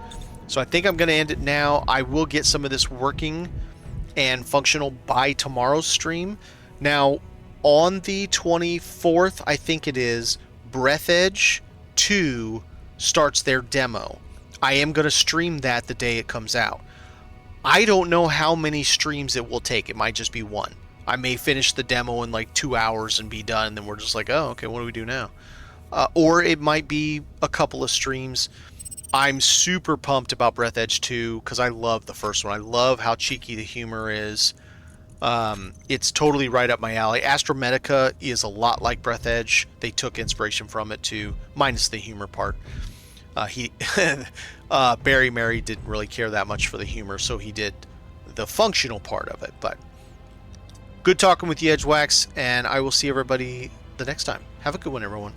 So I think I'm going to end it now. I will get some of this working and functional by tomorrow's stream. Now, on the 24th, I think it is, Breath Edge 2 starts their demo. I am going to stream that the day it comes out. I don't know how many streams it will take. It might just be 1. I may finish the demo in like 2 hours and be done, and then we're just like, oh, okay, what do we do now? Or it might be a couple of streams. I'm super pumped about Breath Edge 2 because I love the first one. I love how cheeky the humor is. It's totally right up my alley. Astromedica is a lot like Breath Edge. They took inspiration from it too, minus the humor part. Barry Mary didn't really care that much for the humor, so he did the functional part of it. But good talking with you, Edgewax, and I will see everybody the next time. Have a good one, everyone.